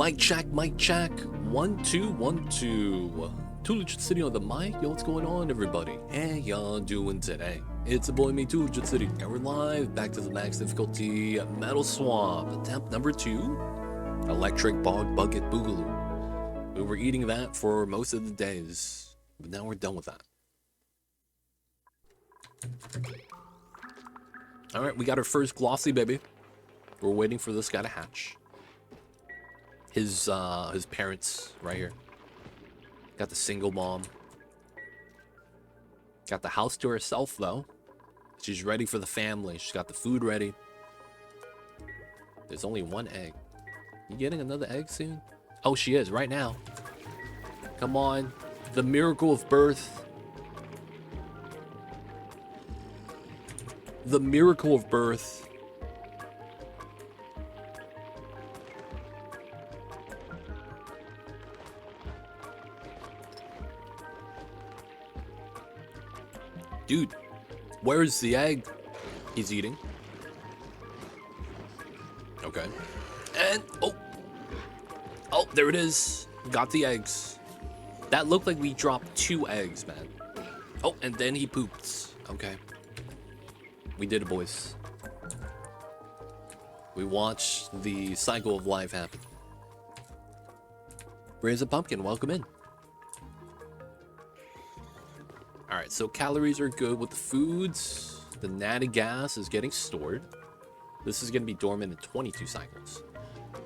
Mic check, mic check. 1 2 1 2. Too Legit City on the mic. Yo, what's going on, everybody? How y'all doing today? It's a boy me, Too Legit City, and we're live back to the max difficulty Metal Swamp, attempt number 2, Electric Bog Bucket Boogaloo. We were eating that for most of the days, but now we're done with that. All right, we got our first glossy baby. We're waiting for this guy to hatch. His parents right here. Got the single mom. Got the house to herself though. She's ready for the family. She's got the food ready. There's only one egg. You getting another egg soon? Oh, she is right now. Come on. The miracle of birth. The miracle of birth. Dude, where's the egg? He's eating. Okay. And, oh, there it is. Got the eggs. That looked like we dropped 2 eggs, man. Oh, and then he pooped. Okay. We did it, boys. We watched the cycle of life happen. Raise a pumpkin, welcome in. Alright, so calories are good with the foods. The natty gas is getting stored. This is going to be dormant in 22 cycles.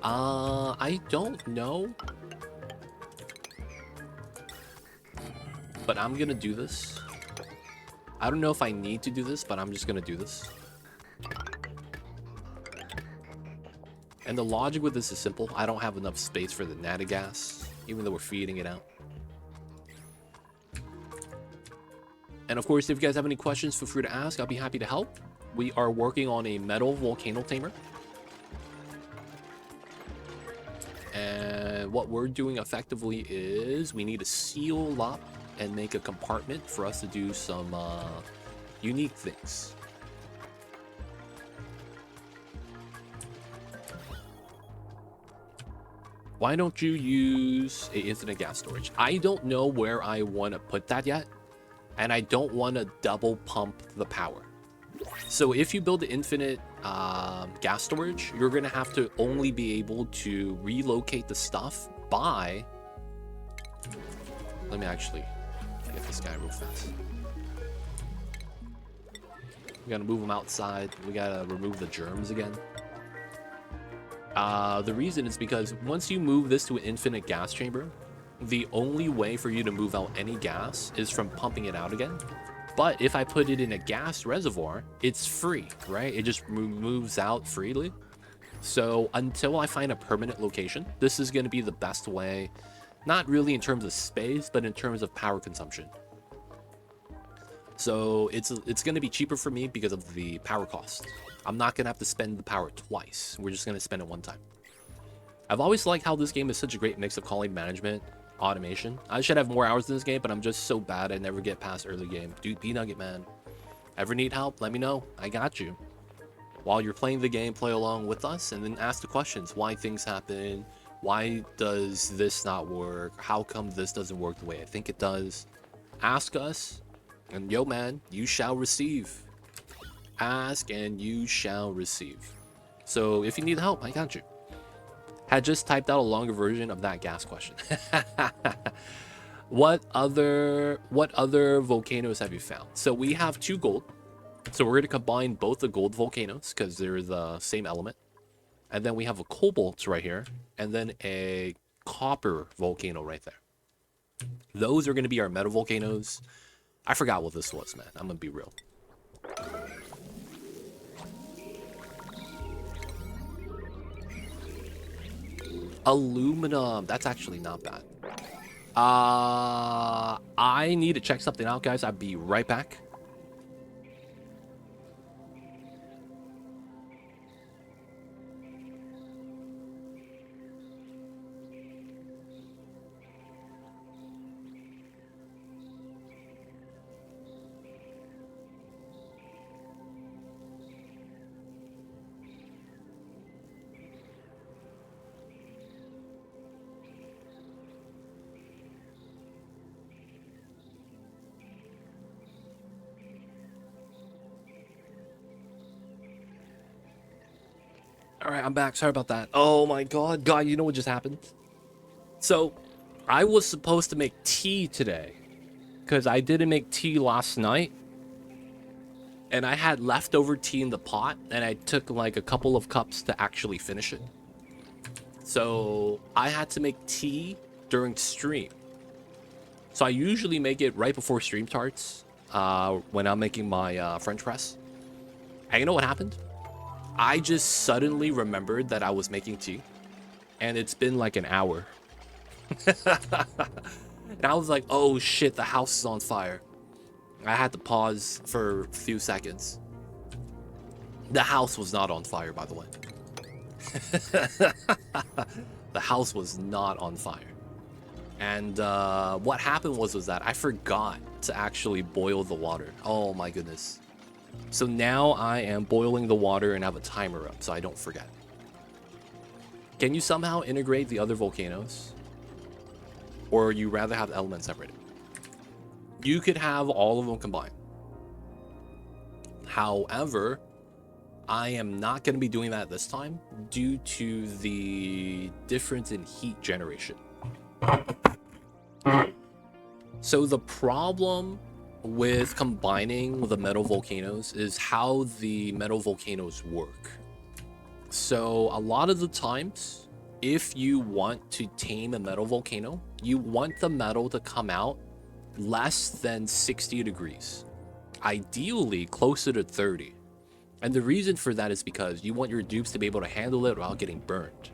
I don't know. But I'm going to do this. I don't know if I need to do this, but I'm just going to do this. And the logic with this is simple. I don't have enough space for the natty gas, even though we're feeding it out. And of course, if you guys have any questions, feel free to ask. I'll be happy to help. We are working on a metal volcano tamer. And what we're doing effectively is we need to seal up and make a compartment for us to do some unique things. Why don't you use a infinite gas storage? I don't know where I want to put that yet. And I don't want to double pump the power. So if you build the infinite gas storage, you're going to have to only be able to relocate the stuff by... Let me actually get this guy real fast. We got to move him outside. We got to remove the germs again. The reason is because once you move this to an infinite gas chamber, the only way for you to move out any gas is from pumping it out again. But if I put it in a gas reservoir, it's free, right? It just moves out freely. So until I find a permanent location, this is going to be the best way, not really in terms of space, but in terms of power consumption. So it's going to be cheaper for me because of the power cost. I'm not going to have to spend the power twice. We're just going to spend it one time. I've always liked how this game is such a great mix of colony management, automation. I should have more hours in this game, but I'm just so bad I never get past early game. Dude, P-Nugget, man. Ever need help? Let me know. I got you. While you're playing the game, play along with us and then ask the questions. Why things happen? Why does this not work? How come this doesn't work the way I think it does? Ask us, and yo, man, you shall receive. Ask and you shall receive. So if you need help, I got you. Had just typed out a longer version of that gas question. What other volcanoes have you found? So we have 2 gold. So we're going to combine both the gold volcanoes because they're the same element. And then we have a cobalt right here. And then a copper volcano right there. Those are going to be our metal volcanoes. I forgot what this was, man. I'm going to be real. Aluminum. That's actually not bad. I need to check something out, guys. I'll be right back. All right, I'm back. Sorry about that. Oh my god. God, you know what just happened? So, I was supposed to make tea today because I didn't make tea last night. And I had leftover tea in the pot, and I took like a couple of cups to actually finish it. So, I had to make tea during stream. So, I usually make it right before stream starts when I'm making my French press. And you know what happened? I just suddenly remembered that I was making tea, and it's been like an hour. And I was like, oh shit, the house is on fire. I had to pause for a few seconds. The house was not on fire, by the way. The house was not on fire. And what happened was that I forgot to actually boil the water. Oh my goodness. So now I am boiling the water and have a timer up so I don't forget. Can you somehow integrate the other volcanoes? Or you rather have elements separated? You could have all of them combined. However, I am not going to be doing that this time due to the difference in heat generation. So the problem with combining the metal volcanoes is how the metal volcanoes work. So a lot of the times, if you want to tame a metal volcano, you want the metal to come out less than 60 degrees, ideally closer to 30. And the reason for that is because you want your dupes to be able to handle it without getting burned.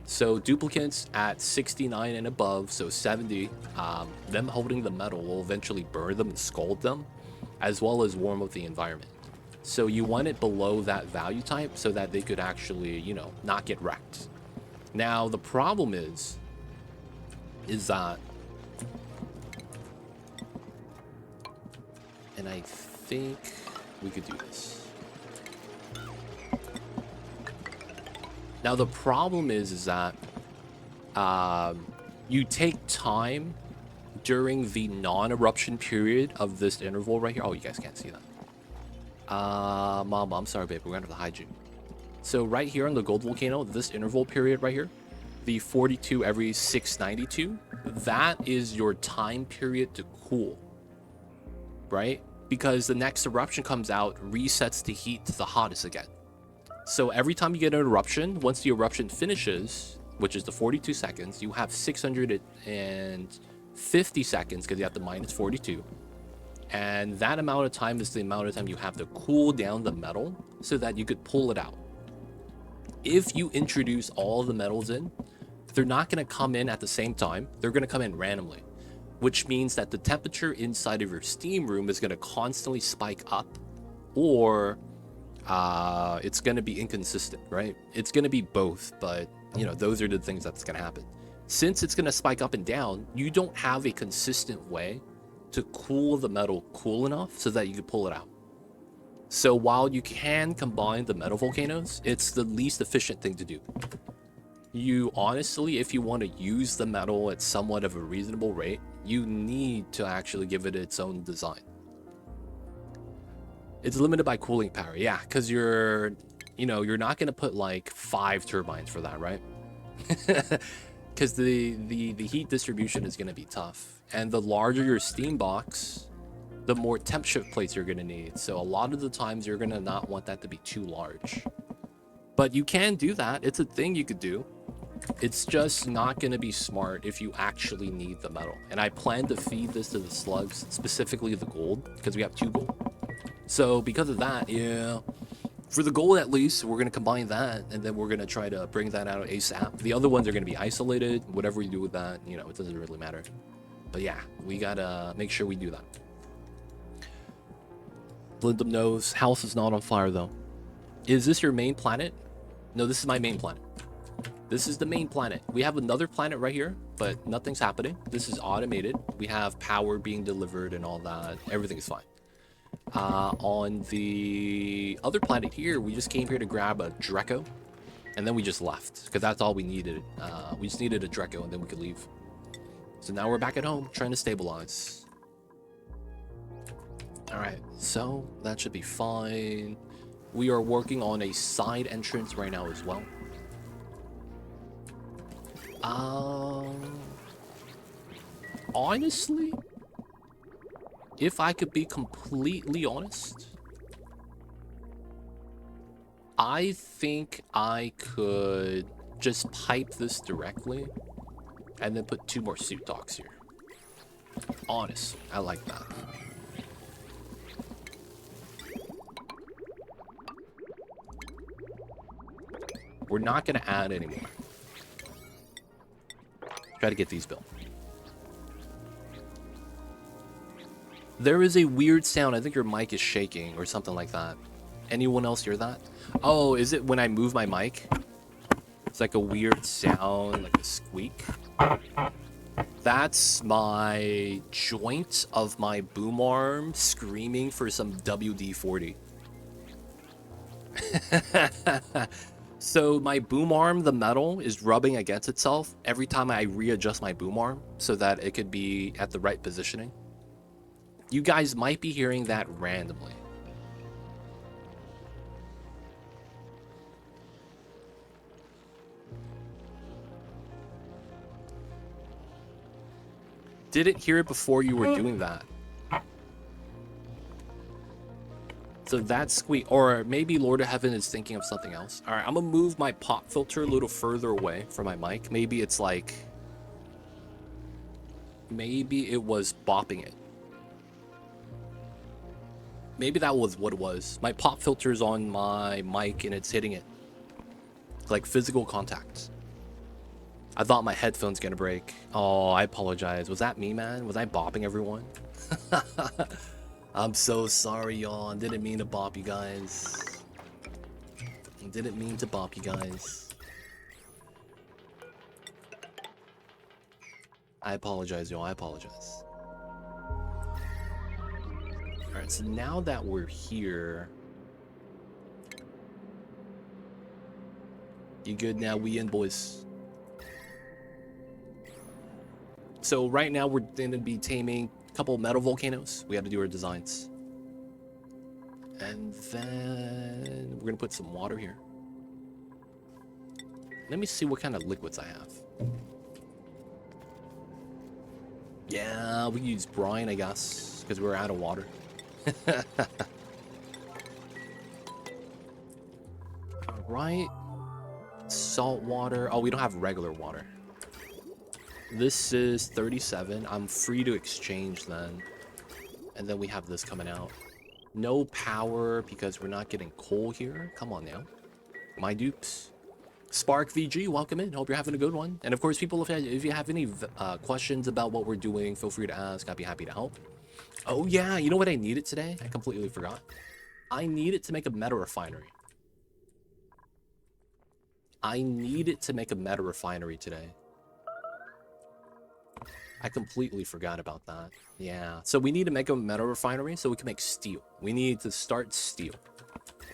So duplicates at 69 and above, so 70, them holding the metal will eventually burn them and scald them, as well as warm up the environment. So you want it below that value type so that they could actually, you know, not get wrecked. Now, the problem is that, and I think we could do this. Now, the problem is that you take time during the non-eruption period of this interval right here. Oh, you guys can't see that. Mom, I'm sorry, babe. We're going to have to hide you. So right here on the gold volcano, this interval period right here, the 42 every 692, that is your time period to cool, right? Because the next eruption comes out, resets the heat to the hottest again. So every time you get an eruption, once the eruption finishes, which is the 42 seconds, you have 650 seconds because you have the minus 42. And that amount of time is the amount of time you have to cool down the metal so that you could pull it out. If you introduce all the metals in, they're not going to come in at the same time. They're going to come in randomly, which means that the temperature inside of your steam room is going to constantly spike up, or it's going to be inconsistent, right? It's going to be both, but you know, those are the things that's going to happen. Since it's going to spike up and down, you don't have a consistent way to cool the metal cool enough so that you can pull it out. So while you can combine the metal volcanoes, it's the least efficient thing to do. You honestly, if you want to use the metal at somewhat of a reasonable rate, you need to actually give it its own design. It's limited by cooling power, yeah, because you're not going to put like 5 turbines for that, right? Because the heat distribution is going to be tough. And the larger your steam box, the more temp shift plates you're going to need. So a lot of the times you're going to not want that to be too large. But you can do that. It's a thing you could do. It's just not going to be smart if you actually need the metal. And I plan to feed this to the slugs, specifically the gold, because we have 2 gold. So because of that, yeah, for the gold at least, we're going to combine that, and then we're going to try to bring that out ASAP. The other ones are going to be isolated. Whatever you do with that, you know, it doesn't really matter. But yeah, we got to make sure we do that. Blindum knows. House is not on fire, though. Is this your main planet? No, this is my main planet. This is the main planet. We have another planet right here, but nothing's happening. This is automated. We have power being delivered and all that. Everything is fine. On the other planet here, we just came here to grab a Draco, and then we just left, because that's all we needed. We just needed a Draco, and then we could leave. So now we're back at home, trying to stabilize. Alright, so that should be fine. We are working on a side entrance right now as well. Honestly, if I could be completely honest, I think I could just pipe this directly and then put 2 more suit dogs here. Honestly, I like that. We're not going to add anymore. Try to get these built. There is a weird sound. I think your mic is shaking or something like that. Anyone else hear that? Oh, is it when I move my mic? It's like a weird sound, like a squeak. That's my joint of my boom arm screaming for some WD-40. So my boom arm, the metal, is rubbing against itself every time I readjust my boom arm so that it could be at the right positioning. You guys might be hearing that randomly. Didn't hear it before you were doing that. So that's squeak, or maybe Lord of Heaven is thinking of something else. All right, I'm gonna move my pop filter a little further away from my mic. Maybe it's like, maybe it was bopping it. Maybe that was what it was. My pop filter's on my mic and it's hitting it. Like physical contact. I thought my headphone's gonna break. Oh, I apologize. Was that me, man? Was I bopping everyone? I'm so sorry, y'all. I didn't mean to bop you guys. I didn't mean to bop you guys. I apologize, y'all. I apologize. Alright, so now that we're here... You good now? We in, boys. So right now we're going to be taming a couple of metal volcanoes. We got to do our designs. And then we're going to put some water here. Let me see what kind of liquids I have. Yeah, we use brine, I guess, because we're out of water. Alright. Salt water. Oh, we don't have regular water. This is 37. I'm free to exchange then. And then we have this coming out. No power because we're not getting coal here. Come on now. My dupes. Spark VG, welcome in. Hope you're having a good one. And of course, people, if you have any questions about what we're doing, feel free to ask. I'd be happy to help. Oh yeah, you know what I needed today? I completely forgot. I needed to make a meta refinery. I needed to make a meta refinery today. I completely forgot about that. Yeah, so we need to make a meta refinery so we can make steel. We need to start steel.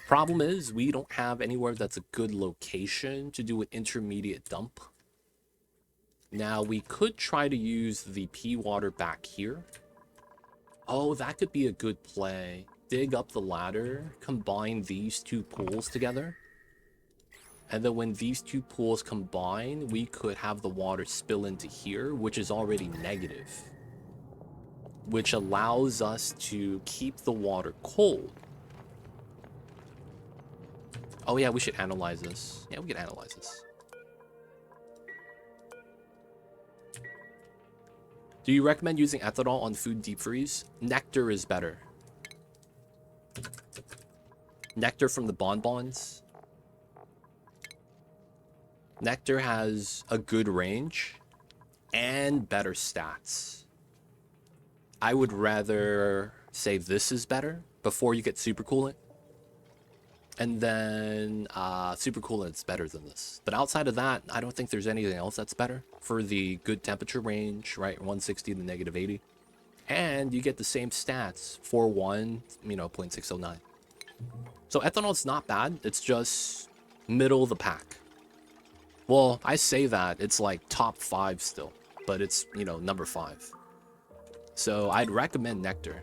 Problem is, we don't have anywhere that's a good location to do an intermediate dump. Now, we could try to use the pea water back here. Oh, that could be a good play. Dig up the ladder, combine these two pools together. And then when these two pools combine, we could have the water spill into here, which is already negative. Which allows us to keep the water cold. Oh yeah, we should analyze this. Yeah, we can analyze this. Do you recommend using ethanol on food deep freeze? Nectar is better. Nectar from the bonbons. Nectar has a good range and better stats. I would rather say this is better before you get super coolant. And then super coolant's better than this. But outside of that, I don't think there's anything else that's better for the good temperature range, right? 160 to negative 80. And you get the same stats for 0.609. So ethanol's not bad. It's just middle of the pack. Well, I say that it's like top 5 still, but it's, number 5. So I'd recommend Nectar.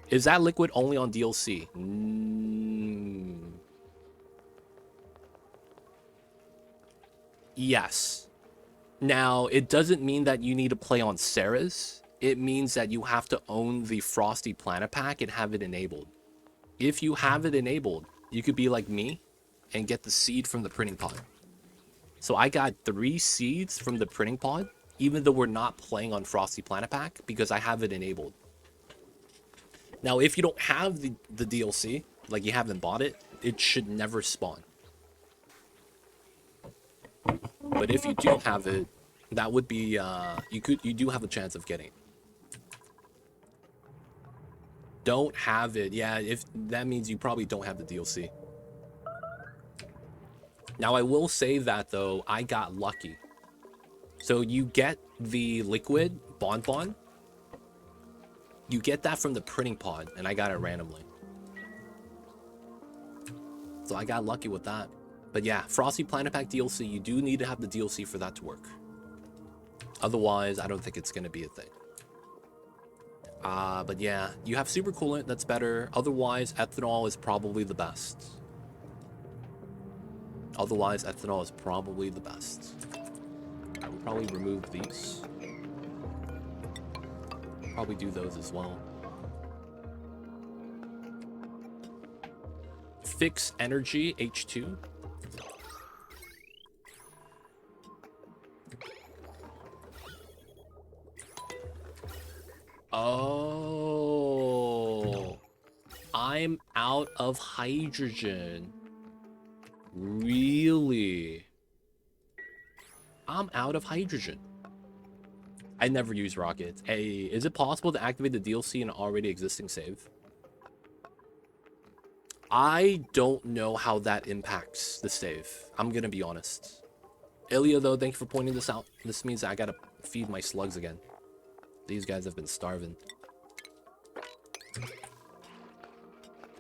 Is that liquid only on DLC? Yes. Now, it doesn't mean that you need to play on Ceres. It means that you have to own the Frosty Planet Pack and have it enabled. If you have it enabled, you could be like me and get the seed from the printing pod. So I got 3 seeds from the printing pod, even though we're not playing on Frosty Planet Pack, because I have it enabled. Now, if you don't have the DLC, like you haven't bought it, it should never spawn. But if you do have it, that would be, you do have a chance of getting it. Don't have it. Yeah, if that means you probably don't have the DLC. Now, I will say that, though, I got lucky. So you get the liquid bonbon. You get that from the printing pod, and I got it randomly. So I got lucky with that. But yeah, Frosty Planet Pack DLC, you do need to have the DLC for that to work. Otherwise, I don't think it's going to be a thing. But yeah, you have super coolant, that's better. Otherwise, ethanol is probably the best. Otherwise, ethanol is probably the best. I will probably remove these. Probably do those as well. Fix energy, H2. Oh, I'm out of hydrogen. Really? I'm out of hydrogen. I never use rockets. Hey, is it possible to activate the DLC in an already existing save? I don't know how that impacts the save. I'm gonna be honest. Ilya, though, thank you for pointing this out. This means I gotta feed my slugs again. These guys have been starving.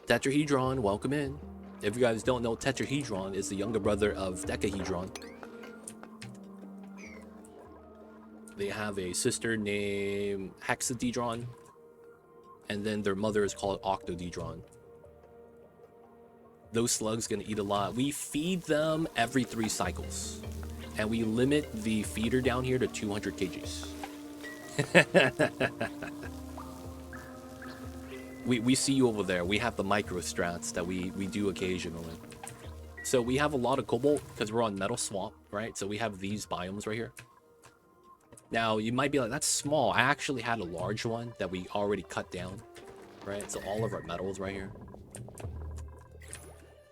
Tetrahedron, welcome in. If you guys don't know, Tetrahedron is the younger brother of Decahedron. They have a sister named Hexadedron, and then their mother is called Octodedron. Those slugs gonna eat a lot. We feed them every 3 cycles, and we limit the feeder down here to 200 kgs. we see you over there. We have the micro strats that we do occasionally. So we have a lot of cobalt because we're on Metal Swamp, right? So we have these biomes right here. Now you might be like, that's small. I actually had a large one that we already cut down, right? So all of our metals right here.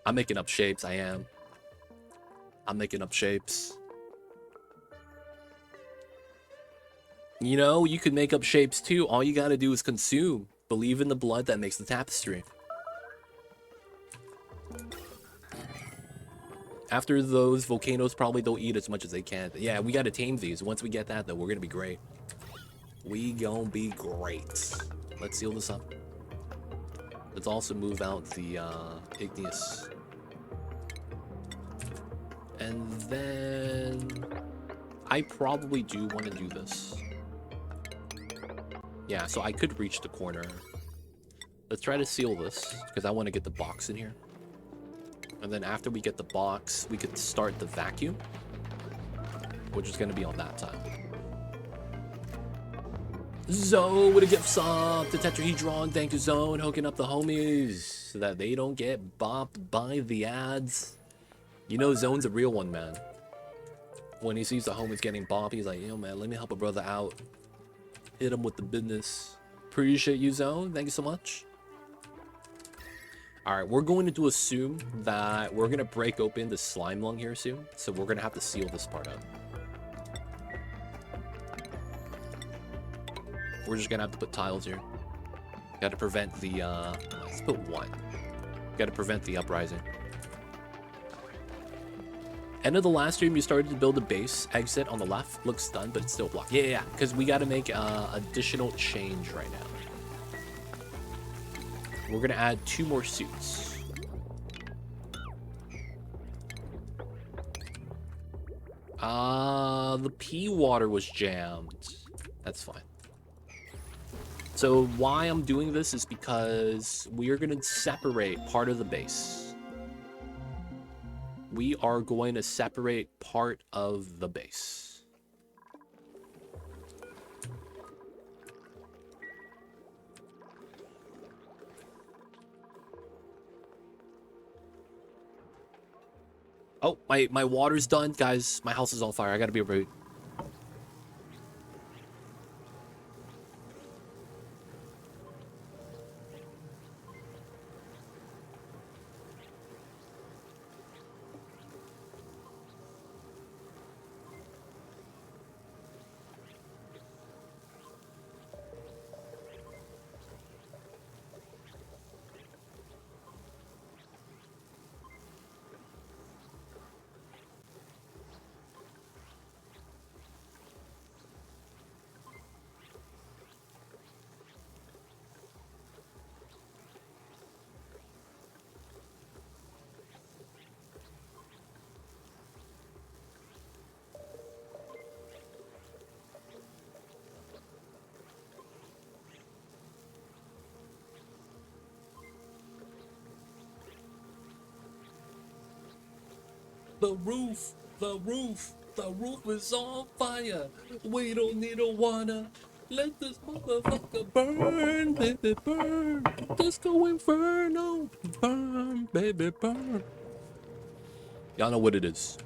I'm making up shapes. I am. I'm making up shapes. You know, you could make up shapes too. All you gotta do is consume. Believe in the blood that makes the tapestry. After those volcanoes, probably don't eat as much as they can. Yeah, we gotta tame these. Once we get that, though, we're gonna be great. We gonna be great. Let's seal this up. Let's also move out the igneous. And then I probably do want to do this. Yeah, so I could reach the corner. Let's try to seal this, because I want to get the box in here. And then after we get the box, we could start the vacuum, which is going to be on that time. Zone with a gift sub to Tetrahedron. Thank you, Zone, hooking up the homies so that they don't get bopped by the ads. You know, Zone's a real one, man. When he sees the homies getting bopped, he's like, yo, man, let me help a brother out. Hit him with the business. Appreciate you, Zone. Thank you so much. Alright, we're going to assume that we're going to break open the Slimelung here soon. So we're going to have to seal this part up. We're just going to have to put tiles here. Got to prevent the, let's put 1. Got to prevent the uprising. End of the last stream, you started to build a base. Exit on the left. Looks done, but it's still blocked. Yeah, because we got to make additional change right now. We're going to add 2 more suits. The pea water was jammed. That's fine. So why I'm doing this is because we are going to separate part of the base. we are going to separate part of the base. Oh, my water's done, guys. My house is on fire. I gotta be rude. The roof is on fire. We don't need no water. Let this motherfucker burn, baby, burn. Disco Inferno, burn, baby, burn. Y'all know what it is.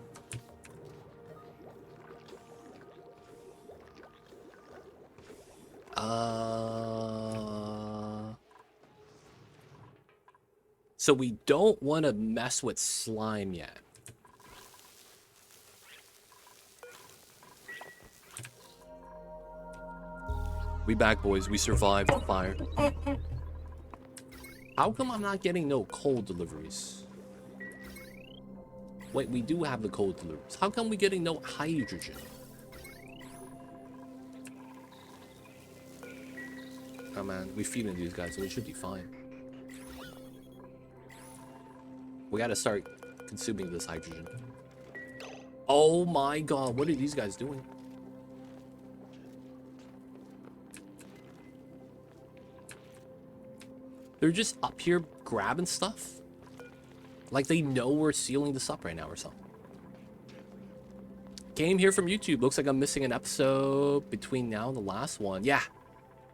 So we don't want to mess with slime yet. We back, boys. We survived the fire. How come I'm not getting no coal deliveries? Wait, we do have the coal deliveries. How come we getting no hydrogen? Oh man, we feeding these guys, so it should be fine. We gotta start consuming this hydrogen. Oh my god, what are these guys doing? They're just up here grabbing stuff? Like they know we're sealing this up right now or something. Came here from YouTube. Looks like I'm missing an episode between now and the last one. Yeah.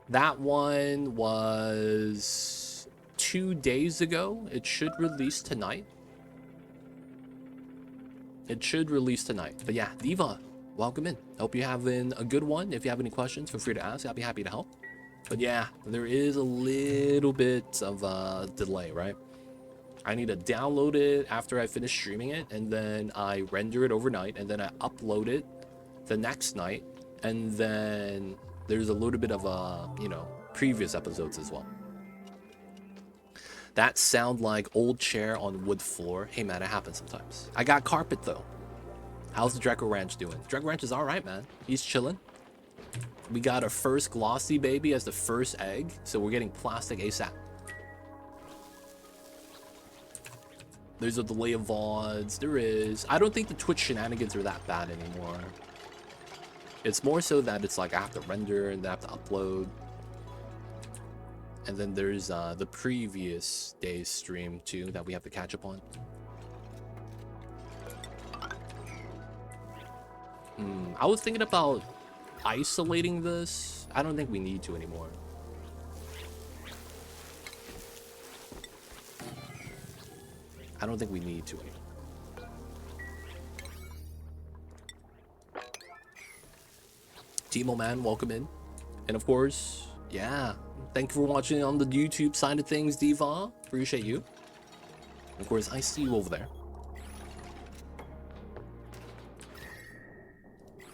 That one was 2 days ago. It should release tonight. It should release tonight. But yeah, Diva, welcome in. Hope you're having a good one. If you have any questions, feel free to ask. I'll be happy to help. But yeah, there is a little bit of a delay, right? I need to download it after I finish streaming it, and then I render it overnight, and then I upload it the next night, and then there's a little bit of previous episodes as well. That sound like old chair on wood floor. Hey man, it happens sometimes. I got carpet though. How's the Dreco Ranch doing? Dreco Ranch is all right, man. He's chilling. We got our first glossy baby as the first egg, so we're getting plastic ASAP. There's a delay of VODs. There is. I don't think the Twitch shenanigans are that bad anymore. It's more so that it's like I have to render and then I have to upload. And then there's the previous day's stream too that we have to catch up on. I was thinking about isolating this. I don't think we need to anymore. I don't think we need to anymore. Timo man, welcome in. And of course, yeah, thank you for watching on the YouTube side of things, Diva. Appreciate you. Of course, I see you over there.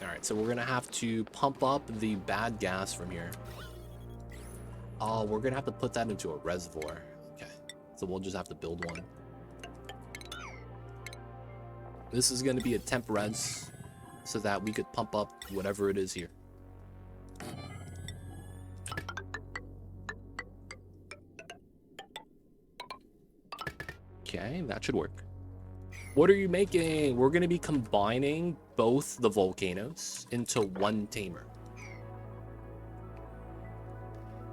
Alright, so we're gonna have to pump up the bad gas from here. Oh, we're gonna have to put that into a reservoir. Okay, so we'll just have to build one. This is gonna be a temp res, so that we could pump up whatever it is here. Okay, that should work. What are you making? We're going to be combining both the volcanoes into one tamer.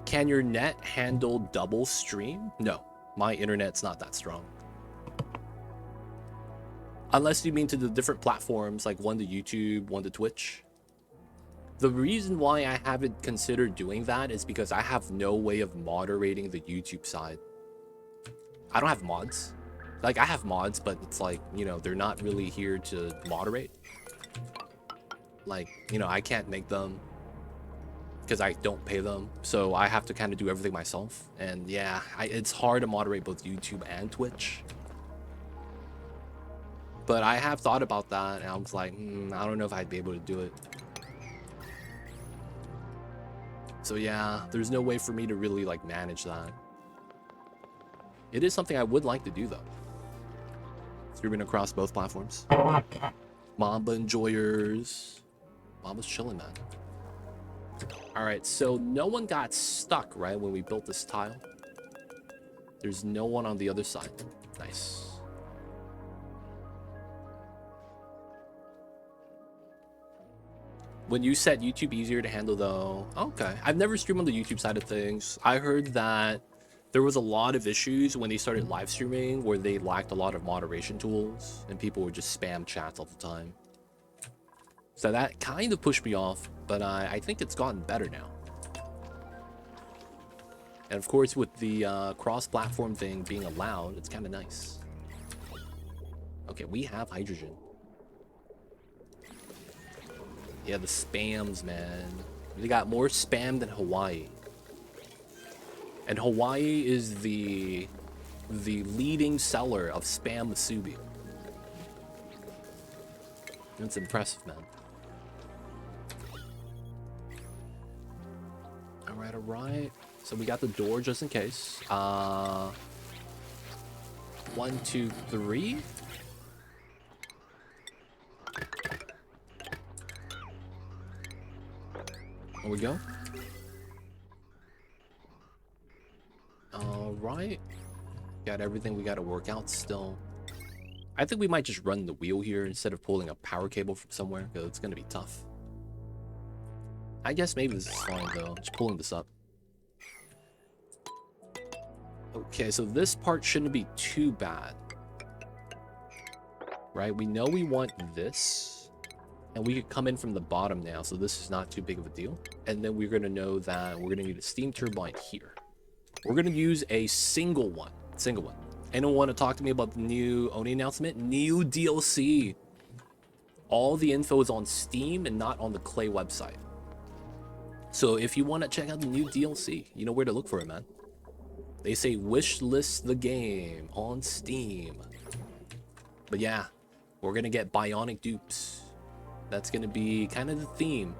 Can your net handle double stream? No, my internet's not that strong. Unless you mean to the different platforms, like one to YouTube, one to Twitch. The reason why I haven't considered doing that is because I have no way of moderating the YouTube side. I don't have mods. Like, I have mods, but it's like, you know, they're not really here to moderate. Like, you know, I can't make them because I don't pay them. So I have to kind of do everything myself. And yeah, it's hard to moderate both YouTube and Twitch. But I have thought about that, and I was like, I don't know if I'd be able to do it. So yeah, there's no way for me to really like manage that. It is something I would like to do though. Streaming across both platforms. Mamba enjoyers. Mamba's chilling, man. Alright, so no one got stuck, right, when we built this tile? There's no one on the other side. Nice. When you said YouTube easier to handle though, okay. I've never streamed on the YouTube side of things. I heard that there was a lot of issues when they started live streaming where they lacked a lot of moderation tools and people would just spam chats all the time. So that kind of pushed me off, but I think it's gotten better now. And of course, with the cross-platform thing being allowed, it's kind of nice. Okay, we have hydrogen. Yeah, the spams, man. They got more spam than Hawaii. And Hawaii is the leading seller of spam musubi. That's impressive, man. Alright, alright. So we got the door just in case. 1, 2, 3. There we go. Alright. Got everything we gotta work out still. I think we might just run the wheel here instead of pulling a power cable from somewhere, because it's gonna be tough. I guess maybe this is fine though. Just pulling this up. Okay, so this part shouldn't be too bad. Right? We know we want this. And we could come in from the bottom now, so this is not too big of a deal. And then we're going to know that we're going to need a steam turbine here. We're going to use a single one. Anyone want to talk to me about the new Oni announcement? New DLC. All the info is on Steam and not on the Clay website. So if you want to check out the new DLC, you know where to look for it, man. They say wish list the game on Steam. But yeah, we're going to get bionic dupes. That's going to be kind of the theme.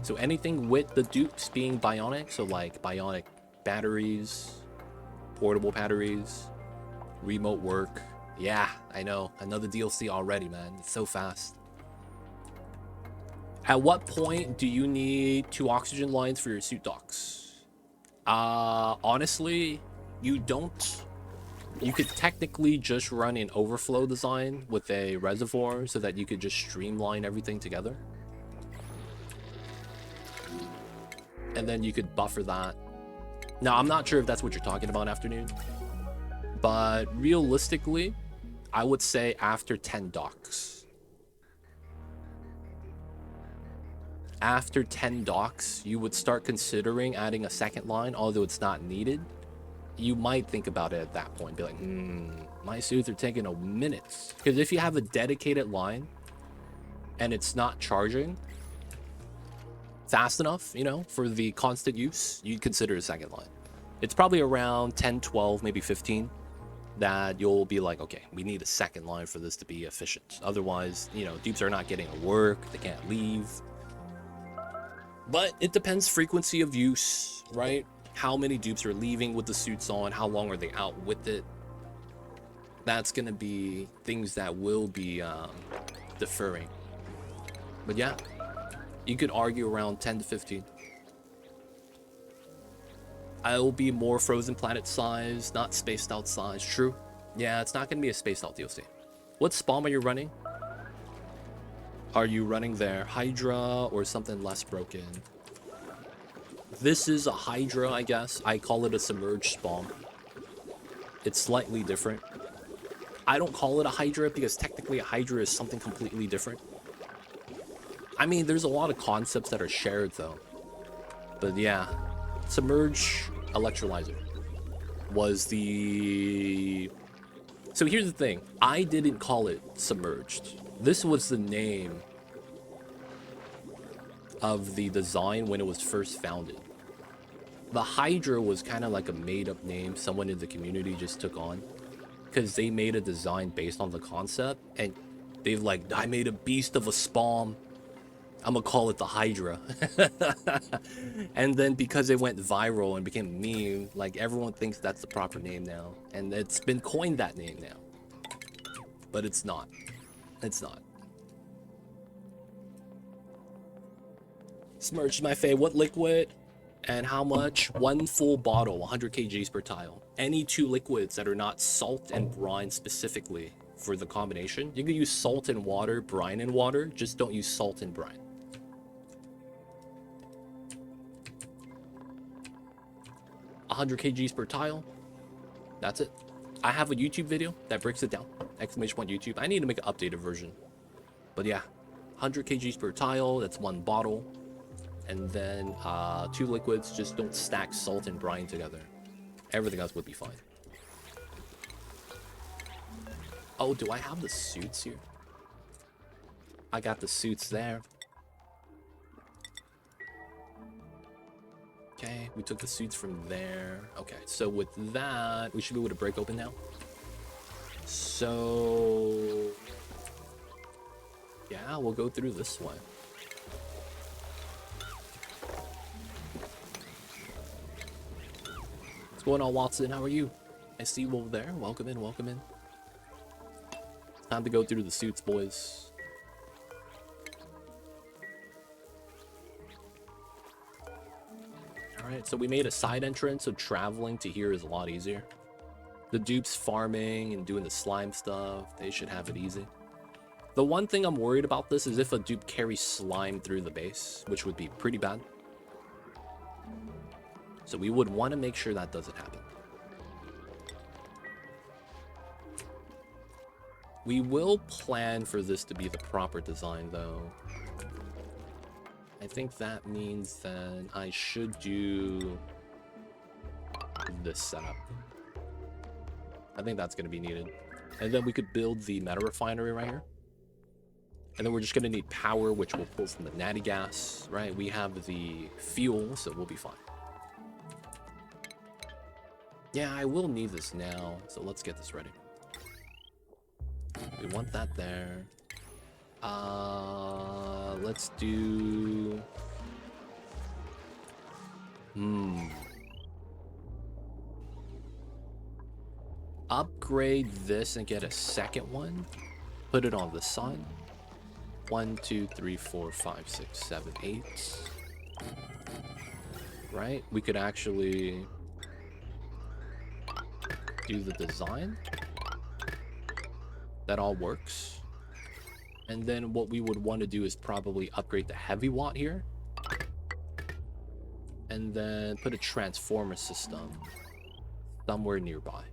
So anything with the dupes being bionic, so like bionic batteries, portable batteries, remote work. Yeah, I know. Another DLC already, man. It's so fast. At what point do you need 2 oxygen lines for your suit docks? Honestly, you don't. You could technically just run an overflow design with a reservoir so that you could just streamline everything together. And then you could buffer that. Now, I'm not sure if that's what you're talking about, Afternoon. But realistically, I would say after 10 docks. After 10 docks, you would start considering adding a second line, although it's not needed. You might think about it at that point. Be like, my suits are taking a minute. Because if you have a dedicated line and it's not charging fast enough, you know, for the constant use, you'd consider a second line. It's probably around 10, 12, maybe 15 that you'll be like, okay, we need a second line for this to be efficient. Otherwise, you know, dupes are not getting to work. They can't leave. But it depends frequency of use, right? How many dupes are leaving with the suits on? How long are they out with it? That's going to be things that will be deferring. But yeah, you could argue around 10 to 15. I'll be more frozen planet size, not spaced out size. True. Yeah, it's not going to be a spaced out DLC. What spawn are you running? Are you running their Hydra or something less broken? This is a Hydra, I guess. I call it a submerged spawn. It's slightly different. I don't call it a Hydra because technically a Hydra is something completely different. I mean, there's a lot of concepts that are shared though. But yeah, Submerge Electrolyzer was the... So here's the thing. I didn't call it Submerged. This was the name of the design when it was first founded. The Hydra was kind of like a made-up name someone in the community just took on. Because they made a design based on the concept. And they've like, I made a beast of a spawn. I'm gonna call it the Hydra. And then because it went viral and became a meme, like everyone thinks that's the proper name now. And it's been coined that name now. But it's not. It's not. Submerged my fave. What liquid and how much? One full bottle, 100 kgs per tile. Any two liquids that are not salt and brine specifically for the combination. You can use salt and water, brine and water. Just don't use salt and brine. $100 kgs per tile. That's it. I have a YouTube video that breaks it down. Exclamation point YouTube. I need to make an updated version. But yeah, 100 kgs per tile. That's one bottle. And then two liquids. Just don't stack salt and brine together. Everything else would be fine. Oh, do I have the suits here? I got the suits there. Okay, we took the suits from there. Okay, so with that, we should be able to break open now. So... yeah, we'll go through this way. What's going on, Watson? How are you? I see you over there. Welcome in, welcome in. Time to go through the suits, boys. Alright, so we made a side entrance, so traveling to here is a lot easier. The dupes farming and doing the slime stuff, they should have it easy. The one thing I'm worried about this is if a dupe carries slime through the base, which would be pretty bad. So we would want to make sure that doesn't happen. We will plan for this to be the proper design though. I think that means that I should do this setup. I think that's going to be needed. And then we could build the meta refinery right here. And then we're just going to need power, which we'll pull from the natty gas, right? We have the fuel, so we'll be fine. Yeah, I will need this now, so let's get this ready. We want that there. Let's do... Upgrade this and get a second one. Put it on the side. 1, 2, 3, 4, 5, 6, 7, 8. Right? We could actually do the design. That all works. And then what we would want to do is probably upgrade the heavy watt here. And then put a transformer system somewhere nearby.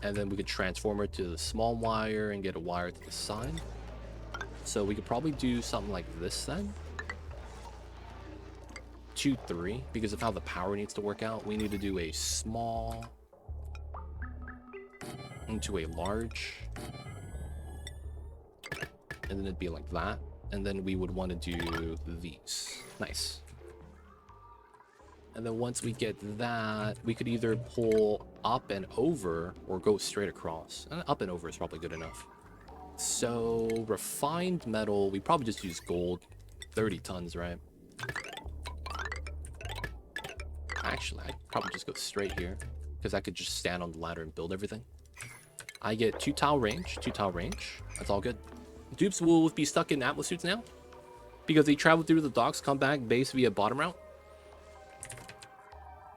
And then we could transform it to the small wire and get a wire to the side. So we could probably do something like this then. 2, 3, because of how the power needs to work out. We need to do a small into a large. And then it'd be like that. And then we would want to do these. Nice. And then once we get that, we could either pull up and over or go straight across. Up and over is probably good enough. So refined metal, we probably just use gold. 30 tons, right? Actually, I'd probably just go straight here because I could just stand on the ladder and build everything. I get 2 tile range, 2 tile range. That's all good. Dupes will be stuck in Atlas suits now because they travel through the docks, come back base via bottom route.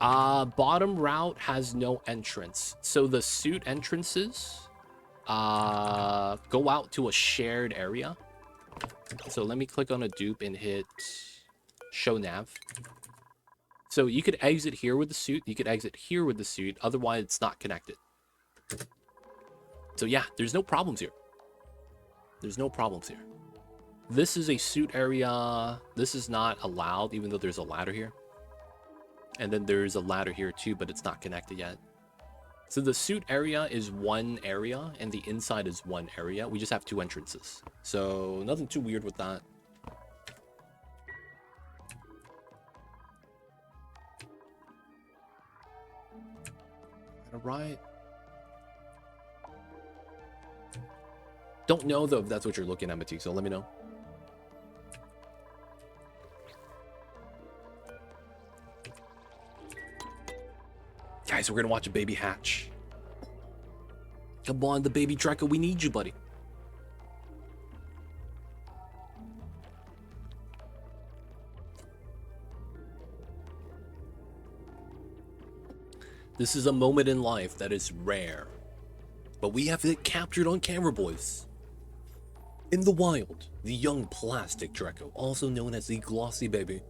Bottom route has no entrance. So the suit entrances go out to a shared area. So let me click on a dupe and hit show nav. So you could exit here with the suit. You could exit here with the suit. Otherwise, it's not connected. So yeah, there's no problems here. There's no problems here. This is a suit area. This is not allowed, even though there's a ladder here. And then there's a ladder here too, but it's not connected yet. So the suit area is one area, and the inside is one area. We just have two entrances. So nothing too weird with that. Alright. Don't know though if that's what you're looking at, Matik, so let me know. Guys, we're gonna watch a baby hatch. Come on, the baby Draco, we need you, buddy. This is a moment in life that is rare, but we have it captured on camera, boys. In the wild, the young plastic Draco, also known as the glossy baby,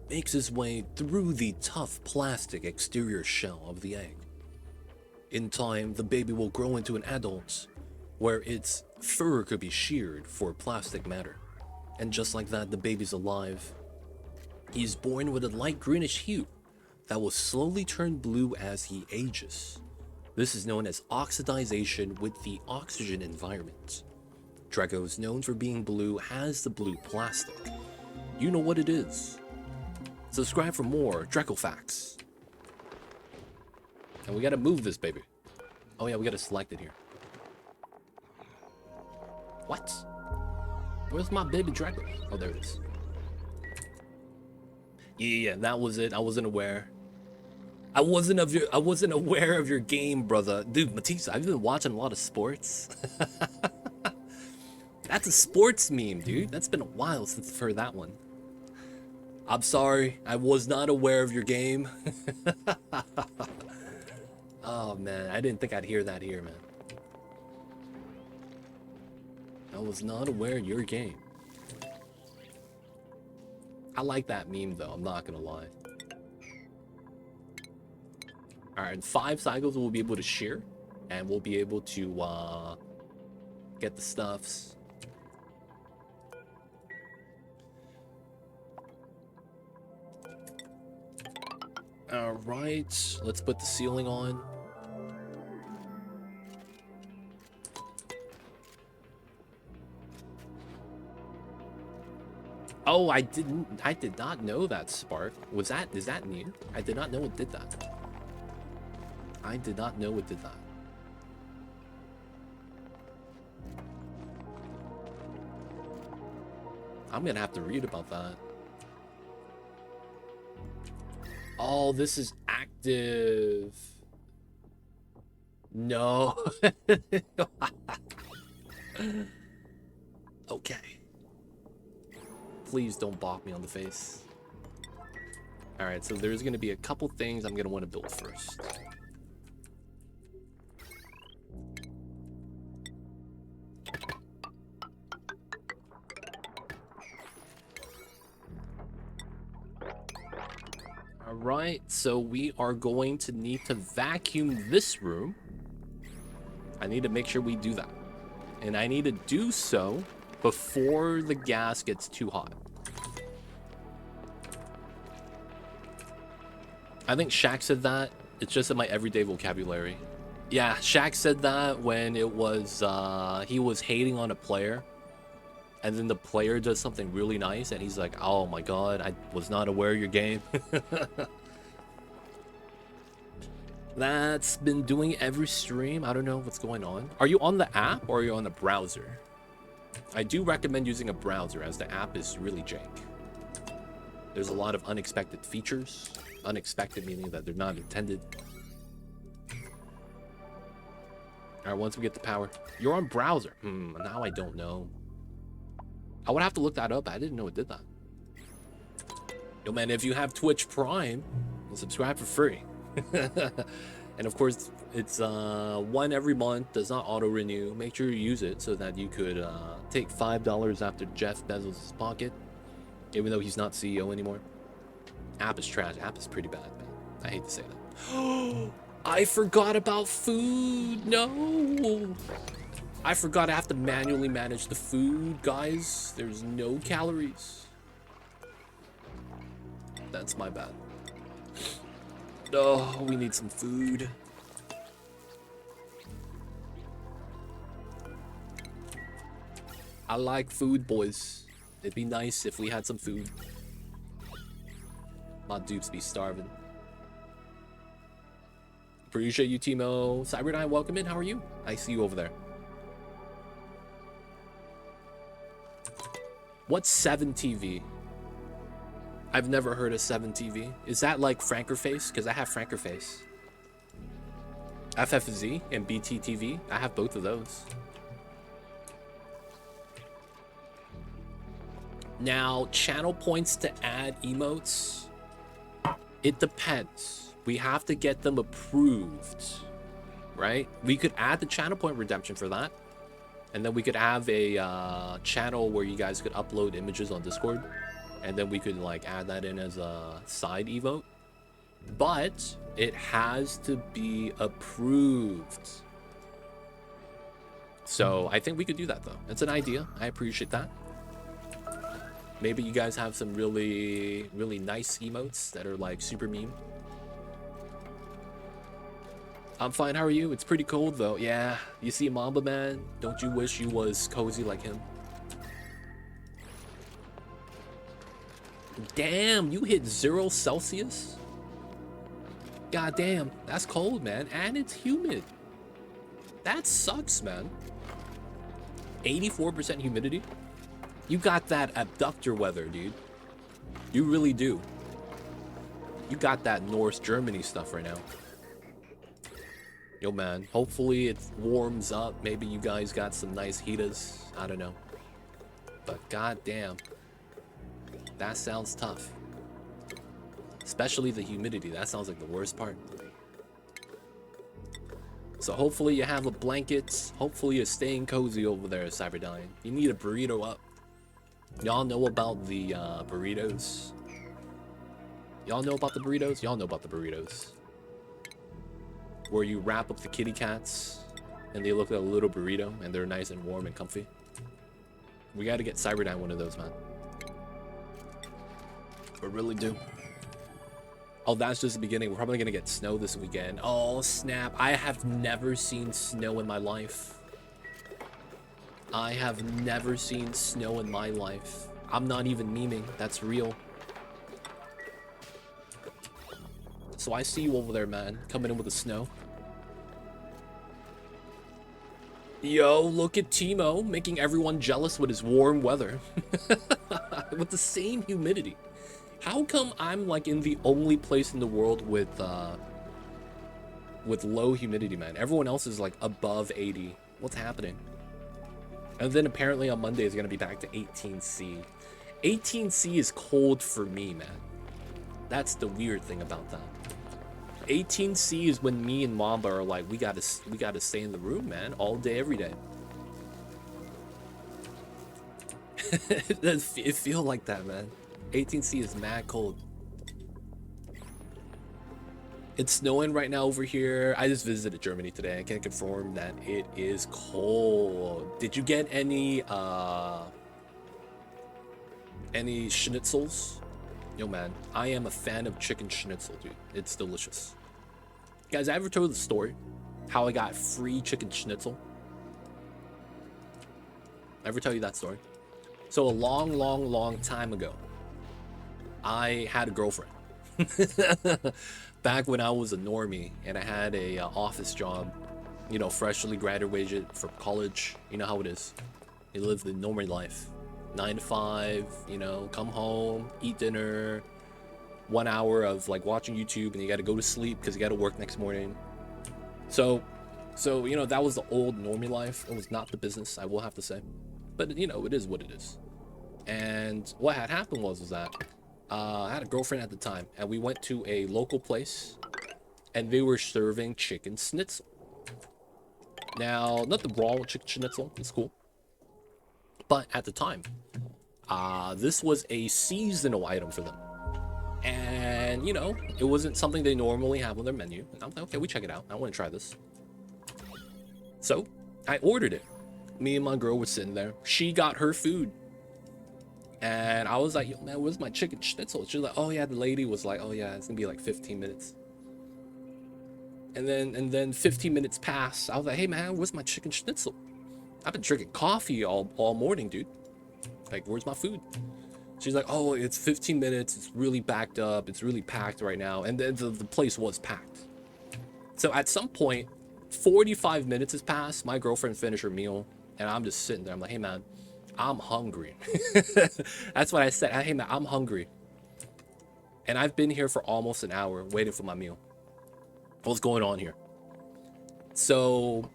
makes his way through the tough plastic exterior shell of the egg. In time, the baby will grow into an adult, where its fur could be sheared for plastic matter. And just like that, the baby's alive. He is born with a light greenish hue that will slowly turn blue as he ages. This is known as oxidization with the oxygen environment. Draco is known for being blue as the blue plastic. You know what it is. Subscribe for more Draco facts. And we gotta move this baby. Oh yeah, we gotta select it here. What? Where's my baby Draco? Oh, there it is. Yeah, that was it. I wasn't aware. I wasn't aware of your game, brother. Dude, Matisse, I've been watching a lot of sports. That's a sports meme, dude. That's been a while since I've heard that one. I'm sorry, I was not aware of your game. Oh man, I didn't think I'd hear that here, man. I was not aware of your game. I like that meme though, I'm not gonna lie. Alright, in 5 cycles we'll be able to shear, and we'll be able to get the stuffs. Alright, let's put the ceiling on. Oh, I did not know that spark. Is that new? I did not know it did that. I did not know it did that. I'm gonna have to read about that. Oh, this is active. No. Okay. Please don't bop me on the face. Alright, so there's going to be a couple things I'm going to want to build first. Alright, so we are going to need to vacuum this room. I need to make sure we do that. And I need to do so before the gas gets too hot. I think Shaq said that. It's just in my everyday vocabulary. Yeah, Shaq said that when it was, he was hating on a player. And then the player does something really nice, and he's like, oh my god, I was not aware of your game. That's been doing every stream. I don't know what's going on. Are you on the app or are you on the browser? I do recommend using a browser, as the app is really jank. There's a lot of unexpected features. Unexpected meaning that they're not intended. Alright, once we get the power. You're on browser. Now I don't know. I would have to look that up. I didn't know it did that. Yo, man, if you have Twitch Prime, subscribe for free. And of course, it's one every month. Does not auto-renew. Make sure you use it so that you could take $5 after Jeff Bezos' pocket, even though he's not CEO anymore. App is trash. App is pretty bad, man. I hate to say that. I forgot about food. No. I forgot I have to manually manage the food, guys. There's no calories. That's my bad. Oh, we need some food. I like food, boys. It'd be nice if we had some food. My dupes be starving. Appreciate you, Timo. Cyber9, welcome in. How are you? I see you over there. What's 7 TV? I've never heard of 7 TV. Is that like Frankerface? Because I have Frankerface. FFZ and BT TV. I have both of those. Now, channel points to add emotes. It depends. We have to get them approved, right? We could add the channel point redemption for that. And then we could have a channel where you guys could upload images on Discord. And then we could like add that in as a side emote. But it has to be approved. So I think we could do that though. It's an idea. I appreciate that. Maybe you guys have some really, really nice emotes that are like super meme. I'm fine, how are you? It's pretty cold though. Yeah, you see Mamba man? Don't you wish you was cozy like him? Damn, you hit 0 Celsius? God damn, that's cold, man. And it's humid. That sucks, man. 84% humidity? You got that abductor weather, dude. You really do. You got that North Germany stuff right now. Yo, man, hopefully it warms up. Maybe you guys got some nice heaters. I don't know. But goddamn, that sounds tough. Especially the humidity. That sounds like the worst part. So hopefully you have a blanket. Hopefully you're staying cozy over there, Cyberdyne. You need a burrito up. Y'all know about the burritos? Y'all know about the burritos? Y'all know about the burritos. Where you wrap up the kitty cats and they look like a little burrito and they're nice and warm and comfy. We gotta get Cyberdyne one of those, man. We really do. Oh, that's just the beginning. We're probably gonna get snow this weekend. Oh, snap. I have never seen snow in my life. I have never seen snow in my life. I'm not even memeing. That's real. So I see you over there, man. Coming in with the snow. Yo, look at Timo making everyone jealous with his warm weather. With the same humidity. How come I'm like in the only place in the world with low humidity, man? Everyone else is like above 80. What's happening? And then apparently on Monday it's gonna be back to 18C. 18C is cold for me, man. That's the weird thing about that. 18C is when me and Mamba are like, we gotta stay in the room, man, all day, every day. It feel like that, man. 18C is mad cold. It's snowing right now over here. I just visited Germany today. I can confirm that it is cold. Did you get any schnitzels? Yo, man, I am a fan of chicken schnitzel, dude. It's delicious. Guys, I ever told the story how I got free chicken schnitzel? Ever tell you that story? So a long time ago, I had a girlfriend. Back when I was a normie and I had a office job, you know, freshly graduated from college. You know how it is. You live the normie life. 9 to 5, you know, come home, eat dinner, 1 hour of like watching YouTube, and you got to go to sleep because you got to work next morning. So, you know, that was the old normie life. It was not the business, I will have to say. But, you know, it is what it is. And what had happened was that I had a girlfriend at the time, and we went to a local place, and they were serving chicken schnitzel. Now, nothing wrong with chicken schnitzel. It's cool. But at the time, this was a seasonal item for them. And, you know, it wasn't something they normally have on their menu. And I'm like, okay, we check it out. I want to try this. So I ordered it. Me and my girl were sitting there. She got her food. And I was like, yo, man, where's my chicken schnitzel? She was like, oh, yeah, the lady was like, oh, yeah, it's going to be like 15 minutes. And then 15 minutes passed. I was like, hey, man, where's my chicken schnitzel? I've been drinking coffee all morning, dude. Like, where's my food? She's like, oh, it's 15 minutes. It's really backed up. It's really packed right now. And the place was packed. So at some point, 45 minutes has passed. My girlfriend finished her meal. And I'm just sitting there. I'm like, hey, man, I'm hungry. That's what I said. Hey, man, I'm hungry. And I've been here for almost an hour waiting for my meal. What's going on here? So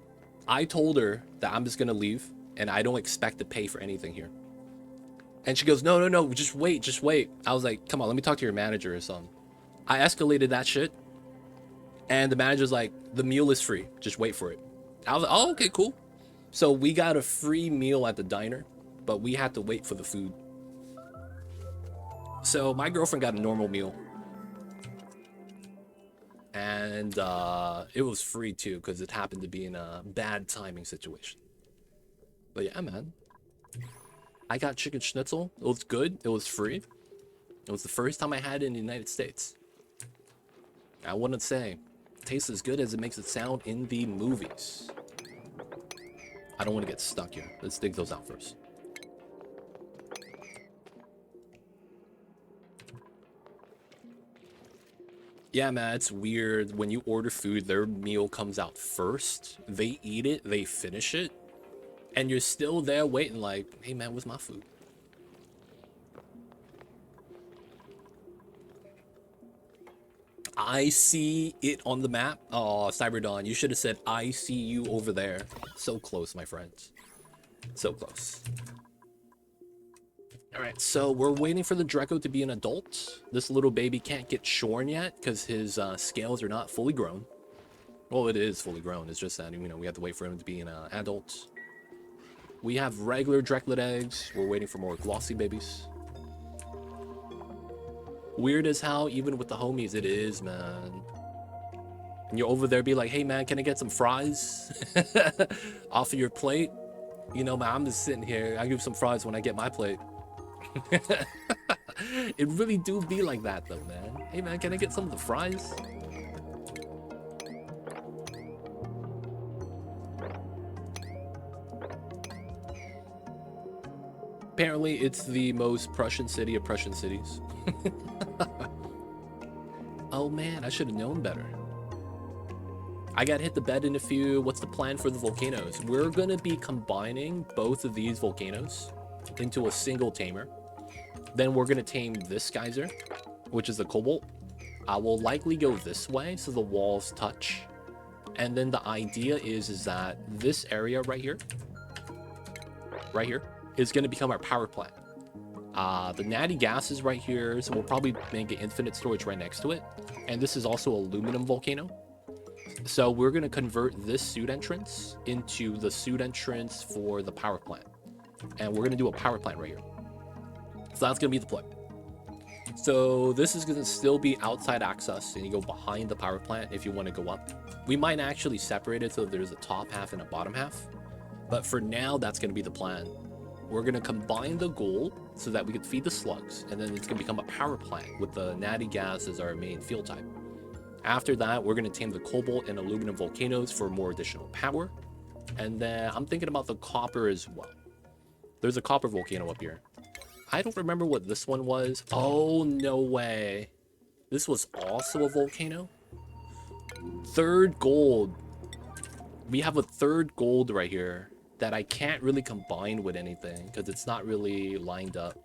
I told her that I'm just going to leave. And I don't expect to pay for anything here. And she goes, no, just wait. I was like, come on, let me talk to your manager or something. I escalated that shit. And the manager's like, the meal is free. Just wait for it. I was like, oh, okay, cool. So we got a free meal at the diner, but we had to wait for the food. So my girlfriend got a normal meal. And it was free too, because it happened to be in a bad timing situation. But yeah, man. I got chicken schnitzel. It was good. It was free. It was the first time I had it in the United States. I wouldn't say it tastes as good as it makes it sound in the movies. I don't want to get stuck here. Let's dig those out first. Yeah, man, it's weird. When you order food, their meal comes out first. They eat it, they finish it. And you're still there waiting like, hey man, where's my food? I see it on the map. Oh, Cyberdon, you should have said, I see you over there. So close, my friends. So close. Alright, so we're waiting for the Draco to be an adult. This little baby can't get shorn yet because his scales are not fully grown. Well, it is fully grown. It's just that, you know, we have to wait for him to be an adult. We have regular Dreklet eggs. We're waiting for more glossy babies. Weird as how, even with the homies, it is, man. And you're over there be like, hey, man, can I get some fries off of your plate? You know, man, I'm just sitting here. I give some fries when I get my plate. It really do be like that, though, man. Hey, man, can I get some of the fries? Apparently, it's the most Prussian city of Prussian cities. Oh man, I should have known better. I got hit the bed in a few. What's the plan for the volcanoes? We're gonna be combining both of these volcanoes into a single tamer. Then we're gonna tame this geyser, which is the cobalt. I will likely go this way so the walls touch. And then the idea is that this area right here, is going to become our power plant. The natty gas is right here, so we'll probably make an infinite storage right next to it. And this is also aluminum volcano. So we're going to convert this suit entrance into the suit entrance for the power plant. And we're going to do a power plant right here. So that's going to be the play. So this is going to still be outside access, and you go behind the power plant if you want to go up. We might actually separate it so there's a top half and a bottom half. But for now, that's going to be the plan. We're going to combine the gold so that we can feed the slugs, and then it's going to become a power plant with the natty gas as our main field type. After that, we're going to tame the cobalt and aluminum volcanoes for more additional power. And then I'm thinking about the copper as well. There's a copper volcano up here. I don't remember what this one was. Oh, no way. This was also a volcano? Third gold. We have a third gold right here that I can't really combine with anything because it's not really lined up.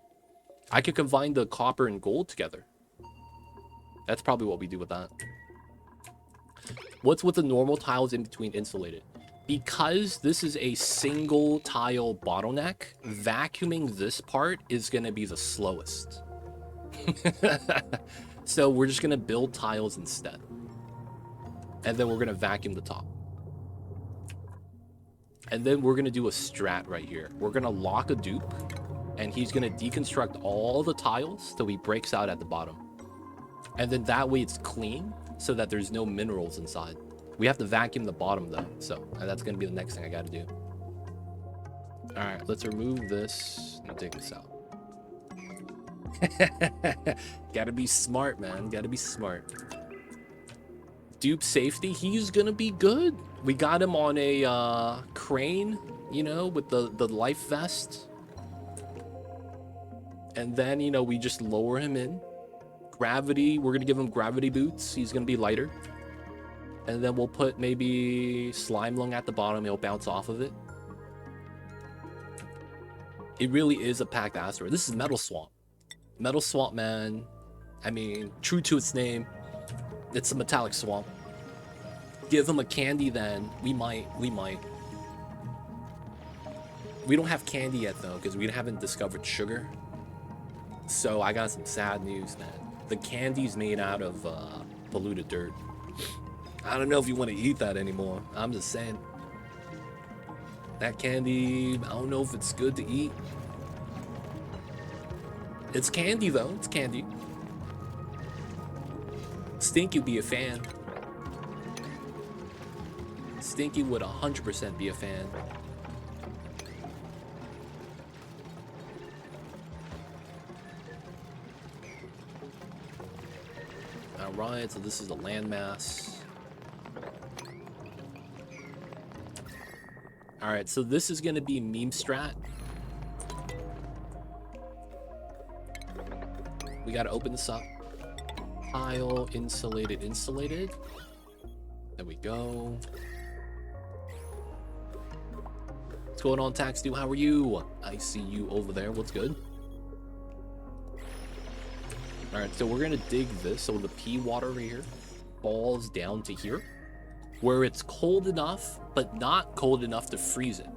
I could combine the copper and gold together. That's probably what we do with that. What's with the normal tiles in between insulated? Because this is a single tile bottleneck, vacuuming this part is going to be the slowest. So we're just going to build tiles instead. And then we're going to vacuum the top. And then we're going to do a strat right here. We're going to lock a dupe, and he's going to deconstruct all the tiles till he breaks out at the bottom. And then that way it's clean so that there's no minerals inside. We have to vacuum the bottom though, so that's gonna be the next thing I gotta do. All right, let's remove this and take this out. Gotta be smart, man. Gotta be smart. Dupe safety, he's gonna be good. We got him on a crane, you know, with the life vest. And then, you know, we just lower him in. Gravity, we're gonna give him gravity boots. He's gonna be lighter. And then we'll put maybe Slimelung at the bottom. He'll bounce off of it. It really is a packed asteroid. This is Metal Swamp. Metal Swamp, man. I mean, true to its name, it's a metallic swamp. Give him a candy then. We might. We don't have candy yet though, because we haven't discovered sugar. So I got some sad news, man. The candy's made out of polluted dirt. I don't know if you want to eat that anymore. I'm just saying. That candy, I don't know if it's good to eat. It's candy though, it's candy. Stinky would be a fan. Stinky would 100% be a fan. Alright, so this is the landmass. Alright, so this is gonna be meme strat. We gotta open this up. Tile, insulated, insulated. There we go. What's going on, Tax Dude? How are you? I see you over there. What's good? Alright, so we're gonna dig this. So the pea water right here falls down to here, where it's cold enough, but not cold enough to freeze it.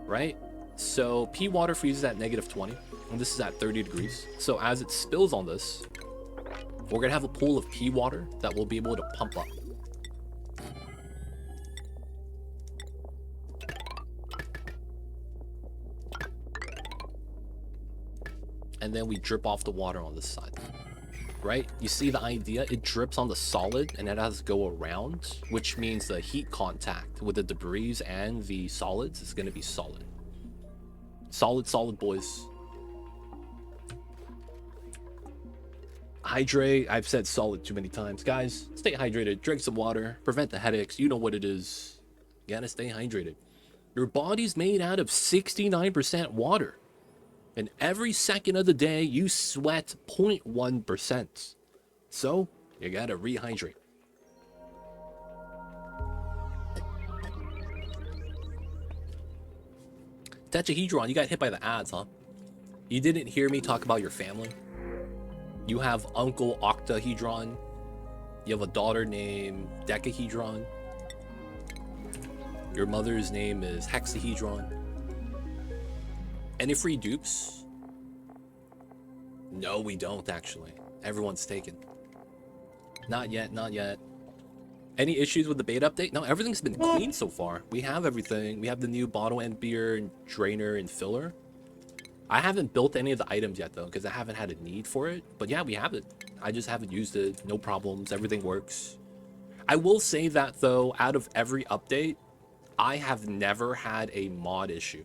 Right? So pea water freezes at -20, and this is at 30 degrees. So as it spills on this, we're gonna have a pool of pea water that we'll be able to pump up. And then we drip off the water on this side. Right? You see the idea? It drips on the solid and it has to go around, which means the heat contact with the debris and the solids is going to be solid. Solid, boys. Hydrate. I've said solid too many times. Guys, stay hydrated. Drink some water. Prevent the headaches. You know what it is. You gotta stay hydrated. Your body's made out of 69% water. And every second of the day, you sweat 0.1%. So, you gotta rehydrate. Tetrahedron, you got hit by the ads, huh? You didn't hear me talk about your family? You have Uncle Octahedron. You have a daughter named Decahedron. Your mother's name is Hexahedron. Any free dupes? No, we don't actually. Everyone's taken. Not yet, not yet. Any issues with the beta update? No, everything's been clean so far. We have everything. We have the new bottle and beer and drainer and filler. I haven't built any of the items yet though, because I haven't had a need for it. But yeah, we have it. I just haven't used it. No problems. Everything works. I will say that though, out of every update, I have never had a mod issue.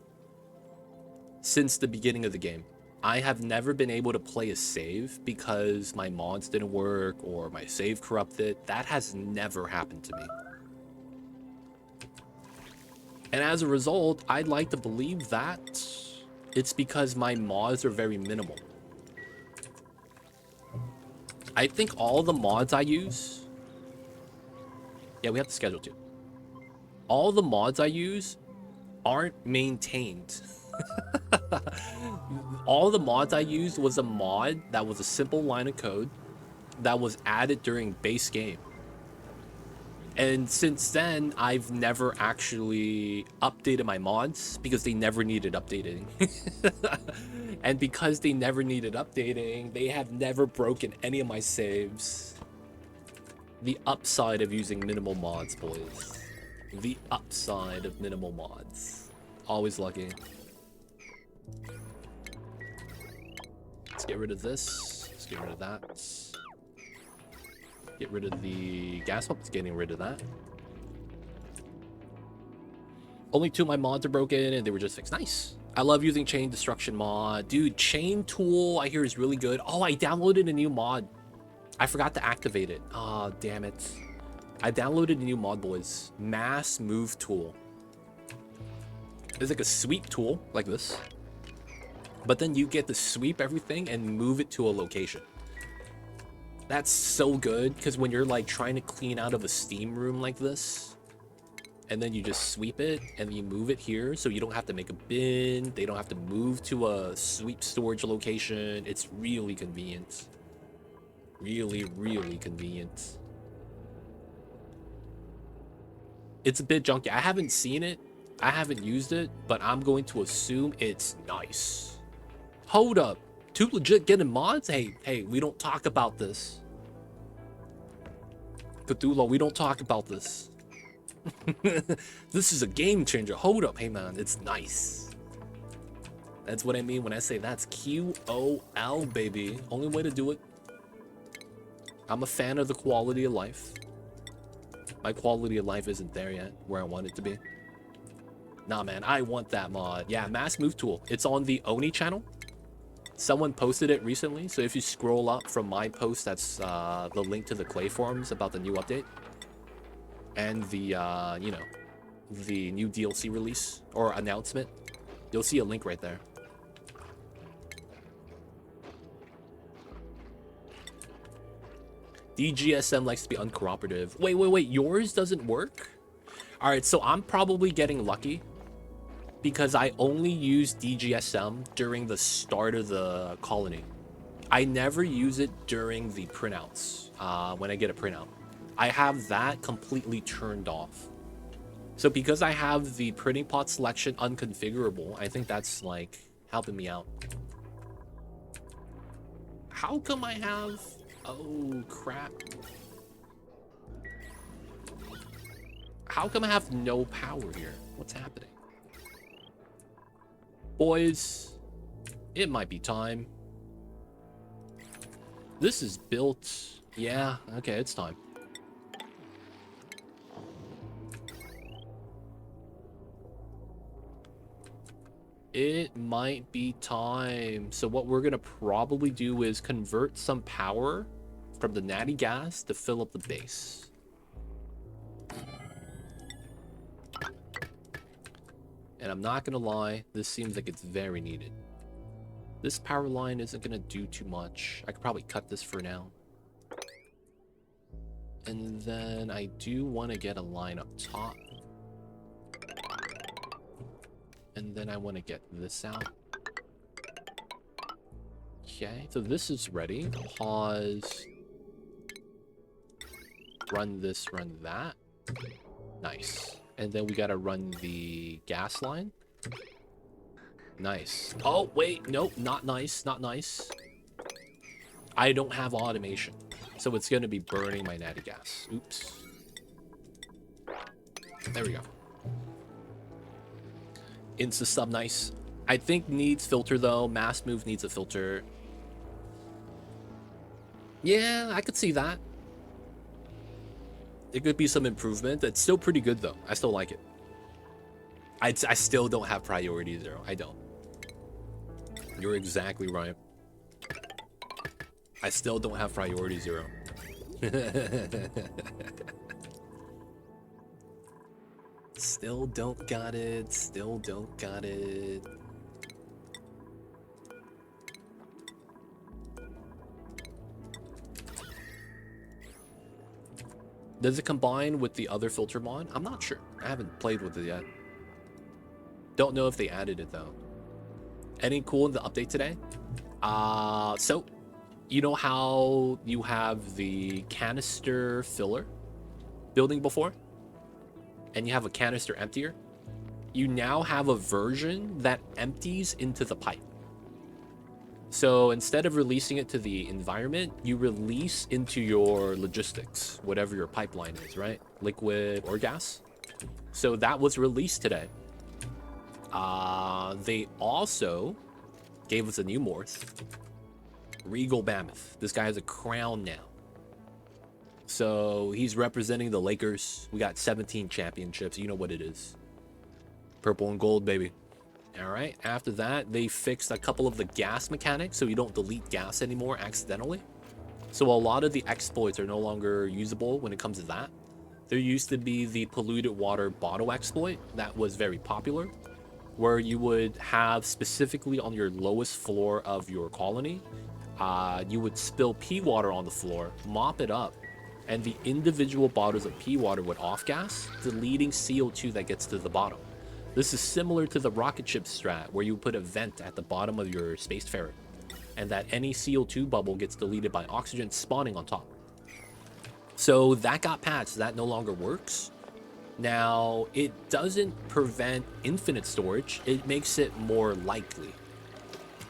Since the beginning of the game, I have never been able to play a save because my mods didn't work or my save corrupted. That has never happened to me. And as a result, I'd like to believe that it's because my mods are very minimal. I think all the mods I use... Yeah, we have to schedule too. All the mods I use aren't maintained. All the mods I used was a mod that was a simple line of code that was added during base game. And since then, I've never actually updated my mods because they never needed updating. And because they never needed updating, they have never broken any of my saves. The upside of using minimal mods, boys. The upside of minimal mods. Always lucky. Let's get rid of this. Let's get rid of that. Get rid of the gas pump. It's getting rid of that. Only 2 of my mods are broken, and they were just fixed. Nice. I love using chain destruction mod. Dude, chain tool I hear is really good. Oh, I downloaded a new mod. I forgot to activate it. Oh, damn it. I downloaded a new mod, boys. Mass move tool. It's like a sweep tool, like this. But then you get to sweep everything and move it to a location. That's so good, because when you're like trying to clean out of a steam room like this, and then you just sweep it and you move it here, so you don't have to make a bin, they don't have to move to a sweep storage location. It's really convenient. Really, really convenient. It's a bit junky. I haven't seen it. I haven't used it, but I'm going to assume it's nice. Hold up. 2 legit getting mods? Hey, we don't talk about this. Cthulhu, we don't talk about this. This is a game changer. Hold up. Hey, man, it's nice. That's what I mean when I say that's QOL, baby. Only way to do it. I'm a fan of the quality of life. My quality of life isn't there yet, where I want it to be. Nah, man, I want that mod. Yeah, mass move tool. It's on the Oni channel. Someone posted it recently, so if you scroll up from my post, that's the link to the Clay forums about the new update. And the, you know, the new DLC release or announcement. You'll see a link right there. DGSM likes to be uncooperative. Wait, yours doesn't work? Alright, so I'm probably getting lucky because I only use DGSM during the start of the colony. I never use it during the printouts, when I get a printout. I have that completely turned off. So because I have the printing pot selection unconfigurable, I think that's like helping me out. How come I have... Oh, crap. How come I have no power here? What's happening? Boys, it might be time. This is built... Yeah, okay, it's time. It might be time. So what we're gonna probably do is convert some power from the natty gas to fill up the base. And I'm not gonna lie, this seems like it's very needed. This power line isn't gonna do too much. I could probably cut this for now. And then I do want to get a line up top. And then I want to get this out. Okay, so this is ready. Pause. Run this, run that. Nice. And then we gotta run the gas line. Nice. Oh, wait, nope, not nice, not nice. I don't have automation, so it's gonna be burning my natty gas. Oops. There we go. Insta sub, nice. I think needs filter though. Mass move needs a filter. Yeah, I could see that. It could be some improvement. It's still pretty good though. I still like it. I still don't have priority 0. I don't. You're exactly right. I still don't have priority 0. Still don't got it. Still don't got it. Does it combine with the other filter mod? I'm not sure. I haven't played with it yet. Don't know if they added it though. Any cool in the update today? So you know how you have the canister filler building before? And you have a canister emptier? You now have a version that empties into the pipe. So instead of releasing it to the environment, you release into your logistics, whatever your pipeline is, right? Liquid or gas. So that was released today. They also gave us a new morph, Regal Mammoth. This guy has a crown now. So he's representing the Lakers. We got 17 championships. You know what it is. Purple and gold, baby. All right. After that, they fixed a couple of the gas mechanics, so you don't delete gas anymore accidentally. So a lot of the exploits are no longer usable when it comes to that. There used to be the polluted water bottle exploit that was very popular, where you would have specifically on your lowest floor of your colony, you would spill pea water on the floor, mop it up, and the individual bottles of pea water would off-gas, deleting CO2 that gets to the bottom. This is similar to the rocket ship strat, where you put a vent at the bottom of your spacefarer, and that any CO2 bubble gets deleted by oxygen spawning on top. So that got patched. That no longer works. Now, it doesn't prevent infinite storage. It makes it more likely.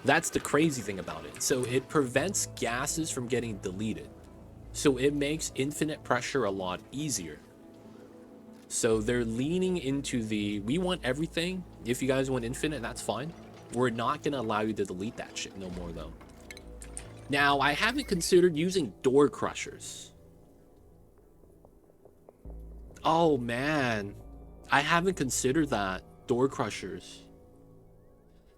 That's the crazy thing about it. So it prevents gases from getting deleted. So it makes infinite pressure a lot easier. So they're leaning into the, we want everything. If you guys want infinite, that's fine. We're not going to allow you to delete that shit no more, though. Now, I haven't considered using door crushers. Oh, man. I haven't considered that. Door crushers.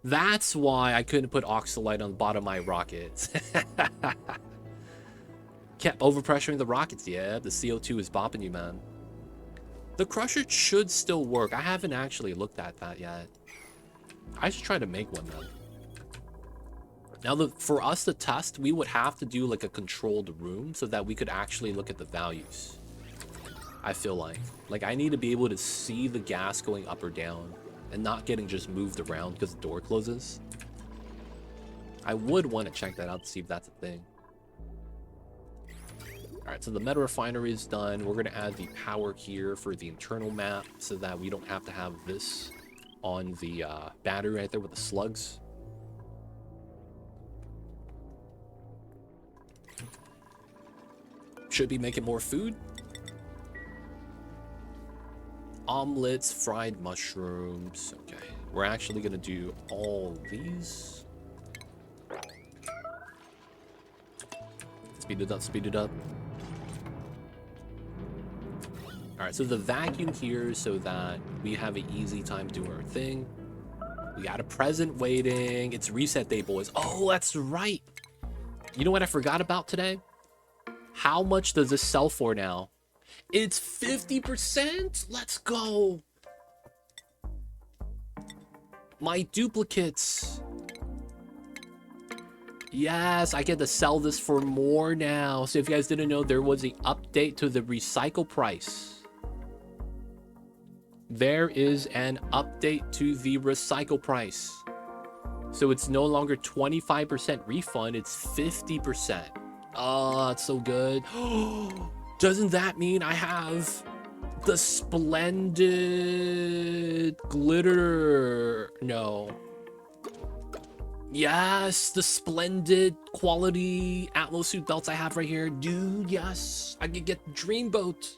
That's why I couldn't put Oxalite on the bottom of my rockets. Kept overpressuring the rockets. Yeah, the CO2 is bopping you, man. The crusher should still work. I haven't actually looked at that yet. I should try to make one, then. Now, for us to test, we would have to do like a controlled room so that we could actually look at the values. I feel like I need to be able to see the gas going up or down and not getting just moved around because the door closes. I would want to check that out to see if that's a thing. Alright, so the meta refinery is done. We're going to add the power here for the internal map so that we don't have to have this on the battery right there with the slugs. Should be making more food. Omelets, fried mushrooms. Okay, we're actually going to do all these. Speed it up, speed it up. Alright, so the vacuum here so that we have an easy time doing our thing. We got a present waiting. It's reset day, boys. Oh, that's right. You know what I forgot about today? How much does this sell for now? It's 50%? Let's go. My duplicates. Yes, I get to sell this for more now. So if you guys didn't know, there was an update to the recycle price. There is an update to the recycle price. So it's no longer 25% refund, it's 50%. Oh, it's so good. Doesn't that mean I have the splendid glitter? No. Yes, the splendid quality Atlas suit belts I have right here. Dude, yes. I could get Dreamboat.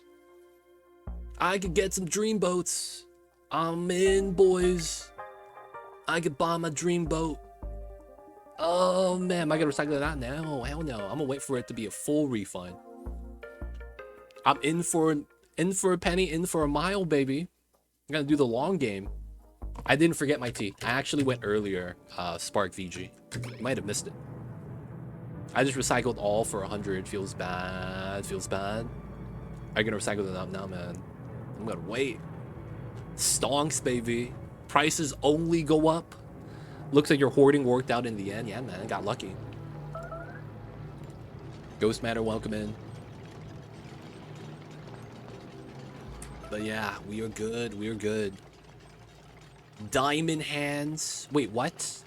I could get some Dreamboats. I'm in, boys. I could buy my Dreamboat. Oh, man. Am I going to recycle that now? Hell no. I'm going to wait for it to be a full refund. I'm in for a penny, in for a mile, baby. I'm going to do the long game. I didn't forget my tea. I actually went earlier, Spark VG. You might have missed it. I just recycled all for 100. Feels bad. Feels bad. Are you going to recycle them now, man? I'm going to wait. Stonks, baby. Prices only go up. Looks like your hoarding worked out in the end. Yeah, man. Got lucky. Ghost Matter, welcome in. But yeah, we are good. We are good. Diamond hands. Wait, what?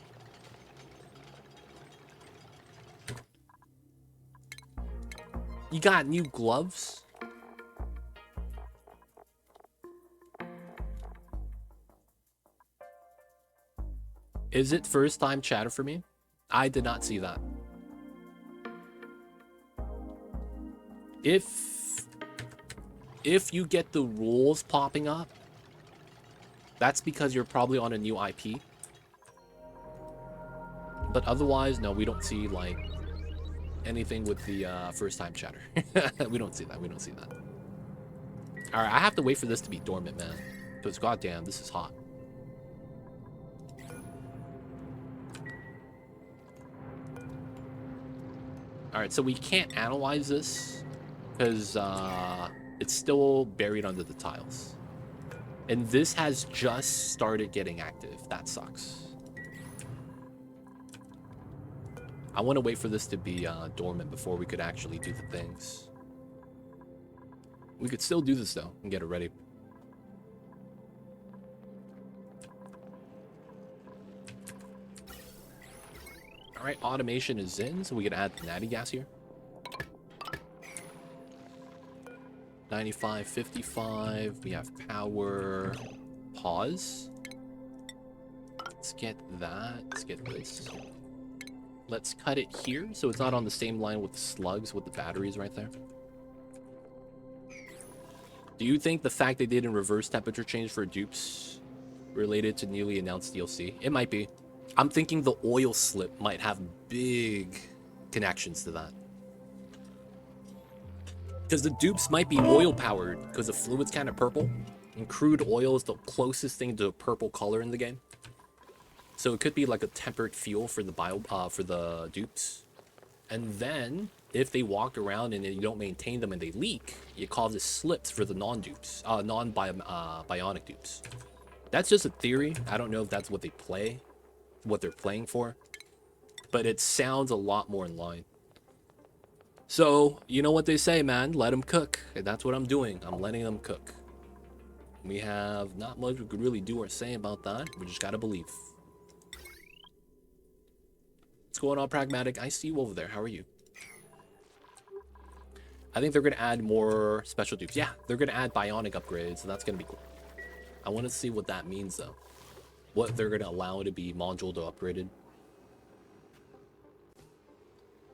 You got new gloves? Is it first time chatter for me? I did not see that. If you get the rules popping up, that's because you're probably on a new IP. But otherwise, no, we don't see like anything with the first time chatter. We don't see that. We don't see that. All right, I have to wait for this to be dormant, man. Because goddamn, this is hot. All right, so we can't analyze this because it's still buried under the tiles. And this has just started getting active. That sucks. I want to wait for this to be dormant before we could actually do the things. We could still do this, though, and get it ready. All right, automation is in, so we can add the natty gas here. 95, 55. We have power. Pause. Let's get that. Let's get this. Let's cut it here so it's not on the same line with the slugs with the batteries right there. Do you think the fact they didn't reverse temperature change for dupes related to newly announced DLC? It might be. I'm thinking the oil slip might have big connections to that. Because the dupes might be oil powered because the fluid's kind of purple. And crude oil is the closest thing to a purple color in the game. So it could be like a tempered fuel for the dupes. And then if they walk around and you don't maintain them and they leak, it causes slips for the non-dupes, bionic dupes. That's just a theory. I don't know if that's what they're playing for, but it sounds a lot more in line. So you know what they say, man, let them cook. And that's what I'm doing. I'm letting them cook. We have not much we could really do or say about that. We just gotta believe. What's going on, Pragmatic? I see you over there. How are you? I think they're going to add more special dupes. Yeah, they're going to add bionic upgrades, so that's going to be cool. I want to see what that means, though. What they're going to allow to be module to upgraded.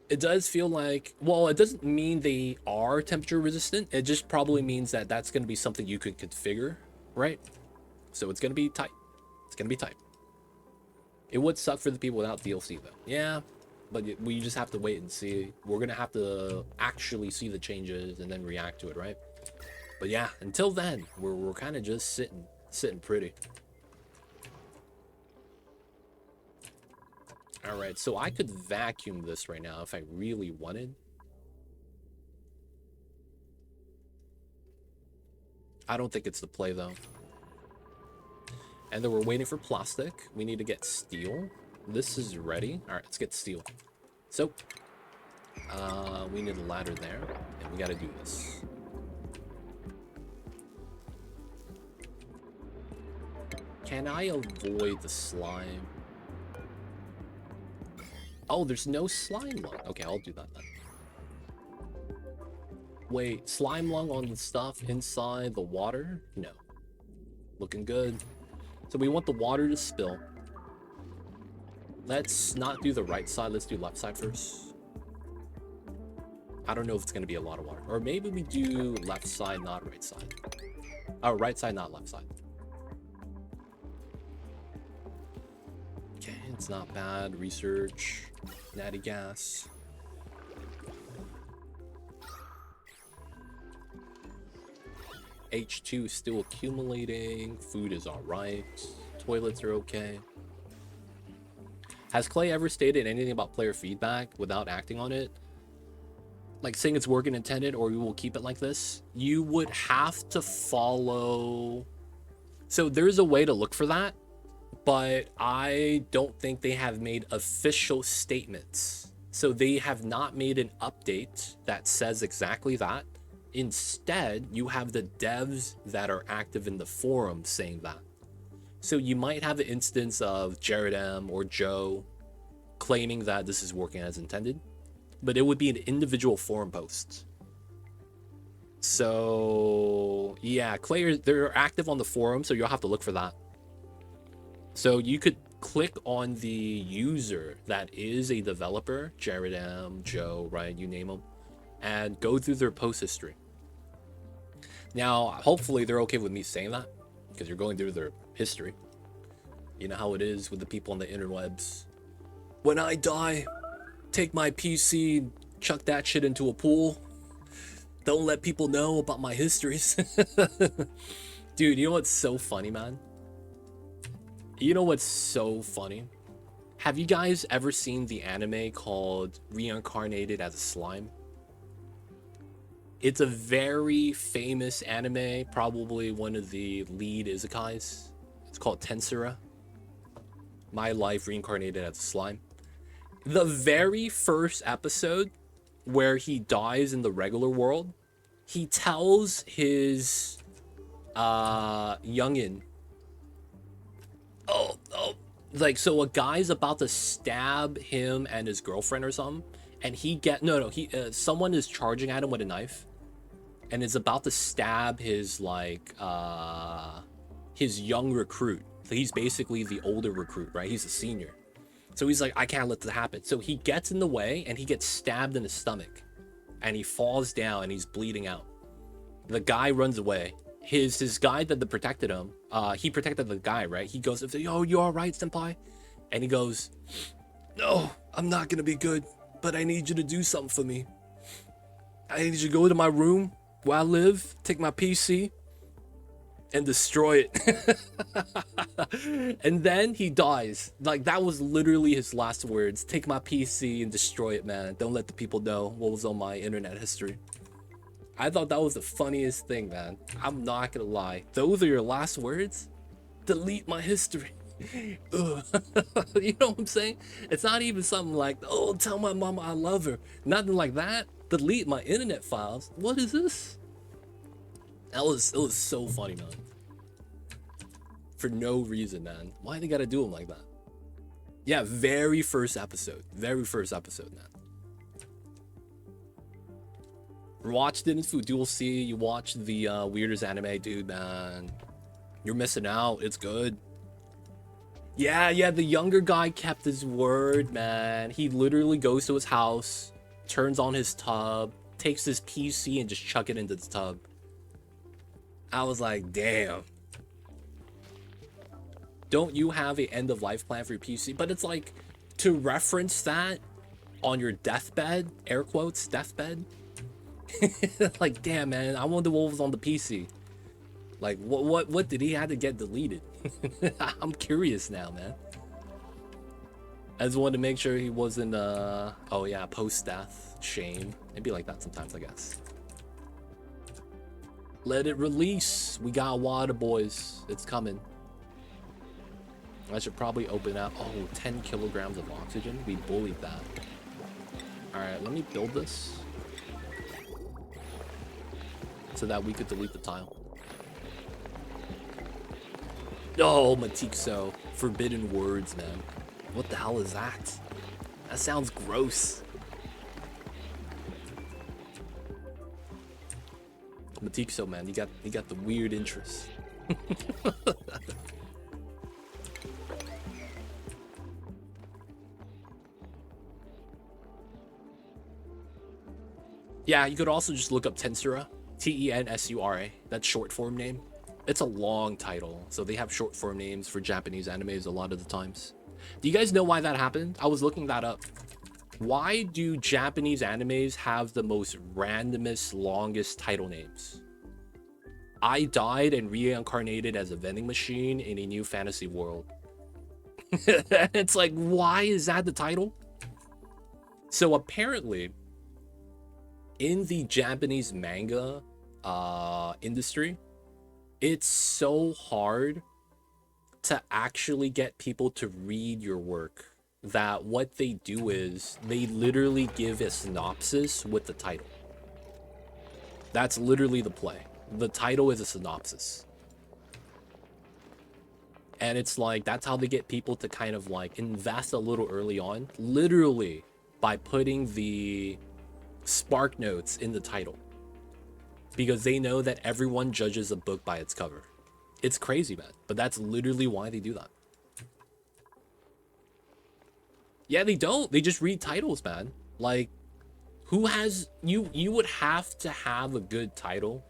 It does feel like... Well, it doesn't mean they are temperature resistant. It just probably means that that's going to be something you could configure, right? So it's going to be tight. It's going to be tight. It would suck for the people without DLC, though. Yeah, but we just have to wait and see. We're going to have to actually see the changes and then react to it, right? But yeah, until then, we're kind of just sitting pretty. All right, so I could vacuum this right now if I really wanted. I don't think it's the play, though. And then we're waiting for plastic. We need to get steel. This is ready. All right, let's get steel. So, we need a ladder there, and we got to do this. Can I avoid the slime? Oh, there's no slime lung. Okay, I'll do that then. Wait, slime lung on the stuff inside the water? No. Looking good. So we want the water to spill. Let's not do the right side. Let's do left side first. I don't know if it's going to be a lot of water. Or maybe we do left side, not right side. Oh, right side, not left side. Okay, it's not bad. Research. Natty gas. H2 is still accumulating. Food is alright. Toilets are okay. Has Clay ever stated anything about player feedback without acting on it? Like saying it's working intended or we will keep it like this? You would have to follow... So there's a way to look for that, but I don't think they have made official statements. So they have not made an update that says exactly that. Instead, you have the devs that are active in the forum saying that. So you might have the instance of Jared M or Joe claiming that this is working as intended, but it would be an individual forum post. So yeah, they're active on the forum, so you'll have to look for that. So you could click on the user that is a developer, Jared M, Joe, right, you name them, and go through their post history. Now, hopefully they're okay with me saying that, because you're going through their history. You know how it is with the people on the interwebs. When I die, take my PC, Chuck that shit into a pool. Don't let people know about my histories. Dude, you know what's so funny, man? You know what's so funny? Have you guys ever seen the anime called Reincarnated as a Slime? It's a very famous anime, probably one of the lead isekais. It's called Tensura. My life reincarnated as a slime. The very first episode where he dies in the regular world, he tells his youngin, like, so a guy's about to stab him and his girlfriend or something, and someone is charging at him with a knife and is about to stab his his young recruit. So he's basically the older recruit, right? He's a senior. So he's like, I can't let this happen. So he gets in the way and he gets stabbed in the stomach and he falls down and he's bleeding out. The guy runs away. His guy that protected him, he protected the guy, right? He goes, yo, you all right, senpai? And he goes, no, I'm not gonna be good, but I need you to do something for me. I need you to go to my room where I live, take my PC, and destroy it. And then he dies. Like, that was literally his last words. Take my PC and destroy it, man. Don't let the people know what was on my internet history. I thought that was the funniest thing, man. I'm not gonna lie. Those are your last words? Delete my history. You know what I'm saying? It's not even something like, oh, tell my mama I love her. Nothing like that. Delete my internet files. What is this? It was so funny, man. For no reason, man. Why they gotta do them like that? Yeah, very first episode, man. Watched it in Food Dual C. You watched the weirdest anime, dude, man. You're missing out. It's good. Yeah, the younger guy kept his word, man. He literally goes to his house, turns on his tub, takes his PC and just chuck it into the tub. I was like, damn. Don't you have a end of life plan for your PC? But it's like, to reference that on your deathbed, air quotes, deathbed. Like, damn, man, I wonder what was on the PC. Like, what did he have to get deleted? I'm curious now, man. I just wanted to make sure he wasn't, oh yeah, post-death shame. It'd be like that sometimes, I guess. Let it release. We got water, boys. It's coming. I should probably open up. Oh, 10 kilograms of oxygen. We bullied that. Alright, let me build this so that we could delete the tile. Oh, Matixo. Forbidden words, man. What the hell is that? That sounds gross. Matixo, man, you got the weird interest. Yeah, you could also just look up Tensura. Tensura. That's short form name. It's a long title, so they have short form names for Japanese animes a lot of the times. Do you guys know why that happened? I was looking that up. Why do Japanese animes have the most randomest, longest title names? I died and reincarnated as a vending machine in a new fantasy world. It's like, why is that the title? So apparently, in the Japanese manga industry, it's so hard to actually get people to read your work that what they do is they literally give a synopsis with the title. That's literally the play. The title is a synopsis. And it's like, that's how they get people to kind of like invest a little early on, literally by putting the spark notes in the title, because they know that everyone judges a book by its cover. It's crazy, man, but that's literally why they do that. Yeah, they don't. They just read titles, man. Like, who has you would have to have a good title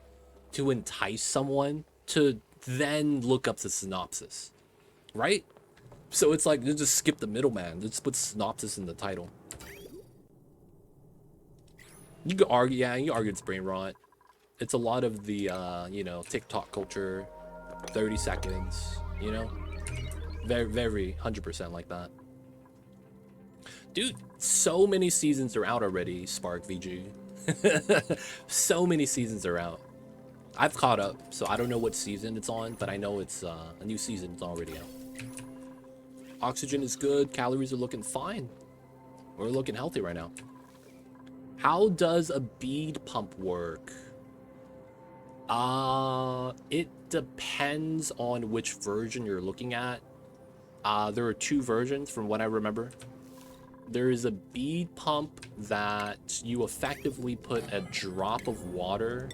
to entice someone to then look up the synopsis, right? So it's like, just skip the middleman. Just put synopsis in the title. You could argue, yeah, you argue it's brain rot. It's a lot of the, you know, TikTok culture, 30 seconds, you know? Very 100% like that. Dude, so many seasons are out already, Spark VG. So many seasons are out. I've caught up, so I don't know what season it's on, but I know it's a new season. It's already out. Oxygen is good. Calories are looking fine. We're looking healthy right now. How does a bead pump work? It depends on which version you're looking at. There are two versions from what I remember. There is a bead pump that you effectively put a drop of water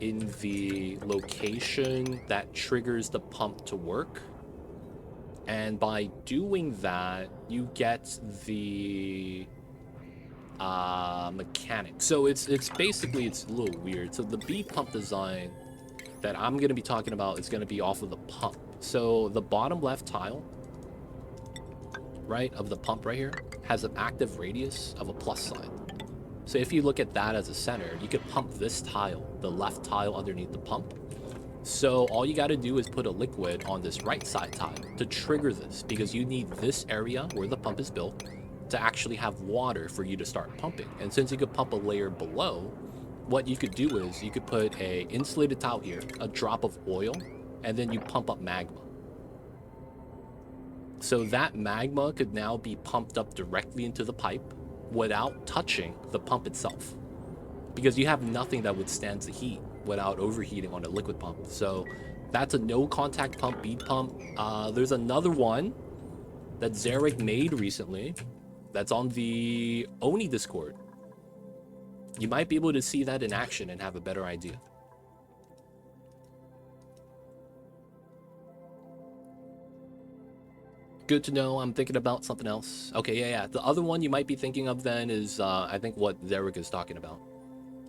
in the location that triggers the pump to work. And by doing that, you get the mechanic. So it's basically, it's a little weird. So the bead pump design that I'm going to be talking about is going to be off of the pump. So the bottom left tile, right, of the pump right here has an active radius of a plus sign. So if you look at that as a center, you could pump this tile, the left tile underneath the pump. So all you got to do is put a liquid on this right side tile to trigger this, because you need this area where the pump is built to actually have water for you to start pumping. And since you could pump a layer below, what you could do is you could put a insulated tile here, a drop of oil, and then you pump up magma. So that magma could now be pumped up directly into the pipe without touching the pump itself, because you have nothing that withstands the heat without overheating on a liquid pump. So that's a no contact pump, bead pump. There's another one that Zarek made recently that's on the Oni Discord. You might be able to see that in action and have a better idea. Good to know. I'm thinking about something else. Okay, yeah. The other one you might be thinking of then is, I think what Zarek is talking about.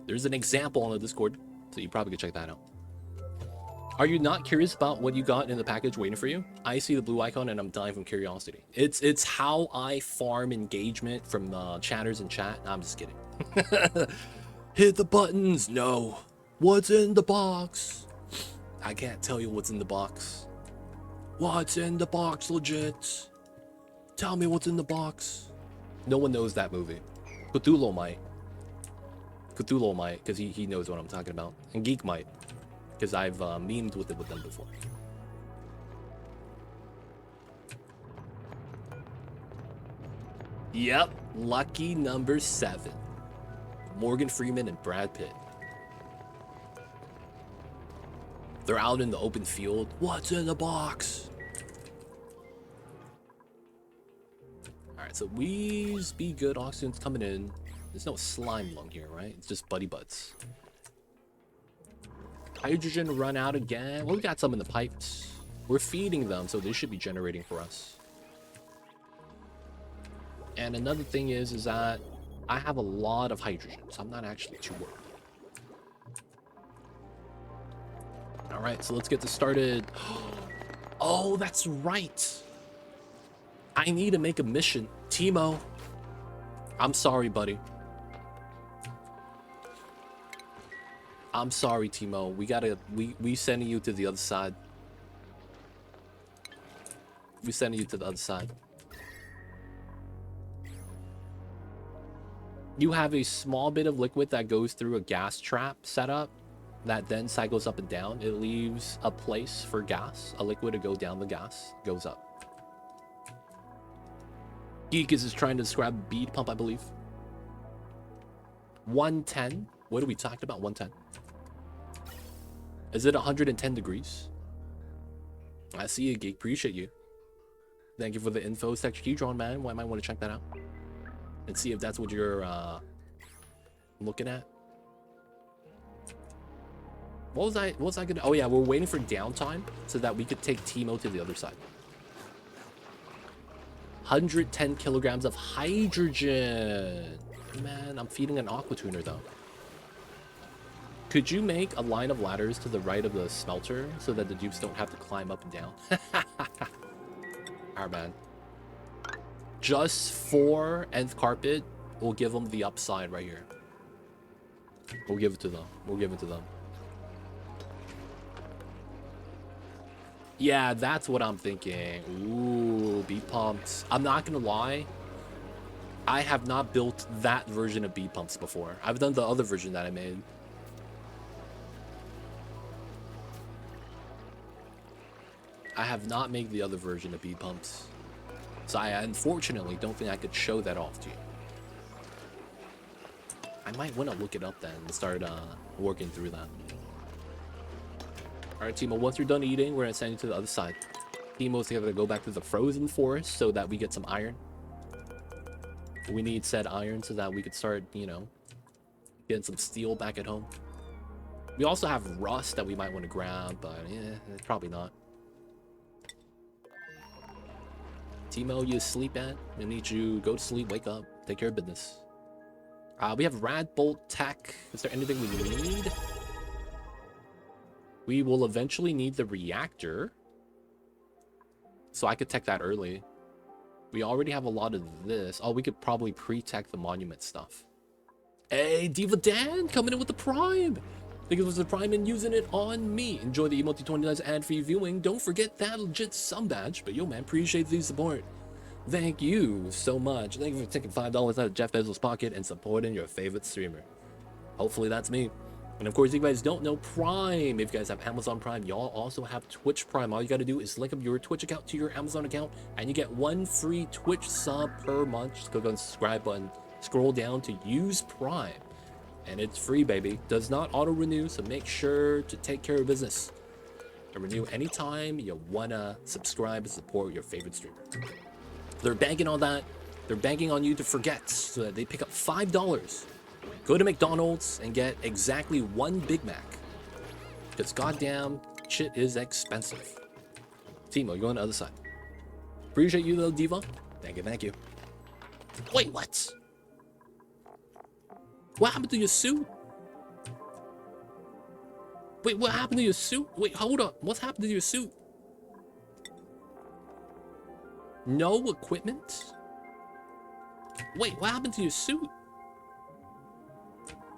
There's an example on the Discord, so you probably could check that out. Are you not curious about what you got in the package waiting for you? I see the blue icon and I'm dying from curiosity. It's how I farm engagement from chatters in chat. I'm just kidding. Hit the buttons. No. What's in the box? I can't tell you what's in the box. What's in the box, legit? Tell me what's in the box. No one knows that movie. Cthulhu might. Cthulhu might, because he knows what I'm talking about. And Geek might, because I've memed with them before. Yep, lucky number 7. Morgan Freeman and Brad Pitt. They're out in the open field. What's in the box? Alright, so Wheeze, be good. Oxygen's coming in. There's no Slimelung here, right? It's just Buddy Butts. Hydrogen run out again. Well, we got some in the pipes. We're feeding them, so they should be generating for us. And another thing is that I have a lot of hydrogen, so I'm not actually too worried. Alright, so let's get this started. Oh, that's right. I need to make a mission. Timo. I'm sorry, buddy. I'm sorry, Timo. We sending you to the other side. We sending you to the other side. You have a small bit of liquid that goes through a gas trap setup that then cycles up and down. It leaves a place for gas, a liquid to go down the gas, goes up. Geek is just trying to describe bead pump, I believe. 110. What are we talking about? 110. Is it 110 degrees? I see you, Geek. Appreciate you. Thank you for the info. Texture key drawn, man. I might want to check that out and see if that's what you're looking at. What was I gonna? Oh yeah, we're waiting for downtime so that we could take Timo to the other side. 110 kilograms of hydrogen. Man, I'm feeding an aqua tuner though. Could you make a line of ladders to the right of the smelter so that the dupes don't have to climb up and down? Alright, man. Just 4 nth carpet will give them the upside right here. We'll give it to them. We'll give it to them. Yeah, that's what I'm thinking. Ooh, beat pumps. I'm not gonna lie. I have not built that version of beat pumps before. I've done the other version that I made. I have not made the other version of beat pumps. So I unfortunately don't think I could show that off to you. I might want to look it up then and start working through that. Alright, Timo, once you're done eating, we're going to send you to the other side. Timo's going to go back to the frozen forest so that we get some iron. We need said iron so that we could start, you know, getting some steel back at home. We also have rust that we might want to grab, but probably not. Timo, you asleep at? I need you go to sleep, wake up, take care of business. We have Rad Bolt Tech. Is there anything we need? We will eventually need the reactor. So I could tech that early. We already have a lot of this. Oh, we could probably pre-tech the monument stuff. Hey, Diva Dan, coming in with the Prime. Think it was the Prime and using it on me. Enjoy the Emote 29's ad-free viewing. Don't forget that legit sub badge. But yo, man, appreciate the support. Thank you so much. Thank you for taking $5 out of Jeff Bezos' pocket and supporting your favorite streamer. Hopefully that's me. And of course, if you guys don't know Prime, if you guys have Amazon Prime, y'all also have Twitch Prime. All you got to do is link up your Twitch account to your Amazon account, and you get 1 free Twitch sub per month. Just click on the subscribe button, scroll down to use Prime, and it's free, baby. Does not auto-renew, so make sure to take care of business and renew anytime you want to subscribe and support your favorite streamer. They're banking on that. They're banking on you to forget so that they pick up $5. Go to McDonald's and get exactly 1 Big Mac. Because goddamn shit is expensive. Timo, you're on the other side. Appreciate you though, Diva. Thank you, thank you. Wait, what? What happened to your suit? Wait, what happened to your suit? Wait, hold up. What's happened to your suit? No equipment? Wait, what happened to your suit?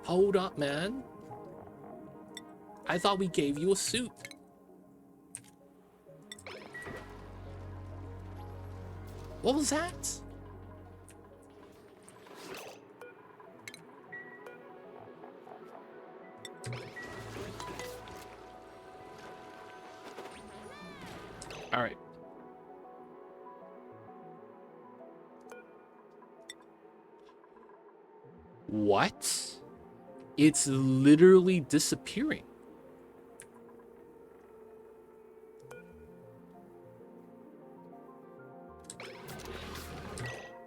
Hold up, man. I thought we gave you a suit. What was that? All right. What? It's literally disappearing.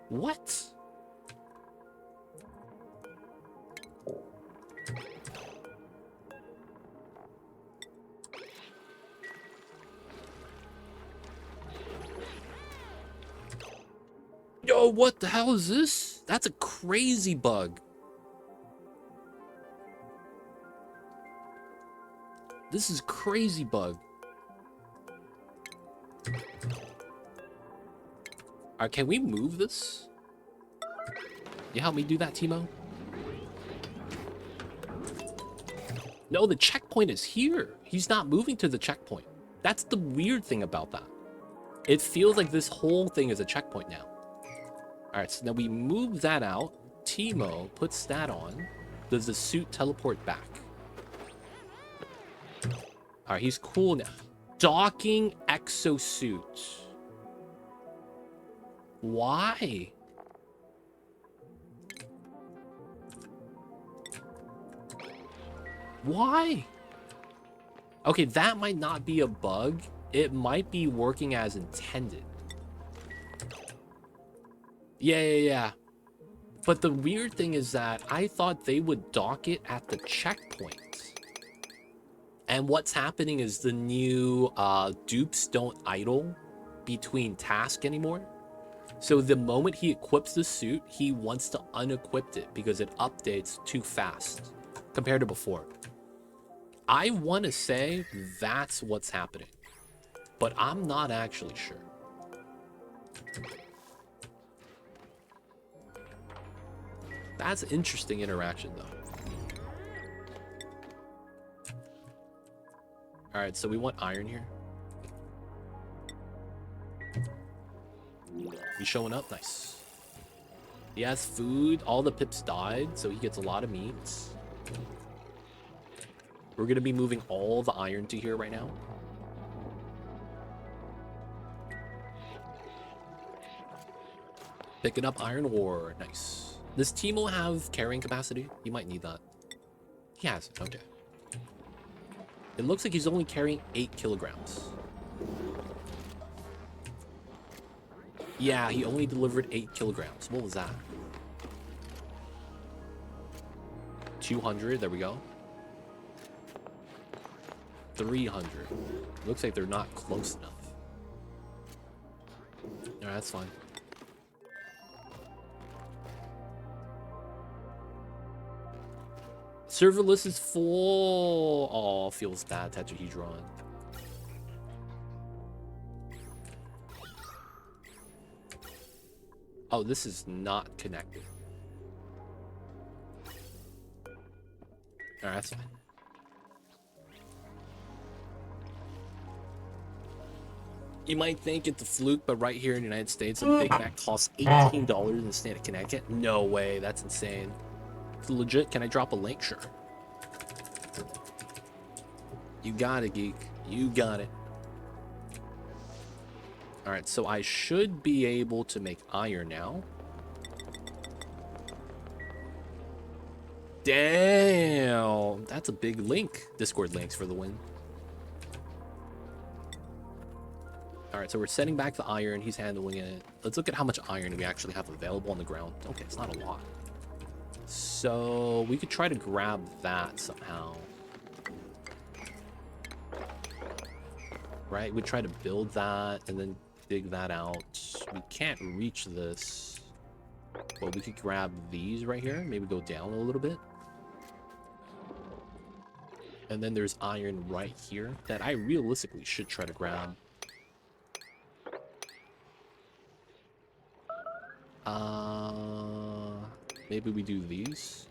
What? Yo, what the hell is this? That's a crazy bug. This is crazy bug. Alright, can we move this? You help me do that, Timo? No, the checkpoint is here. He's not moving to the checkpoint. That's the weird thing about that. It feels like this whole thing is a checkpoint now. Alright, so now we move that out. Timo puts that on. Does the suit teleport back? Alright, he's cool now. Docking exosuit. Why? Why? Okay, that might not be a bug. It might be working as intended. Yeah. But the weird thing is that I thought they would dock it at the checkpoint. And what's happening is the new dupes don't idle between tasks anymore. So the moment he equips the suit, he wants to unequip it because it updates too fast compared to before. I want to say that's what's happening, but I'm not actually sure. That's an interesting interaction though. Alright, so we want iron here. He's showing up. Nice. He has food. All the pips died, so he gets a lot of meats. We're going to be moving all the iron to here right now. Picking up iron ore. Nice. Does Timo have carrying capacity? He might need that. He has it. Okay. It looks like he's only carrying 8 kilograms. Yeah, he only delivered 8 kilograms. What was that? 200. There we go. 300. Looks like they're not close enough. Alright, that's fine. Server list is full. Oh, feels bad, Tetrahedron. Oh, this is not connected. Alright, that's fine. You might think it's a fluke, but right here in the United States, a Big Mac costs $18 in the state of Connecticut. No way, that's insane. It's legit. Can I drop a link? Sure. You got it, geek. You got it. Alright, so I should be able to make iron now. Damn! That's a big link. Discord links for the win. Alright, so we're sending back the iron. He's handling it. Let's look at how much iron we actually have available on the ground. Okay, it's not a lot. So we could try to grab that somehow. Right? We try to build that and then dig that out. We can't reach this. But we could grab these right here. Maybe go down a little bit. And then there's iron right here that I realistically should try to grab. Maybe we do these.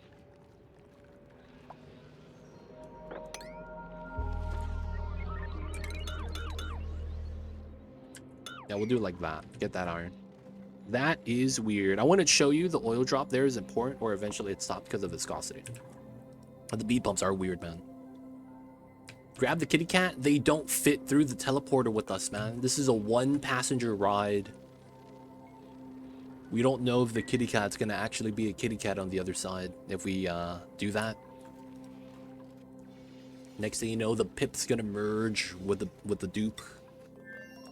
Yeah, we'll do it like that. Get that iron. That is weird. I want to show you the oil drop there is important, or eventually it stopped because of viscosity. But the beat bumps are weird, man. Grab the kitty cat. They don't fit through the teleporter with us, man. This is a one-passenger ride. We don't know if the kitty cat's gonna actually be a kitty cat on the other side if we do that. Next thing you know, the pip's gonna merge with the dupe.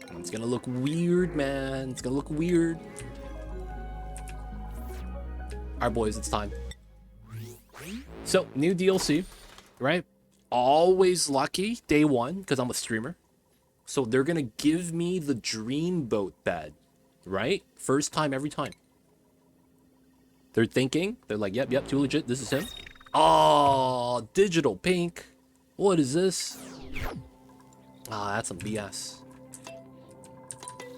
And it's gonna look weird, man. It's gonna look weird. Alright, boys, it's time. So, new DLC, right? Always lucky day one because I'm a streamer. So they're gonna give me the dreamboat bed. Right? First time, every time. They're thinking. They're like, yep, too legit. This is him. Oh, digital pink. What is this? Ah, that's some BS.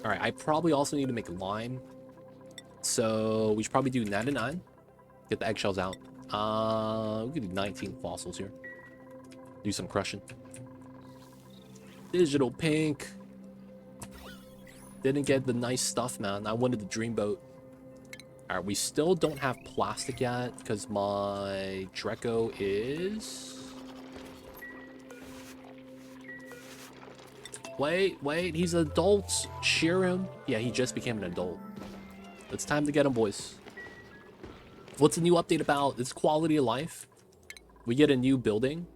Alright, I probably also need to make lime. So, we should probably do 99. Get the eggshells out. We could do 19 fossils here. Do some crushing. Digital pink. Didn't get the nice stuff, man. I wanted the dreamboat. Alright, we still don't have plastic yet because my Dreco is... Wait, he's an adult. Shear him. Yeah, he just became an adult. It's time to get him, boys. What's the new update about? It's quality of life. We get a new building.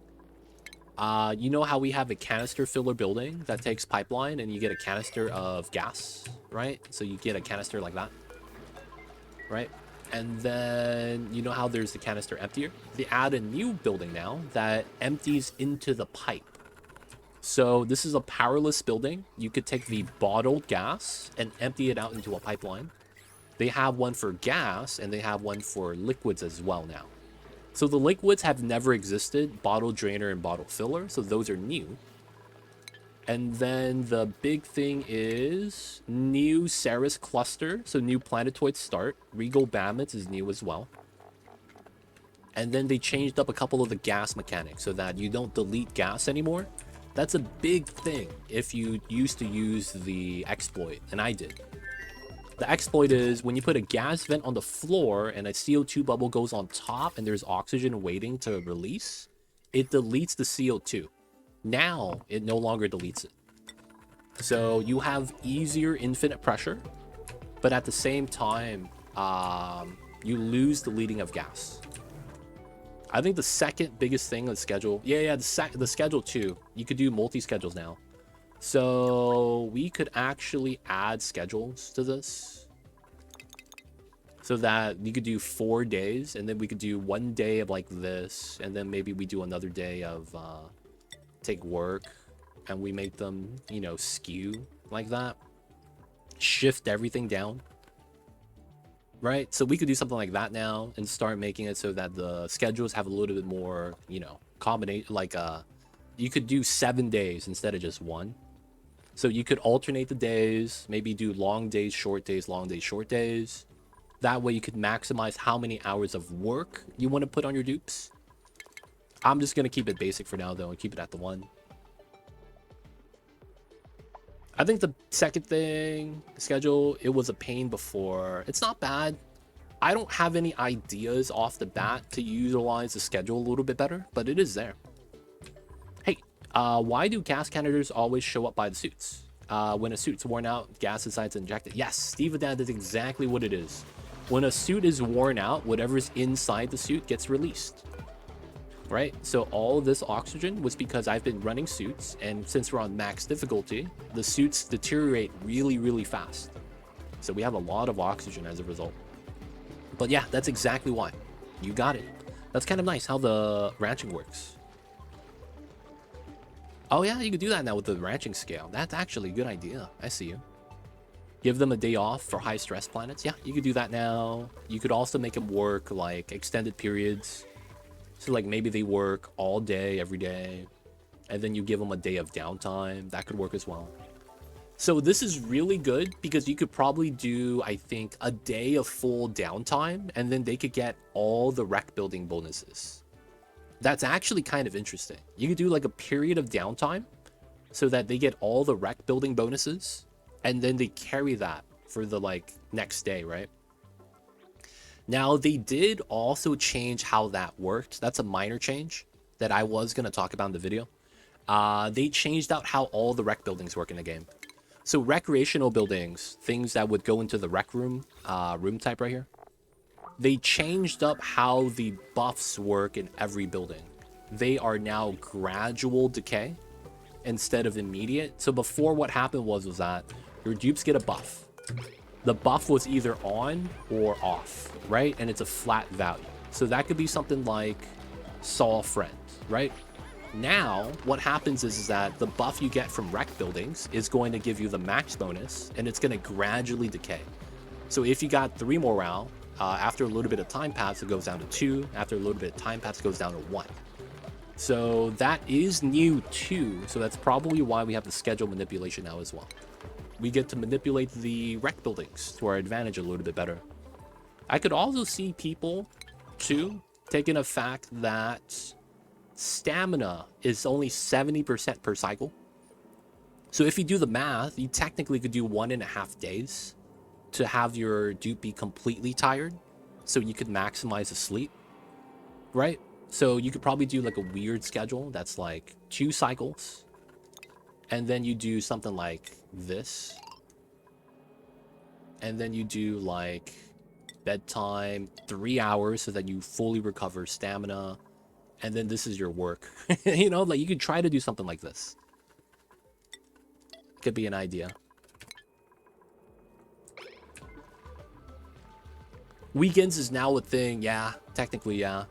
You know how we have a canister filler building that takes pipeline and you get a canister of gas, right? So you get a canister like that, right? And then you know how there's the canister emptier? They add a new building now that empties into the pipe. So this is a powerless building. You could take the bottled gas and empty it out into a pipeline. They have one for gas and they have one for liquids as well now. So the liquids have never existed, bottle drainer and bottle filler, so those are new. And then the big thing is new Ceres cluster, so new planetoid start. Regal Bammets is new as well. And then they changed up a couple of the gas mechanics so that you don't delete gas anymore. That's a big thing if you used to use the exploit, and I did. The exploit is when you put a gas vent on the floor and a CO2 bubble goes on top and there's oxygen waiting to release, it deletes the CO2. Now, it no longer deletes it. So you have easier infinite pressure, but at the same time, you lose the leading of gas. I think the second biggest thing on the schedule, the schedule too, you could do multi-schedules now. So we could actually add schedules to this so that you could do 4 days, and then we could do 1 day of like this, and then maybe we do another day of take work, and we make them, you know, skew like that. Shift everything down. Right? So we could do something like that now and start making it so that the schedules have a little bit more, you know, combination, like you could do 7 days instead of just 1. So you could alternate the days, maybe do long days, short days, long days, short days. That way you could maximize how many hours of work you want to put on your dupes. I'm just going to keep it basic for now though and keep it at the 1. I think the second thing, schedule, it was a pain before. It's not bad. I don't have any ideas off the bat to utilize the schedule a little bit better, but it is there. Hey, why do gas canisters always show up by the suits? When a suit's worn out, gas decides to inject it. Yes, Steve, that is exactly what it is. When a suit is worn out, whatever's inside the suit gets released. Right? So all of this oxygen was because I've been running suits, and since we're on max difficulty, the suits deteriorate really, really fast. So we have a lot of oxygen as a result. But yeah, that's exactly why. You got it. That's kind of nice how the ranching works. Oh yeah, you could do that now with the ranching scale. That's actually a good idea. I see you. Give them a day off for high stress planets. Yeah, you could do that now. You could also make them work like extended periods. So like maybe they work all day, every day, and then you give them a day of downtime. That could work as well. So this is really good because you could probably do, I think, a day of full downtime, and then they could get all the rec building bonuses. That's actually kind of interesting. You could do like a period of downtime so that they get all the rec building bonuses, and then they carry that for the like next day, right? Now, they did also change how that worked. That's a minor change that I was going to talk about in the video. They changed out how all the rec buildings work in the game. So recreational buildings, things that would go into the rec room, room type right here, they changed up how the buffs work in every building. They are now gradual decay instead of immediate. So before, what happened was that your dupes get a buff. The buff was either on or off, right? And it's a flat value. So that could be something like saw a friend, right? Now, what happens is that the buff you get from rec buildings is going to give you the max bonus, and it's going to gradually decay. So if you got 3 morale, after a little bit of time pass, it goes down to 2. After a little bit of time pass, it goes down to 1. So that is new too. So that's probably why we have the schedule manipulation now as well. We get to manipulate the rec buildings to our advantage a little bit better. I could also see people, too, taking a fact that stamina is only 70% per cycle. So if you do the math, you technically could do 1.5 days to have your dupe be completely tired, so you could maximize the sleep, right? So you could probably do like a weird schedule that's like 2 cycles, and then you do something like this, and then you do like bedtime 3 hours so that you fully recover stamina, and then this is your work. You know, like you could try to do something like this. Could be an idea. Weekends is now a thing. Yeah, technically, yeah.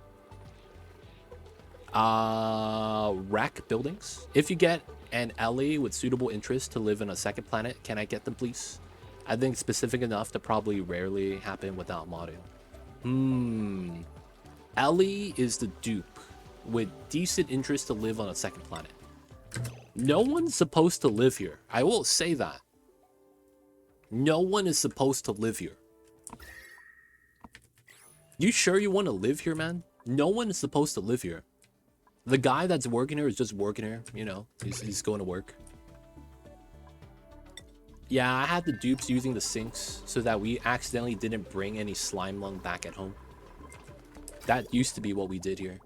Rec buildings. If you get an Ellie with suitable interest to live in a second planet, can I get them, please? I think specific enough to probably rarely happen without modding. Ellie is the dupe with decent interest to live on a second planet. No one's supposed to live here. I will say that. No one is supposed to live here. You sure you want to live here, man? No one is supposed to live here. The guy that's working here is just working here, you know. He's going to work. Yeah, I had the dupes using the sinks so that we accidentally didn't bring any Slimelung back at home. That used to be what we did here.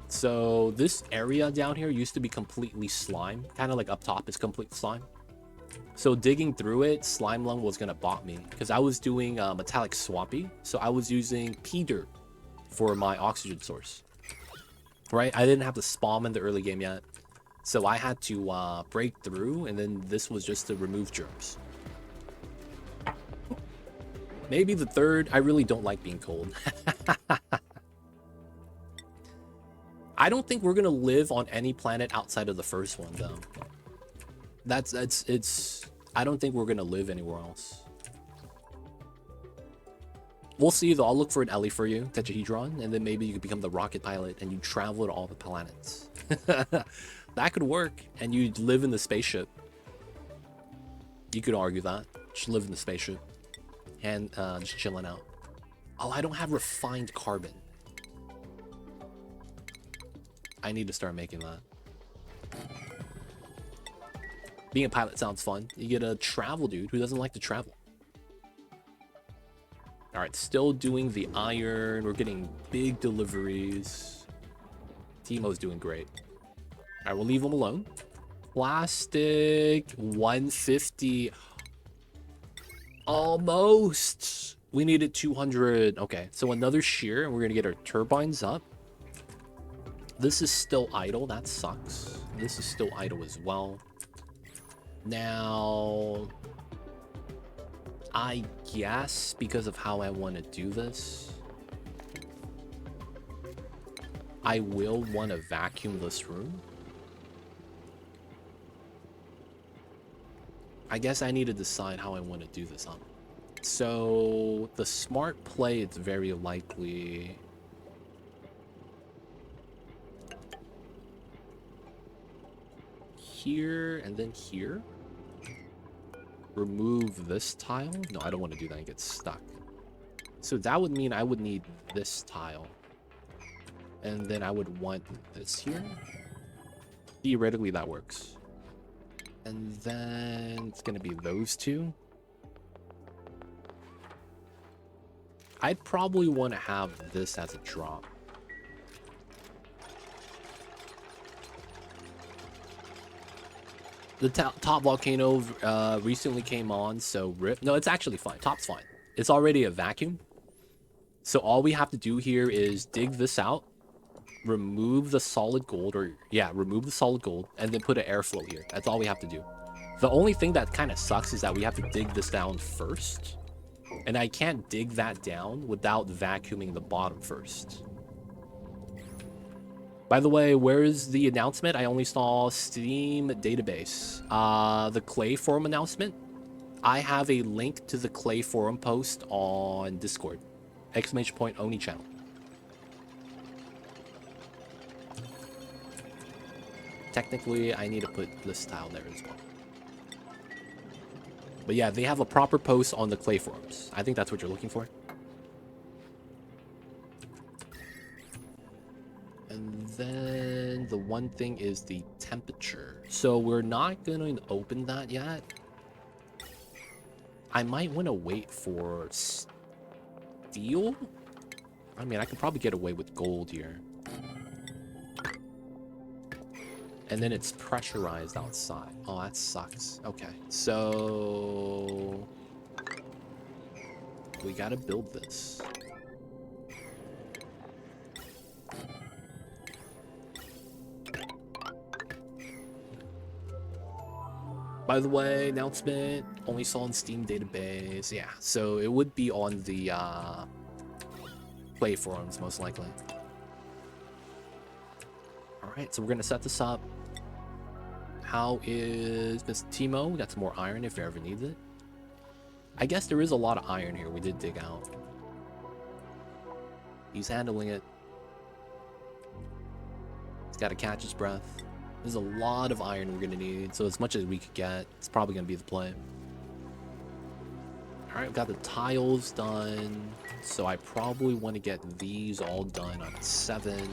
So this area down here used to be completely slime. Kind of like up top is complete slime. So digging through it, Slimelung was going to bot me. Because I was doing metallic Swampy. So I was using P-Dirt for my oxygen source. Right? I didn't have the spawn in the early game yet. So I had to break through. And then this was just to remove germs. Maybe the third. I really don't like being cold. I don't think we're gonna live on any planet outside of the first one, though. I don't think we're gonna live anywhere else. We'll see, though. I'll look for an Ellie for you, Tetrahedron, and then maybe you could become the rocket pilot and you travel to all the planets. That could work, and you'd live in the spaceship. You could argue that. Just live in the spaceship and just chilling out. Oh, I don't have refined carbon. I need to start making that. Being a pilot sounds fun. You get a travel dude who doesn't like to travel. All right, still doing the iron. We're getting big deliveries. Timo's doing great. All right, we'll leave him alone. Plastic 150. Almost. We needed 200. Okay, so another shear, and we're gonna get our turbines up. This is still idle. That sucks. This is still idle as well. Now, I guess because of how I want to do this, I will want to vacuum this room. I guess I need to decide how I want to do this. So the smart play, it's very likely here and then here. Remove this tile. No, I don't want to do that and get stuck. So that would mean I would need this tile. And then I would want this here. Theoretically, that works. And then it's going to be those two. I'd probably want to have this as a drop. The top volcano recently came on, so rip. No, it's actually fine. Top's fine. It's already a vacuum. So all we have to do here is dig this out, remove the solid gold, remove the solid gold, and then put an airflow here. That's all we have to do. The only thing that kind of sucks is that we have to dig this down first. And I can't dig that down without vacuuming the bottom first. By the way, where's the announcement? I only saw Steam database. The Clay Forum announcement. I have a link to the Clay Forum post on Discord. !Oni channel. Technically, I need to put this tile there as well. But yeah, they have a proper post on the Clay Forums. I think that's what you're looking for. And then the one thing is the temperature. So we're not going to open that yet. I might want to wait for steel. I mean, I could probably get away with gold here. And then it's pressurized outside. Oh, that sucks. Okay, so we gotta build this. By the way, announcement only saw on Steam database. Yeah, so it would be on the Play forums most likely. All right, so we're gonna set this up. How is Mr. Timo? We got some more iron if you ever need it. I guess there is a lot of iron here. We did dig out. He's handling it. He's got to catch his breath. There's a lot of iron we're gonna need, so as much as we could get, it's probably gonna be the play. All right, we've got the tiles done, so I probably want to get these all done on 7.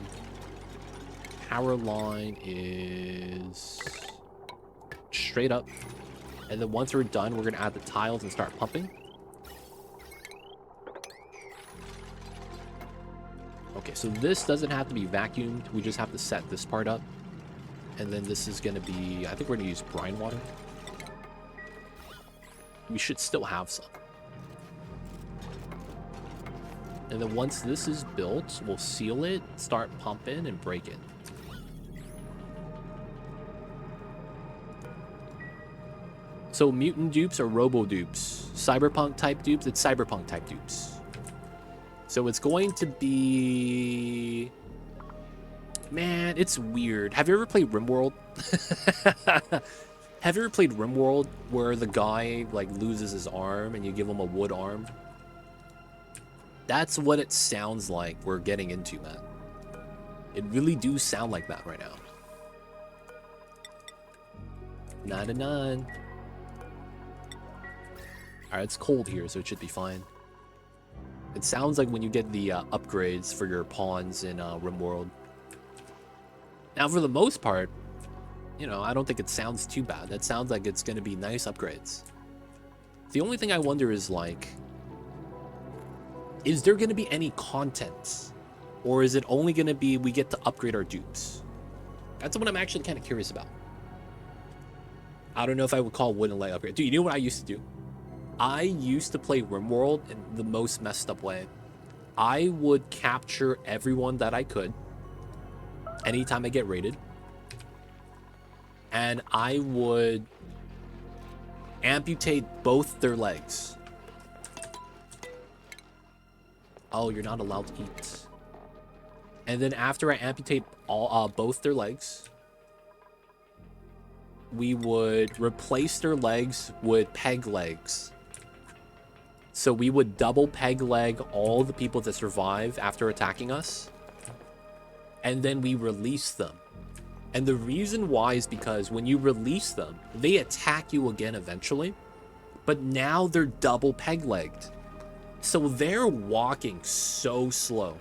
power line is straight up. And then once we're done, we're going to add the tiles and start pumping. Okay, so this doesn't have to be vacuumed. We just have to set this part up. And then this is going to be, I think we're going to use brine water. We should still have some. And then once this is built, we'll seal it, start pumping, and break it. So mutant dupes are robo dupes. Cyberpunk type dupes, it's cyberpunk type dupes. So it's going to be... Man, it's weird. Have you ever played RimWorld? Have you ever played RimWorld where the guy like loses his arm and you give him a wood arm? That's what it sounds like we're getting into, man. It really do sound like that right now. 9-9. Alright, it's cold here, so it should be fine. It sounds like when you get the upgrades for your pawns in RimWorld. Now, for the most part, you know, I don't think it sounds too bad. That sounds like it's going to be nice upgrades. The only thing I wonder is, like, is there going to be any content? Or is it only going to be we get to upgrade our dupes? That's what I'm actually kind of curious about. I don't know if I would call wood and leg upgrade. Dude, you know what I used to do? I used to play RimWorld in the most messed up way. I would capture everyone that I could anytime I get raided. And I would amputate both their legs. Oh, you're not allowed to eat. And then after I amputate all both their legs, we would replace their legs with peg legs. So we would double peg leg all the people that survive after attacking us. And then we release them. And the reason why is because when you release them, they attack you again eventually. But now they're double peg-legged. So they're walking so slow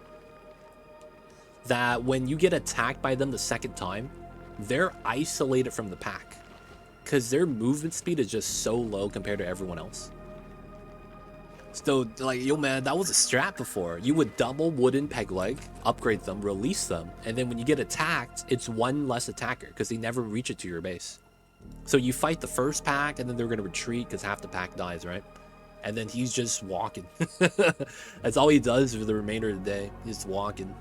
that when you get attacked by them the second time, they're isolated from the pack. Because their movement speed is just so low compared to everyone else. So, like, yo, man, that was a strat before. You would double wooden peg leg, upgrade them, release them, and then when you get attacked, it's one less attacker because they never reach it to your base. So you fight the first pack, and then they're going to retreat because half the pack dies, right? And then he's just walking. That's all he does for the remainder of the day. He's just walking.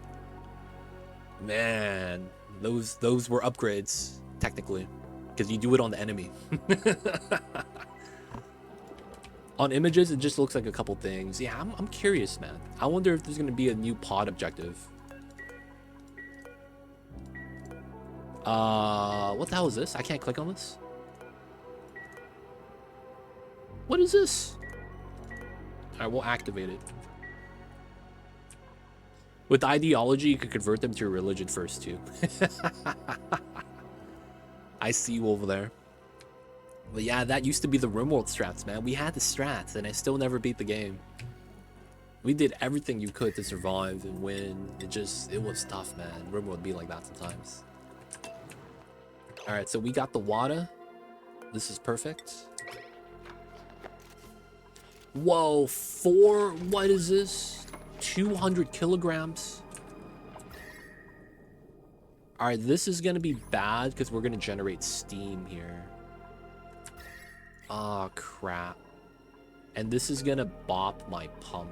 Man, those were upgrades, technically, because you do it on the enemy. On images, it just looks like a couple things. Yeah, I'm curious, man. I wonder if there's going to be a new pod objective. What the hell is this? I can't click on this. What is this? Alright, we'll activate it. With ideology, you could convert them to your religion first, too. I see you over there. But yeah, that used to be the RimWorld strats, man. We had the strats, and I still never beat the game. We did everything you could to survive and win. It was tough, man. RimWorld be like that sometimes. Alright, so we got the water. This is perfect. Whoa, what is this? 200 kilograms. Alright, this is gonna be bad because we're gonna generate steam here. Oh, crap. And this is gonna bop my pump.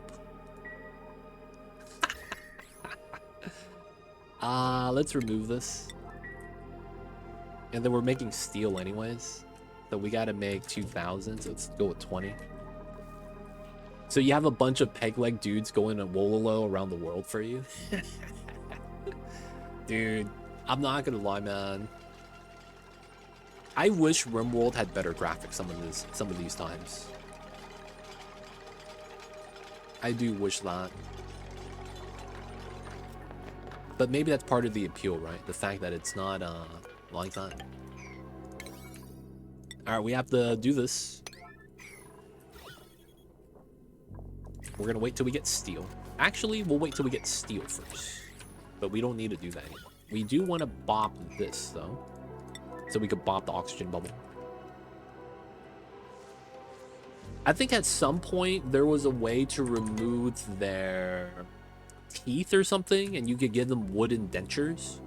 Let's remove this. And then we're making steel anyways. So we gotta make 2,000, so let's go with 20. So you have a bunch of peg leg dudes going to Wololo around the world for you? Dude, I'm not gonna lie, man. I wish RimWorld had better graphics some of these times. I do wish that. But maybe that's part of the appeal, right? The fact that it's not like that. Alright, we have to do this. We're gonna wait till we get steel. Actually, we'll wait till we get steel first. But we don't need to do that anymore. We do want to bop this, though. So we could bop the oxygen bubble. I think at some point there was a way to remove their teeth or something, and you could give them wooden dentures,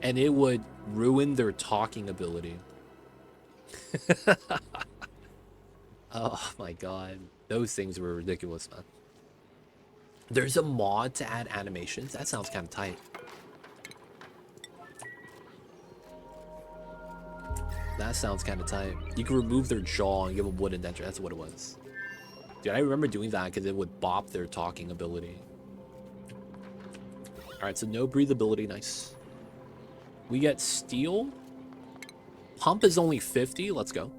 and it would ruin their talking ability. Oh my god. Those things were ridiculous, man. There's a mod to add animations? That sounds kind of tight. That sounds kind of tight. You can remove their jaw and give them wooden denture. That's what it was. Dude, I remember doing that because it would bop their talking ability. Alright, so no breathability. Nice. We get steel. Pump is only 50. Let's go.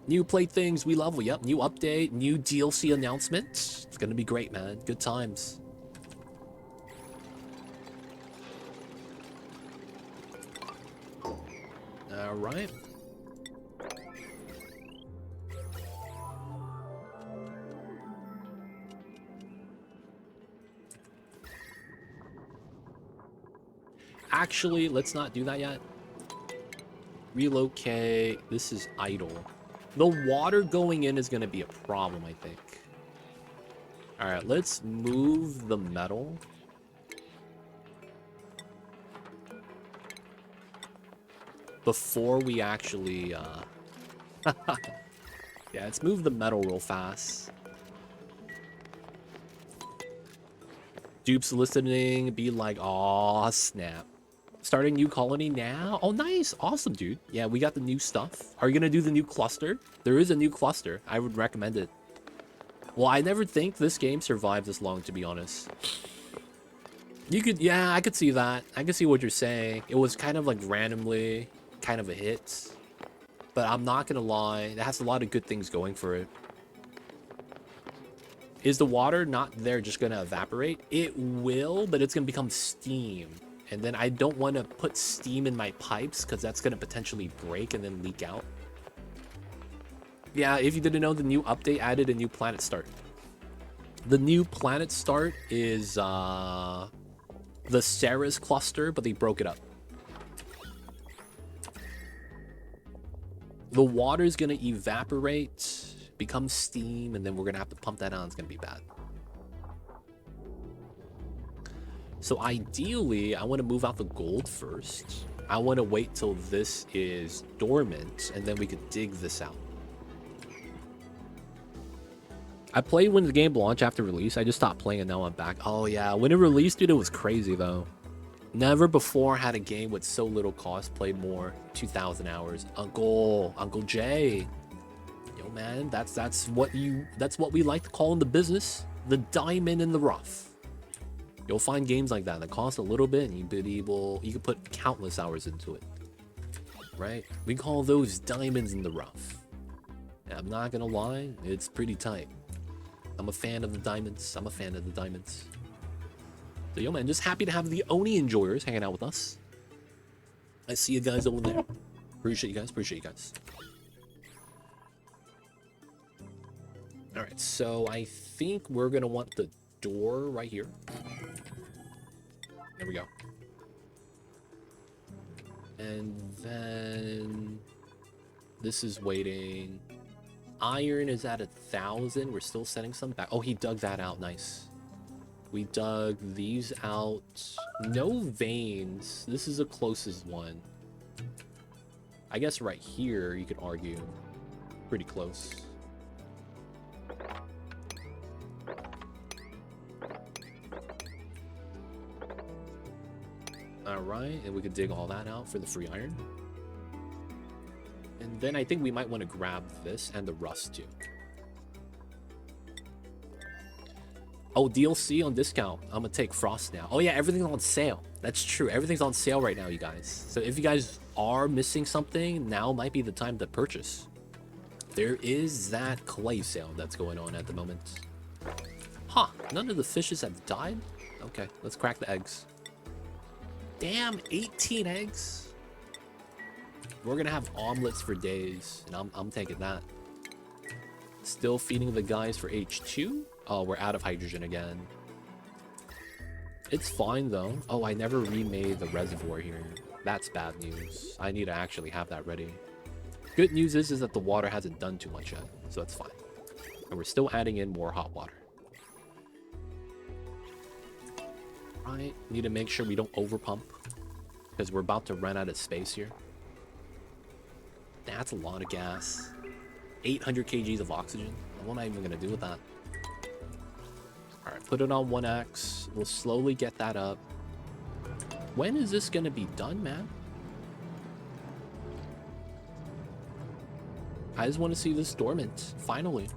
New playthings, we level. Yep, new update, new DLC announcement. It's gonna be great, man. Good times. All right. Actually, let's not do that yet. Relocate. This is idle. The water going in is going to be a problem, I think. All right, let's move the metal. Before we actually, yeah, let's move the metal real fast. Dupe's listening, be like, aw, snap. Starting new colony now? Oh, nice. Awesome, dude. Yeah, we got the new stuff. Are you going to do the new cluster? There is a new cluster. I would recommend it. Well, I never think this game survived this long, to be honest. You could, yeah, I could see that. I could see what you're saying. It was kind of like randomly kind of a hit. But I'm not going to lie. It has a lot of good things going for it. Is the water not there just going to evaporate? It will, but it's going to become steam. And then I don't want to put steam in my pipes because that's going to potentially break and then leak out. Yeah, if you didn't know, the new update added a new planet start. The new planet start is the Ceres cluster, but they broke it up. The water is going to evaporate, become steam, and then we're going to have to pump that on. It's going to be bad. So ideally, I want to move out the gold first. I want to wait till this is dormant, and then we could dig this out. I played when the game launched after release. I just stopped playing, and now I'm back. Oh, yeah. When it released, dude, it was crazy, though. Never before had a game with so little cost played more. 2,000 hours. Uncle Jay. Yo, man, that's what we like to call in the business the diamond in the rough. You'll find games like that cost a little bit, and you could put countless hours into it, right? We call those diamonds in the rough. And I'm not gonna lie, it's pretty tight. I'm a fan of the diamonds. I'm a fan of the diamonds. So, yo, man, just happy to have the Oni enjoyers hanging out with us. I see you guys over there. Appreciate you guys. Appreciate you guys. All right, so I think we're gonna want the door right here. There we go. And then this is waiting. Iron is at 1,000. We're still setting some back. Oh, he dug that out. Nice. We dug these out. No veins. This is the closest one. I guess right here you could argue. Pretty close. Alright, and we could dig all that out for the free iron. And then I think we might want to grab this and the rust too. Oh, DLC on discount. I'm gonna take frost now. Oh yeah, everything's on sale. That's true. Everything's on sale right now, you guys. So if you guys are missing something, now might be the time to purchase. There is that clay sale that's going on at the moment. Huh, none of the fishes have died? Okay, let's crack the eggs. Damn, 18 eggs. We're gonna have omelets for days, and I'm taking that. Still feeding the guys for H2. Oh, we're out of hydrogen again. It's fine though. Oh, I never remade the reservoir here. That's bad news. I need to actually have that ready. Good news is that the water hasn't done too much yet, so it's fine. And we're still adding in more hot water. Right, need to make sure we don't overpump, because we're about to run out of space here. That's a lot of gas. 800 kgs of oxygen. What am I even going to do with that? Alright, put it on 1x. We'll slowly get that up. When is this going to be done, man? I just want to see this dormant, finally.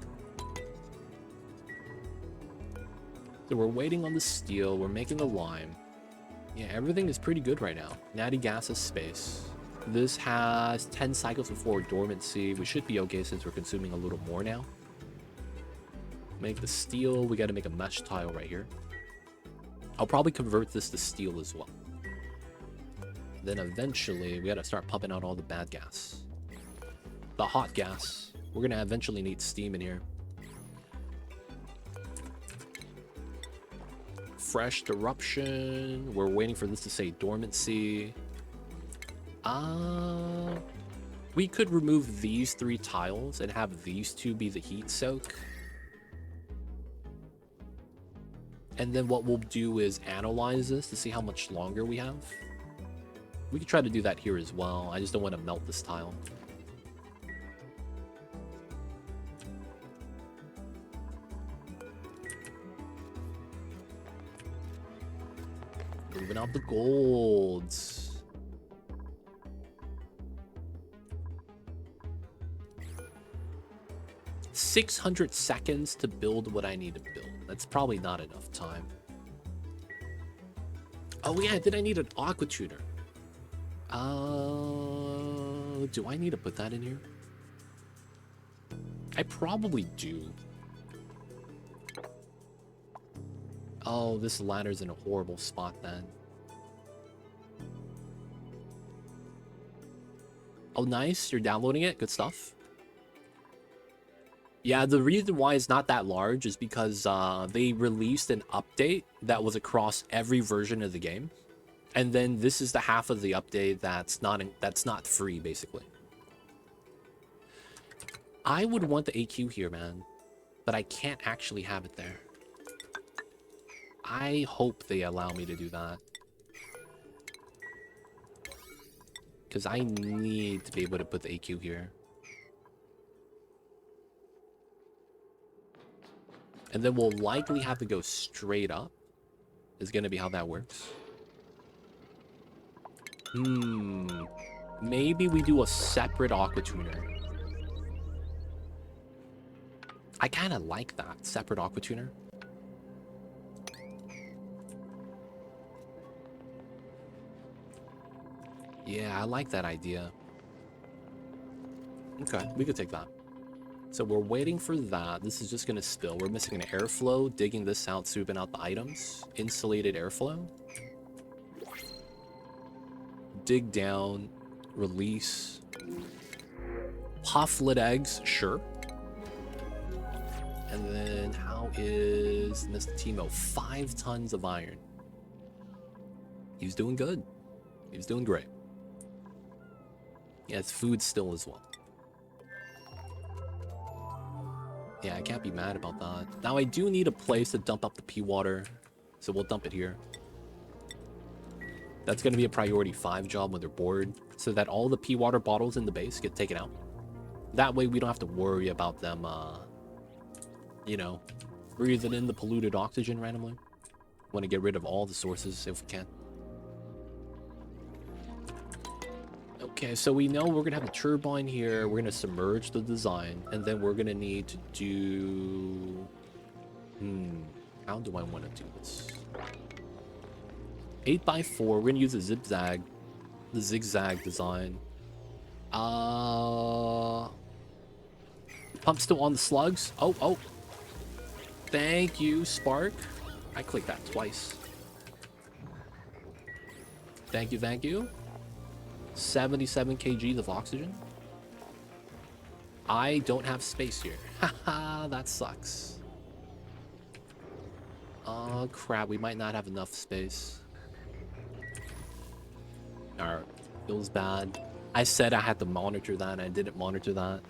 So we're waiting on the steel, we're making the lime. Yeah, everything is pretty good right now. Natty gas has space. This has 10 cycles before dormancy. We should be okay since we're consuming a little more now. Make the steel. We got to make a mesh tile right here. I'll probably convert this to steel as well. Then eventually we got to start pumping out all the bad gas. The hot gas. We're going to eventually need steam in here. Fresh eruption. We're waiting for this to say dormancy. We could remove these 3 tiles and have these 2 be the heat soak. And then what we'll do is analyze this to see how much longer we have. We could try to do that here as well. I just don't want to melt this tile. Moving out the golds. $600 seconds to build what I need to build. That's probably not enough time. Oh yeah, did I need an aqua tuner? Do I need to put that in here? I probably do. Oh, this ladder's in a horrible spot then. Oh, nice. You're downloading it. Good stuff. Yeah, the reason why it's not that large is because they released an update that was across every version of the game. And then this is the half of the update that's not free, basically. I would want the AQ here, man. But I can't actually have it there. I hope they allow me to do that. Because I need to be able to put the AQ here. And then we'll likely have to go straight up. Is going to be how that works. Maybe we do a separate aqua tuner. I kind of like that. Separate aqua tuner. Yeah, I like that idea. Okay, we could take that. So we're waiting for that. This is just going to spill. We're missing an airflow. Digging this out, swooping out the items. Insulated airflow. Dig down. Release. Pufflet eggs. Sure. And then how is Mr. Timo? 5 tons of iron. He's doing good. He's doing great. Yeah, it's food still as well. Yeah, I can't be mad about that. Now, I do need a place to dump up the pea water, so we'll dump it here. That's going to be a priority 5 job when they're bored, so that all the pea water bottles in the base get taken out. That way, we don't have to worry about them, you know, breathing in the polluted oxygen randomly. Want to get rid of all the sources if we can. Okay, so we know we're going to have a turbine here. We're going to submerge the design. And then we're going to need to do... how do I want to do this? 8x4. We're going to use the zigzag design. Pump still on the slugs. Oh. Thank you, Spark. I clicked that twice. Thank you. 77 kg of oxygen. I don't have space here. Haha, that sucks. Oh, crap. We might not have enough space. Alright. Feels bad. I said I had to monitor that, and I didn't monitor that.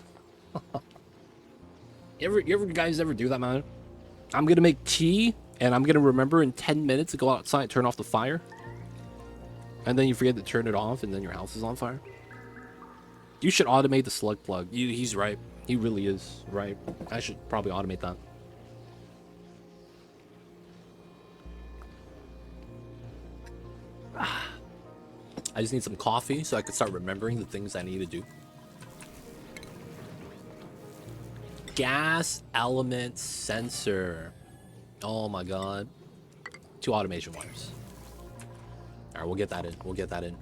You ever guys ever do that, man? I'm gonna make tea, and I'm gonna remember in 10 minutes to go outside and turn off the fire. And then you forget to turn it off, and then your house is on fire. You should automate the slug plug. He's right. He really is right. I should probably automate that. I just need some coffee so I can start remembering the things I need to do. Gas element sensor. Oh my god. 2 automation wires. Alright, we'll get that in. We'll get that in.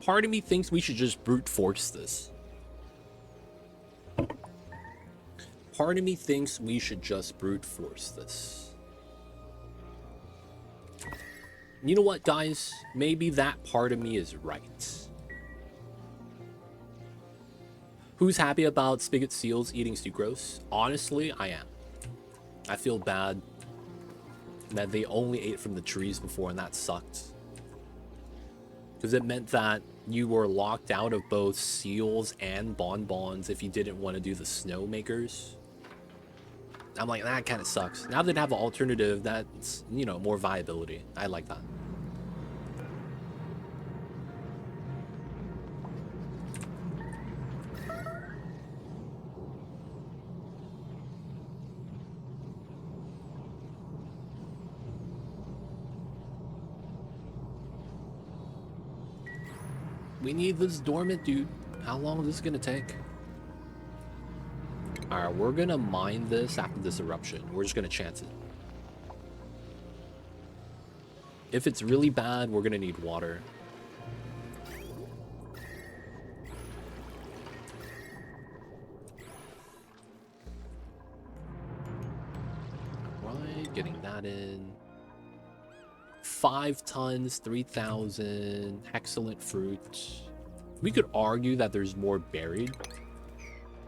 Part of me thinks we should just brute force this. Part of me thinks we should just brute force this. You know what, guys? Maybe that part of me is right. Who's happy about spigot seals eating sucrose? Honestly, I am. I feel bad that they only ate from the trees before, and that sucked. Because it meant that you were locked out of both seals and bonbons if you didn't want to do the snow makers. I'm like, that kind of sucks. Now they'd have an alternative that's, you know, more viability. I like that. We need this dormant, dude. How long is this gonna take? Alright, we're gonna mine this after this eruption. We're just gonna chance it. If it's really bad, we're gonna need water. Right, getting that in. 5 tons, 3,000. Excellent fruit. We could argue that there's more buried.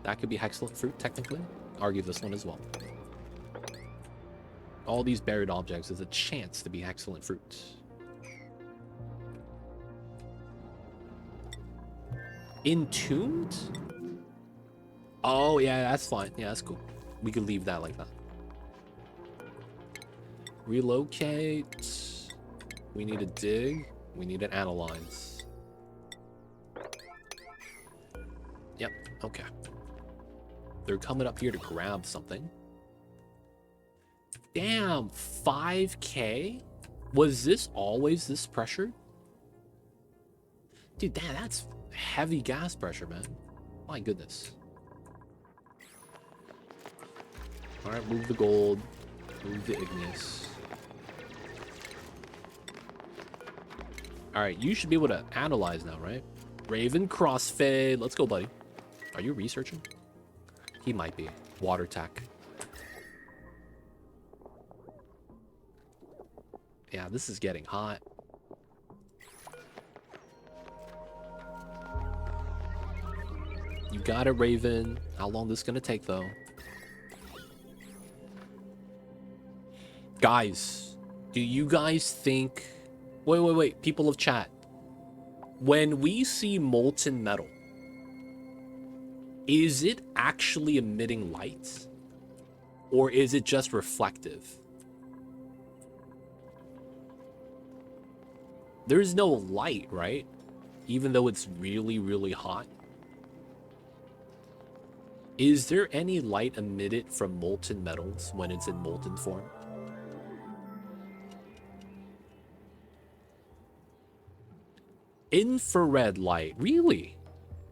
That could be excellent fruit, technically. Argue this one as well. All these buried objects is a chance to be excellent fruit. Entombed? Oh, yeah, that's fine. Yeah, that's cool. We could leave that like that. Relocate. We need to dig. We need to analyze. Yep, okay. They're coming up here to grab something. Damn, 5K? Was this always this pressure? Dude, damn, that's heavy gas pressure, man. My goodness. Alright, move the gold. Move the igneous. Alright, you should be able to analyze now, right? Raven crossfade. Let's go, buddy. Are you researching? He might be. Water tech. Yeah, this is getting hot. You got it, Raven. How long this gonna take, though? Guys, do you guys think... Wait. People of chat. When we see molten metal, is it actually emitting light? Or is it just reflective? There's no light, right? Even though it's really, really hot. Is there any light emitted from molten metals when it's in molten form? Infrared light. Really?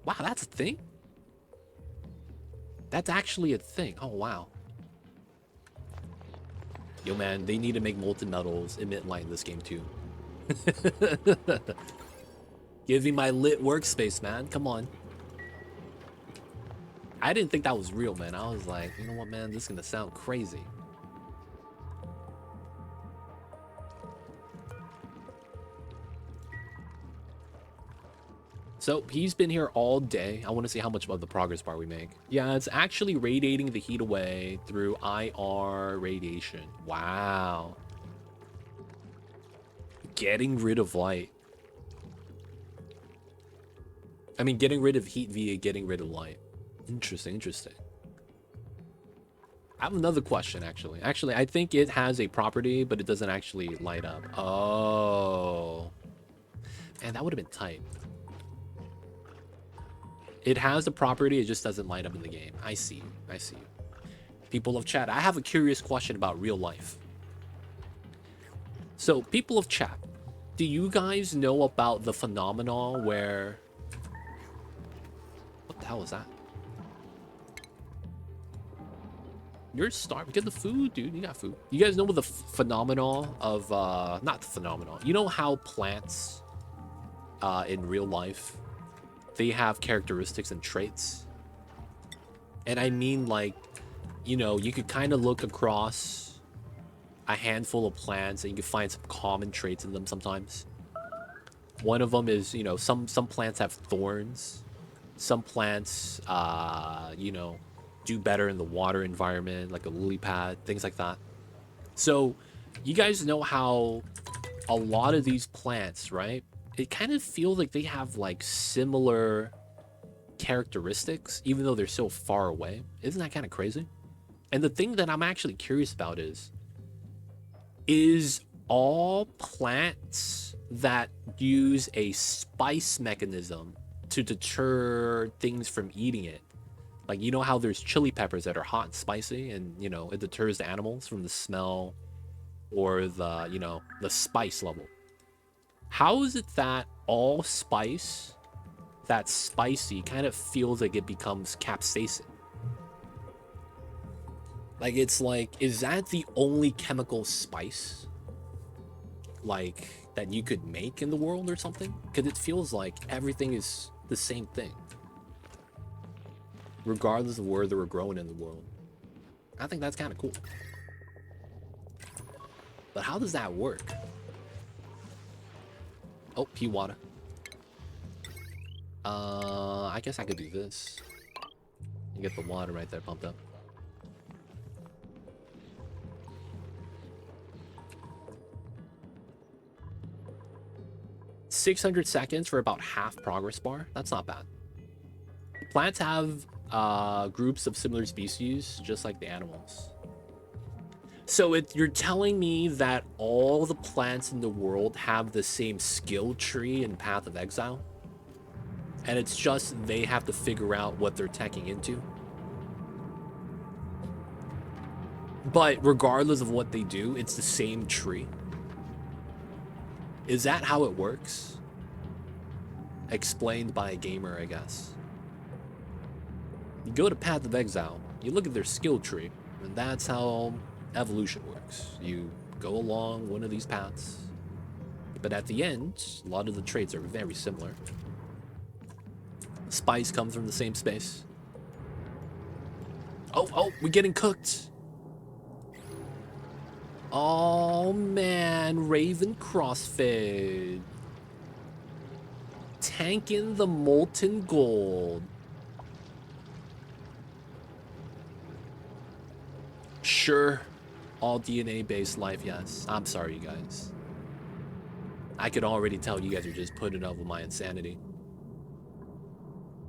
Wow, that's a thing? That's actually a thing. Oh, wow. Yo, man, they need to make molten metals emit light in this game, too. Give me my lit workspace, man. Come on. I didn't think that was real, man. I was like, you know what, man? This is going to sound crazy. So he's been here all day. I want to see how much of the progress bar we make. Yeah, it's actually radiating the heat away through IR radiation. Wow. Getting rid of light. I mean, getting rid of heat via getting rid of light. Interesting, interesting. I have another question, actually. Actually, I think it has a property, but it doesn't actually light up. Oh. Man, that would have been tight. It has the property, it just doesn't light up in the game. I see, I see. People of chat, I have a curious question about real life. So, people of chat, do you guys know about the phenomenon where... What the hell is that? You're starving. Get the food, dude. You got food. You guys know what the phenomenon of... not the phenomenon. You know how plants in real life, they have characteristics and traits? And I mean, like, you know, you could kind of look across a handful of plants and you can find some common traits in them sometimes. One of them is, you know, some plants have thorns. Some plants, you know, do better in the water environment, like a lily pad, things like that. So, you guys know how a lot of these plants, right? It kind of feels like they have, like, similar characteristics, even though they're so far away. Isn't that kind of crazy? And the thing that I'm actually curious about is all plants that use a spice mechanism to deter things from eating it. Like, you know how there's chili peppers that are hot and spicy and, you know, it deters the animals from the smell or the, you know, the spice level. How is it that all spice that's spicy kind of feels like it becomes capsaicin? Like, it's like, is that the only chemical spice, like, that you could make in the world or something? Because it feels like everything is the same thing, regardless of where they were grown in the world. I think that's kind of cool. But how does that work? Oh, pea water. I guess I could do this. You get the water right there pumped up. $600 seconds for about half progress bar. That's not bad. Plants have groups of similar species, just like the animals. So you're telling me that all the plants in the world have the same skill tree in Path of Exile? And it's just they have to figure out what they're teching into? But regardless of what they do, it's the same tree? Is that how it works? Explained by a gamer, I guess. You go to Path of Exile, you look at their skill tree, and that's how evolution works. You go along one of these paths, but at the end, a lot of the traits are very similar. Spice comes from the same space. Oh, we're getting cooked. Oh man, Raven Crossfade. Tanking the molten gold. Sure, all DNA-based life, yes. I'm sorry, you guys. I could already tell you guys are just putting up with my insanity.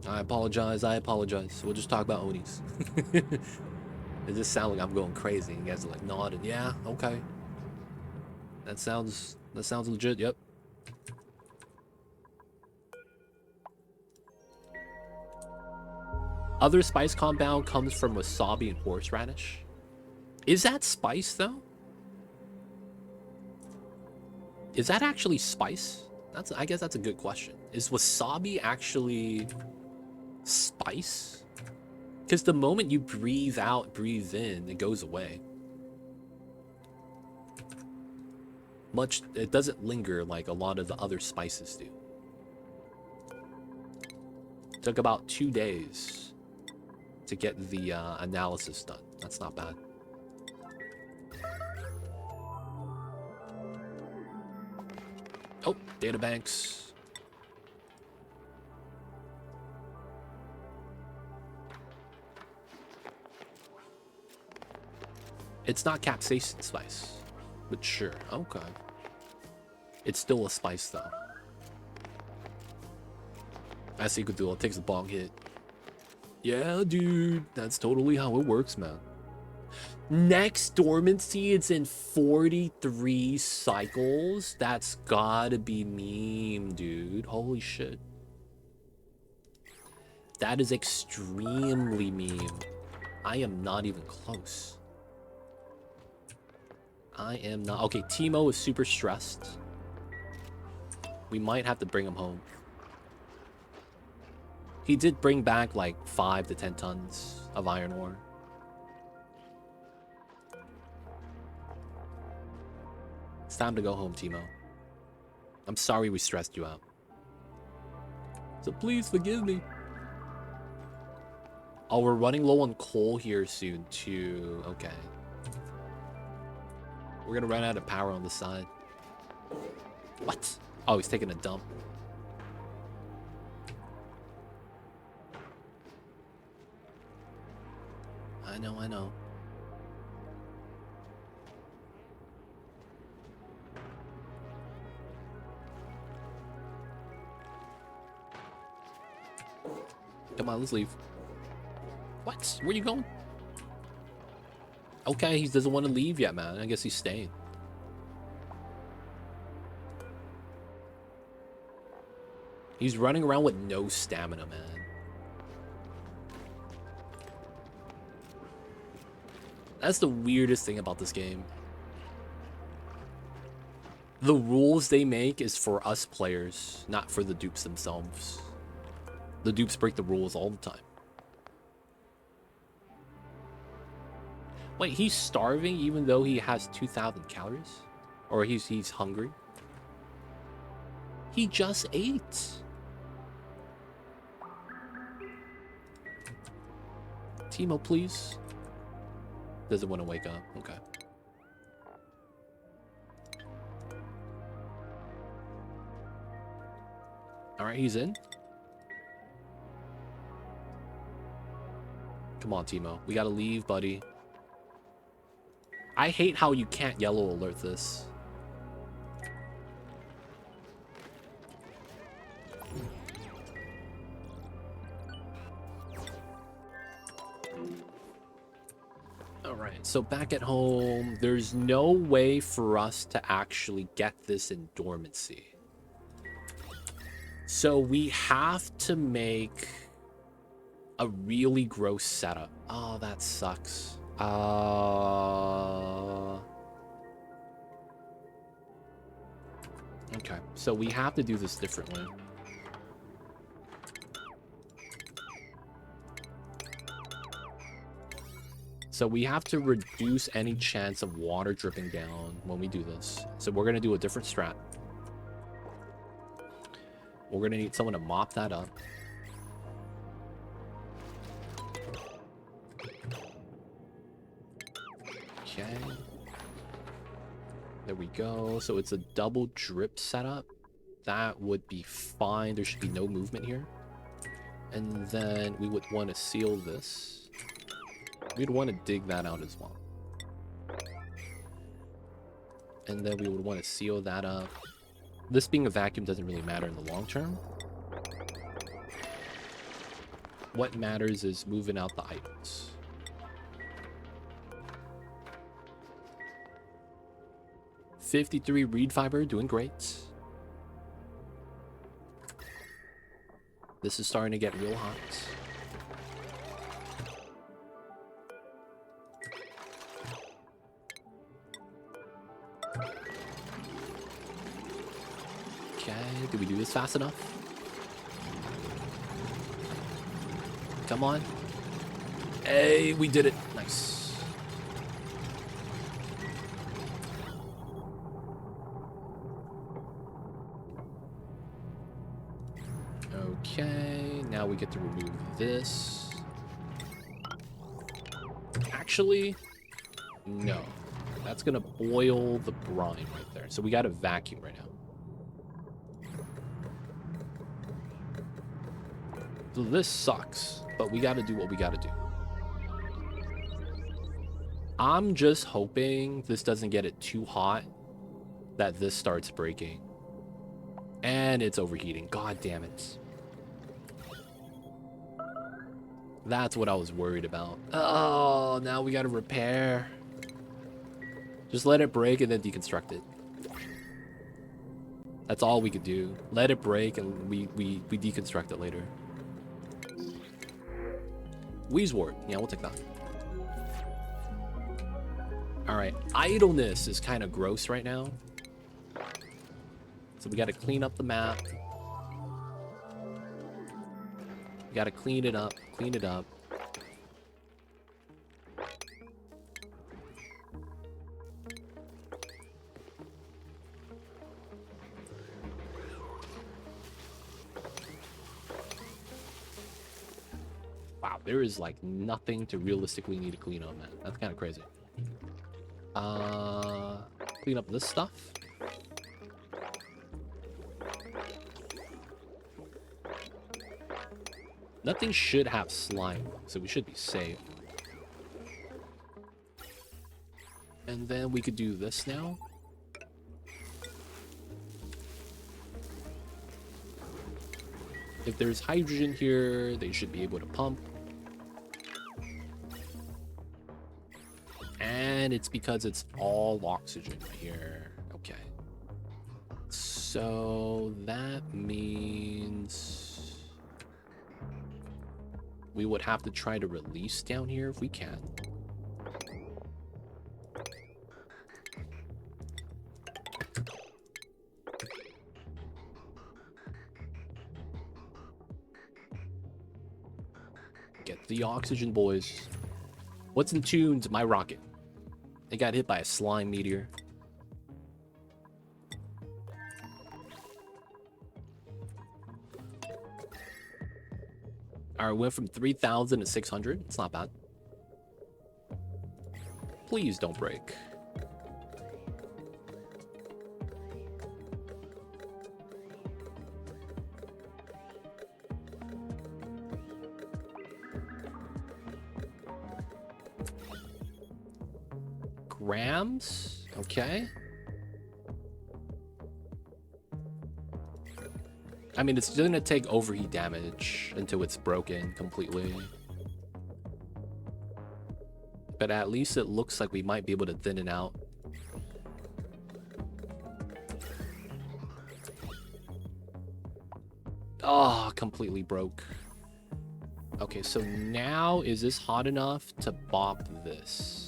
I apologize, I apologize. We'll just talk about Onis. It just sounds like I'm going crazy. You guys are like nodding. Yeah, okay. That sounds legit, yep. Other spice compound comes from wasabi and horseradish. Is that spice, though? Is that actually spice? I guess that's a good question. Is wasabi actually spice? Because the moment you breathe out, breathe in, it goes away. It doesn't linger like a lot of the other spices do. Took about 2 days to get the analysis done. That's not bad. Oh, databanks. It's not capsaicin spice, but sure. Okay. It's still a spice though. As you could do, it takes a bog hit. Yeah, dude, that's totally how it works, man. Next dormancy, it's in 43 cycles. That's gotta be meme, dude. Holy shit. That is extremely meme. I am not even close. I am not. Okay, Timo is super stressed. We might have to bring him home. He did bring back like 5 to 10 tons of iron ore. It's time to go home, Timo. I'm sorry we stressed you out. So please forgive me. Oh, we're running low on coal here soon, too. Okay. We're gonna run out of power on the side. What? Oh, he's taking a dump. I know, I know. Come on, let's leave. What? Where are you going? Okay, he doesn't want to leave yet, man. I guess he's staying. He's running around with no stamina, man. That's the weirdest thing about this game. The rules they make is for us players, not for the dupes themselves. The dupes break the rules all the time. Wait, he's starving even though he has 2,000 calories? Or he's hungry? He just ate. Timo, please. Doesn't want to wake up. Okay. Alright, he's in. Come on, Timo. We gotta leave, buddy. I hate how you can't yellow alert this. Alright, so back at home, there's no way for us to actually get this in dormancy. So we have to make a really gross setup. Oh, that sucks. Okay, so we have to do this differently. So we have to reduce any chance of water dripping down when we do this. So we're going to do a different strat. We're going to need someone to mop that up. Okay. There we go. So it's a double drip setup. That would be fine. There should be no movement here. And then we would want to seal this. We'd want to dig that out as well. And then we would want to seal that up. This being a vacuum doesn't really matter in the long term. What matters is moving out the items. $53 reed fiber, doing great. This is starting to get real hot. Okay, did we do this fast enough? Come on. Hey, we did it. Nice. Okay, now we get to remove this. Actually, no. That's gonna boil the brine right there. So we got a vacuum right now. So this sucks, but we gotta do what we gotta do. I'm just hoping this doesn't get it too hot that this starts breaking. And it's overheating. God damn it. That's what I was worried about. Oh, now we gotta repair. Just let it break and then deconstruct it. That's all we could do. Let it break and we deconstruct it later. Wheezewort. Yeah, we'll take that. Alright, idleness is kind of gross right now. So we gotta clean up the map. We gotta clean it up, clean it up. Wow, there is like nothing to realistically need to clean up, man. That's kind of crazy. Clean up this stuff. Nothing should have slime, so we should be safe. And then we could do this now. If there's hydrogen here, they should be able to pump. And it's because it's all oxygen right here. Okay. So that means we would have to try to release down here if we can. Get the oxygen, boys. What's in tune to my rocket? It got hit by a slime meteor. Alright, went from 3,000 to 600. It's not bad. Please don't break. Grams? Okay. I mean, it's gonna take overheat damage until it's broken completely. But at least it looks like we might be able to thin it out. Oh, completely broke. Okay, so now is this hot enough to bop this?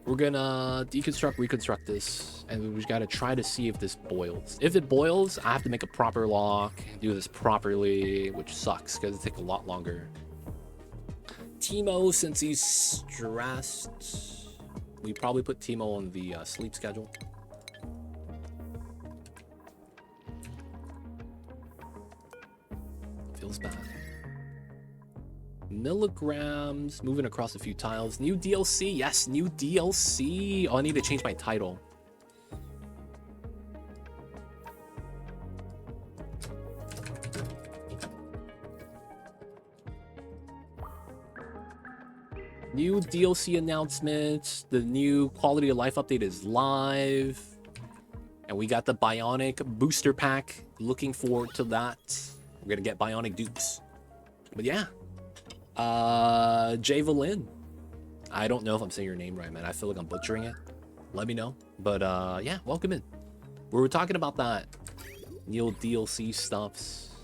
We're gonna deconstruct, reconstruct this, and we gotta try to see if this boils. If it boils, I have to make a proper lock, do this properly, which sucks because it takes a lot longer. Timo, since he's stressed, we probably put Timo on the sleep schedule. Feels bad. Milligrams, moving across a few tiles. New DLC, yes, new DLC. Oh, I need to change my title. New DLC announcements. The new quality of life update is live. And we got the Bionic booster pack. Looking forward to that. We're gonna get Bionic dupes. But yeah. Javelin. I don't know if I'm saying your name right, man. I feel like I'm butchering it. Let me know. But yeah, welcome in. We were talking about that new DLC stuffs.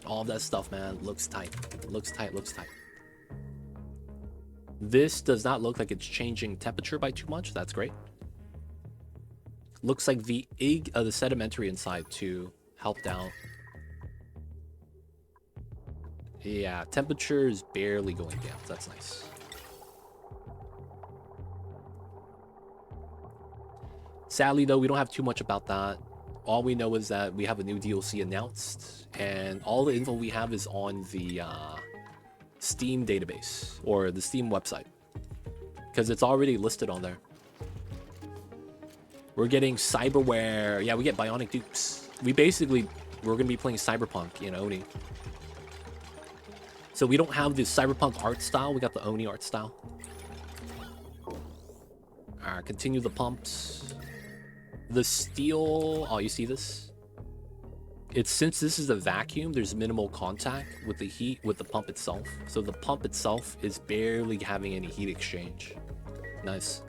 All that stuff, man. Looks tight. Looks tight, looks tight. This does not look like it's changing temperature by too much. That's great. Looks like the the sedimentary inside too helped out. Yeah, temperature is barely going down. That's nice. Sadly, though, we don't have too much about that. All we know is that we have a new DLC announced, and all the info we have is on the Steam database, or the Steam website, because it's already listed on there. We're getting cyberware. Yeah, we get Bionic dupes. We're going to be playing Cyberpunk in Oni. So we don't have the cyberpunk art style, we got the Oni art style. Alright, continue the pumps. The steel, oh, you see this? It's, since this is a vacuum, there's minimal contact with the heat with the pump itself. So the pump itself is barely having any heat exchange. Nice.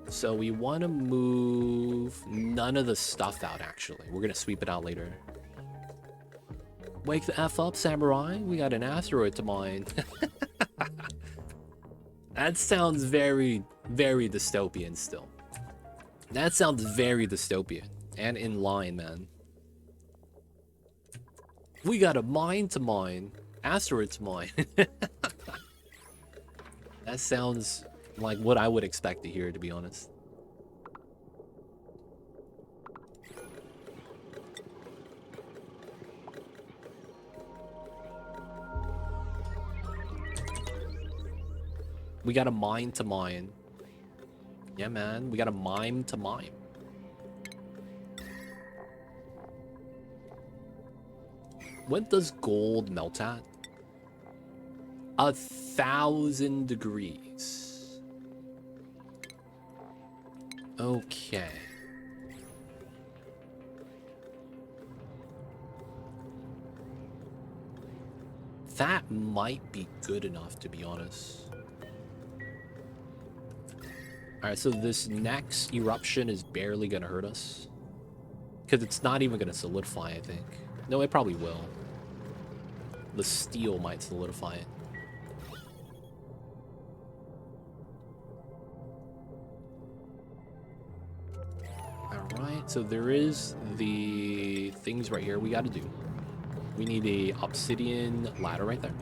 So we want to move none of the stuff out, actually. We're going to sweep it out later. Wake the F up, samurai. We got an asteroid to mine. That sounds very, very dystopian still. That sounds very dystopian. And in line, man. We got a mine to mine. Asteroid to mine. That sounds like what I would expect to hear, to be honest. We got a mine to mine. Yeah, man. We got a mime to mime. What does gold melt at? 1,000 degrees. Okay. That might be good enough, to be honest. Alright, so this next eruption is barely gonna hurt us. Because it's not even gonna solidify, I think. No, it probably will. The steel might solidify it. Alright, so there is the things right here we gotta do. We need a obsidian ladder right there.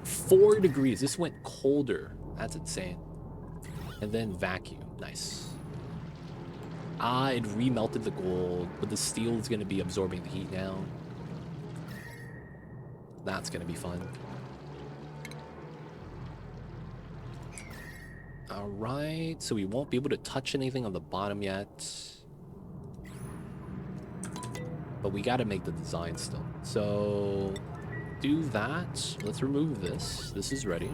4 degrees. This went colder. That's insane. And then vacuum. Nice. Ah, it remelted the gold, but the steel is going to be absorbing the heat now. That's going to be fun. Alright, so we won't be able to touch anything on the bottom yet. But we got to make the design still. So, do that. Let's remove this. This is ready.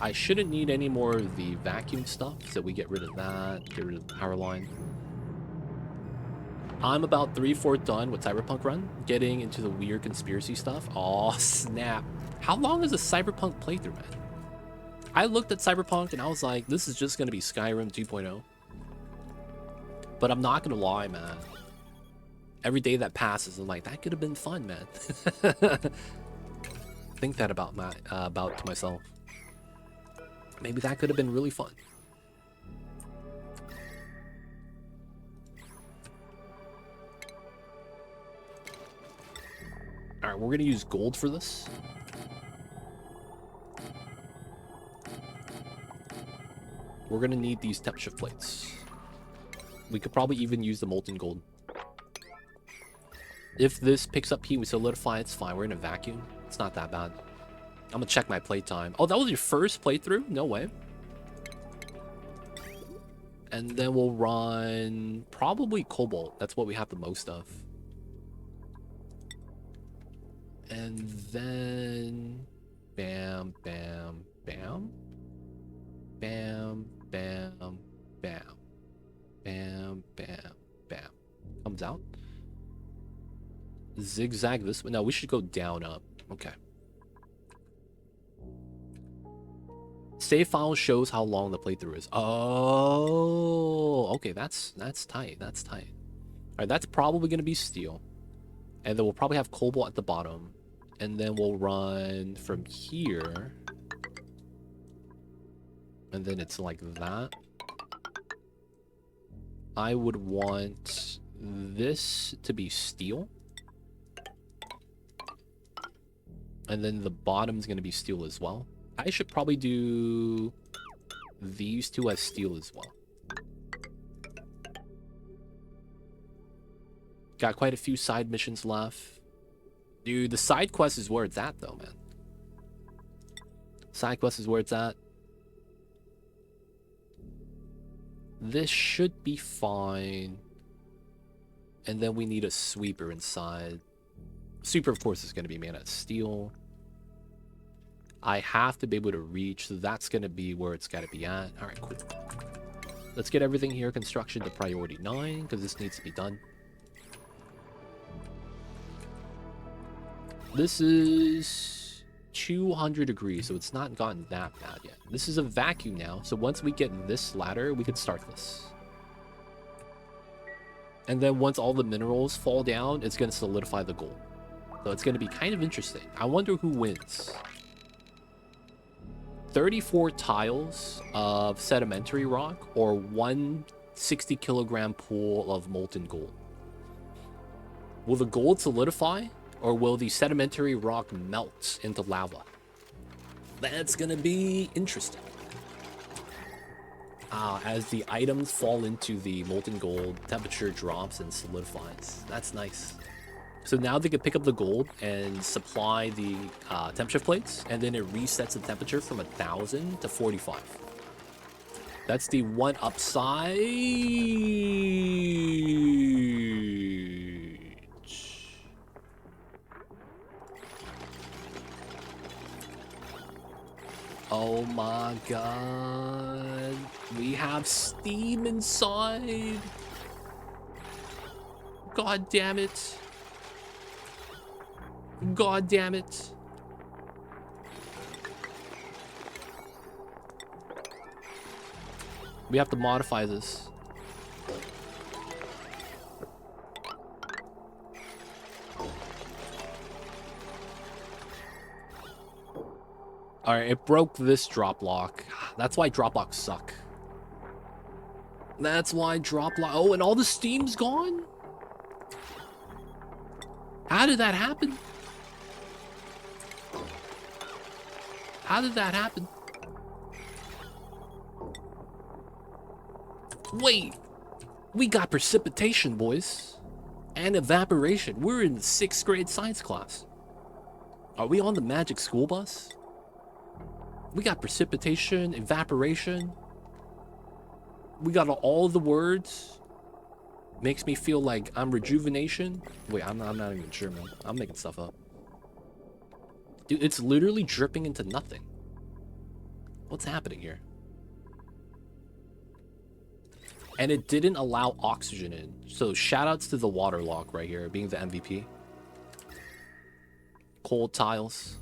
I shouldn't need any more of the vacuum stuff, so we get rid of that, get rid of the power line. I'm about 3/4 done with Cyberpunk run, getting into the weird conspiracy stuff. Aw, snap. How long is a Cyberpunk playthrough, man? I looked at Cyberpunk and I was like, this is just going to be Skyrim 2.0. But I'm not going to lie, man. Every day that passes, I'm like, that could have been fun, man. Think that about to myself. Maybe that could have been really fun. Alright, we're gonna use gold for this. We're gonna need these temp shift plates. We could probably even use the molten gold. If this picks up heat, we solidify, it's fine. We're in a vacuum. It's not that bad. I'm gonna check my playtime. Oh, that was your first playthrough? No way. And then we'll run probably cobalt. That's what we have the most of. And then bam, bam, bam. Bam, bam, bam. Bam, bam, bam. Comes out. Zigzag this way. No, we should go down, up. Okay. Save file shows how long the playthrough is. Oh, okay, that's tight. That's tight. All right, that's probably gonna be steel, and then we'll probably have cobalt at the bottom, and then we'll run from here, and then it's like that. I would want this to be steel, and then the bottom's gonna be steel as well. I should probably do these two as steel as well. Got quite a few side missions left. Dude, the side quest is where it's at though, man. Side quest is where it's at. This should be fine. And then we need a sweeper inside. Super, of course, is going to be made out of steel. I have to be able to reach, so that's going to be where it's got to be at. All right, cool. Let's get everything here. Construction to priority 9, because this needs to be done. This is 200 degrees, so it's not gotten that bad yet. This is a vacuum now, so once we get this ladder, we can start this. And then once all the minerals fall down, it's going to solidify the gold. So it's going to be kind of interesting. I wonder who wins. 34 tiles of sedimentary rock or 160 kilogram pool of molten gold. Will the gold solidify or will the sedimentary rock melt into lava? That's going to be interesting. As the items fall into the molten gold, temperature drops and solidifies. That's nice. So now they can pick up the gold and supply the temp shift plates, and then it resets the temperature from 1,000 to 45. That's the one upside. Oh my god. We have steam inside. God damn it. God damn it. We have to modify this. Alright, it broke this drop lock. That's why drop locks suck. That's why drop lock... Oh, and all the steam's gone? How did that happen? How did that happen? Wait, we got precipitation, boys, and evaporation. We're in the 6th grade science class. Are we on the magic school bus? We got precipitation, evaporation. We got all the words. Makes me feel like I'm rejuvenation. Wait, I'm not even sure, man. I'm making stuff up. Dude, it's literally dripping into nothing. What's happening here? And it didn't allow oxygen in. So shoutouts to the water lock right here, being the MVP. Cold tiles.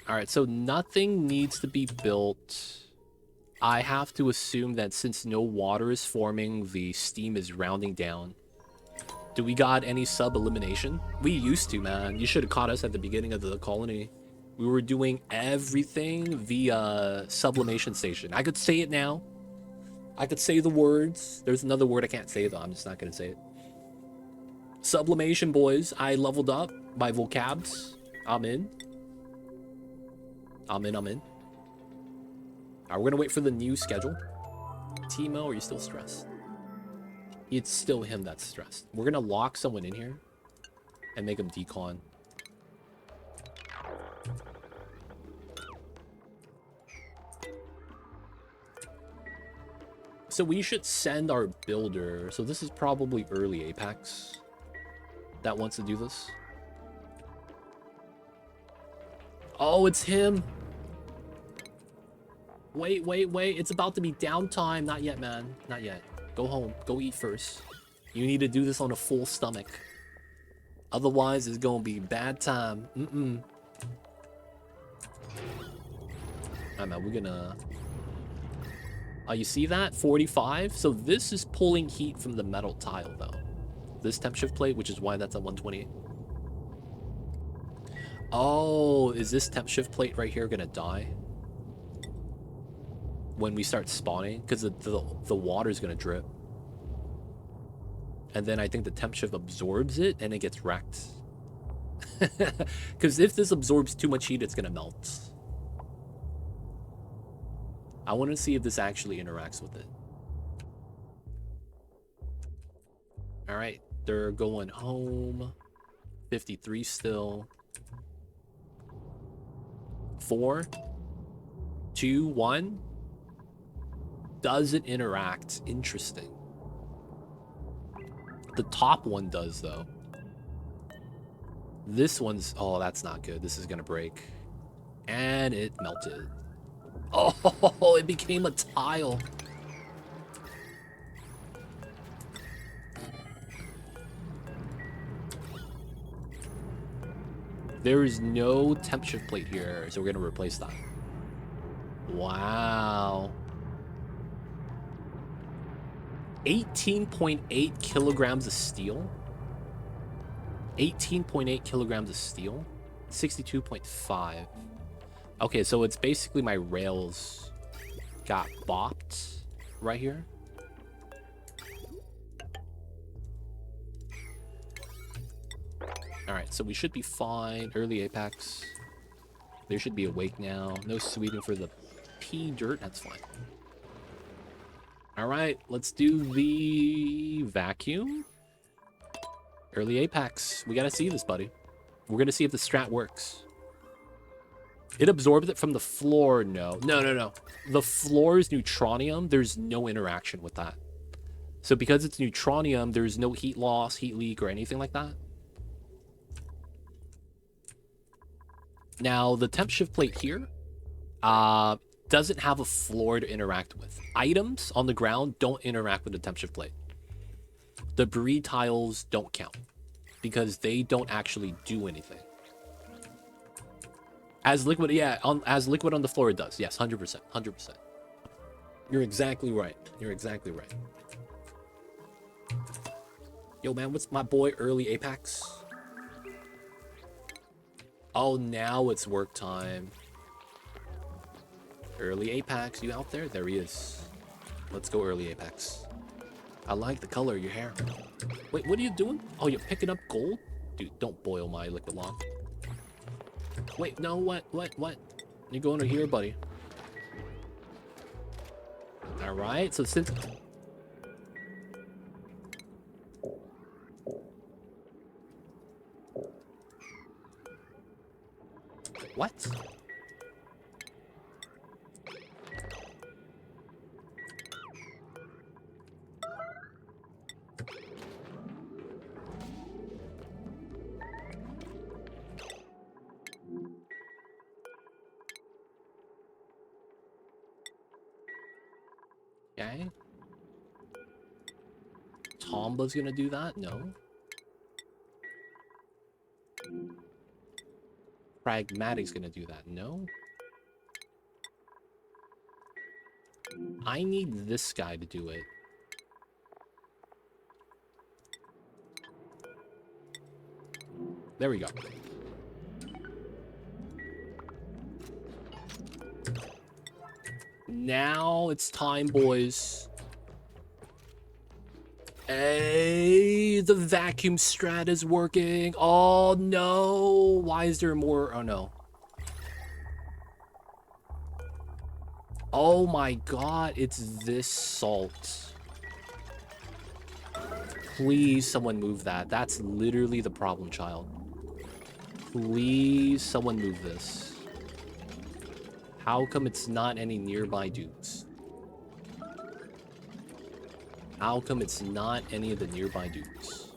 Alright, so nothing needs to be built. I have to assume that since no water is forming, the steam is rounding down. Do we got any sub-elimination? We used to, man. You should have caught us at the beginning of the colony. We were doing everything via sublimation station. I could say it now. I could say the words. There's another word I can't say, though. I'm just not going to say it. Sublimation, boys. I leveled up my vocabs. I'm in. I'm in. Alright, we're going to wait for the new schedule. Timo, are you still stressed? It's still him that's stressed. We're going to lock someone in here and make him decon. So we should send our builder. So this is probably early Apex that wants to do this. Oh, it's him. Wait. It's about to be downtime. Not yet, man. Not yet. Go home. Go eat first. You need to do this on a full stomach. Otherwise, it's going to be bad time. Alright, man. We're gonna... you see that? 45? So this is pulling heat from the metal tile, though. This temp shift plate, which is why that's at 128. Oh, is this temp shift plate right here gonna die? When we start spawning? Because the water's gonna drip. And then I think the temp shift absorbs it and it gets wrecked. Because if this absorbs too much heat, it's gonna melt. I want to see if this actually interacts with it. Alright, they're going home. 53 still. 4, 2, 1. Does it interact? Interesting. The top one does, though. This one's... Oh, that's not good. This is gonna break. And it melted. Oh, it became a tile. There is no temp shift plate here, so we're gonna replace that. Wow. 18.8 kilograms of steel. 18.8 kilograms of steel. 62.5. Okay, so it's basically my rails got bopped right here. Alright, so we should be fine. Early apex. They should be awake now. No sweeping for the pea dirt. That's fine. Alright, let's do the vacuum. Early apex. We gotta see this, buddy. We're gonna see if the strat works. It absorbs it from the floor. No. No. The floor is neutronium. There's no interaction with that. So because it's neutronium, there's no heat loss, heat leak, or anything like that. Now, the temp shift plate here doesn't have a floor to interact with. Items on the ground don't interact with the temp shift plate. Debris tiles don't count because they don't actually do anything. As liquid, yeah, as liquid on the floor, it does. Yes, 100%, 100%. You're exactly right. You're exactly right. Yo, man, what's my boy Early Apex? Oh, now it's work time. Early Apex, you out there? There he is. Let's go, Early Apex. I like the color of your hair. Wait, what are you doing? Oh, you're picking up gold? Dude, don't boil my liquid log. Wait, no, what? You're going to here, buddy. Alright, so since... What? Okay. Tomba's gonna do that? No. Pragmatic's gonna do that? No. I need this guy to do it. There we go. Now it's time, boys. Hey, the vacuum strat is working. Oh, no. Why is there more? Oh, no. Oh, my God. It's this salt. Please, someone move that. That's literally the problem, child. Please, someone move this. How come it's not any nearby dudes? How come it's not any of the nearby dudes?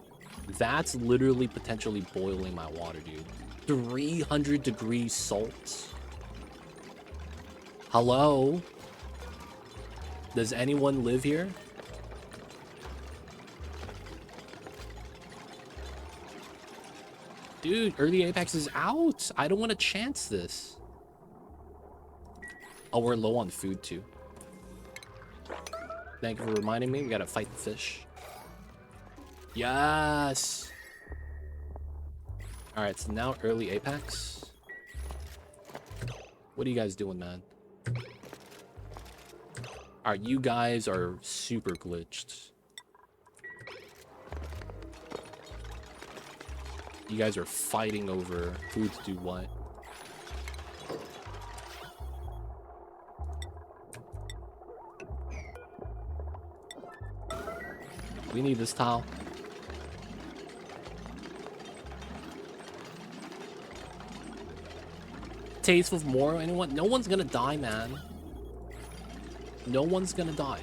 That's literally potentially boiling my water, dude. 300 degrees salt. Hello? Does anyone live here? Dude, Early Apex is out. I don't want to chance this. Oh, we're low on food, too. Thank you for reminding me. We gotta fight the fish. Yes! Alright, so now Early Apex. What are you guys doing, man? Alright, you guys are super glitched. You guys are fighting over who to do what. We need this tile. Taste of more? Anyone? No one's gonna die, man. No one's gonna die.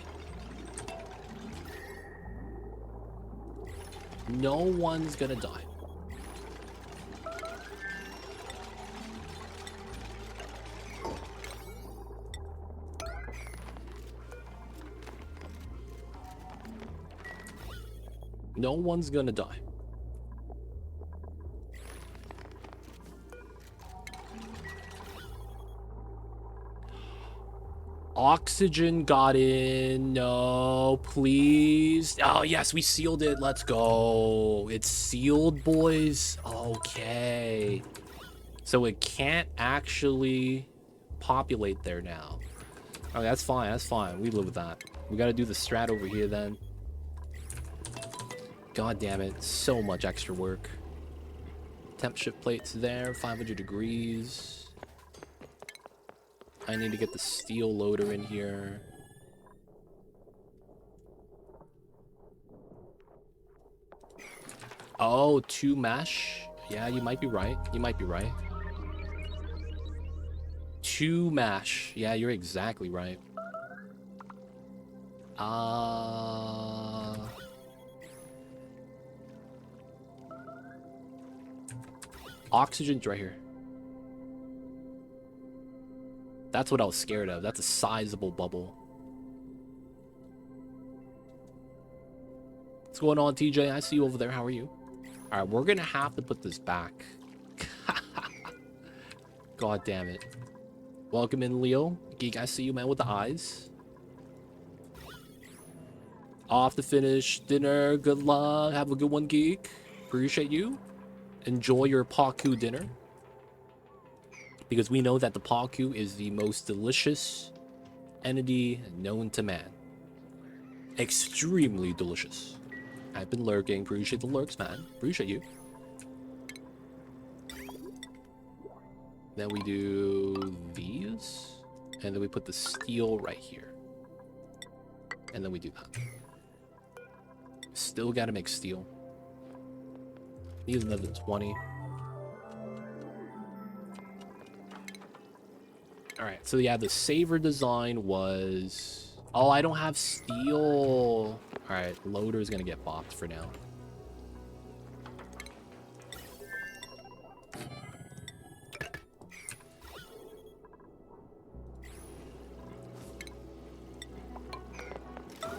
No one's gonna die. No one's gonna die. Oxygen got in. No, please. Oh, yes, we sealed it. Let's go. It's sealed, boys. Okay. So it can't actually populate there now. Okay, that's fine. That's fine. We live with that. We got to do the strat over here then. God damn it. So much extra work. Temp shift plates there. 500 degrees. I need to get the steel loader in here. Oh, 2 mesh? Yeah, you might be right. You might be right. 2 mesh. Yeah, you're exactly right. Oxygen's right here. That's what I was scared of. That's a sizable bubble. What's going on, TJ? I see you over there. How are you? All right, we're going to have to put this back. God damn it. Welcome in, Leo. Geek, I see you, man, with the eyes. Off to finish dinner. Good luck. Have a good one, Geek. Appreciate you. Enjoy your Paku dinner. Because we know that the Paku is the most delicious entity known to man. Extremely delicious. I've been lurking. Appreciate the lurks, man. Appreciate you. Then we do these. And then we put the steel right here. And then we do that. Still gotta make steel. Needs another 20. Alright, so yeah, the saver design was... Oh, I don't have steel. Alright, loader's gonna get bopped for now.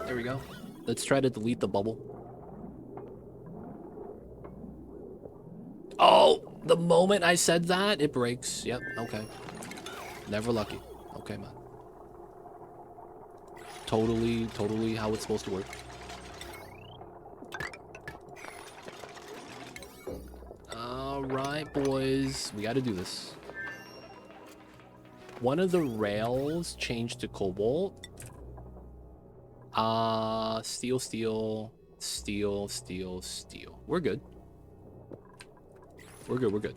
There we go. Let's try to delete the bubble. Oh, the moment I said that, it breaks. Yep, okay. Never lucky. Okay, man. Totally how it's supposed to work. Alright, boys. We gotta do this. One of the rails changed to cobalt. Steel, steel, steel, steel, steel. We're good. We're good.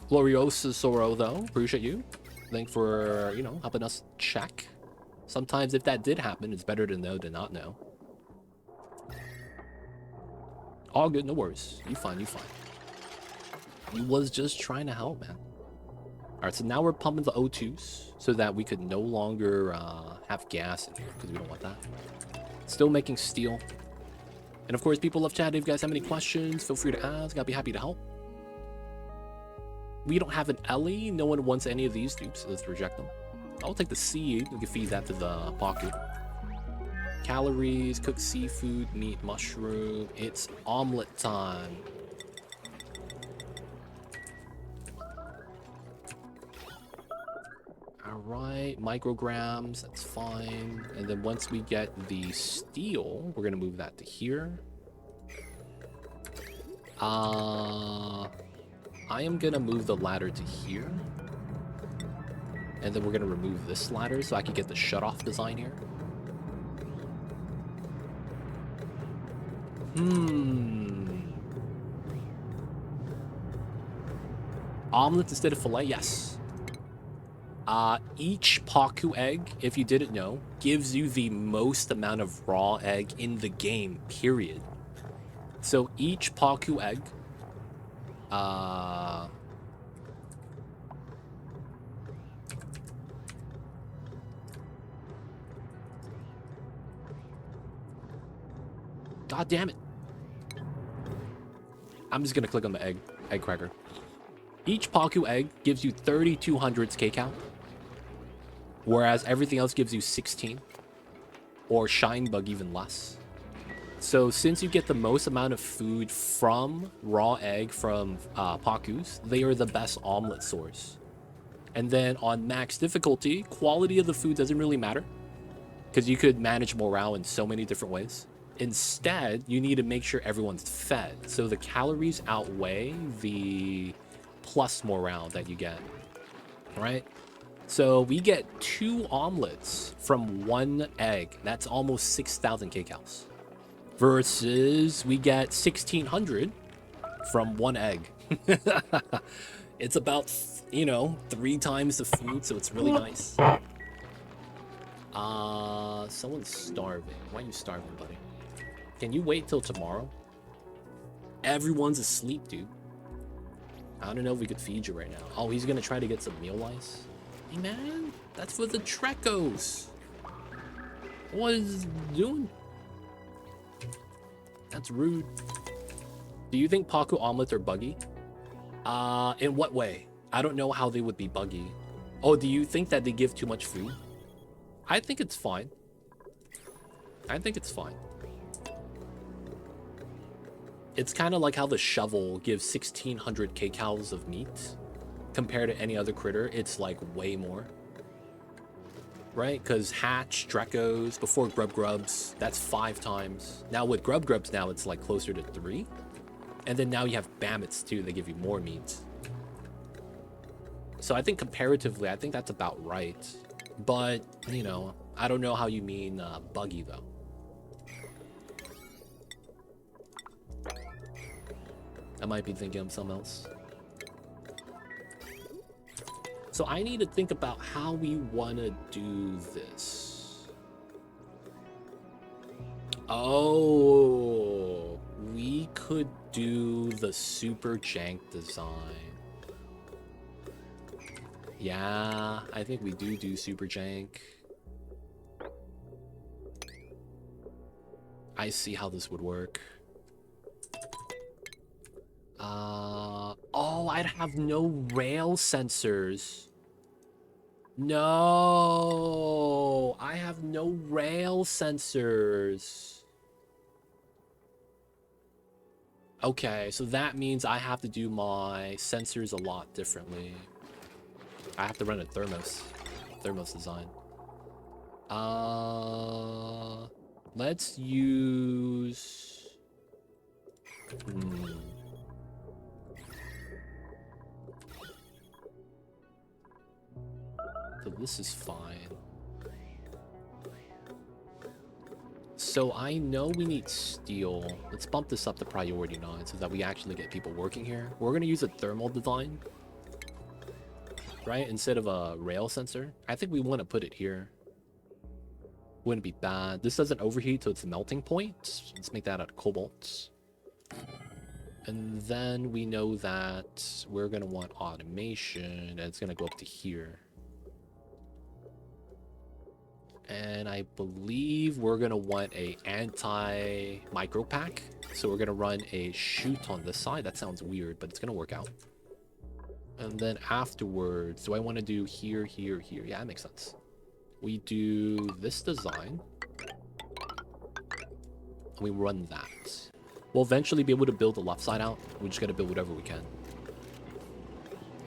Gloriosa Soro, though. Appreciate you. Thanks for, you know, helping us check. Sometimes if that did happen, it's better to know than not know. All good, no worries. You fine, you fine. He was just trying to help, man. Alright, so now we're pumping the O2s so that we could no longer have gas in here, because we don't want that. Still making steel. And of course, people love chat. If you guys have any questions, feel free to ask. I'll be happy to help. We don't have an Ellie. No one wants any of these dupes, so let's reject them. I'll take the seed. We can feed that to the pocket. Calories, cooked seafood, meat, mushroom. It's omelet time. Alright, micrograms, that's fine. And then once we get the steel, we're gonna move that to here. I am gonna move the ladder to here. And then we're gonna remove this ladder so I can get the shut-off design here. Omelet instead of fillet, yes. Each Paku egg, if you didn't know, gives you the most amount of raw egg in the game, period. So each Paku egg, God damn it. I'm just gonna click on the egg cracker. Each Paku egg gives you 3,200 K count, whereas everything else gives you 16, or Shine Bug even less. So since you get the most amount of food from raw egg from Pakus, they are the best omelet source. And then on max difficulty, quality of the food doesn't really matter, because you could manage morale in so many different ways. Instead, you need to make sure everyone's fed, so the calories outweigh the plus morale that you get, right? So we get 2 omelets from 1 egg. That's almost 6,000 kcals. Versus we get 1,600 from 1 egg. It's about, you know, 3 times the food, so it's really nice. Someone's starving. Why are you starving, buddy? Can you wait till tomorrow? Everyone's asleep, dude. I don't know if we could feed you right now. Oh, he's gonna try to get some meal ice. Hey, man, that's for the Trekos. What is he doing? That's rude. Do you think Paku omelets are buggy? In what way? I don't know how they would be buggy. Oh, do you think that they give too much food? I think it's fine. I think it's fine. It's kind of like how the shovel gives 1,600 kcals of meat. Compared to any other critter, it's like way more. Right? Because Hatch, Drekos, before Grubs, that's 5 times. Now with Grubs now, it's like closer to 3. And then now you have Bammets too, they give you more meat. So I think comparatively, I think that's about right. But, you know, I don't know how you mean buggy though. I might be thinking of something else. So I need to think about how we want to do this. Oh, we could do the super jank design. Yeah, I think we do super jank. I see how this would work. Oh, I'd have no rail sensors. No, I have no rail sensors. Okay, so that means I have to do my sensors a lot differently. I have to run a thermos design. Let's use... So this is fine. So I know we need steel. Let's bump this up to priority 9 so that we actually get people working here. We're going to use a thermal design, right? Instead of a rail sensor. I think we want to put it here. Wouldn't be bad. This doesn't overheat, so it's a melting point. Let's make that out of cobalt. And then we know that we're going to want automation, and it's going to go up to here. And I believe we're going to want a anti-micro pack. So we're going to run a chute on this side. That sounds weird, but it's going to work out. And then afterwards, do I want to do here, here, here? Yeah, that makes sense. We do this design. And we run that. We'll eventually be able to build the left side out. We just got to build whatever we can.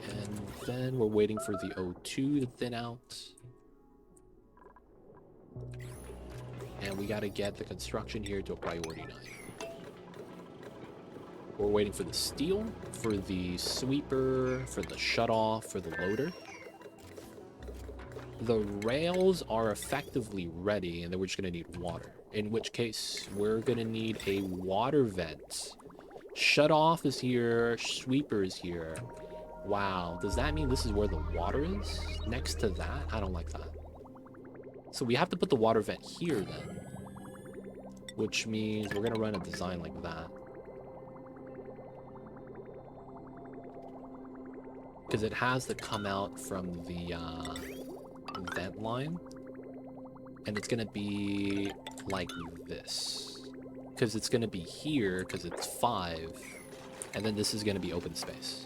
And then we're waiting for the O2 to thin out. And we got to get the construction here to a priority 9. We're waiting for the steel, for the sweeper, for the shutoff, for the loader. The rails are effectively ready, and then we're just going to need water. In which case, we're going to need a water vent. Shutoff is here, sweeper is here. Wow, does that mean this is where the water is? Next to that? I don't like that. So we have to put the water vent here then. Which means we're going to run a design like that. Because it has to come out from the vent line. And it's going to be like this. Because it's going to be here because it's 5. And then this is going to be open space.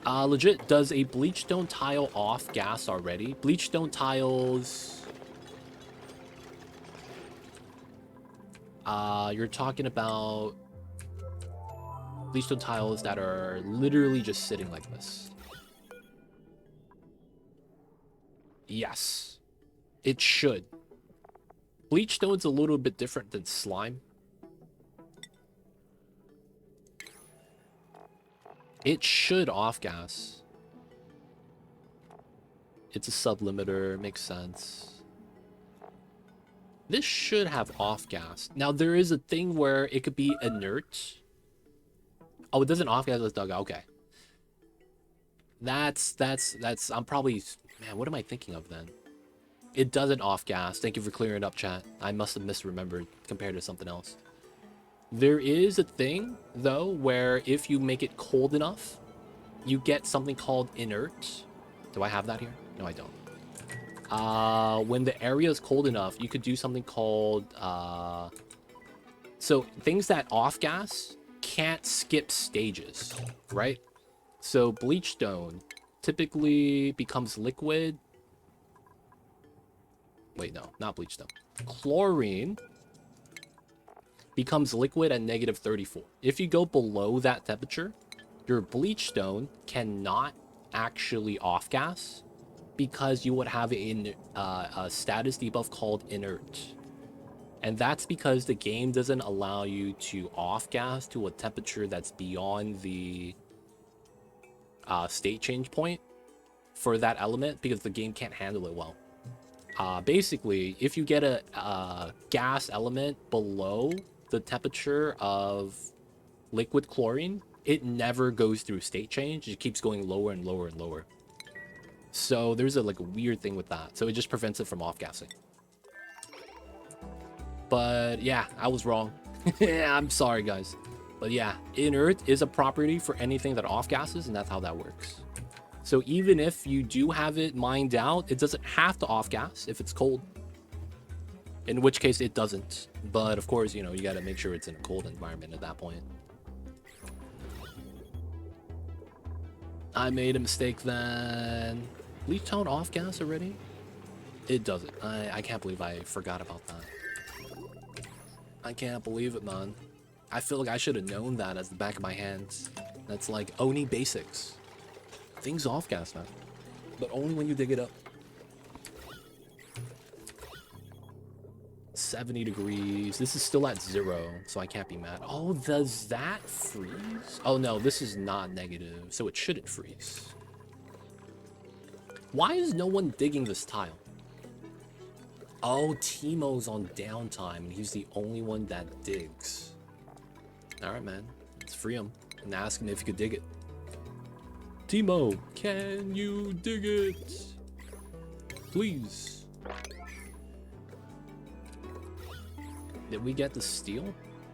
Legit, does a bleachstone tile off gas already? Bleachstone tiles... you're talking about bleachstone tiles that are literally just sitting like this. Yes. It should. Bleachstone's a little bit different than slime. It should off gas. It's a sublimiter, makes sense. This should have off gas. Now there is a thing where it could be inert. Oh, it doesn't off gas as dugout. Okay. That's I'm probably, man, what am I thinking of then? It doesn't off gas. Thank you for clearing it up, chat. I must have misremembered compared to something else. There is a thing though where if you make it cold enough, you get something called inert. Do I have that here? No, I don't. When the area is cold enough, you could do something called so things that off gas can't skip stages, right? So bleachstone typically becomes liquid. Wait, no, not bleachstone. Chlorine becomes liquid at -34. If you go below that temperature, your bleachstone cannot actually off gas because you would have a status debuff called inert. And that's because the game doesn't allow you to off gas to a temperature that's beyond the state change point for that element because the game can't handle it well. Basically, if you get a gas element below the temperature of liquid chlorine, it never goes through state change. It keeps going lower and lower and lower. So there's a weird thing with that. So it just prevents it from off-gassing. But yeah, I was wrong. Yeah, I'm sorry, guys. But yeah, inert is a property for anything that off-gasses, and that's how that works. So even if you do have it mined out, it doesn't have to off-gas if it's cold. In which case it doesn't. But of course, you know, you gotta make sure it's in a cold environment at that point. I made a mistake then. Bleach tone off gas already? It doesn't. I can't believe I forgot about that. I can't believe it, man. I feel like I should have known that as the back of my hands. That's like Oni basics. Things off gas, man. But only when you dig it up. 70 degrees. This is still at 0, so I can't be mad. Oh, does that freeze? Oh no, this is not negative, so it shouldn't freeze. Why is no one digging this tile? Oh, Timo's on downtime, and he's the only one that digs. Alright, man. Let's free him and ask him if he could dig it. Timo, can you dig it? Please. Did we get the steel?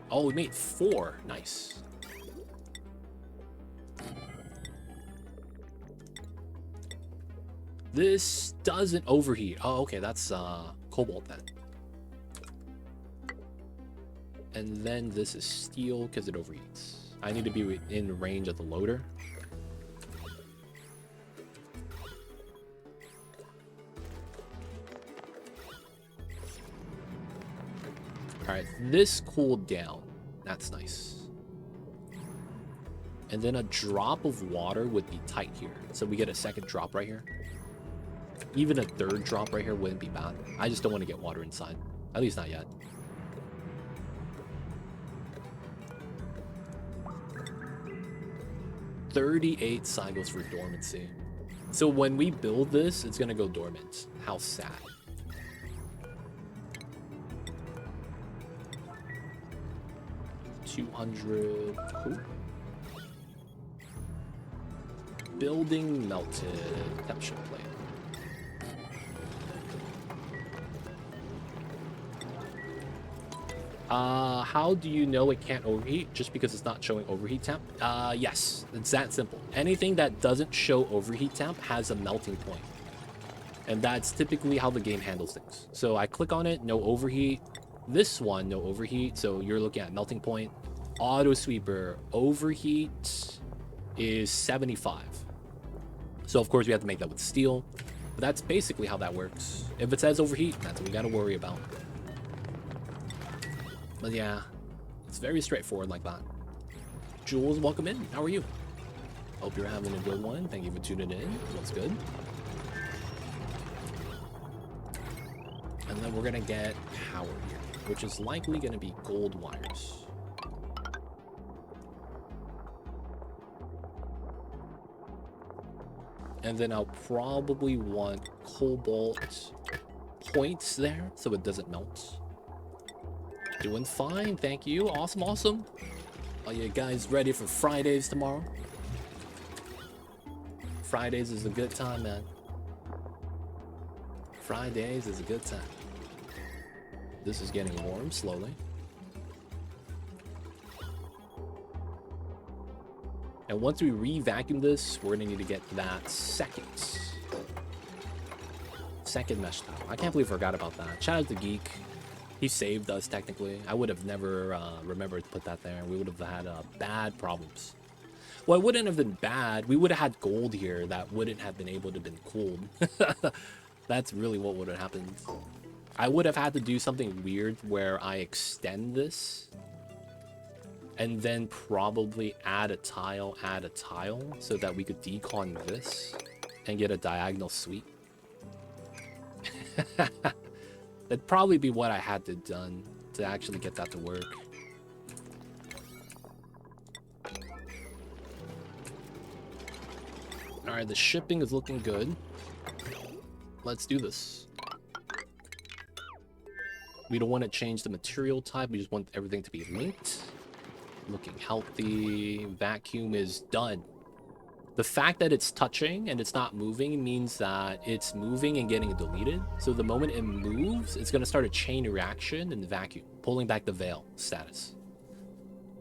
Oh, we made 4. Nice. This doesn't overheat. Oh, okay, that's cobalt then. And then this is steel because it overheats. I need to be in range of the loader. Alright, this cooled down. That's nice. And then a drop of water would be tight here. So we get a second drop right here. Even a third drop right here wouldn't be bad. I just don't want to get water inside. At least not yet. $38 cycles for dormancy. So when we build this, it's going to go dormant. How sad. $200. Cool. Building melted. Temperature plate. How do you know it can't overheat? Just because it's not showing overheat temp? Yes, it's that simple. Anything that doesn't show overheat temp has a melting point. And that's typically how the game handles things. So I click on it, no overheat. This one, no overheat. So you're looking at melting point. Auto sweeper overheat is 75. So of course we have to make that with steel. But that's basically how that works. If it says overheat, that's what we gotta worry about. But yeah, it's very straightforward like that. Jules, welcome in. How are you? Hope you're having a good one. Thank you for tuning in. Looks good. And then we're gonna get power here, which is likely gonna be gold wires. And then I'll probably want cobalt points there so it doesn't melt. Doing fine, thank you. Awesome, awesome. Are you guys ready for Fridays tomorrow? Fridays is a good time, man. Fridays is a good time. This is getting warm slowly. And once we re-vacuum this, we're gonna need to get that second mesh tile. I can't believe I forgot about that. Shout out to Geek. He saved us technically. I would have never remembered to put that there. We would have had bad problems. Well, it wouldn't have been bad. We would have had gold here that wouldn't have been able to have been cooled. That's really what would have happened. I would have had to do something weird where I extend this and then probably add a tile, so that we could decon this and get a diagonal sweep. That'd probably be what I had to done to actually get that to work. Alright, the shipping is looking good. Let's do this. We don't want to change the material type, we just want everything to be linked. Looking healthy. Vacuum is done. The fact that it's touching and it's not moving means that it's moving and getting deleted. So the moment it moves, it's going to start a chain reaction in the vacuum, pulling back the veil status.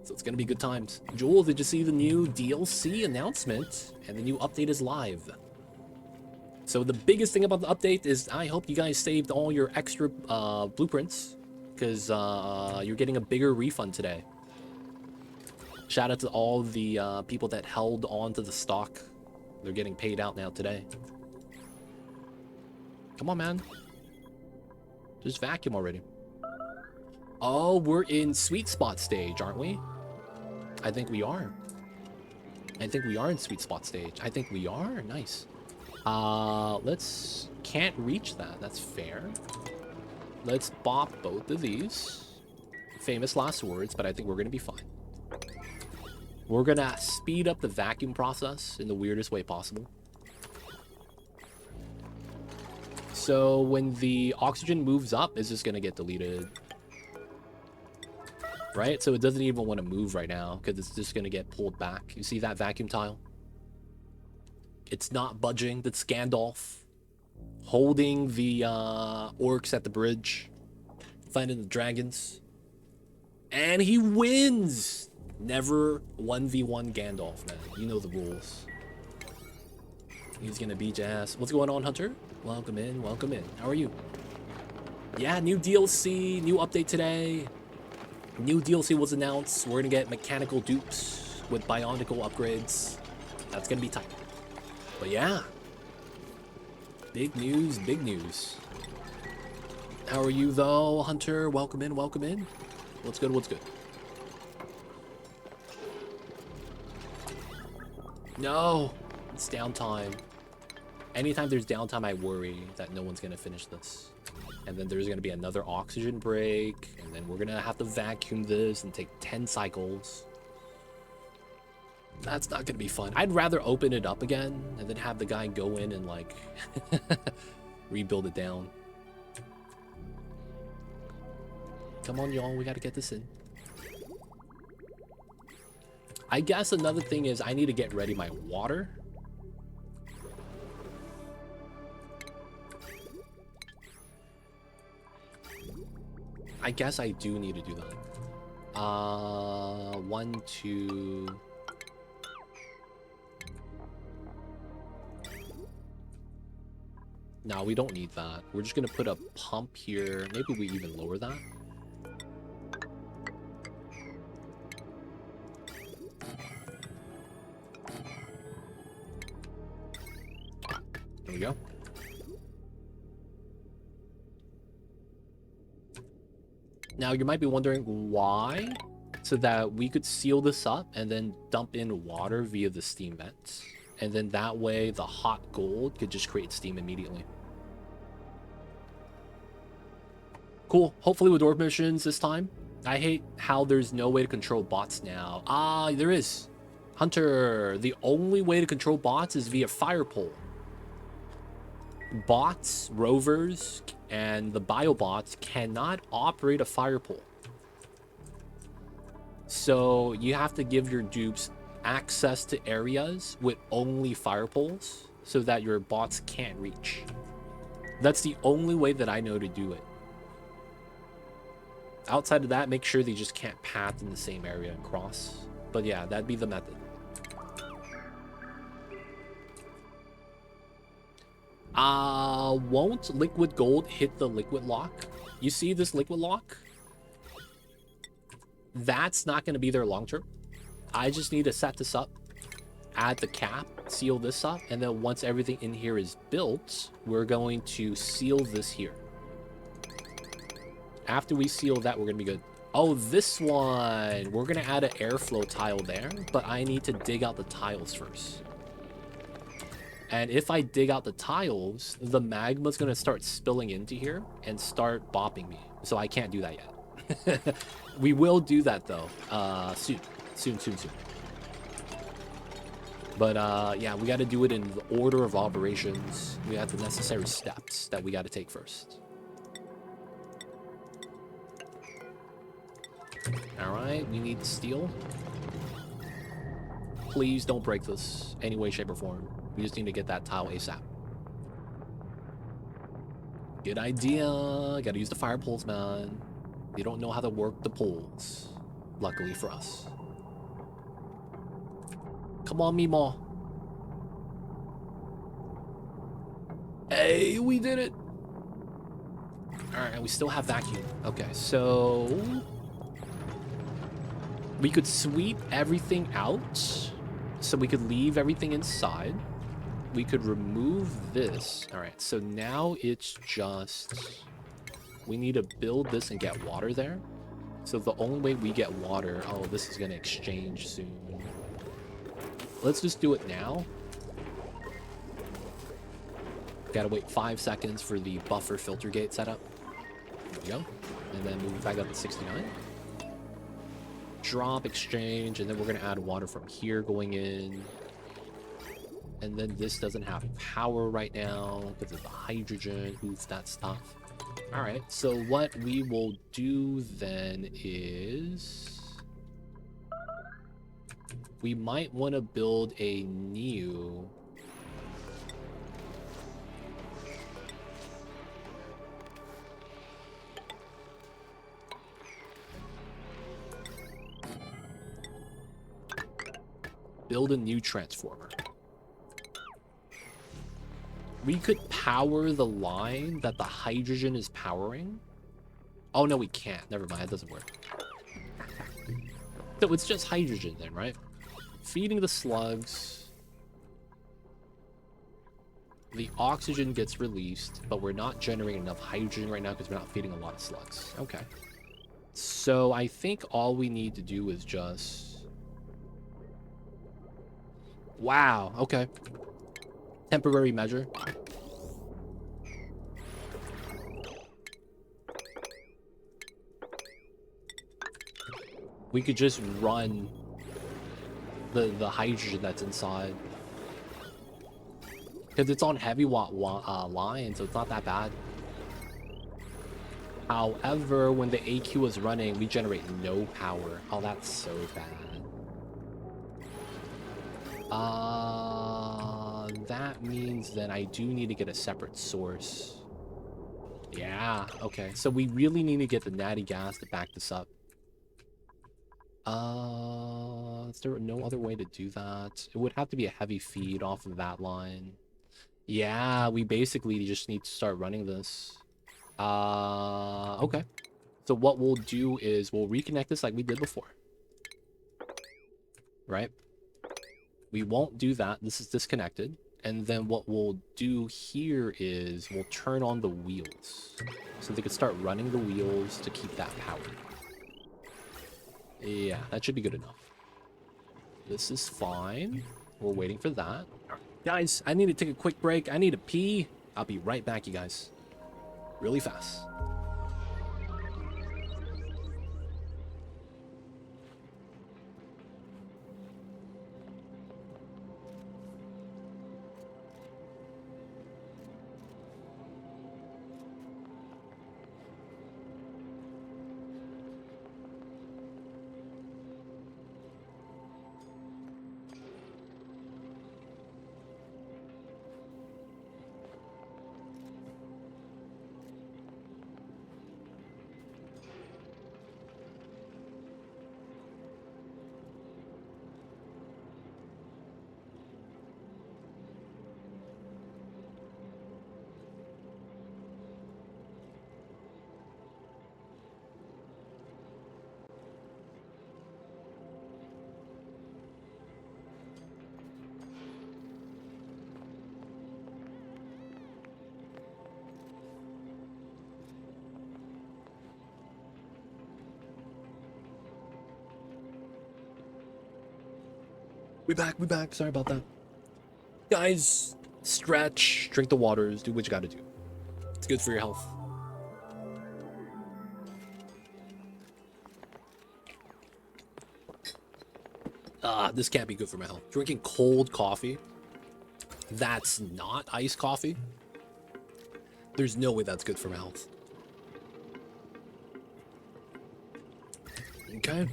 So it's going to be good times. Joel, did you see the new DLC announcement? And the new update is live. So the biggest thing about the update is I hope you guys saved all your extra blueprints, because you're getting a bigger refund today. Shout out to all the people that held on to the stock. They're getting paid out now today. Come on, man. Just vacuum already. Oh, we're in sweet spot stage, aren't we? I think we are. I think we are in sweet spot stage. I think we are. Nice. Let's... Can't reach that. That's fair. Let's bop both of these. Famous last words, but I think we're going to be fine. We're gonna speed up the vacuum process in the weirdest way possible. So when the oxygen moves up, it's just gonna get deleted. Right? So it doesn't even want to move right now because it's just gonna get pulled back. You see that vacuum tile? It's not budging. That's Gandalf holding the orcs at the bridge, fighting the dragons. And he wins! Never 1v1 Gandalf, man. You know the rules. He's gonna beat your ass. What's going on, Hunter? Welcome in, welcome in. How are you? Yeah, new DLC, new update today. New DLC was announced. We're gonna get mechanical dupes with bionicle upgrades. That's gonna be tight. But yeah. Big news, big news. How are you though, Hunter? Welcome in, welcome in. What's good, what's good? No, it's downtime. Anytime there's downtime, I worry that no one's gonna finish this. And then there's gonna be another oxygen break, and then we're gonna have to vacuum this and take 10 cycles. That's not gonna be fun. I'd rather open it up again and then have the guy go in and like rebuild it down. Come on, y'all, we gotta get this in. I guess another thing is I need to get ready my water. I guess I do need to do that. 1, 2... No, we don't need that. We're just gonna put a pump here. Maybe we even lower that. There we go. Now, you might be wondering why? So that we could seal this up and then dump in water via the steam vents. And then that way, the hot gold could just create steam immediately. Cool. Hopefully with orb missions this time. I hate how there's no way to control bots now. Ah, there is. Hunter, the only way to control bots is via fire pole. Bots, rovers, and the biobots cannot operate a fire pole. So you have to give your dupes access to areas with only fire poles so that your bots can't reach. That's the only way that I know to do it. Outside of that, make sure they just can't path in the same area and cross. But yeah, that'd be the method. Won't liquid gold hit the liquid lock? You see this liquid lock? That's not going to be there long term. I just need to set this up, add the cap, seal this up, and then once everything in here is built, we're going to seal this here. After we seal that, we're going to be good. Oh, this one. We're going to add an airflow tile there, but I need to dig out the tiles first. And if I dig out the tiles, the magma's going to start spilling into here and start bopping me. So I can't do that yet. We will do that, though, soon. Soon. But, yeah, we got to do it in the order of operations. We have the necessary steps that we got to take first. Alright, we need steel. Please don't break this any way, shape, or form. We just need to get that tile ASAP. Good idea. Gotta use the fire poles, man. You don't know how to work the poles. Luckily for us. Come on, Meemaw. Hey, we did it. Alright, and we still have vacuum. Okay, so we could sweep everything out. So we could leave everything inside. We could remove this. All right, so now it's just... we need to build this and get water there. So the only way we get water... oh, this is going to exchange soon. Let's just do it now. Gotta wait 5 seconds for the buffer filter gate setup. There we go. And then move back up to 69. Drop, exchange, and then we're going to add water from here going in. And then this doesn't have power right now because of the hydrogen. Who's that stuff? All right, so what we will do then is... we might want to build a new... build a new transformer. We could power the line that the hydrogen is powering. Oh, no, we can't. Never mind. It doesn't work. So it's just hydrogen then, right? Feeding the slugs. The oxygen gets released, but we're not generating enough hydrogen right now because we're not feeding a lot of slugs. Okay. So I think all we need to do is just... wow, okay. Temporary measure. We could just run the hydrogen that's inside. Because it's on heavy watt line, so it's not that bad. However, when the AQ is running, we generate no power. Oh, that's so bad. That means that I do need to get a separate source. Yeah, okay. So we really need to get the natty gas to back this up. Is there no other way to do that? It would have to be a heavy feed off of that line. Yeah, we basically just need to start running this. Okay. So what we'll do is we'll reconnect this like we did before. Right? We won't do that. This is disconnected. And then what we'll do here is we'll turn on the wheels. So they can start running the wheels to keep that power. Yeah, that should be good enough. This is fine. We're waiting for that. Guys, I need to take a quick break. I need to pee. I'll be right back, you guys. Really fast. We back. Sorry about that. Guys, stretch, drink the waters, do what you gotta do. It's good for your health. This can't be good for my health. Drinking cold coffee, that's not iced coffee. There's no way that's good for my health. Okay.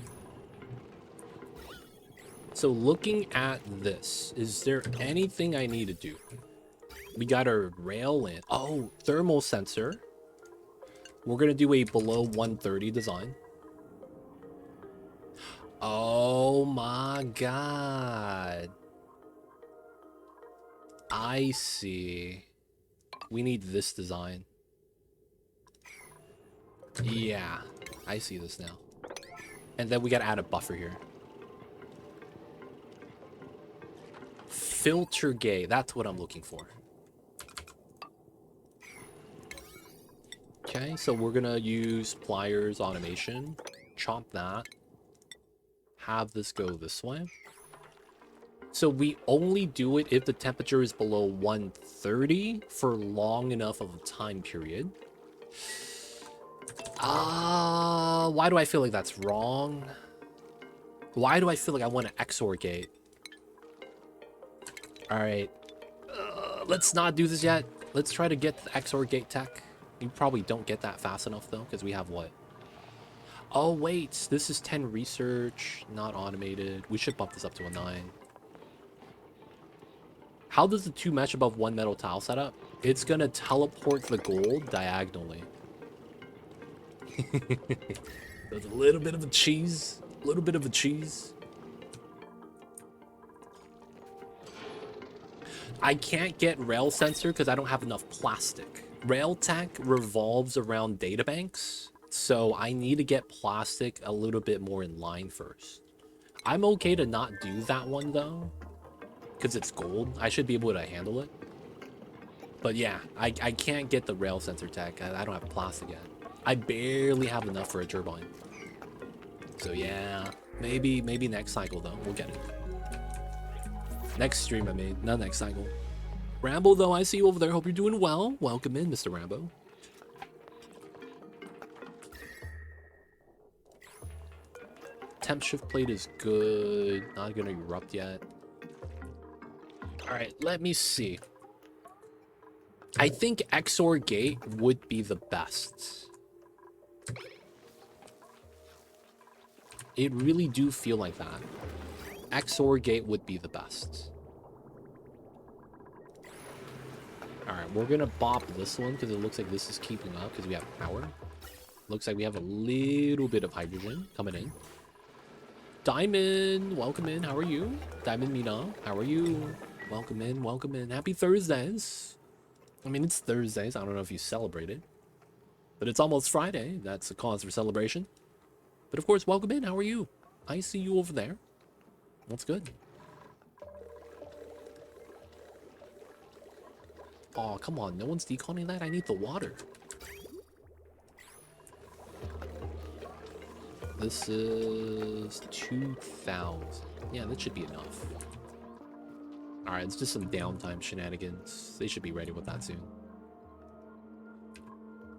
So looking at this, is there anything I need to do? We got our rail in. Oh, thermal sensor. We're going to do a below 130 design. Oh my god. I see. We need this design. Yeah, I see this now. And then we got to add a buffer here. Filter gate, that's what I'm looking for. Okay, so we're gonna use pliers automation, chop that, have this go this way. So we only do it if the temperature is below 130 for long enough of a time period. Why do I feel like that's wrong? Why do I feel like I want an XOR gate? Alright, let's not do this yet. Let's try to get the XOR gate tech. You probably don't get that fast enough though, because we have what? Oh wait, this is 10 research, not automated. We should bump this up to a 9. How does the 2 mesh above 1 metal tile setup? It's gonna teleport the gold diagonally. There's a little bit of a cheese. A little bit of a cheese. I can't get rail sensor because I don't have enough plastic. Rail tech revolves around databanks, so I need to get plastic a little bit more in line first. I'm okay to not do that one though, because it's gold. I should be able to handle it. But yeah, I can't get the rail sensor tech. I don't have plastic yet. I barely have enough for a turbine. So yeah, maybe next cycle though, we'll get it. Next stream I made, not next cycle. Rambo though, I see you over there. Hope you're doing well. Welcome in, Mr. Rambo. Temp shift plate is good. Not gonna erupt yet. Alright, let me see. I think XOR gate would be the best. It really do feel like that. XOR gate would be the best. Alright, we're gonna bop this one because it looks like this is keeping up because we have power. Looks like we have a little bit of hydrogen coming in. Diamond, welcome in. How are you? Diamond Mina, how are you? Welcome in, welcome in. Happy Thursdays. I mean, it's Thursdays. I don't know if you celebrate it, but it's almost Friday. That's a cause for celebration. But of course, welcome in. How are you? I see you over there. That's good. Oh, come on. No one's deconning that? I need the water. This is 2,000. Yeah, that should be enough. Alright, it's just some downtime shenanigans. They should be ready with that soon.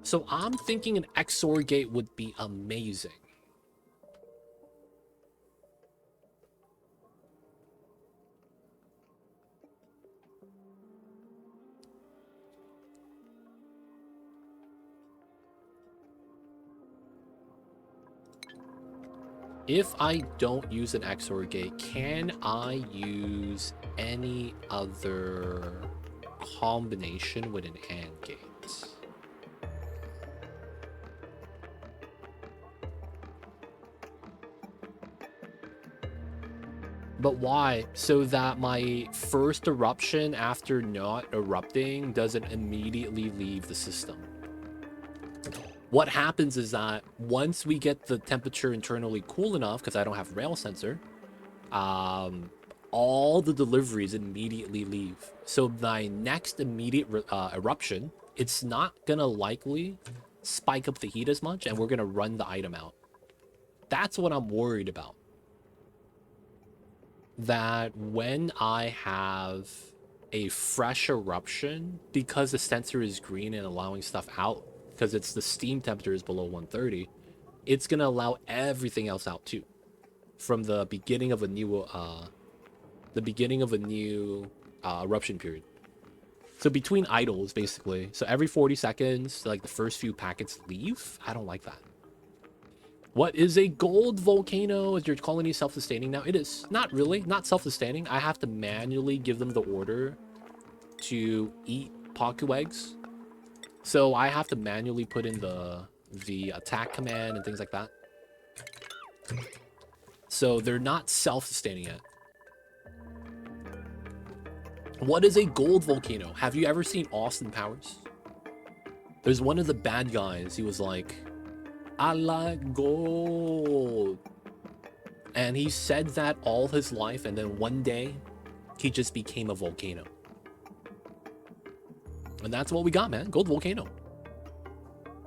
So I'm thinking an XOR gate would be amazing. If I don't use an XOR gate, can I use any other combination with an AND gate? But why? So that my first eruption after not erupting doesn't immediately leave the system. What happens is that once we get the temperature internally cool enough, because I don't have rail sensor, all the deliveries immediately leave. So my next immediate eruption, it's not gonna likely spike up the heat as much, and we're gonna run the item out. That's what I'm worried about. That when I have a fresh eruption, because the sensor is green and allowing stuff out, because it's the steam temperature is below 130, it's gonna allow everything else out too, from the beginning of a new eruption period. So between idles, basically. So every 40 seconds, like the first few packets leave. I don't like that. What is a gold volcano? Is your colony self-sustaining now? It is. Not really. Not self-sustaining. I have to manually give them the order to eat Paku eggs. So I have to manually put in the attack command and things like that. So they're not self-sustaining yet. What is a gold volcano? Have you ever seen Austin Powers? There's one of the bad guys. He was like, I like gold. And he said that all his life, and then one day, he just became a volcano. And that's what we got, man. Gold volcano.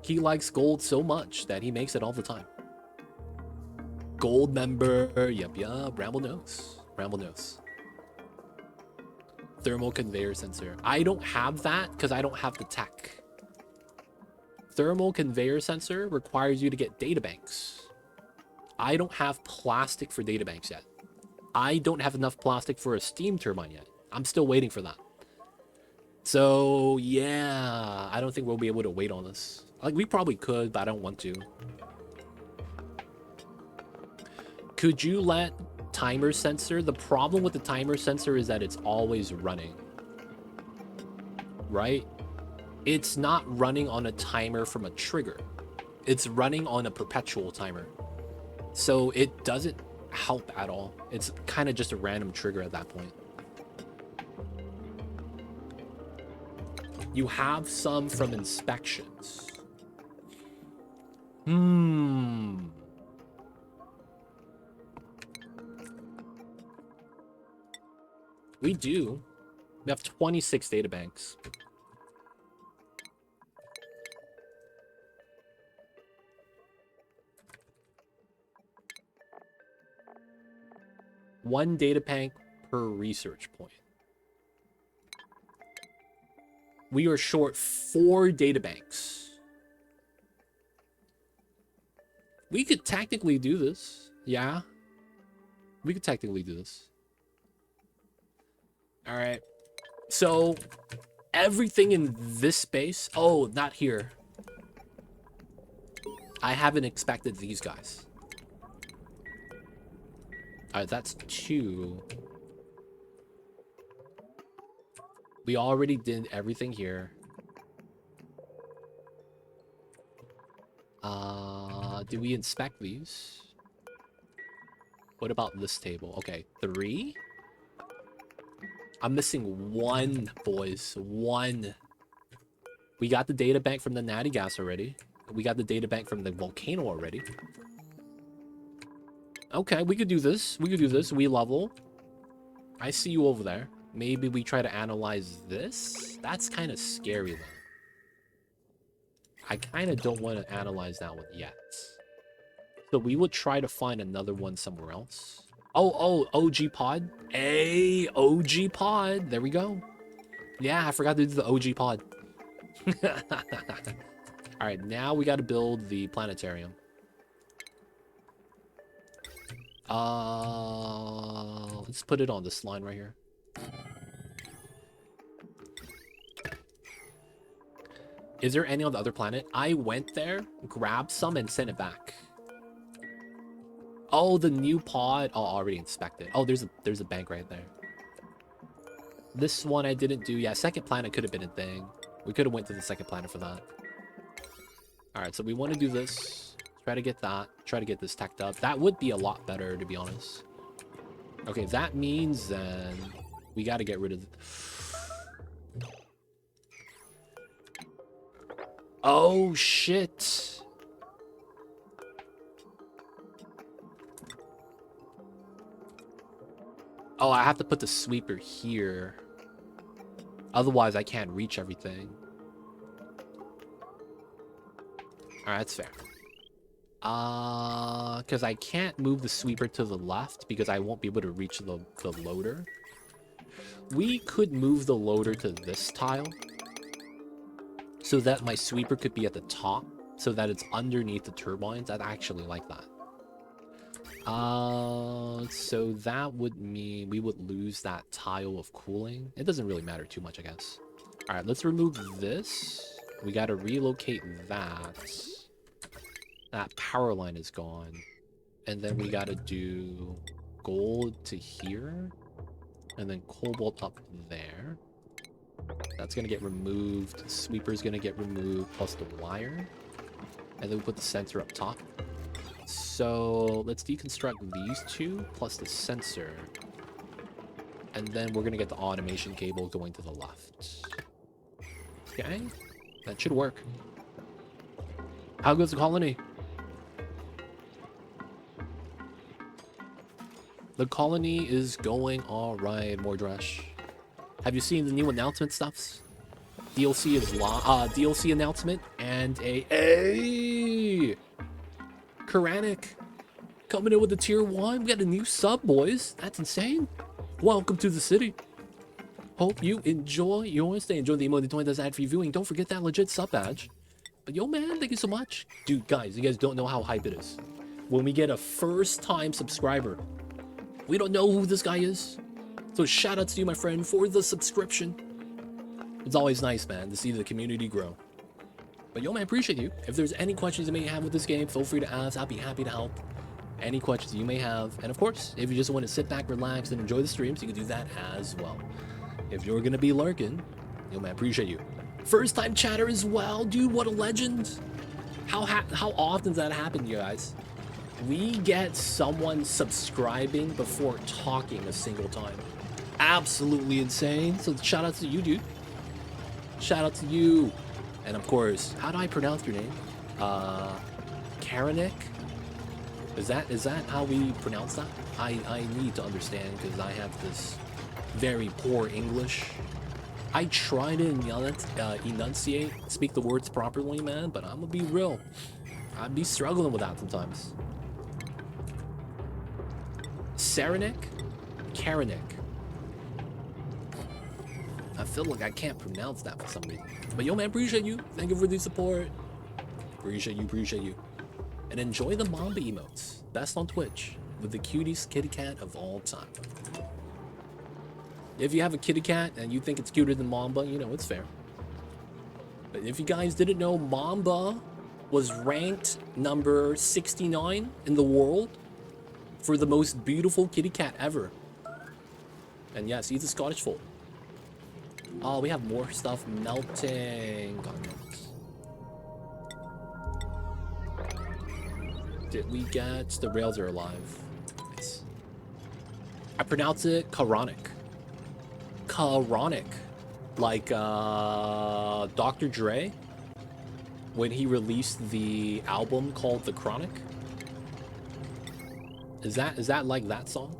He likes gold so much that he makes it all the time. Gold member. Yep. Ramble knows. Ramble knows. Thermal conveyor sensor. I don't have that because I don't have the tech. Thermal conveyor sensor requires you to get databanks. I don't have plastic for databanks yet. I don't have enough plastic for a steam turbine yet. I'm still waiting for that. So, yeah, I don't think we'll be able to wait on this. Like, we probably could, but I don't want to. Could you let timer sensor? The problem with the timer sensor is that it's always running. Right? It's not running on a timer from a trigger. It's running on a perpetual timer. So it doesn't help at all. It's kind of just a random trigger at that point. You have some from inspections. We do. We have 26 databanks. One data bank per research point. We are short 4 databanks. We could technically do this. Yeah. We could technically do this. All right. So everything in this space. Oh, not here. I haven't expected these guys. All right, that's 2. We already did everything here. Did we inspect these? What about this table? Okay, 3. I'm missing 1, boys. 1. We got the data bank from the natty gas already. We got the data bank from the volcano already. Okay, we could do this. We could do this. We level. I see you over there. Maybe we try to analyze this? That's kind of scary, though. I kind of don't want to analyze that one yet. So we would try to find another one somewhere else. Oh, OG pod. Hey, OG pod. There we go. Yeah, I forgot to do the OG pod. All right, now we got to build the planetarium. Let's put it on this line right here. Is there any on the other planet? I went there, grabbed some, and sent it back. Oh, the new pod. Oh, already inspected. Oh, there's a bank right there. This one I didn't do. Yeah, second planet could have been a thing. We could have went to the second planet for that. All right, so we want to do this. Try to get that. Try to get this teched up. That would be a lot better, to be honest. Okay, that means then we got to get rid of... Oh, shit. Oh, I have to put the sweeper here. Otherwise, I can't reach everything. Alright, that's fair. Because I can't move the sweeper to the left because I won't be able to reach the loader. We could move the loader to this tile so that my sweeper could be at the top so that it's underneath the turbines. I'd actually like that. So that would mean we would lose that tile of cooling. It doesn't really matter too much, I guess. All right, let's remove this. We got to relocate that. That power line is gone. And then we got to do gold to here. And then cobalt up there. That's going to get removed. Sweeper's going to get removed, plus the wire. And then we put the sensor up top. So let's deconstruct these two, plus the sensor. And then we're going to get the automation cable going to the left. Okay, that should work. How goes the colony? The colony is going all right, Mordresh. Have you seen the new announcement stuffs? DLC is DLC announcement and a Quranic coming in with a tier 1. We got a new sub, boys. That's insane. Welcome to the city. Hope you enjoy your stay. Enjoy the emote. The 20 does ad free viewing. Don't forget that legit sub badge. But yo, man, thank you so much. Dude, guys, you guys don't know how hype it is. When we get a first-time subscriber, we don't know who this guy is. So shout out to you, my friend, for the subscription. It's always nice, man, to see the community grow. But yo, man, I appreciate you. If there's any questions you may have with this game, feel free to ask. I'll be happy to help. Any questions you may have. And of course, if you just want to sit back, relax, and enjoy the streams, you can do that as well. If you're going to be lurking, yo, man, I appreciate you. First time chatter as well. Dude, what a legend. How often does that happen, you guys? We get someone subscribing before talking a single time. Absolutely insane. So shout out to you, dude. Shout out to you. And of course, how do I pronounce your name? Karanik? Is that how we pronounce that? I need to understand because I have this very poor English. I try to enunciate, speak the words properly, man, but I'm gonna be real. I'd be struggling with that sometimes. Saranik? Karanik. I feel like I can't pronounce that for some reason. But yo, man, appreciate you. Thank you for the support. Appreciate you. And enjoy the Mamba emotes. Best on Twitch. With the cutest kitty cat of all time. If you have a kitty cat and you think it's cuter than Mamba, you know, it's fair. But if you guys didn't know, Mamba was ranked number 69 in the world for the most beautiful kitty cat ever. And yes, he's a Scottish fold. Oh, we have more stuff melting. Did we get... The rails are alive. Nice. I pronounce it Quranic. Quranic. Like, Dr. Dre. When he released the album called The Chronic. Is that like that song?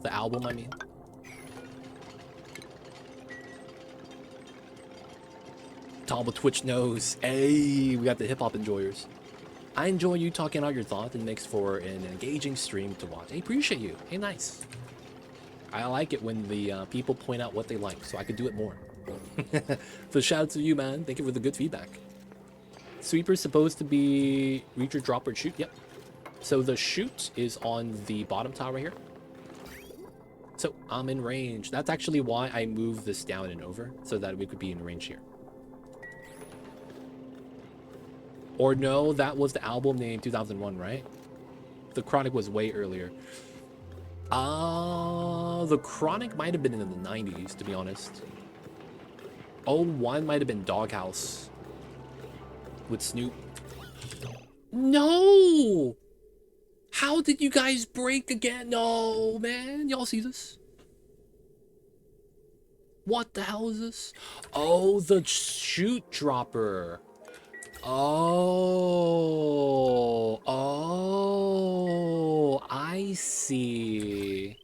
The album, I mean. Toggle Twitch knows. Hey, we got the hip-hop enjoyers. I enjoy you talking out your thoughts and makes for an engaging stream to watch. I appreciate you. Hey, nice. I like it when the people point out what they like, so I could do it more. So shout out to you, man. Thank you for the good feedback. Sweeper's supposed to be reach or drop or shoot. Yep. So the shoot is on the bottom tile right here. So I'm in range. That's actually why I moved this down and over, so that we could be in range here. Or no, that was the album name 2001, right? The Chronic was way earlier. The Chronic might have been in the 90s, to be honest. 01 might have been Doghouse with Snoop. No! How did you guys break again? No, man. Y'all see this? What the hell is this? Oh, the shoot dropper. Oh, I see.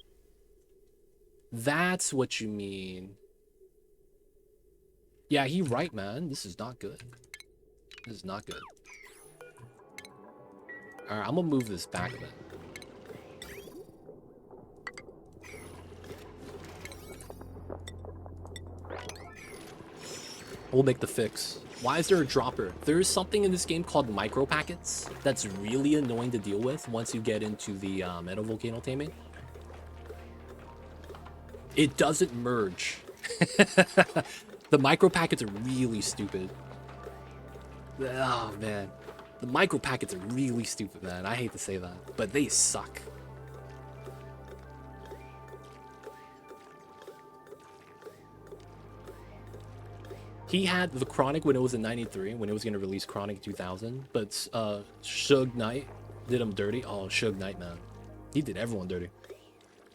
That's what you mean. Yeah, he right, man. This is not good. This is not good. All right, I'm gonna move this back a bit. We'll make the fix. Why is there a dropper? There's something in this game called micro packets that's really annoying to deal with once you get into the Metal Volcano taming. It doesn't merge. The micro packets are really stupid. Oh, man. The micro packets are really stupid, man. I hate to say that, but they suck. He had the Chronic when it was in 93, when it was going to release Chronic 2000, but Suge Knight did him dirty. Oh, Suge Knight, man. He did everyone dirty.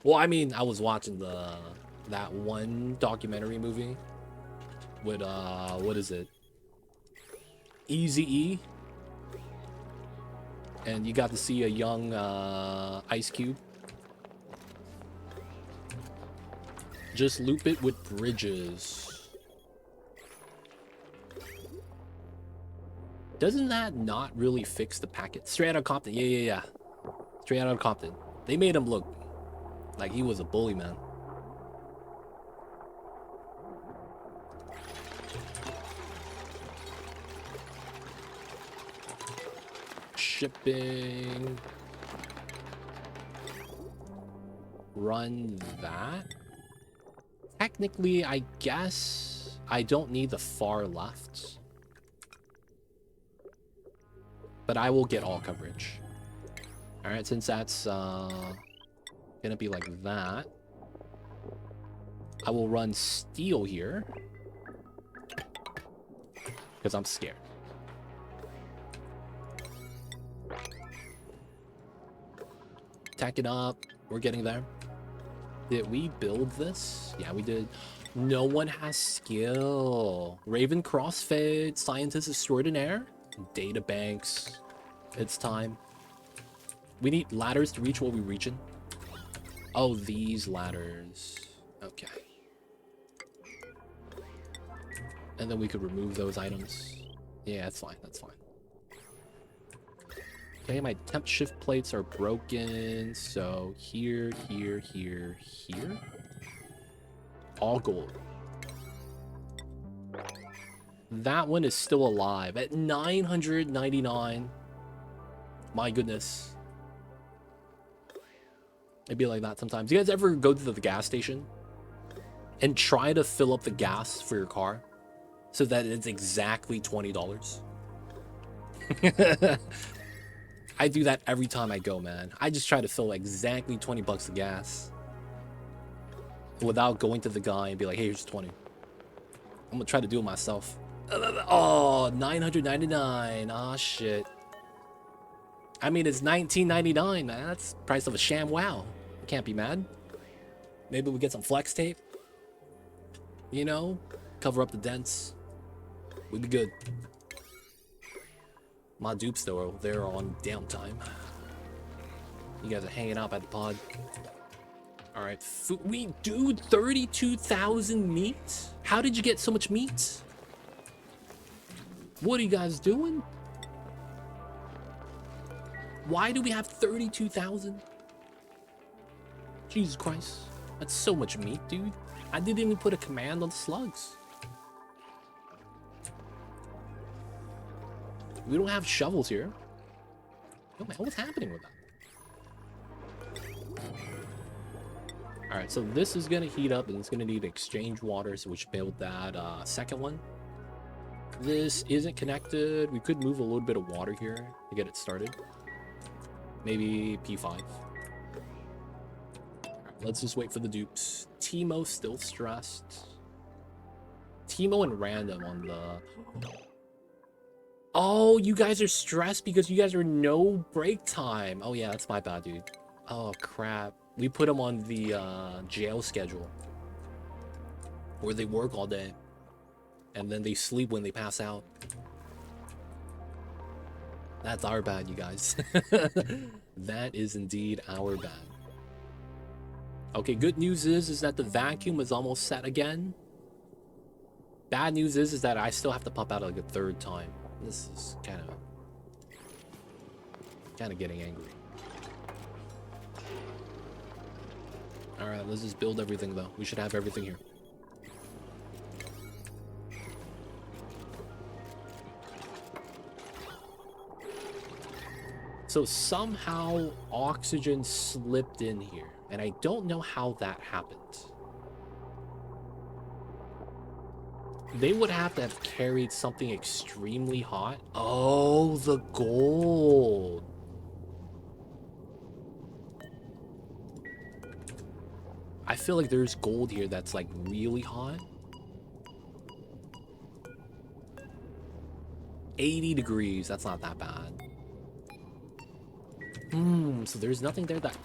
Well, I mean, I was watching that one documentary movie with, what is it? Eazy-E. And you got to see a young Ice Cube. Just loop it with bridges. Doesn't that not really fix the packet? Straight out of Compton. Yeah. Straight out of Compton. They made him look like he was a bully, man. Shipping. Run that. Technically, I guess I don't need the far left. But I will get all coverage. Alright, since that's gonna be like that, I will run steel here. Because I'm scared. Tack it up. We're getting there. Did we build this? Yeah, we did. No one has skill. Raven Crossfade, Scientist Extraordinaire. Data banks. It's time. We need ladders to reach what we're reaching. Oh, these ladders. Okay. And then we could remove those items. Yeah, that's fine. That's fine. Okay, my temp shift plates are broken. So here. All gold. That one is still alive at 999. My goodness. It'd be like that sometimes. You guys ever go to the gas station and try to fill up the gas for your car so that it's exactly $20? I do that every time I go, man. I just try to fill exactly 20 bucks of gas without going to the guy and be like, hey, here's 20. I'm gonna try to do it myself. Oh, 999. Ah, shit. I mean, it's 19.99, man. That's the price of a sham wow. Can't be mad. Maybe we get some flex tape. You know, cover up the dents. We'd be good. My dupes, though, they're on downtime. You guys are hanging out by the pod. All right, we do 32,000 meat. How did you get so much meat? What are you guys doing? Why do we have 32,000? Jesus Christ. That's so much meat, dude. I didn't even put a command on the slugs. We don't have shovels here. Oh man, what's happening with that? Alright, so this is gonna heat up and it's gonna need exchange water, so we should build that second one. This isn't connected. We could move a little bit of water here to get it started. Maybe P5. Alright, let's just wait for the dupes. Teemo still stressed. Teemo and random on the... Oh, you guys are stressed because you guys are no break time. Oh yeah, that's my bad, dude. Oh crap. We put them on the jail schedule where they work all day and then they sleep when they pass out. That's our bad, you guys. That is indeed our bad. Okay, good news is that the vacuum is almost set again. Bad news is that I still have to pump out like a third time. This is kind of getting angry. All right, let's just build everything though. We should have everything here. So somehow oxygen slipped in here, and I don't know how that happened. They would have to have carried something extremely hot. Oh, the gold. I feel like there's gold here that's like really hot. 80 degrees, that's not that bad. So there's nothing there that...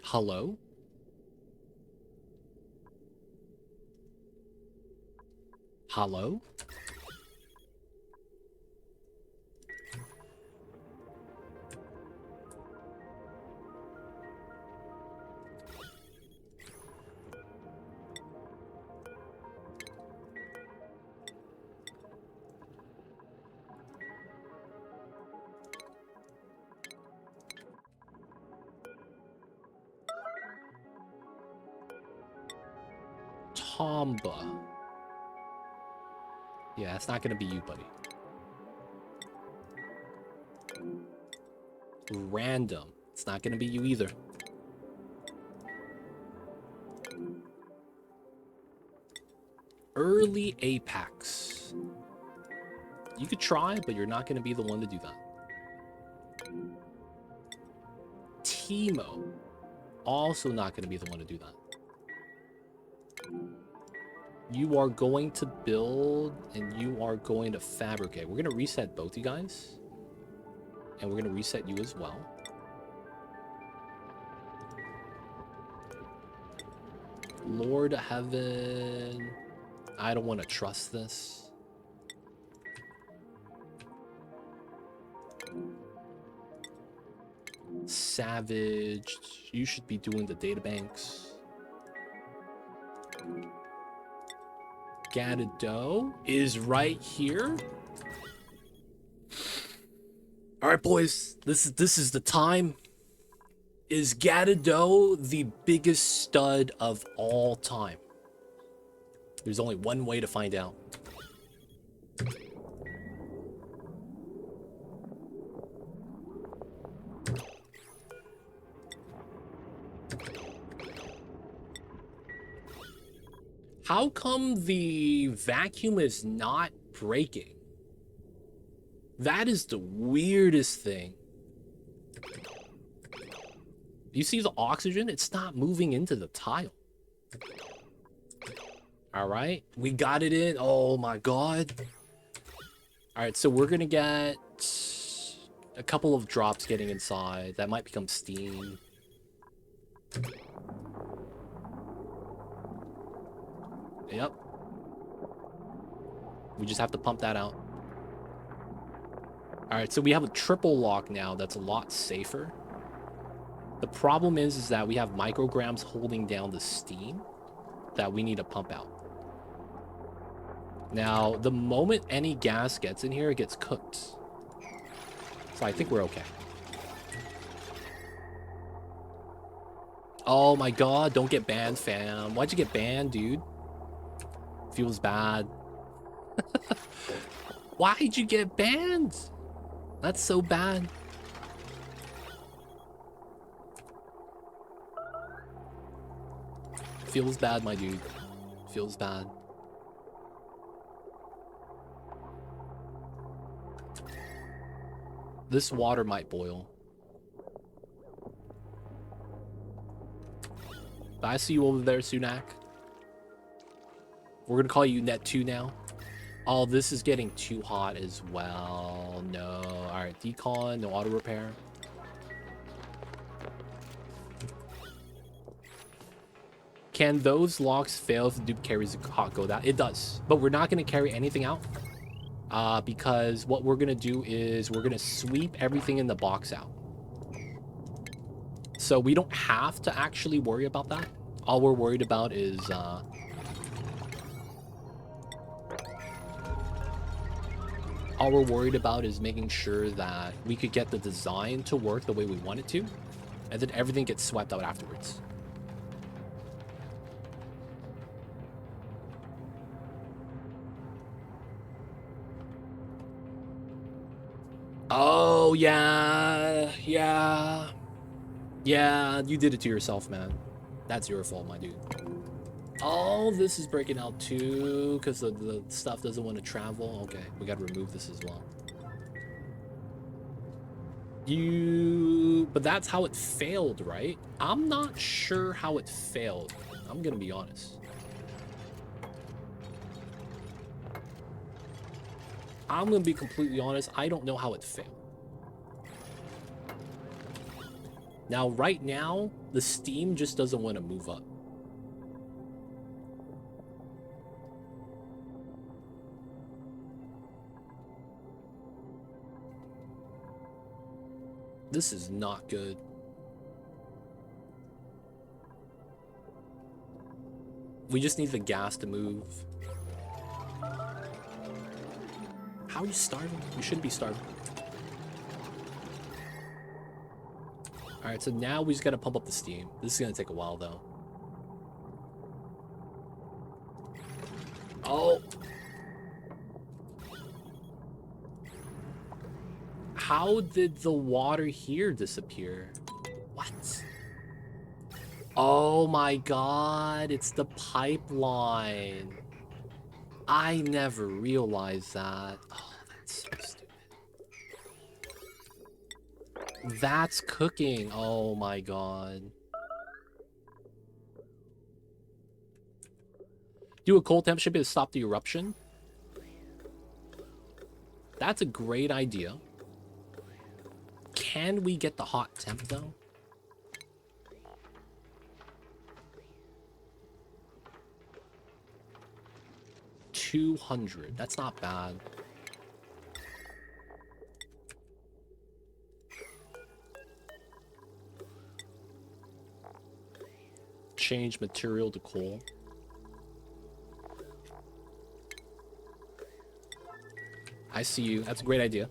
Hello? Hello? Tomba. Yeah, it's not gonna be you, buddy. Random. It's not gonna be you either. Early Apex. You could try, but you're not gonna be the one to do that. Teemo. Also not gonna be the one to do that. You are going to build and you are going to fabricate. We're going to reset both you guys. And we're going to reset you as well. Lord Heaven. I don't want to trust this. Savage. You should be doing the databanks. Gadado is right here. All right, boys. This is the time. Is Gadado the biggest stud of all time? There's only one way to find out. How come the vacuum is not breaking? That is the weirdest thing. You see the oxygen? It's not moving into the tile. All right, we got it in. Oh my God. All right, so we're gonna get a couple of drops getting inside. That might become steam. Yep. We just have to pump that out. Alright, so we have a triple lock now that's a lot safer. The problem is that we have micrograms holding down the steam that we need to pump out. Now, the moment any gas gets in here, it gets cooked. So I think we're okay. Oh my god, don't get banned, fam. Why'd you get banned, dude? Feels bad. Why'd you get banned? That's so bad. Feels bad, my dude. Feels bad. This water might boil. I see you over there, Sunak. We're gonna call you Net 2 now. Oh, this is getting too hot as well. No. Alright, decon, no auto repair. Can those logs fail if the dupe carries a hot go down? It does. But we're not gonna carry anything out. Because what we're gonna do is we're gonna sweep everything in the box out. So we don't have to actually worry about that. All we're worried about is making sure that we could get the design to work the way we want it to, and then everything gets swept out afterwards. Oh, yeah, you did it to yourself, man. That's your fault, my dude. Oh, this is breaking out too, because the stuff doesn't want to travel. Okay, we gotta remove this as well. But that's how it failed, right? I'm not sure how it failed. I'm gonna be honest. I'm gonna be completely honest. I don't know how it failed. Now, right now, the steam just doesn't want to move up. This is not good. We just need the gas to move. How are you starving? You shouldn't be starving. Alright, so now we just gotta pump up the steam. This is gonna take a while, though. Oh! How did the water here disappear? What? Oh my god, it's the pipeline. I never realized that. Oh, that's so stupid. That's cooking. Oh my god. Do a cold temp ship to stop the eruption. That's a great idea. Can we get the hot temp though? $200. That's not bad. Change material to coal. I see you. That's a great idea.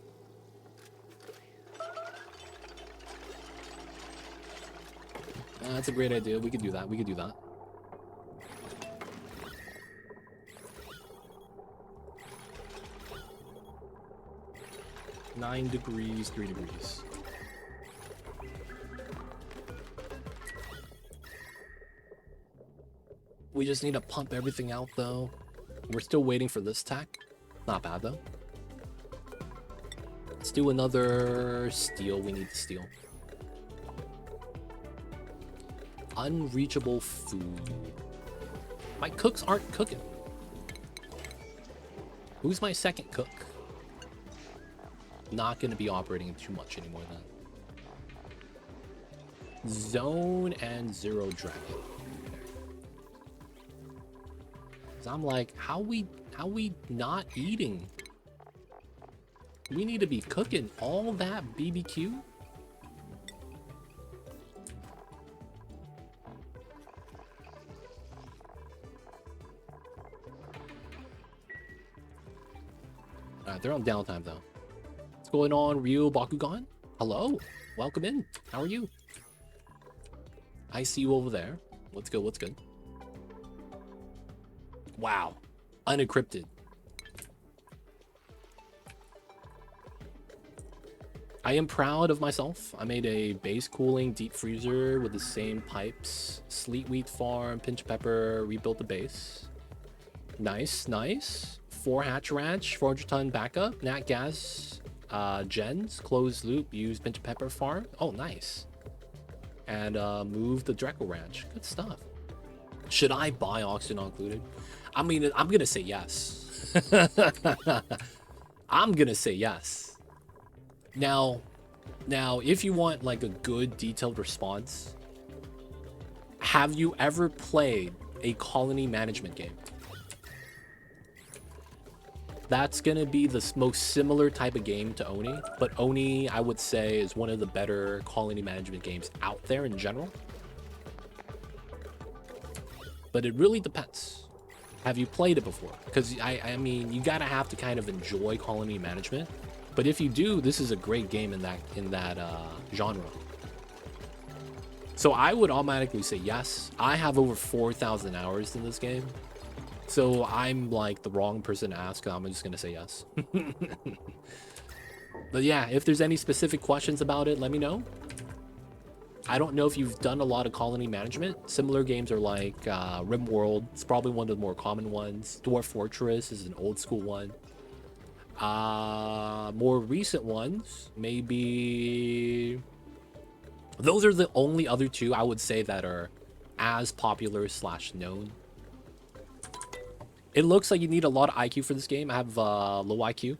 That's a great idea. We could do that. We could do that. $9 degrees, 3 degrees. We just need to pump everything out, though. We're still waiting for this tack. Not bad, though. Let's do another steel. We need steel. Unreachable food. My cooks aren't cooking. Who's my second cook? Not going to be operating too much anymore then. Zone and Zero Dragon. So I'm like, how we not eating? We need to be cooking all that BBQ. Alright, they're on downtime though. What's going on, Ryu Bakugan? Hello, welcome in. How are you? I see you over there. What's good? What's good? Wow, unencrypted. I am proud of myself. I made a base cooling deep freezer with the same pipes. Sleet wheat farm, pinch pepper, rebuilt the base. Nice, nice. 4 hatch ranch, 400 ton backup, nat gas, gens, closed loop, use pinch pepper farm. Oh, nice. And move the Dreckle ranch. Good stuff. Should I buy oxygen not included? I mean, I'm gonna say yes. I'm gonna say yes. Now, if you want like a good detailed response, have you ever played a colony management game? That's gonna be the most similar type of game to Oni, but Oni, I would say, is one of the better colony management games out there in general. But it really depends. Have you played it before? Because I mean, you gotta have to kind of enjoy colony management. But if you do, this is a great game in that genre. So I would automatically say yes. I have over 4,000 hours in this game. So I'm like the wrong person to ask. I'm just gonna say yes. But yeah, if there's any specific questions about it, let me know. I don't know if you've done a lot of colony management. Similar games are like RimWorld. It's probably one of the more common ones. Dwarf Fortress is an old school one. More recent ones, maybe those are the only other two I would say that are as popular / known. It looks like you need a lot of IQ for this game. I have low IQ.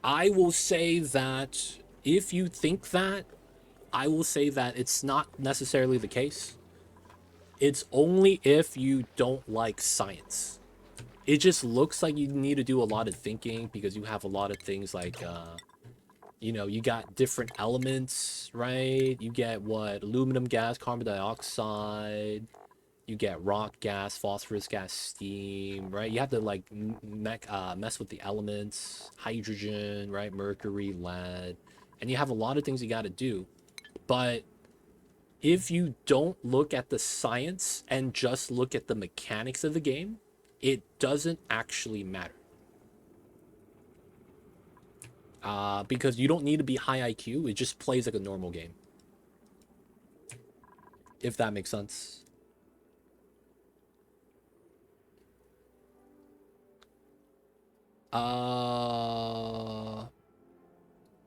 I will say that if you think that, I will say that it's not necessarily the case. It's only if you don't like science. It just looks like you need to do a lot of thinking because you have a lot of things like, you know, you got different elements, right? You get what? Aluminum gas, carbon dioxide. You get rock gas, phosphorus gas, steam, right? You have to like mess with the elements, hydrogen, right? Mercury, lead. And you have a lot of things you got to do. But if you don't look at the science and just look at the mechanics of the game, it doesn't actually matter. Because you don't need to be high IQ. It just plays like a normal game. If that makes sense.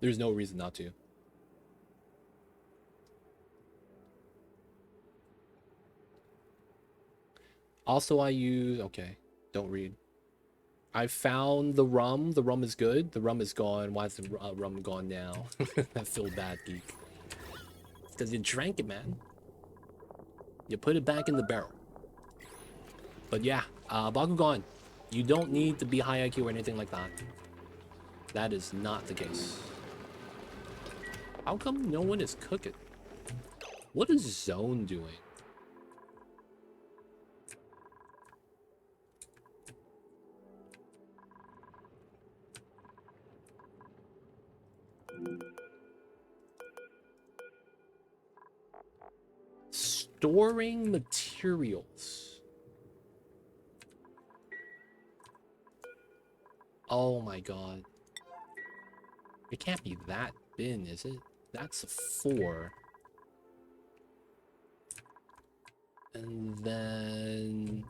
There's no reason not to. Also, I use... Okay, don't read. I found the rum. The rum is good. The rum is gone. Why is the rum gone now? I feel bad, geek. Because you drank it, man. You put it back in the barrel. But yeah, Bakugan, you don't need to be high IQ or anything like that. That is not the case. How come no one is cooking? What is Zone doing? Storing materials. Oh my god. It can't be that bin, is it? That's a 4. And then...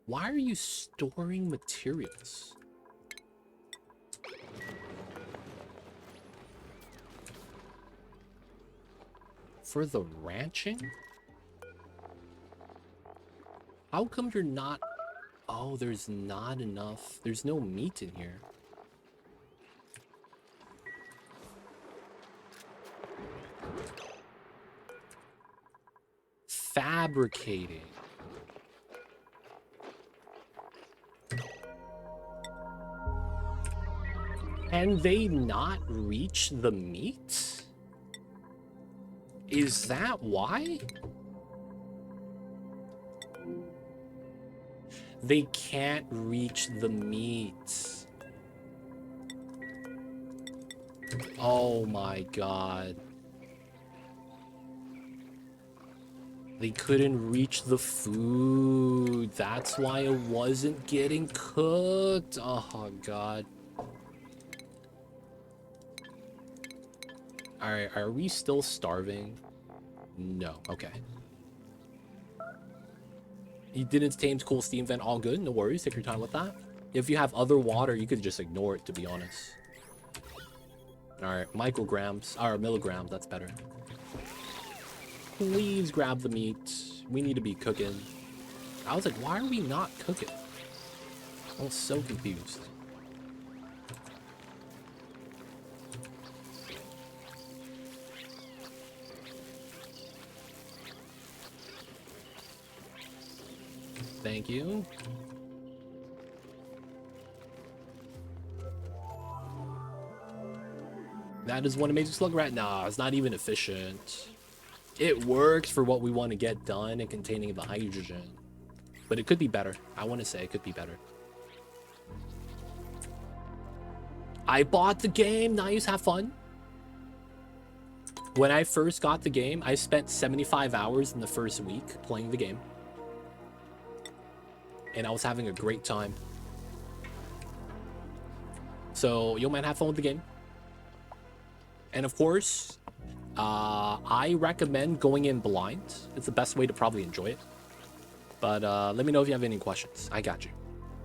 Why are you storing materials? For the ranching? How come you're not... Oh, there's not enough. There's no meat in here. Fabricating. Can they not reach the meat? Is that why? They can't reach the meat. Oh my god. They couldn't reach the food. That's why it wasn't getting cooked. Oh god. Alright, are we still starving? No, okay. You didn't tame cool steam vent, all good, no worries, take your time with that. If you have other water, you could just ignore it, to be honest. Alright, micrograms, or milligrams, that's better. Please grab the meat. We need to be cooking. I was like, why are we not cooking? I was so confused. Thank you. That is one amazing slug rat. Nah, it's not even efficient. It works for what we want to get done and containing the hydrogen. But it could be better. I want to say it could be better. I bought the game. Nice, have fun. When I first got the game, I spent 75 hours in the first week playing the game. And I was having a great time. So, yo man, have fun with the game. And of course, I recommend going in blind. It's the best way to probably enjoy it. But let me know if you have any questions. I got you.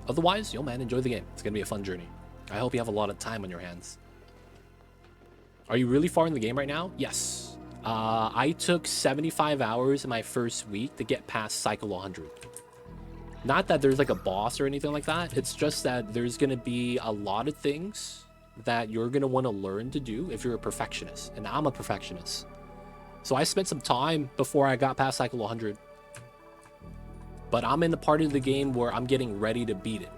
Otherwise, yo man, enjoy the game. It's going to be a fun journey. I hope you have a lot of time on your hands. Are you really far in the game right now? Yes. I took 75 hours in my first week to get past cycle 100. Not that there's like a boss or anything like that. It's just that there's going to be a lot of things that you're going to want to learn to do if you're a perfectionist. And I'm a perfectionist. So I spent some time before I got past cycle 100. But I'm in the part of the game where I'm getting ready to beat it.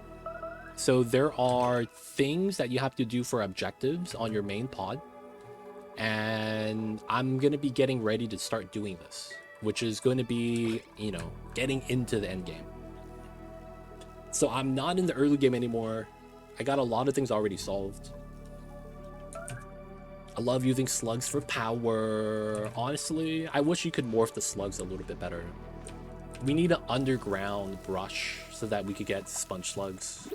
So there are things that you have to do for objectives on your main pod. And I'm going to be getting ready to start doing this. Which is going to be, you know, getting into the end game. So I'm not in the early game anymore. I got a lot of things already solved. I love using slugs for power. Honestly, I wish you could morph the slugs a little bit better. We need an underground brush so that we could get sponge slugs.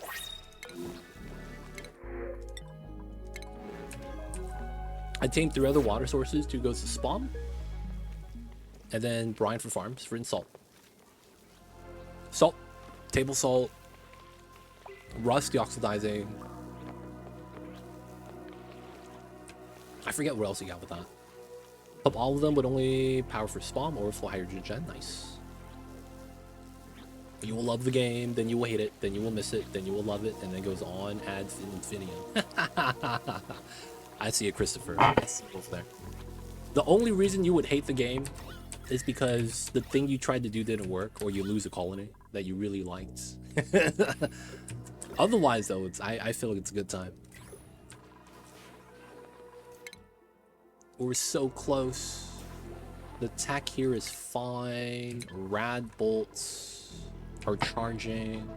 I tamed 3 other water sources. 2 goes to spawn. And then brine for farms for salt. Salt. Table salt. Rust deoxidizing. I forget what else you got with that. Pump all of them with only power for spawn, overflow hydrogen. Nice. You will love the game, then you will hate it, then you will miss it, then you will love it, and then it goes on ad infinitum. I see a Christopher. I see both there. The only reason you would hate the game is because the thing you tried to do didn't work, or you lose a colony that you really liked. Otherwise, though, I feel like it's a good time. We're so close. The tech here is fine. Rad bolts are charging.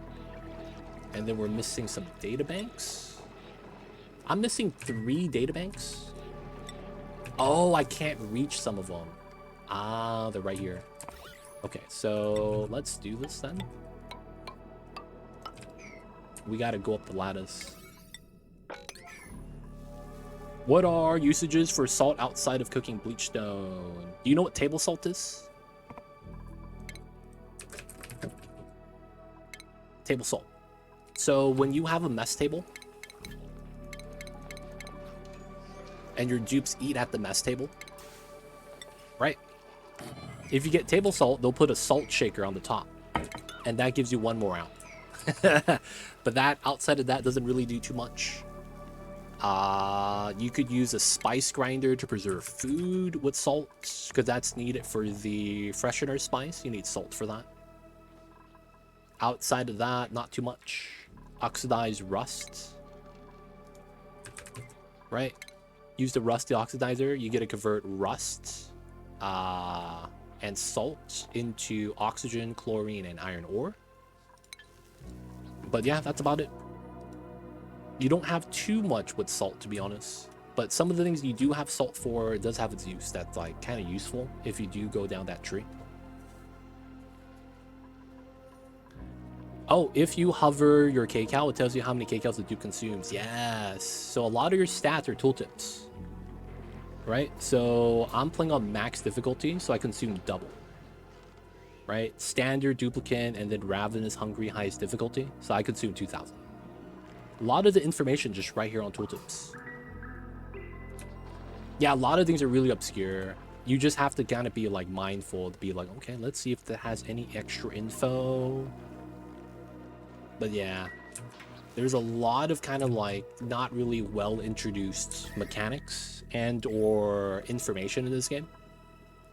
And then we're missing some databanks. I'm missing 3 databanks. Oh, I can't reach some of them. Ah, they're right here. Okay, so let's do this then. We gotta go up the lattice. What are usages for salt outside of cooking bleach stone? Do you know what table salt is? Table salt. So when you have a mess table and your dupes eat at the mess table, right? If you get table salt, they'll put a salt shaker on the top, and that gives you 1 more out. But that, outside of that, doesn't really do too much. You could use a spice grinder to preserve food with salt, because that's needed for the freshener spice. You need salt for that. Outside of that, not too much. Oxidized rust. Right? Use the rust deoxidizer. You get to convert rust and salt into oxygen, chlorine, and iron ore. But yeah, that's about it. You don't have too much with salt, to be honest. But some of the things you do have salt for, it does have its use. That's like kind of useful if you do go down that tree. Oh, if you hover your kcal, it tells you how many kcals the Dupe consumes. Yes. So a lot of your stats are tooltips, right? So I'm playing on max difficulty, so I consume double, right? Standard, duplicate, and then ravenous, hungry, highest difficulty. So I consume 2,000. A lot of the information just right here on tooltips. Yeah, a lot of things are really obscure. You just have to kind of be like mindful to be like, okay, let's see if that has any extra info. But yeah, there's a lot of kind of like not really well introduced mechanics and or information in this game.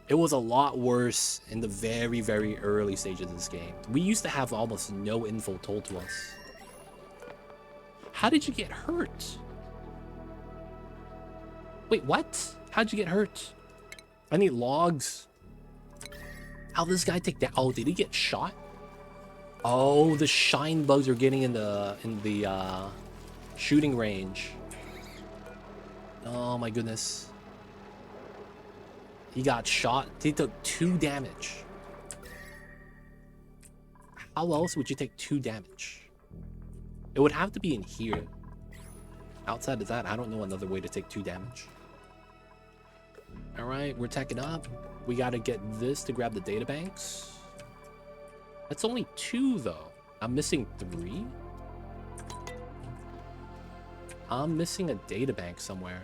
It was a lot worse in the very, very early stages of this game. We used to have almost no info told to us. How did you get hurt? Wait, what? How'd you get hurt? I need logs. How'd this guy take that? Oh, did he get shot? Oh, the shine bugs are getting in the shooting range. Oh my goodness. He got shot. He took 2 damage. How else would you take 2 damage? It would have to be in here. Outside of that, I don't know another way to take 2 damage. All right, we're teching up. We got to get this to grab the databanks. That's only 2 though. I'm missing 3. I'm missing a databank somewhere.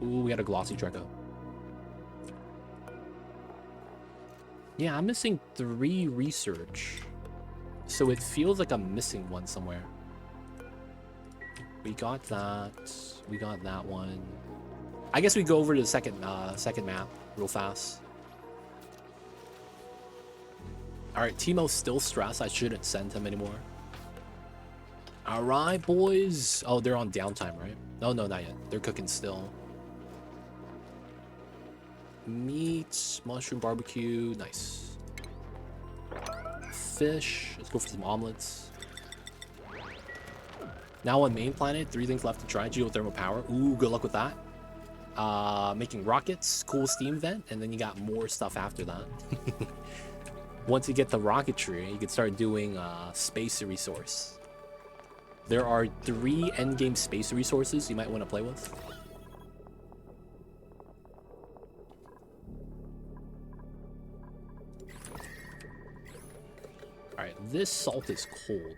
Ooh, we got a glossy Treco. Yeah, I'm missing 3 research. So it feels like I'm missing one somewhere. We got that. We got that one. I guess we go over to the second map real fast. All right, Timo's still stressed. I shouldn't send him anymore. All right, boys. Oh, they're on downtime, right? No, no, not yet. They're cooking still. Meat, mushroom barbecue, nice. Fish. Let's go for some omelets. Now on main planet, 3 things left to try. Geothermal power. Ooh, good luck with that. Making rockets, cool steam vent, and then you got more stuff after that. Once you get the rocketry, you can start doing space resource. There are 3 endgame space resources you might want to play with. Alright, this salt is cold.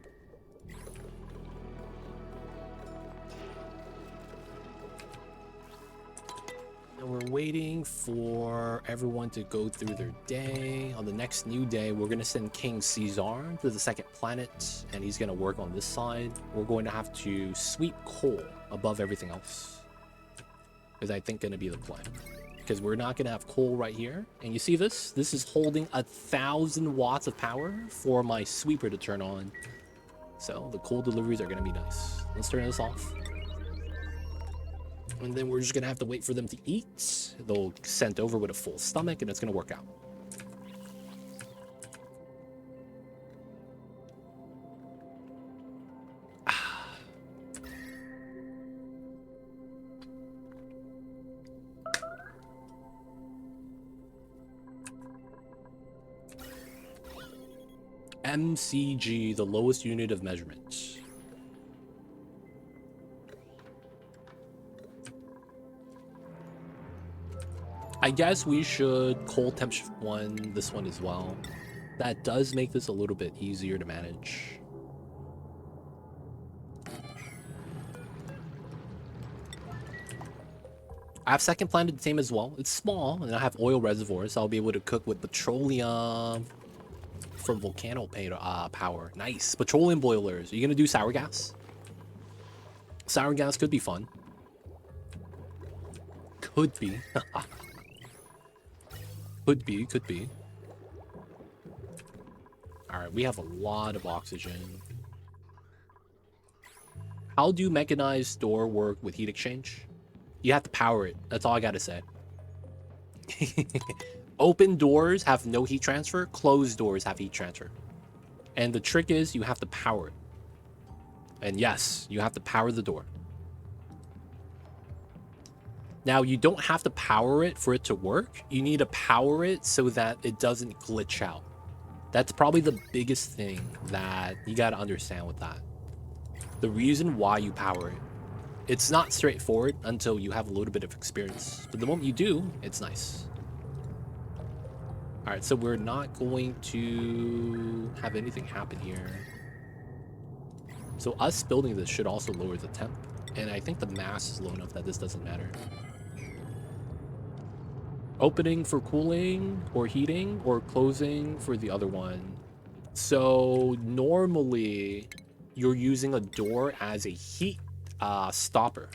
And we're waiting for everyone to go through their day. On the next new day, we're going to send King Caesar to the second planet, and he's going to work on this side. We're going to have to sweep coal above everything else. Is I think going to be the plan. Because we're not going to have coal right here. And you see this? This is holding 1,000 watts of power for my sweeper to turn on. So the coal deliveries are going to be nice. Let's turn this off. And then we're just going to have to wait for them to eat. They'll send over with a full stomach, and it's going to work out. MCG, the lowest unit of measurement. I guess we should cold temp shift 1 this one as well. That does make this a little bit easier to manage. I have second planet the same as well. It's small, and I have oil reservoirs, so I'll be able to cook with petroleum from volcano power. Nice. Petroleum boilers. Are you gonna do sour gas? Sour gas could be fun. Could be. Could be. Alright, we have a lot of oxygen. How do mechanized door work with heat exchange? You have to power it. That's all I gotta say. Open doors have no heat transfer. Closed doors have heat transfer. And the trick is you have to power it. And yes, you have to power the door. Now, you don't have to power it for it to work. You need to power it so that it doesn't glitch out. That's probably the biggest thing that you got to understand with that. The reason why you power it. It's not straightforward until you have a little bit of experience. But the moment you do, it's nice. Alright, so we're not going to have anything happen here. So us building this should also lower the temp. And I think the mass is low enough that this doesn't matter. Opening for cooling or heating, or closing for the other one. So normally you're using a door as a heat stopper.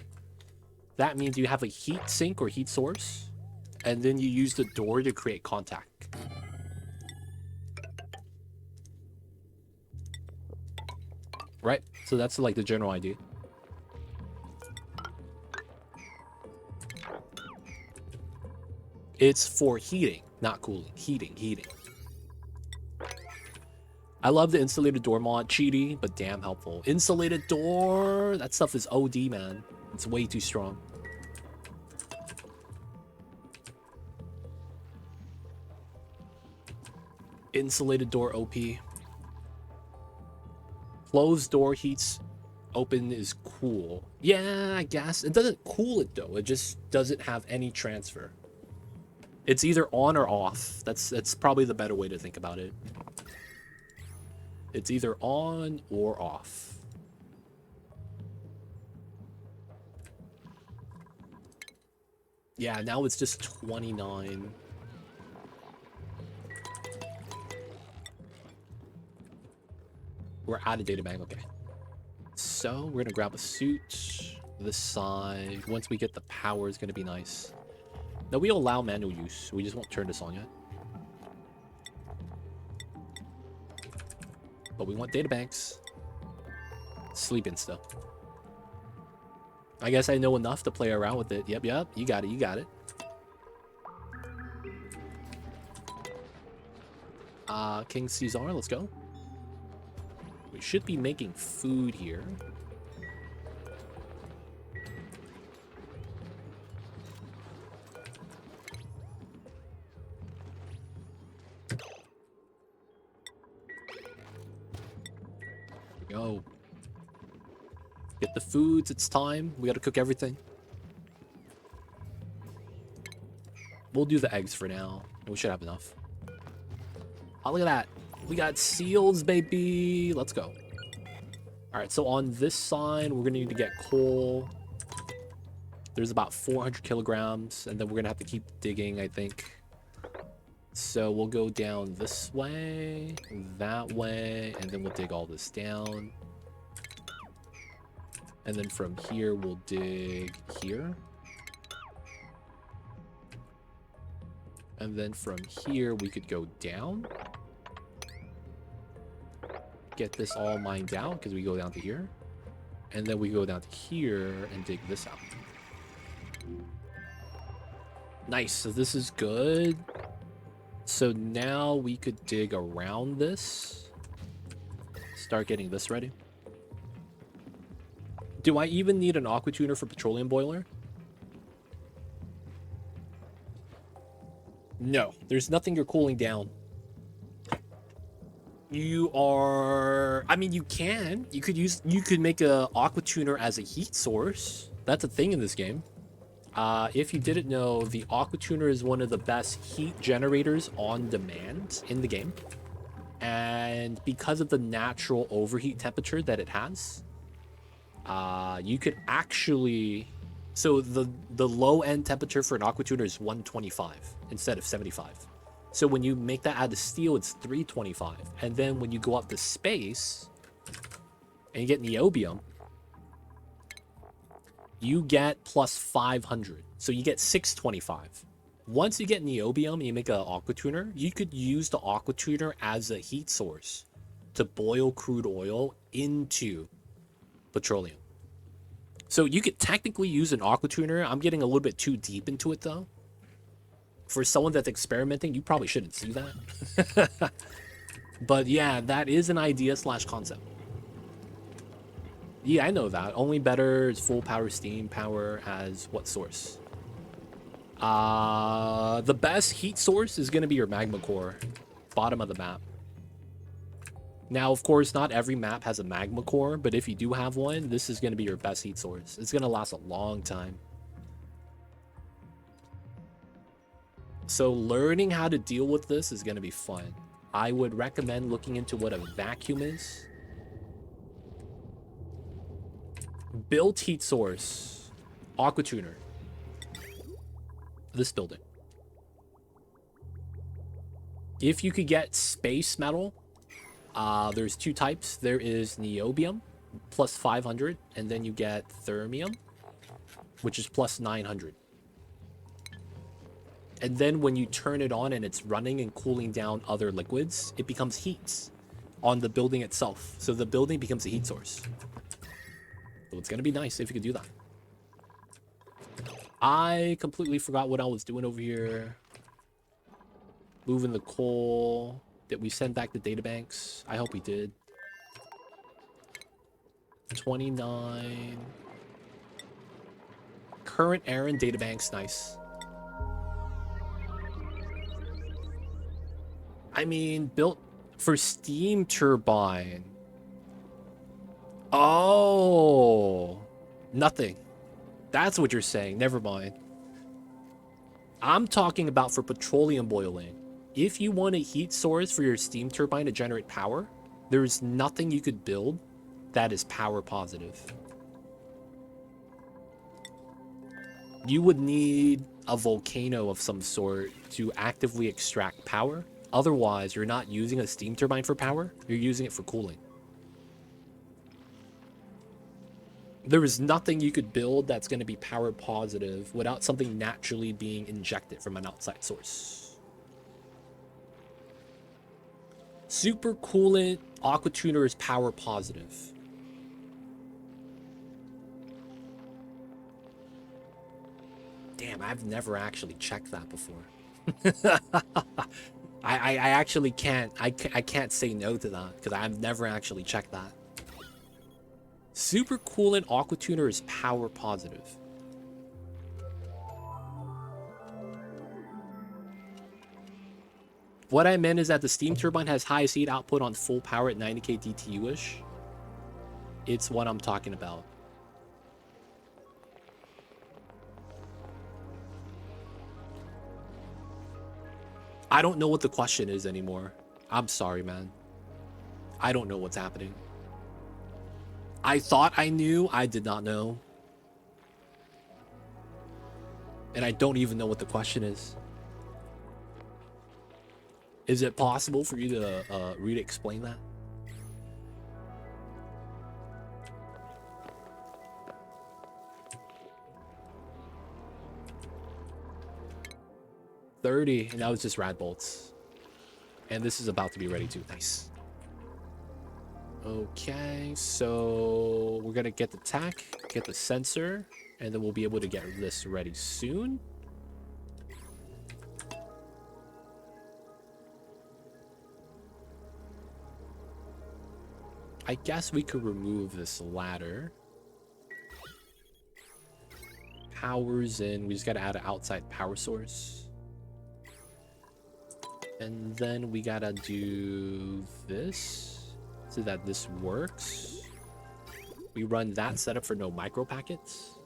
That means you have a heat sink or heat source, and then you use the door to create contact. Right? So that's like the general idea. It's for heating, not cooling. Heating. I love the insulated door mod. Cheaty, but damn helpful. Insulated door! That stuff is OD, man. It's way too strong. Insulated door OP. Closed door heats open is cool. Yeah, I guess. It doesn't cool it, though. It just doesn't have any transfer. It's either on or off. That's probably the better way to think about it. It's either on or off. Yeah, now it's just 29. We're out of data bank, okay. So we're gonna grab a suit. This side. Once we get the power, it's gonna be nice. Now we allow manual use. We just won't turn this on yet. But we want data banks. Sleeping stuff. I guess I know enough to play around with it. Yep. You got it. King Caesar, let's go. We should be making food here. Go. Get the foods, it's time. We gotta cook everything. We'll do the eggs for now. We should have enough. Oh, look at that. We got seals, baby. Let's go. Alright, so on this side, we're gonna need to get coal. There's about 400 kilograms, and then we're gonna have to keep digging, I think. So we'll go down this way, that way, and then we'll dig all this down. And then from here, we'll dig here. And then from here, we could go down. Get this all mined out, because we go down to here. And then we go down to here and dig this out. Nice, so this is good. So now we could dig around this. Start getting this ready. Do I even need an aqua tuner for petroleum boiler? No, there's nothing you're cooling down. You are... I mean, you can. You could make a aqua tuner as a heat source. That's a thing in this game. If you didn't know, the aqua tuner is one of the best heat generators on demand in the game. And because of the natural overheat temperature that it has, you could actually... So the low end temperature for an aqua tuner is 125 instead of 75. So when you make that out of steel, it's 325. And then when you go up to space and you get niobium, you get plus 500. So you get 625. Once you get niobium and you make an aqua tuner, you could use the aqua tuner as a heat source to boil crude oil into petroleum. So you could technically use an aqua tuner. I'm getting a little bit too deep into it though. For someone that's experimenting, you probably shouldn't see that. But yeah, that is an idea / concept. Yeah, I know that. Only better is full power steam power as what source? The best heat source is going to be your magma core, bottom of the map. Now, of course, not every map has a magma core, but if you do have one, this is going to be your best heat source. It's going to last a long time. So learning how to deal with this is going to be fun. I would recommend looking into what a vacuum is. Built heat source. Aqua tuner. This building. If you could get space metal, there's two types. There is niobium, plus 500, and then you get thermium, which is plus 900. And then when you turn it on and it's running and cooling down other liquids, it becomes heat on the building itself. So the building becomes a heat source. So it's going to be nice if you could do that. I completely forgot what I was doing over here. Moving the coal. Did we send back the databanks? I hope we did. 29. Current errand databanks, nice. I mean, built for steam turbine. Oh, nothing. That's what you're saying. Never mind. I'm talking about for petroleum boiling. If you want a heat source for your steam turbine to generate power, there's nothing you could build that is power positive. You would need a volcano of some sort to actively extract power. Otherwise, you're not using a steam turbine for power, you're using it for cooling. There is nothing you could build that's going to be power positive without something naturally being injected from an outside source. Super coolant aqua tuner is power positive. Damn, I've never actually checked that before. I actually can't. I can't say no to that because I've never actually checked that. Super coolant aqua tuner is power positive. What I meant is that the steam turbine has highest heat output on full power at 90k DTU-ish. It's what I'm talking about. I don't know what the question is anymore. I'm sorry, man. I don't know what's happening. I thought I knew. I did not know. And I don't even know what the question is. Is it possible for you to re-explain that? $30, and that was just rad bolts. And this is about to be ready too. Nice. Okay, so we're gonna get the tack, get the sensor, and then we'll be able to get this ready soon. I guess we could remove this ladder. Power's in. We just gotta add an outside power source. And then we gotta do this so that this works. We run that setup for no micro packets.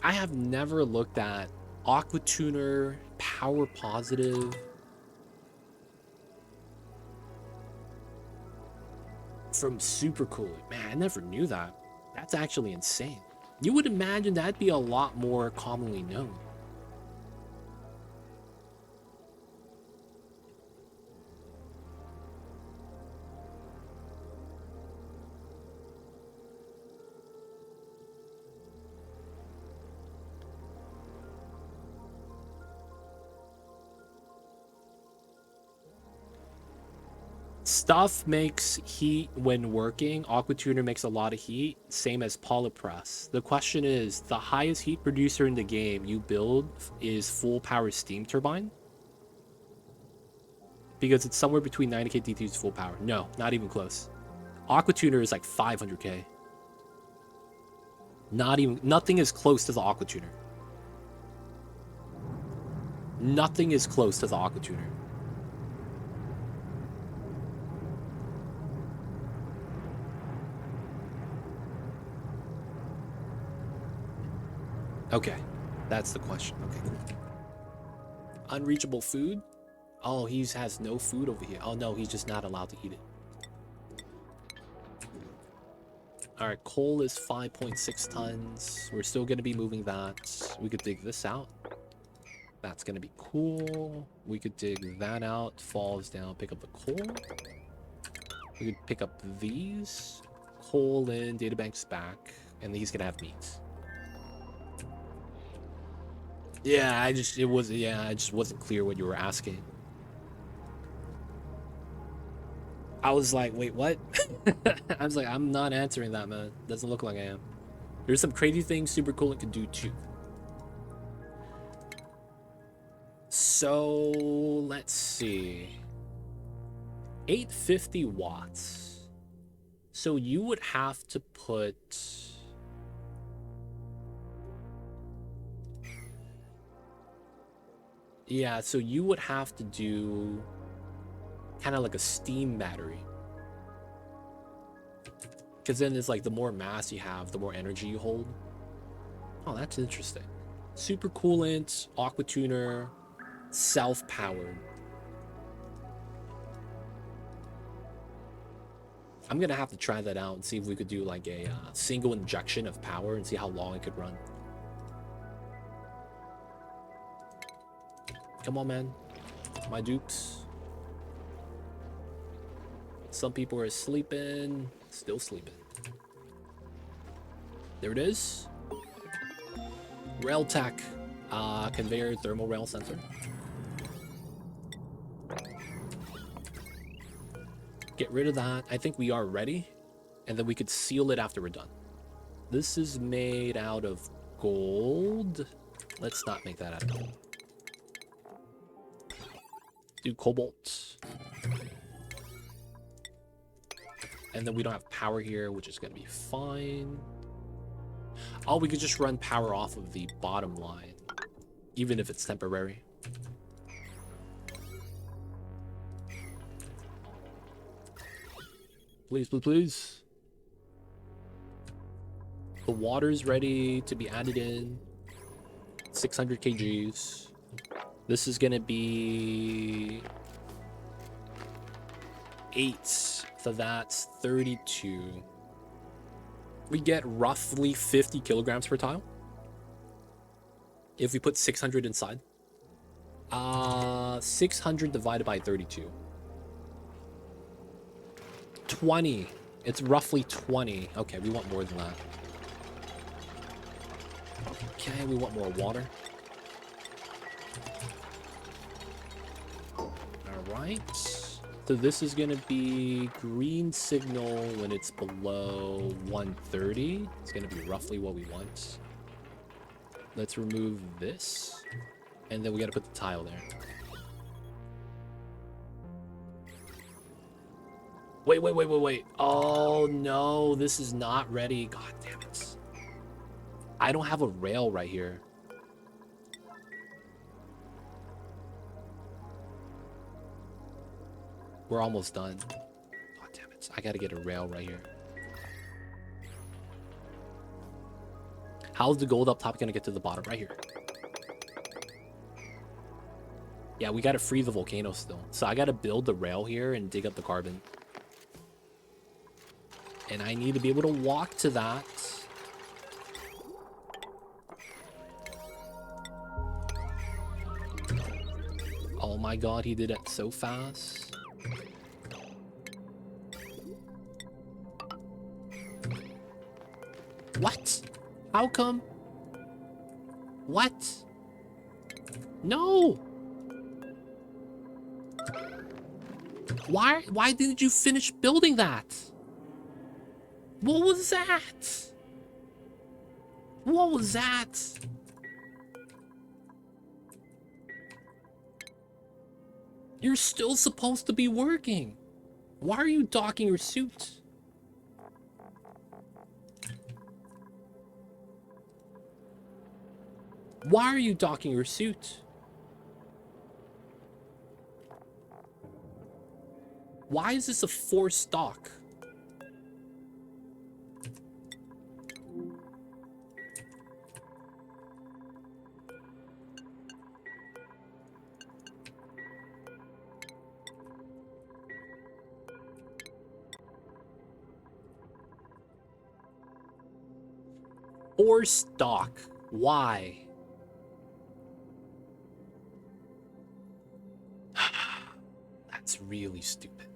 I have never looked at aqua tuner, power positive. From super coolant. Man, I never knew that. That's actually insane. You would imagine that'd be a lot more commonly known. Stuff makes heat when working. Aqua tuner makes a lot of heat, same as polypress. The question is, the highest heat producer in the game you build is full power steam turbine? Because it's somewhere between 90k DTU's full power. No, not even close. Aqua Tuner is like 500k. Nothing is close to the Aqua Tuner. Nothing is close to the Aqua Tuner. Okay, that's the question. Okay, cool. Unreachable food? Oh, he has no food over here. Oh no, he's just not allowed to eat it. Alright, coal is 5.6 tons. We're still going to be moving that. We could dig this out. That's going to be cool. We could dig that out. Falls down, pick up the coal. We could pick up these. Coal in, databank's back. And he's going to have meat. Yeah, I just wasn't clear what you were asking. I was like, wait, what? I was like, I'm not answering that, man. Doesn't look like I am. There's some crazy things Super Coolant can do too. So let's see. 850 watts. So you would have to put... Yeah, so you would have to do kind of like a steam battery. Because then it's like the more mass you have, the more energy you hold. Oh, that's interesting. Super coolant, aqua tuner, self-powered. I'm going to have to try that out and see if we could do like a single injection of power and see how long it could run. Come on, man. My dupes. Some people are sleeping. Still sleeping. There it is. Rail tech. Conveyor thermal rail sensor. Get rid of that. I think we are ready. And then we could seal it after we're done. This is made out of gold. Let's not make that out of gold. Do cobalt. And then we don't have power here, which is going to be fine. Oh, we could just run power off of the bottom line, even if it's temporary. Please, please, please. The water's ready to be added in. 600 kgs. This is going to be 8. So that's 32. We get roughly 50 kilograms per tile. If we put 600 inside. 600 divided by 32. 20. It's roughly 20. Okay, we want more than that. Okay, we want more water. Alright. So this is going to be green signal when it's below 130. It's going to be roughly what we want. Let's remove this. And then we got to put the tile there. Wait. Oh, no. This is not ready. God damn it. I don't have a rail right here. We're almost done. God damn it. I gotta get a rail right here. How's the gold up top gonna get to the bottom? Right here. Yeah, we gotta free the volcano still. So I gotta build the rail here and dig up the carbon. And I need to be able to walk to that. Oh my god, he did it so fast. What? How come? What? No! Why didn't you finish building that? What was that? What was that? You're still supposed to be working. Why are you docking your suit? Why are you docking your suit? Why is this a forced dock? Forced dock. Why? That's really stupid.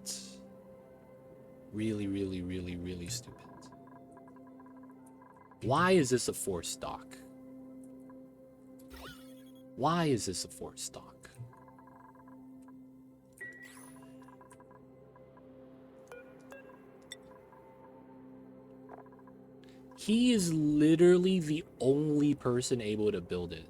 Really, really, really, really stupid. Why is this a forced dock? Why is this a forced dock? He is literally the only person able to build it.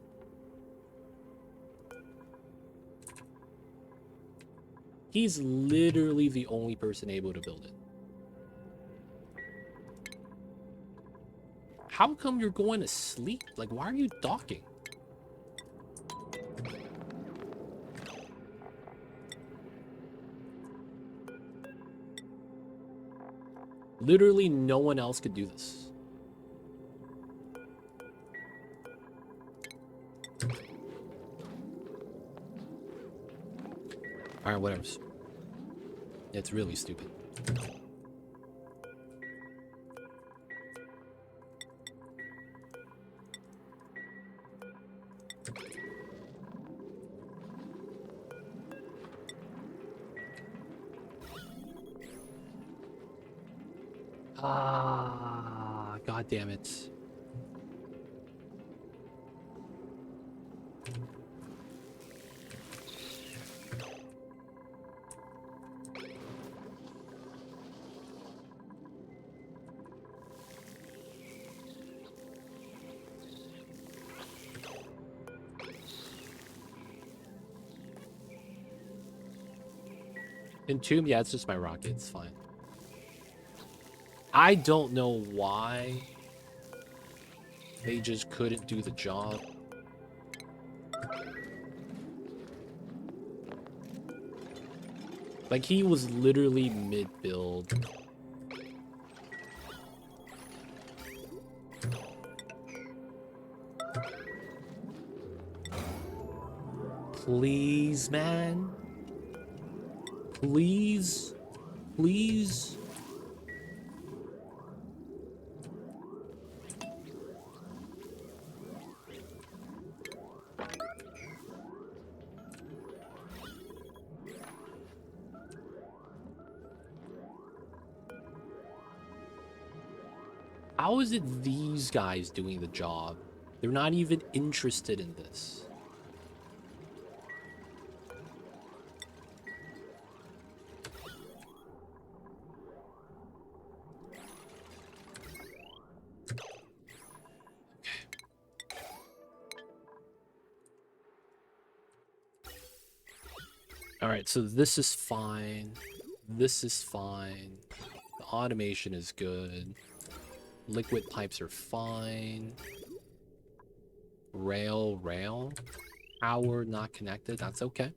He's literally the only person able to build it. How come you're going to sleep? Like, why are you docking? Literally no one else could do this. Alright, whatever. It's really stupid. Ah, god damn it. Entomb, yeah, it's just my rocket, it's fine. I don't know why they just couldn't do the job. Like, he was literally mid-build. Please, man. Please. Please. How is it these guys doing the job? They're not even interested in this. Alright, so this is fine. This is fine. The automation is good. Liquid pipes are fine. Rail. Power not connected. That's okay.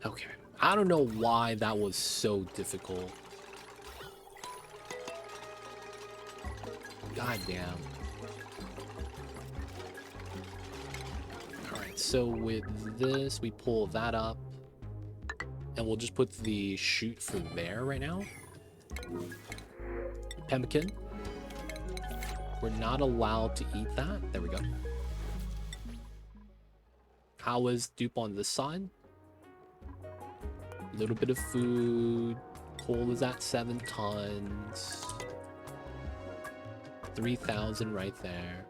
Okay. I don't know why that was so difficult. God damn. Alright, so with this, we pull that up. And we'll just put the chute for there right now. Pemmican. We're not allowed to eat that. There we go. How is Dupe on this side? A little bit of food. Coal is at 7 tons. 3,000 right there.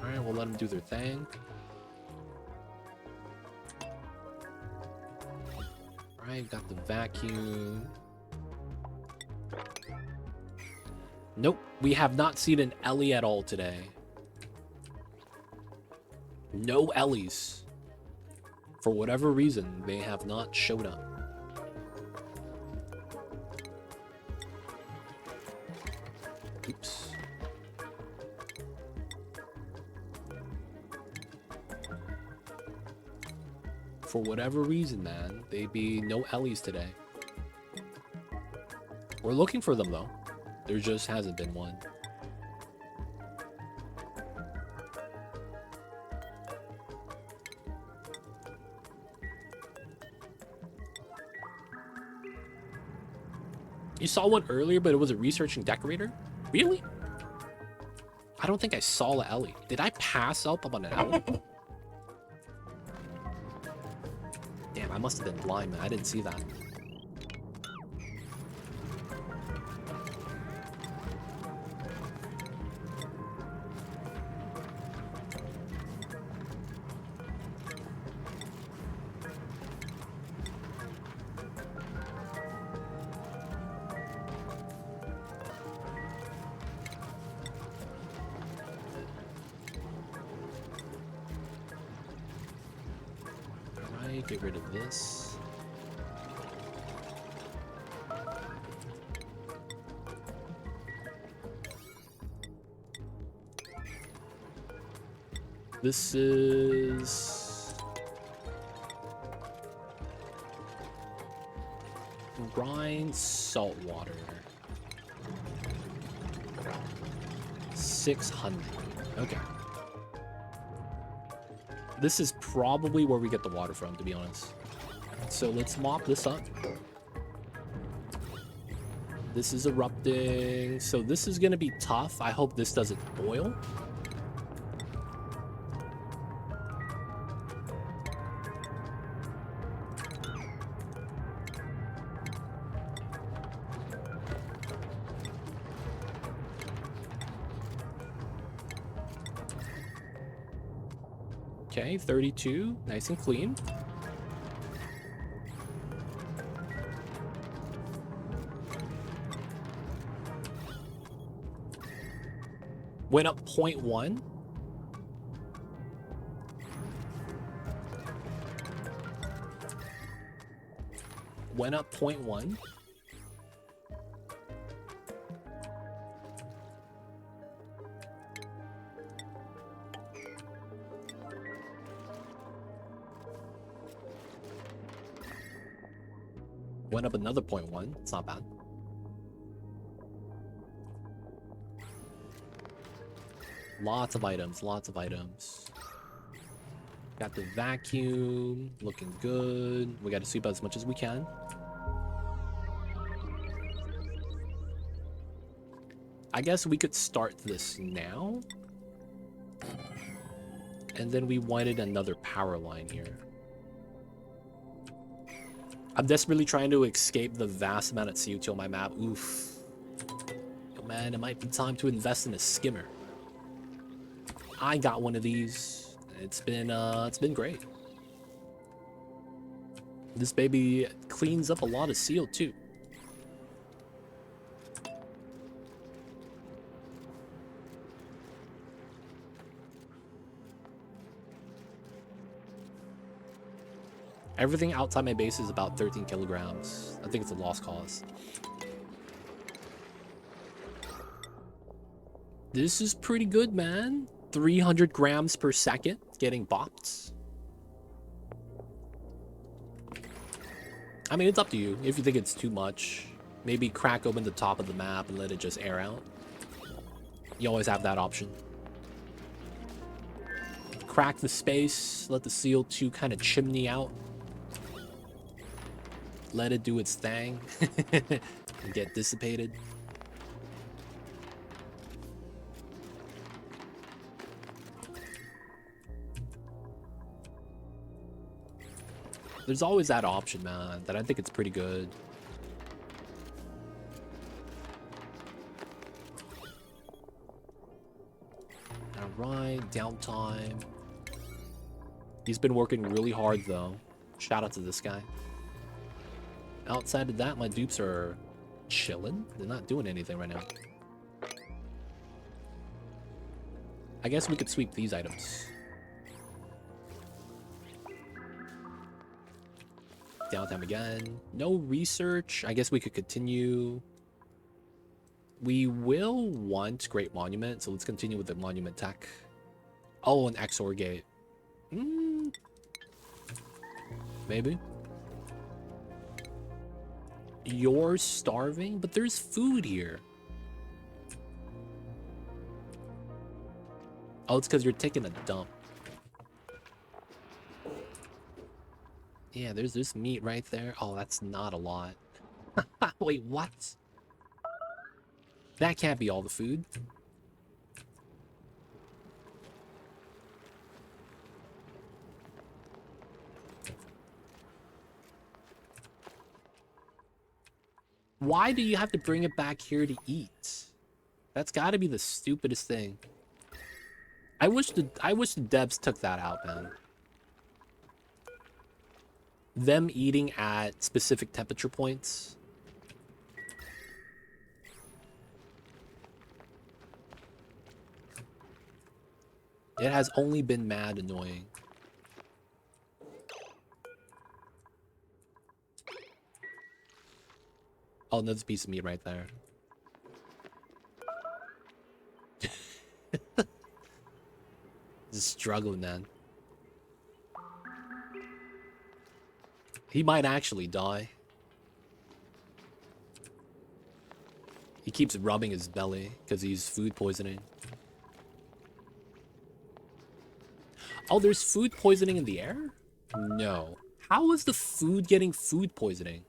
Alright, we'll let them do their thing. Alright, got the vacuum. Nope, we have not seen an Ellie at all today. No Ellies. For whatever reason, they have not showed up. Oops. For whatever reason, man, they be no Ellies today. We're looking for them, though. There just hasn't been one. You saw one earlier, but it was a researching decorator? Really? I don't think I saw an Ellie. Did I pass up on an Ellie? Damn, I must have been blind, man. I didn't see that. Get rid of this. This is brine salt water. 600. Okay. This is probably where we get the water from, to be honest. So let's mop this up. This is erupting. So this is going to be tough. I hope this doesn't boil. Okay, 32, nice and clean. Went up 0.1. Went up 0.1. Went up another 0.1. It's not bad. Lots of items, lots of items. Got the vacuum, looking good. We got to sweep out as much as we can. I guess we could start this now. And then we wanted another power line here. I'm desperately trying to escape the vast amount of CO2 on my map. Oof. Yo, man, it might be time to invest in a skimmer. I got one of these. It's been great. This baby cleans up a lot of CO2. Everything outside my base is about 13 kilograms. I think it's a lost cause. This is pretty good, man. 300 grams per second getting bopped. I mean, it's up to you. If you think it's too much, maybe crack open the top of the map and let it just air out. You always have that option. Crack the space, let the CO2 kind of chimney out. Let it do its thing and get dissipated. There's always that option, man, that I think it's pretty good. Alright, downtime. He's been working really hard, though. Shout out to this guy. Outside of that, my dupes are chilling. They're not doing anything right now. I guess we could sweep these items. Downtime again. No research. I guess we could continue. We will want Great Monument, so let's continue with the Monument tech. Oh, an XOR gate. Maybe. You're starving, but there's food here. Oh, it's because you're taking a dump. Yeah, there's this meat right there. Oh, that's not a lot. Wait, what? That can't be all the food. Why do you have to bring it back here to eat? That's got to be the stupidest thing. I wish the devs took that out, man. Them eating at specific temperature points. It has only been mad annoying. Oh, another piece of meat right there. Just struggling, man. He might actually die. He keeps rubbing his belly because he's food poisoning. Oh, there's food poisoning in the air? No. How is the food getting food poisoning?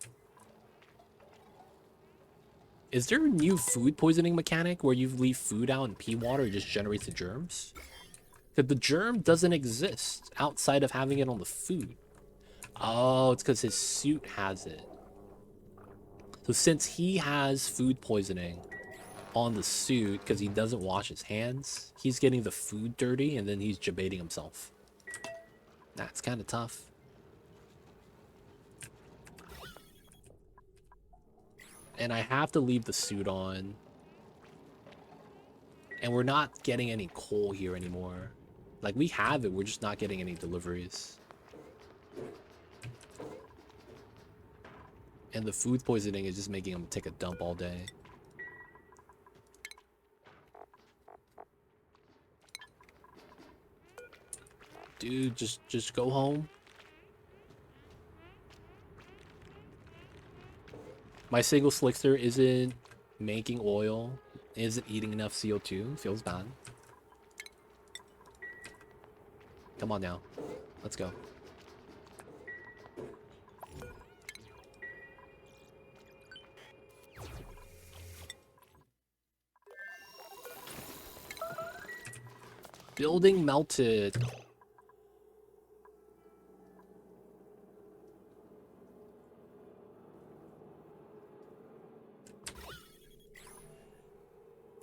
Is there a new food poisoning mechanic where you leave food out in pea water, it just generates the germs? Because the germ doesn't exist outside of having it on the food. Oh, it's because his suit has it. So since he has food poisoning on the suit because he doesn't wash his hands, he's getting the food dirty and then he's debating himself. That's kind of tough. And I have to leave the suit on. And we're not getting any coal here anymore. Like, we have it, we're just not getting any deliveries. And the food poisoning is just making him take a dump all day. Dude, just go home. My single slickster isn't making oil, isn't eating enough CO2. Feels bad. Come on now. Let's go. Building melted.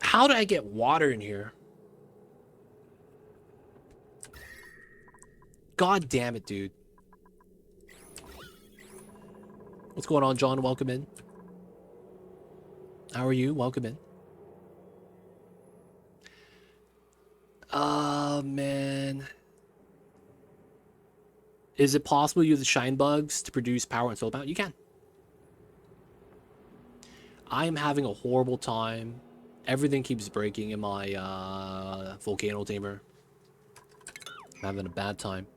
How did I get water in here? God damn it, dude. What's going on, John? Welcome in. How are you? Welcome in. Man. Is it possible to use the shine bugs to produce power and soul power? You can. I am having a horrible time. Everything keeps breaking in my volcano tamer. I'm having a bad time.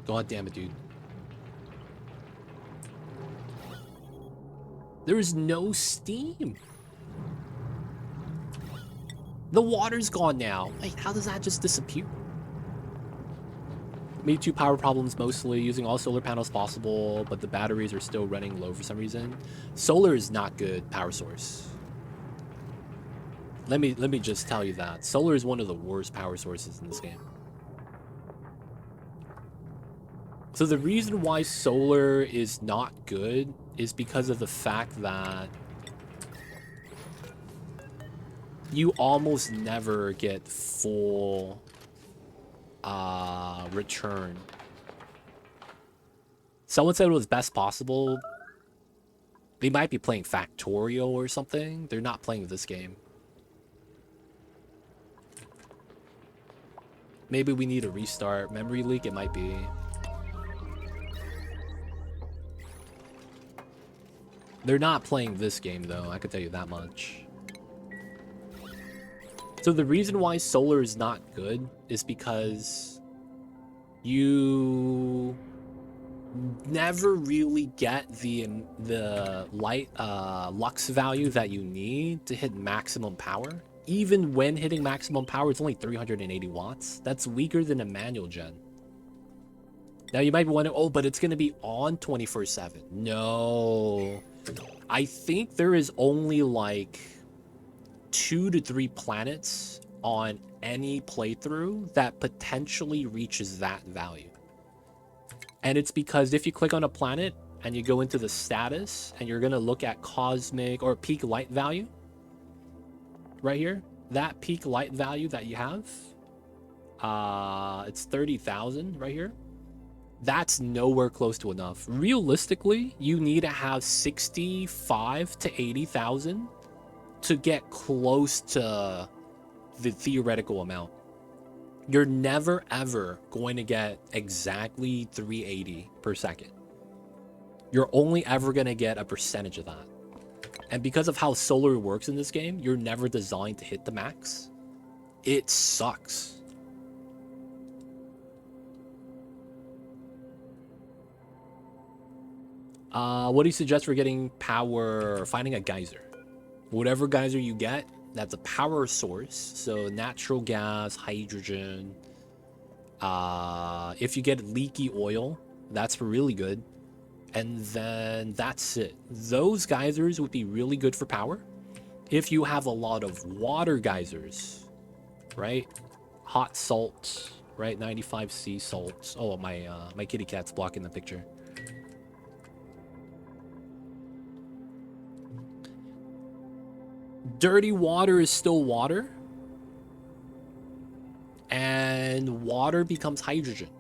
God damn it, dude. There is no steam. The water's gone now. Wait, how does that just disappear? Me too, power problems mostly, using all solar panels possible, but the batteries are still running low for some reason. Solar is not good power source. Let me just tell you that. Solar is one of the worst power sources in this game. So the reason why solar is not good is because of the fact that you almost never get full return Someone said it was best possible. They might be playing Factorio or something. They're not playing this game. Maybe we need a restart. Memory leak, it might be. They're not playing this game, though. I can tell you that much. So the reason why solar is not good is because you never really get the light lux value that you need to hit maximum power. Even when hitting maximum power, it's only 380 watts. That's weaker than a manual gen. Now you might be wondering, oh, but it's going to be on 24/7. No. I think there is only like 2 to 3 planets on any playthrough that potentially reaches that value. And it's because if you click on a planet and you go into the status and you're going to look at cosmic or peak light value right here, that peak light value that you have, it's 30,000 right here. That's nowhere close to enough. Realistically, you need to have 65 to 80,000 to get close to the theoretical amount. You're never ever going to get exactly 380 per second. You're only ever going to get a percentage of that. And because of how solar works in this game, you're never designed to hit the max. It sucks. What do you suggest for getting power or finding a geyser? Whatever geyser you get, that's a power source. So natural gas, hydrogen. If you get leaky oil, that's really good. And then that's it. Those geysers would be really good for power. If you have a lot of water geysers, right? Hot salt, right? 95 sea salt. Oh, my kitty cat's blocking the picture. Dirty water is still water. And water becomes hydrogen.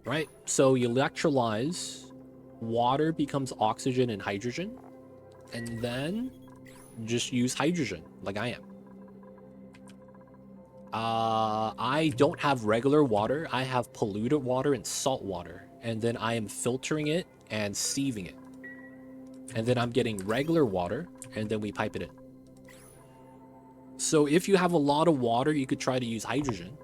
Right? So you electrolyze, water becomes oxygen and hydrogen, and then just use hydrogen like I am. I don't have regular water. I have polluted water and salt water, and then I am filtering it and sieving it. And then I'm getting regular water, and then we pipe it in. So if you have a lot of water, you could try to use hydrogen.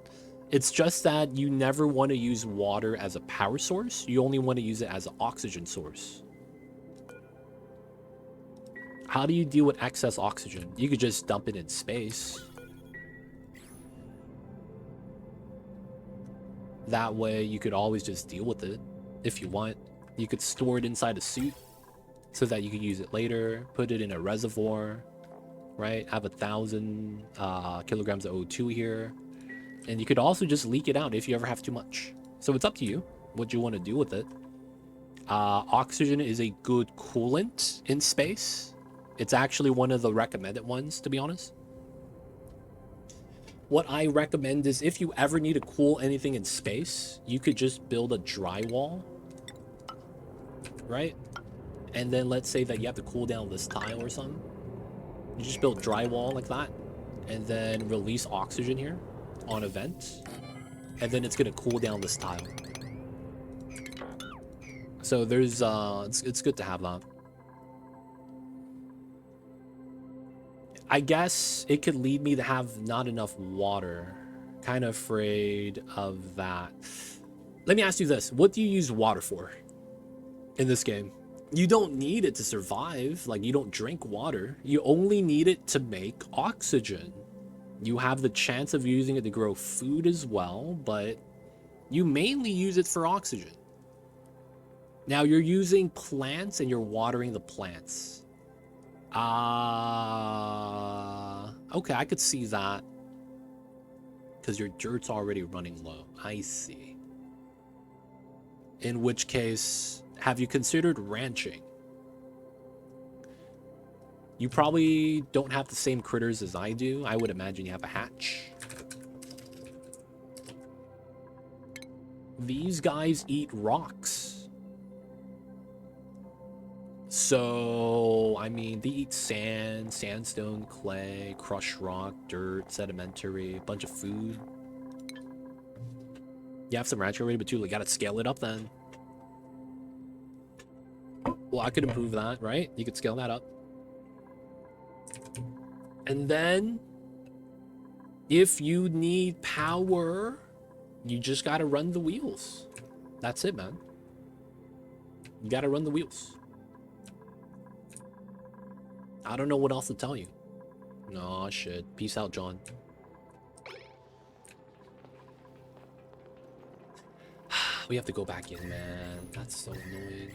It's just that you never want to use water as a power source. You only want to use it as an oxygen source. How do you deal with excess oxygen? You could just dump it in space. That way you could always just deal with it if you want. You could store it inside a suit so that you could use it later. Put it in a reservoir, right? Have 1,000 kilograms of O2 here. And you could also just leak it out if you ever have too much. So it's up to you what you want to do with it. Oxygen is a good coolant in space. It's actually one of the recommended ones, to be honest. What I recommend is if you ever need to cool anything in space, you could just build a drywall, right? And then let's say that you have to cool down this tile or something. You just build drywall like that, and then release oxygen here on a vent, and then it's gonna cool down this tile. So there's it's good to have that. I guess it could lead me to have not enough water. Kind of afraid of that. Let me ask you this. What do you use water for in this game? You don't need it to survive. Like, you don't drink water. You only need it to make oxygen. You have the chance of using it to grow food as well, but you mainly use it for oxygen. Now, you're using plants and you're watering the plants. Okay, I could see that. Because your dirt's already running low. I see. In which case, have you considered ranching? You probably don't have the same critters as I do. I would imagine you have a hatch. These guys eat rocks. So, I mean, they eat sand, sandstone, clay, crushed rock, dirt, sedimentary, a bunch of food. You have some rancher already, but you gotta scale it up then. Well, I could improve that, right? You could scale that up. And then, if you need power, you just gotta run the wheels. That's it, man. You gotta run the wheels. I don't know what else to tell you. No, shit. Peace out, John. We have to go back in, man. That's so annoying.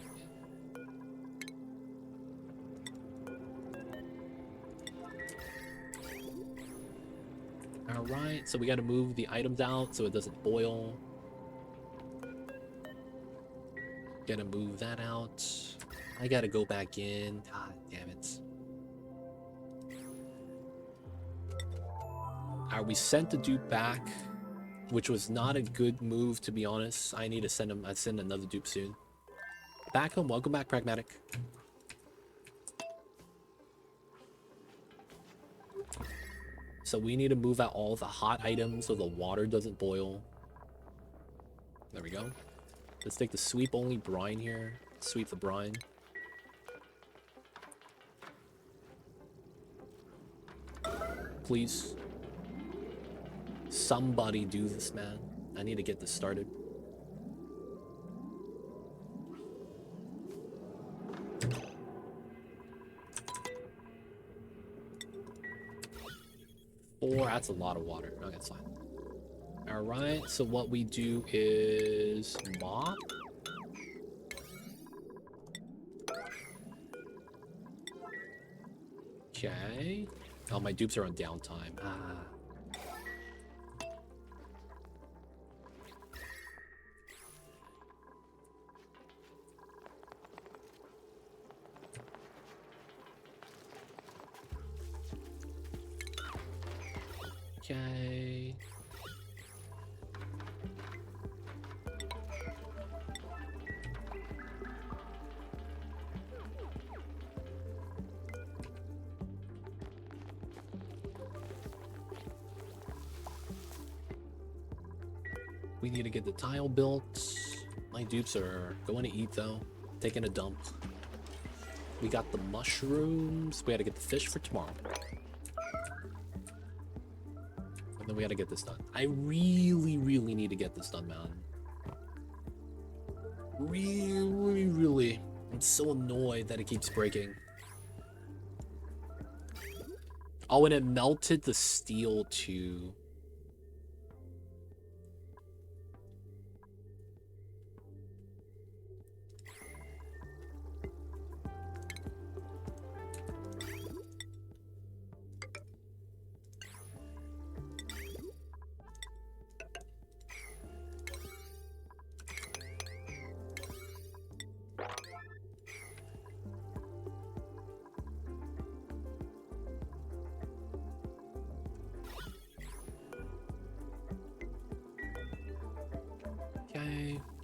Alright, so we gotta move the items out so it doesn't boil. Gotta move that out. I gotta go back in. God damn it. We sent the dupe back, which was not a good move, to be honest. I need to send him. I'd send another dupe soon. Back home. Welcome back, Pragmatic. So we need to move out all the hot items so the water doesn't boil. There we go. Let's take the sweep only brine here. Sweep the brine. Please. Somebody do this, man. I need to get this started. Four, that's a lot of water. Okay, that's fine. Alright, so what we do is mop. Okay. Oh, my dupes are on downtime. Okay. We need to get the tile built. My dupes are going to eat though. Taking a dump. We got the mushrooms. We gotta get the fish for tomorrow. And then we gotta get this done. I really, really need to get this done, man. Really, really. I'm so annoyed that it keeps breaking. Oh, and it melted the steel too.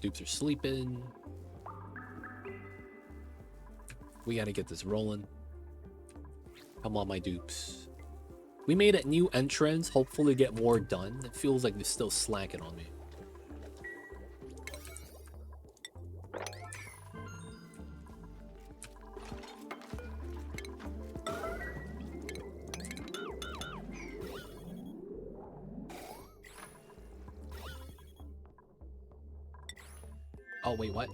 Dupes are sleeping. We gotta get this rolling. Come on, my dupes. We made a new entrance, hopefully get more done. It feels like they're still slacking on me. Oh, wait, what?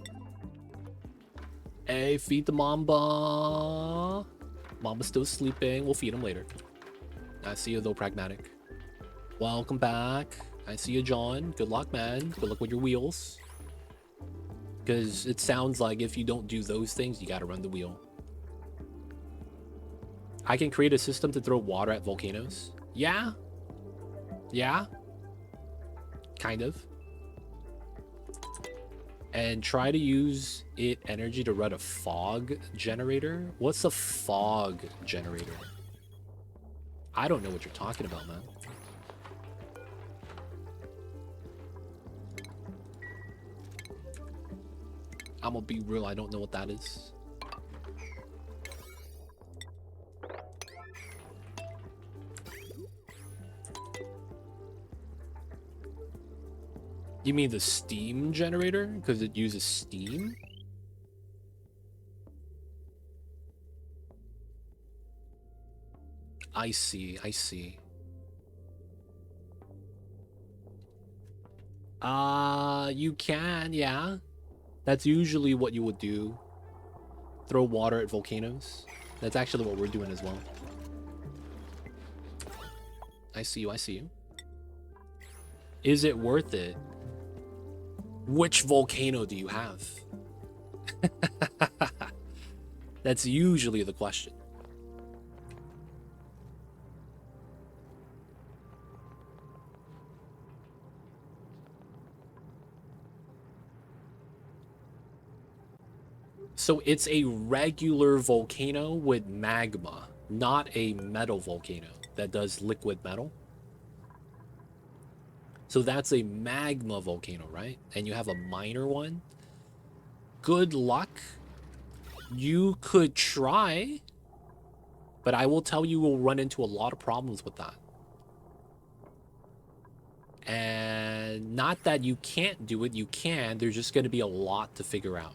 Hey, feed the Mamba. Mamba's still sleeping. We'll feed him later. I see you, though, Pragmatic. Welcome back. I see you, John. Good luck, man. Good luck with your wheels. Because it sounds like if you don't do those things, you gotta run the wheel. I can create a system to throw water at volcanoes. Yeah. Yeah. Kind of. And try to use energy to run a fog generator. What's a fog generator? I don't know what you're talking about, man. I'm gonna be real, I don't know what that is. You mean the steam generator? Because it uses steam? I see, I see. You can, yeah. That's usually what you would do. Throw water at volcanoes. That's actually what we're doing as well. I see you, I see you. Is it worth it? Which volcano do you have? That's usually the question. So it's a regular volcano with magma, not a metal volcano that does liquid metal. So that's a magma volcano, right? And you have a minor one. Good luck. You could try, but I will tell you will run into a lot of problems with that. And not that you can't do it, you can. There's just going to be a lot to figure out.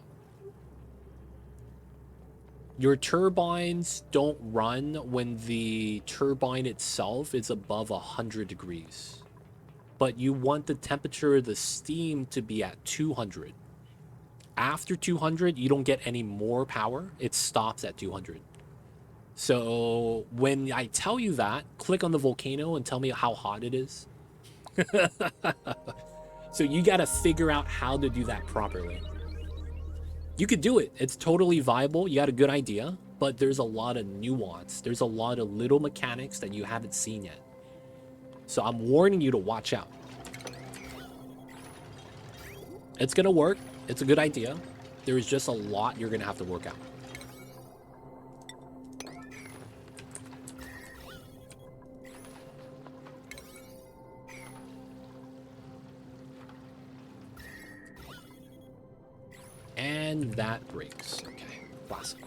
Your turbines don't run when the turbine itself is above 100 degrees. But you want the temperature of the steam to be at 200. After 200, you don't get any more power. It stops at 200. So when I tell you that, click on the volcano and tell me how hot it is. So you got to figure out how to do that properly. You could do it. It's totally viable. You got a good idea, but there's a lot of nuance. There's a lot of little mechanics that you haven't seen yet. So I'm warning you to watch out. It's going to work. It's a good idea. There's just a lot you're going to have to work out. And that breaks. Okay, classic.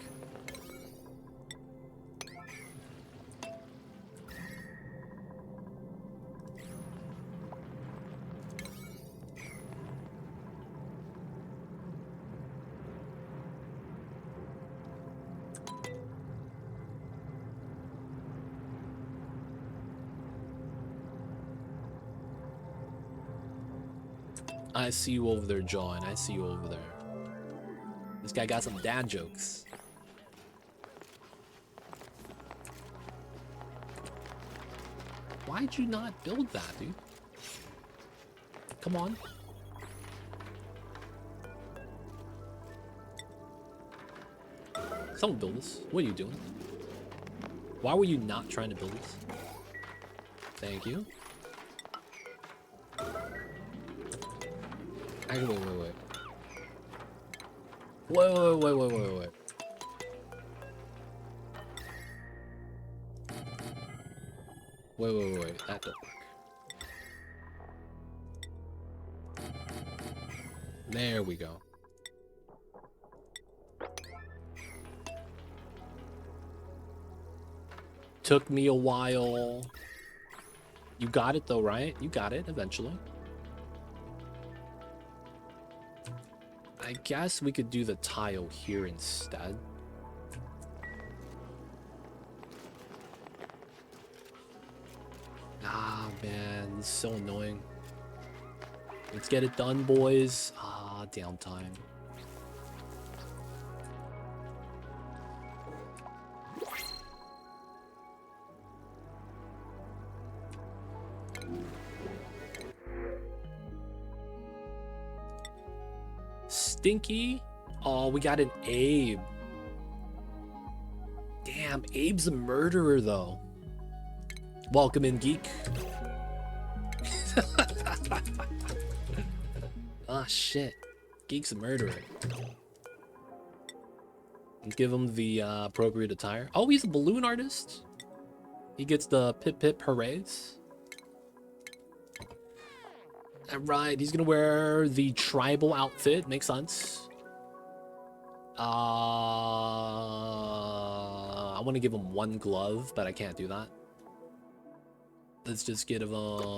I see you over there, John. I see you over there. This guy got some dad jokes. Why'd you not build that, dude? Come on. Someone build this. What are you doing? Why were you not trying to build this? Thank you. Actually, wait. Wait. Wait. That don't work. There we go. Took me a while. You got it though, right? You got it eventually. I guess we could do the tile here instead. Ah, man, this is so annoying. Let's get it done, boys. Ah, downtime. Stinky. Oh, we got an Abe. Damn, Abe's a murderer, though. Welcome in, geek. Ah, shit. Geek's a murderer. Give him the appropriate attire. Oh, he's a balloon artist. He gets the pip hoorays. Right, he's gonna wear the tribal outfit. Makes sense. I want to give him one glove, but I can't do that. Let's just give him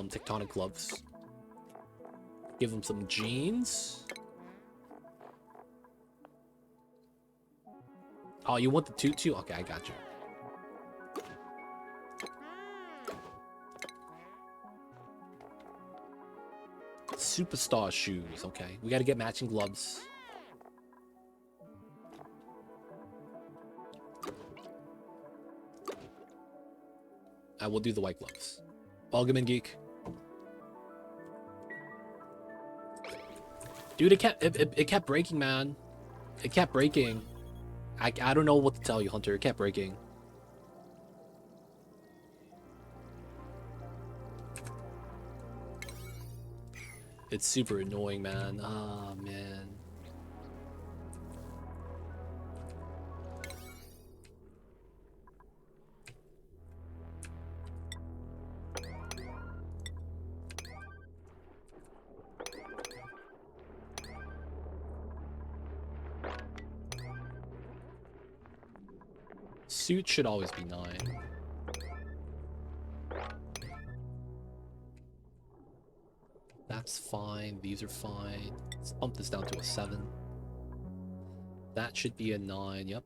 tectonic gloves. Give him some jeans. Oh, you want the tutu? Okay, I got you. Superstar shoes. Okay, we got to get matching gloves. I will do the white gloves. Algeman Geek. Dude, it kept breaking, man. It kept breaking. I don't know what to tell you, Hunter. It kept breaking. It's super annoying, man. Oh, man. Suit should always be 9. That's fine. These are fine. Let's bump this down to a 7. That should be a 9. Yep.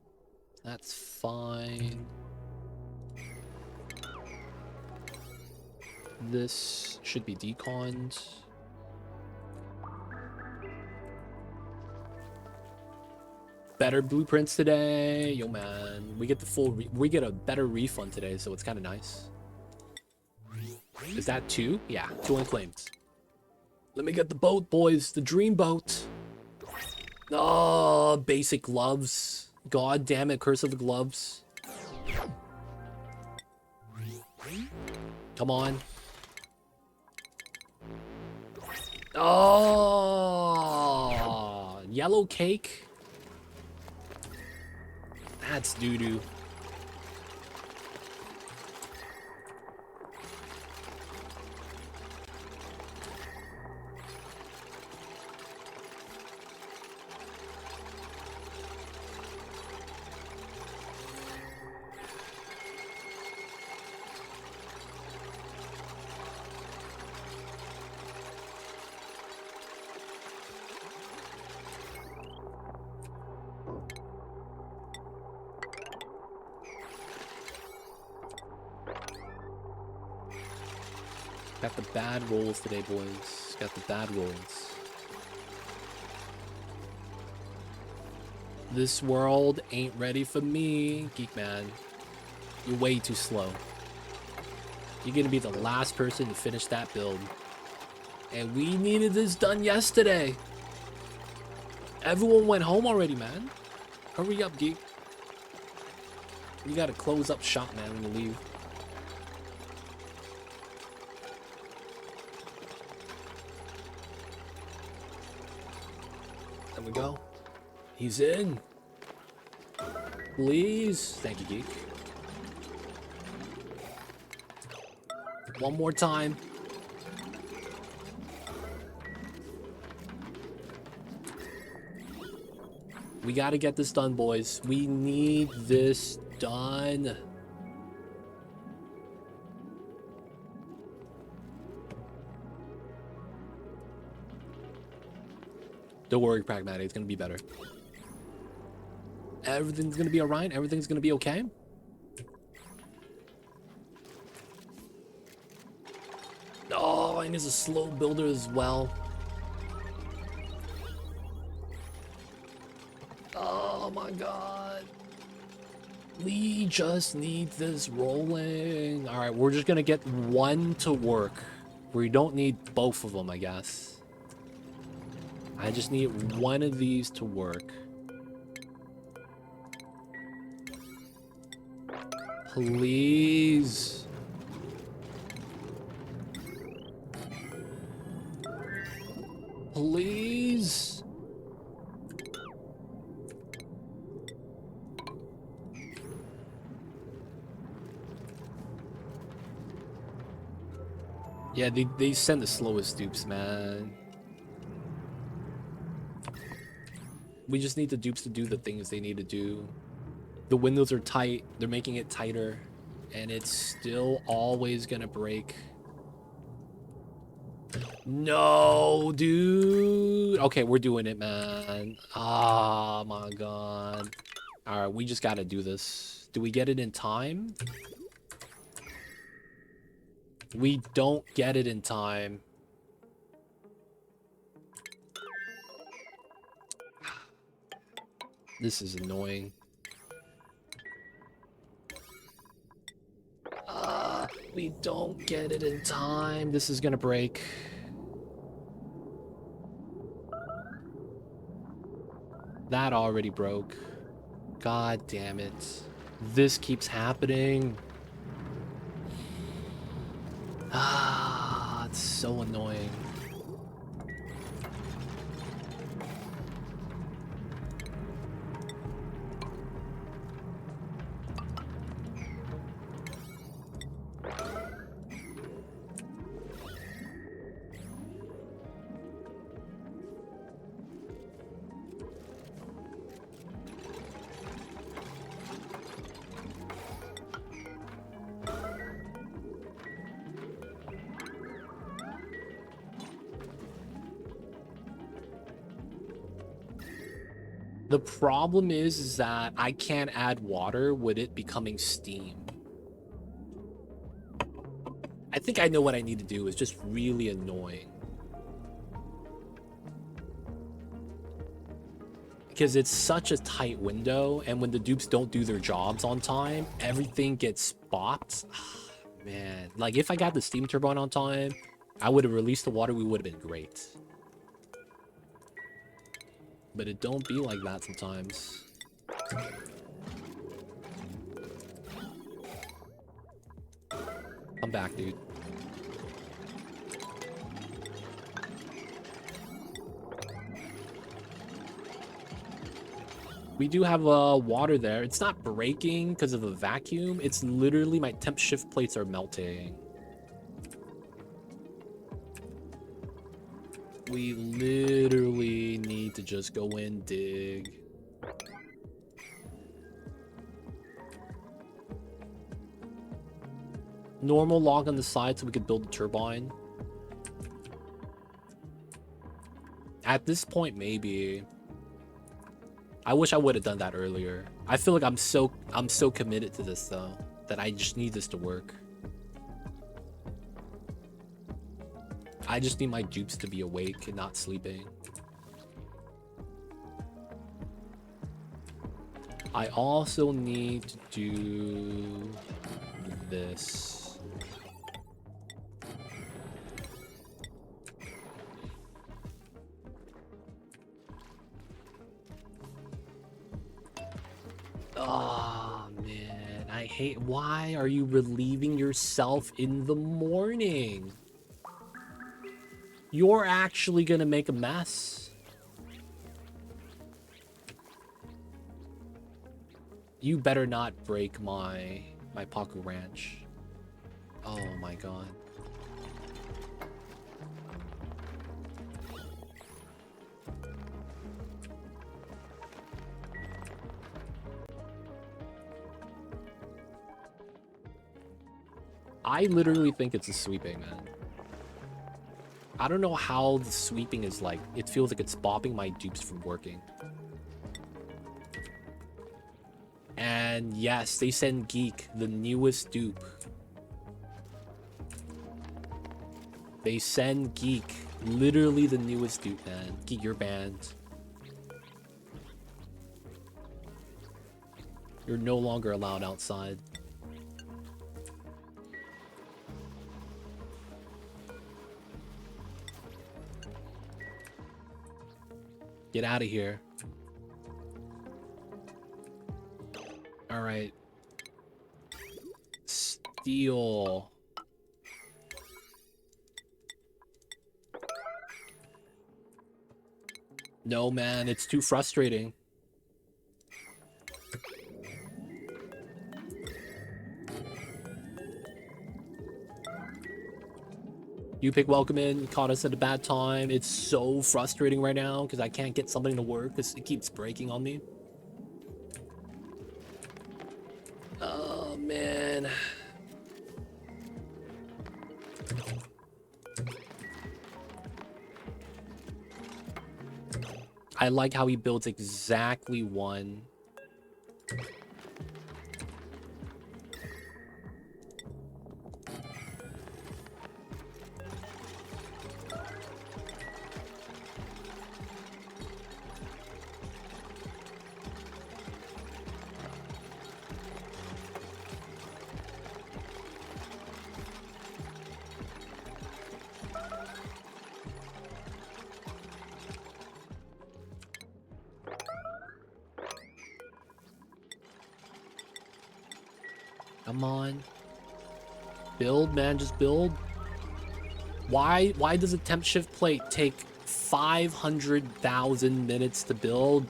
That's fine. This should be deconned. Better blueprints today. Yo, man. We get the full... we get a better refund today, so it's kind of nice. Is that 2? Yeah, 2 unclaimed. Let me get the boat, boys. The dream boat. Oh, basic gloves. God damn it, curse of the gloves. Come on. Oh, yellow cake. That's doo-doo. Got the bad rolls today, boys. Got the bad rolls. This world ain't ready for me, Geek Man. You're way too slow. You're gonna be the last person to finish that build. And we needed this done yesterday. Everyone went home already, man. Hurry up, Geek. You gotta close up shop, man, when you leave. There we go. He's in. Please. Thank you, Geek. One more time. We gotta get this done, boys. We need this done. Don't worry, Pragmatic. It's gonna be better. Everything's gonna be alright. Everything's gonna be okay. Oh, and he's a slow builder as well. Oh my god. We just need this rolling. Alright, we're just gonna get one to work. We don't need both of them, I guess. I just need one of these to work. Please. Please. Yeah, they send the slowest dupes, man. We just need the dupes to do the things they need to do. The windows are tight. They're making it tighter. And it's still always gonna break. No, dude. Okay, we're doing it, man. Oh, my God. All right, we just got to do this. Do we get it in time? We don't get it in time. This is annoying. We don't get it in time. This is gonna break. That already broke. God damn it. This keeps happening. Ah, it's so annoying. The problem is that I can't add water with it becoming steam. I think I know what I need to do. It's just really annoying. Because it's such a tight window, and when the dupes don't do their jobs on time, everything gets bopped. Man, like if I got the steam turbine on time, I would have released the water, we would have been great. But it don't be like that sometimes. I'm back, dude. We do have water there. It's not breaking because of the vacuum. It's literally my temp shift plates are melting. We literally need to just go in, dig. Normal log on the side so we could build a turbine. At this point, maybe. I wish I would have done that earlier. I feel like I'm so committed to this though that I just need this to work. I just need my dupes to be awake and not sleeping. I also need to do this. Oh, man. I hate... Why are you relieving yourself in the morning? You're actually gonna make a mess. You better not break my Pacus ranch. Oh my god. I literally think it's a sweeping, man. I don't know how the sweeping is like. It feels like it's bopping my dupes from working. And yes, they send Geek, the newest dupe. They send Geek, literally the newest dupe, man. Geek, you're banned. You're no longer allowed outside. Get out of here. All right. Steel. No, man, it's too frustrating. You pick welcome in, caught us at a bad time. It's so frustrating right now because I can't get something to work because it keeps breaking on me. Oh, man. I like how he builds exactly one. Come on. Build, man, just build. Why does a temp shift plate take 500,000 minutes to build?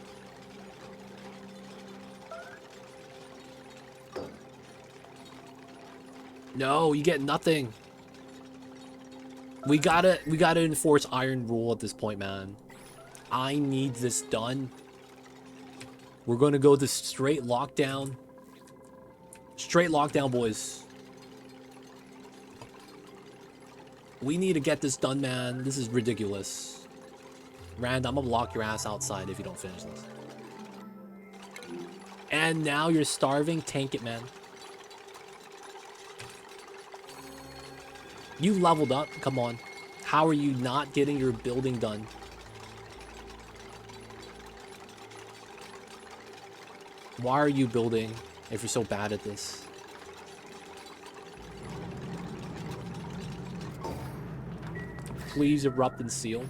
No, you get nothing. We gotta enforce iron rule at this point, man. I need this done. We're gonna go this straight lockdown. Straight lockdown, boys. We need to get this done, man. This is ridiculous. Rand, I'm gonna lock your ass outside if you don't finish this. And now you're starving? Tank it, man. You leveled up. Come on. How are you not getting your building done? Why are you building if you're so bad at this? Please erupt and seal.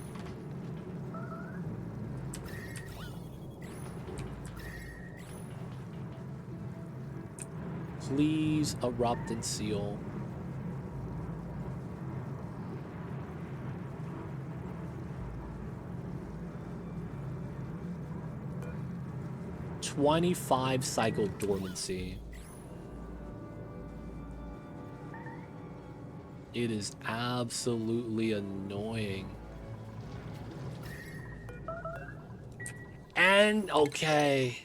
Please erupt and seal. $25 cycle dormancy. It is absolutely annoying. And okay,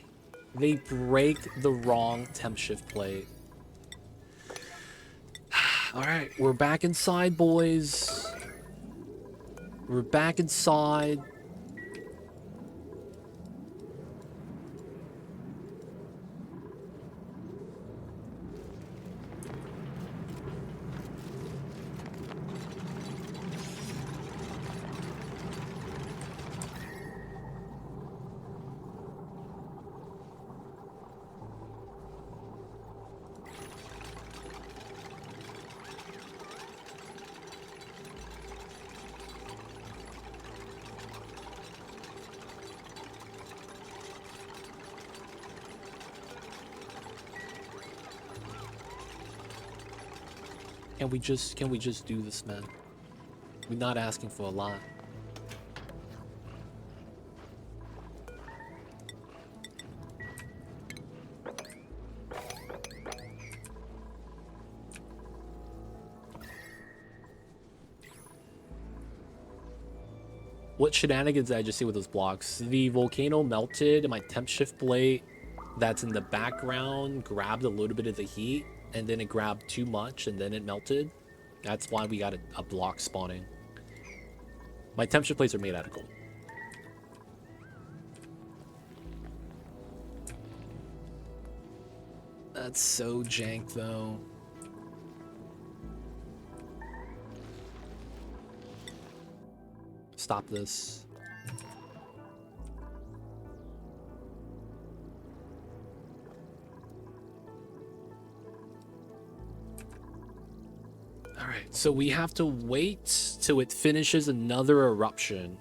they break the wrong temp shift plate. All right, we're back inside, boys. We're back inside. Can we just do this, man? We're not asking for a lot. What shenanigans did I just see with those blocks? The volcano melted and my temp shift plate that's in the background grabbed a little bit of the heat, and then it grabbed too much and then it melted. That's why we got a block spawning. My temp shift plates are made out of gold. That's so jank though. Stop this. Alright, so we have to wait till it finishes another eruption.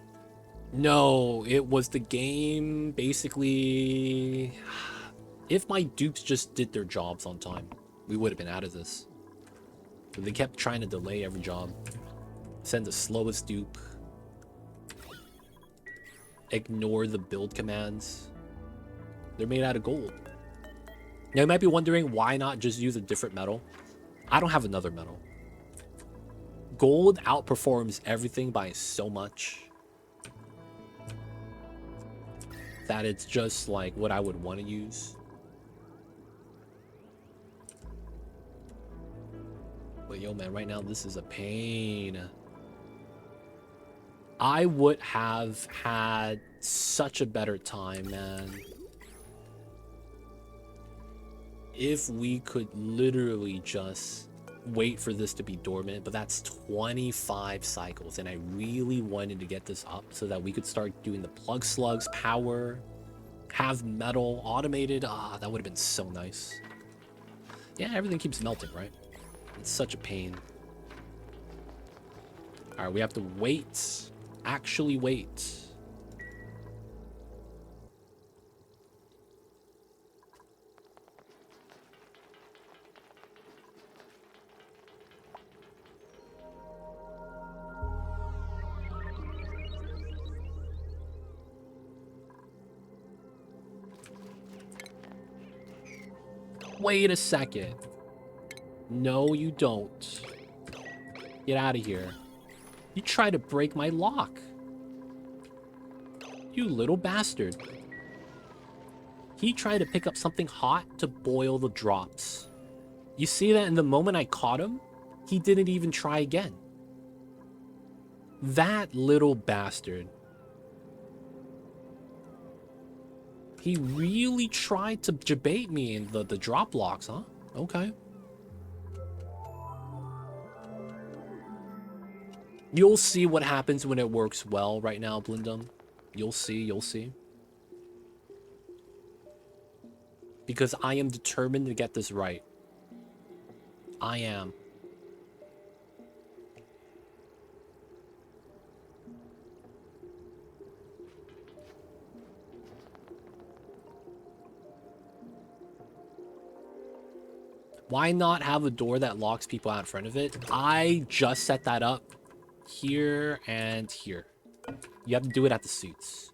No, it was the game basically... If my dupes just did their jobs on time, we would have been out of this. But they kept trying to delay every job. Send the slowest dupe. Ignore the build commands. They're made out of gold. Now you might be wondering why not just use a different metal. I don't have another metal. Gold outperforms everything by so much that it's just like what I would want to use. But yo, man, right now this is a pain. I would have had such a better time, man, if we could literally just wait for this to be dormant. But that's 25 cycles, and I really wanted to get this up so that we could start doing the plug slugs power, have metal automated. That would have been so nice. Yeah, everything keeps melting, right? It's such a pain. All right, we have to wait. Actually wait. Wait a second. No, you don't. Get out of here. You tried to break my lock. You little bastard. He tried to pick up something hot to boil the drops. You see that in the moment I caught him, he didn't even try again. That little bastard. He really tried to debate me in the drop locks, huh? Okay. You'll see what happens when it works well right now, Blindum. You'll see, you'll see. Because I am determined to get this right. I am. Why not have a door that locks people out in front of it? I just set that up here and here. You have to do it at the suits.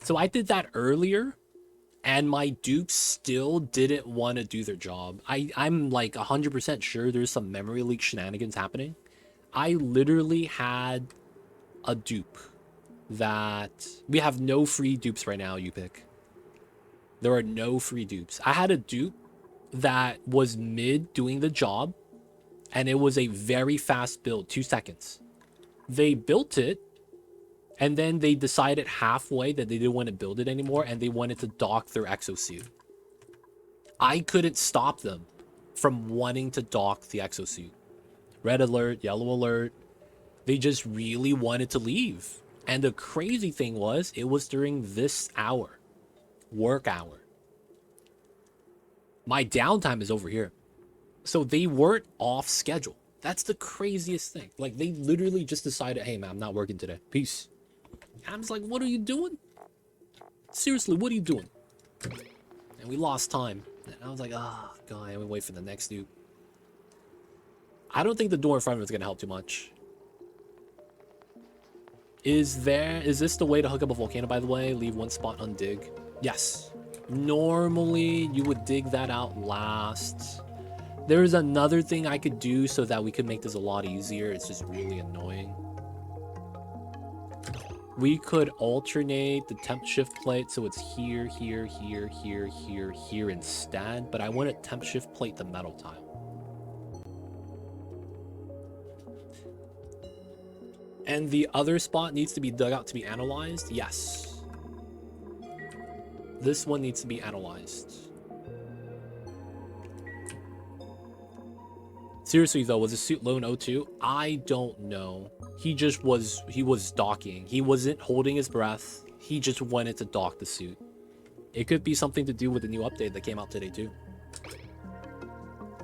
So I did that earlier, and my dupes still didn't want to do their job. I'm like 100% sure there's some memory leak shenanigans happening. I literally had a dupe that... We have no free dupes right now, you pick. There are no free dupes. I had a dupe that was mid doing the job, and it was a very fast build, 2 seconds. They built it, and then they decided halfway that they didn't want to build it anymore, and they wanted to dock their exosuit. I couldn't stop them from wanting to dock the exosuit. Red alert, yellow alert. They just really wanted to leave. And the crazy thing was, it was during this hour, work hour. My downtime is over here. So they weren't off schedule. That's the craziest thing. Like, they literally just decided, hey, man, I'm not working today. Peace. I'm just like, what are you doing? Seriously, what are you doing? And we lost time. And I was like, oh, God, I'm gonna wait for the next dude. I don't think the door in front of it's gonna help too much. Is this the way to hook up a volcano, by the way? Leave one spot undig? Yes. Normally, you would dig that out last. There's another thing I could do so that we could make this a lot easier. It's just really annoying. We could alternate the temp shift plate so it's here, here, here, here, here, here instead. But I want to temp shift plate the metal tile. And the other spot needs to be dug out to be analyzed? Yes. This one needs to be analyzed. Seriously though, was the suit loan O2? I don't know. He was docking. He wasn't holding his breath. He just wanted to dock the suit. It could be something to do with the new update that came out today too.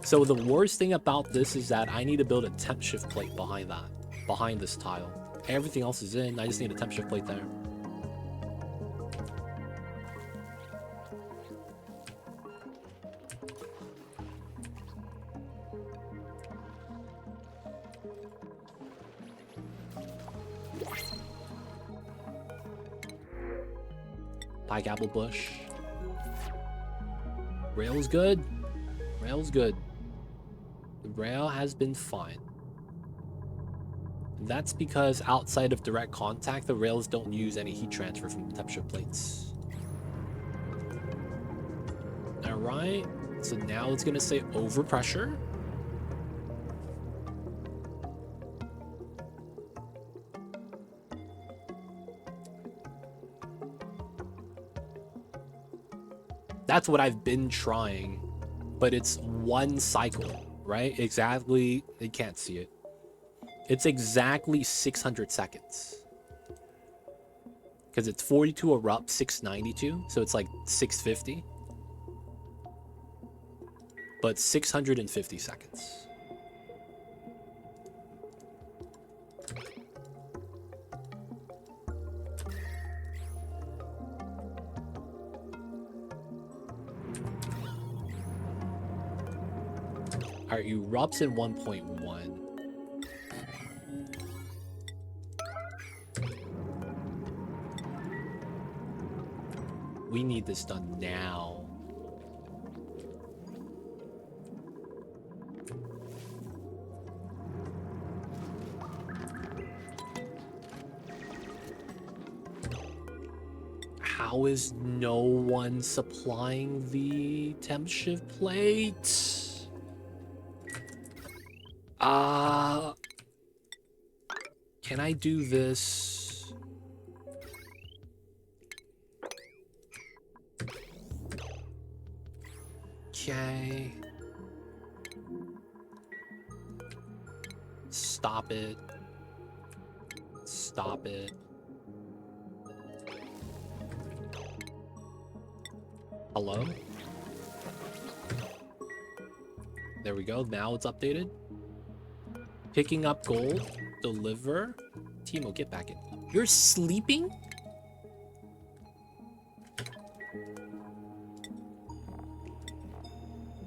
So the worst thing about this is that I need to build a temp shift plate behind this tile. Everything else is in. I just need a temp shift plate there. Pike apple bush. Rail's good. Rail's good. The rail has been fine. That's because outside of direct contact, the rails don't use any heat transfer from the temperature plates. Alright, so now it's gonna say overpressure. That's what I've been trying, but it's one cycle, right? Exactly, they can't see it. It's exactly 600 seconds. Because it's 42 erupt, 692, so it's like 650. But 650 seconds. Alright, erupts in 1.1. We need this done now. How is no one supplying the temp shift plate? Can I do this? Okay. Stop it. Stop it. Hello? There we go. Now it's updated. Picking up gold. Deliver. Timo, get back in. You're sleeping?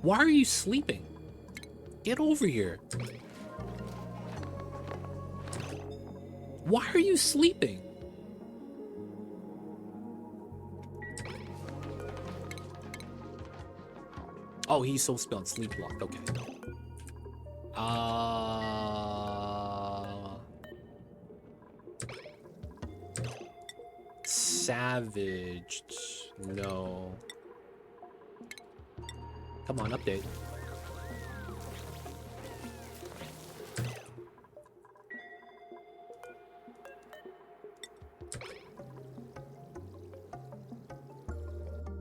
Why are you sleeping? Get over here. Why are you sleeping? Oh, he's supposed to be on sleep block. Okay. Savaged. No. Come on, update.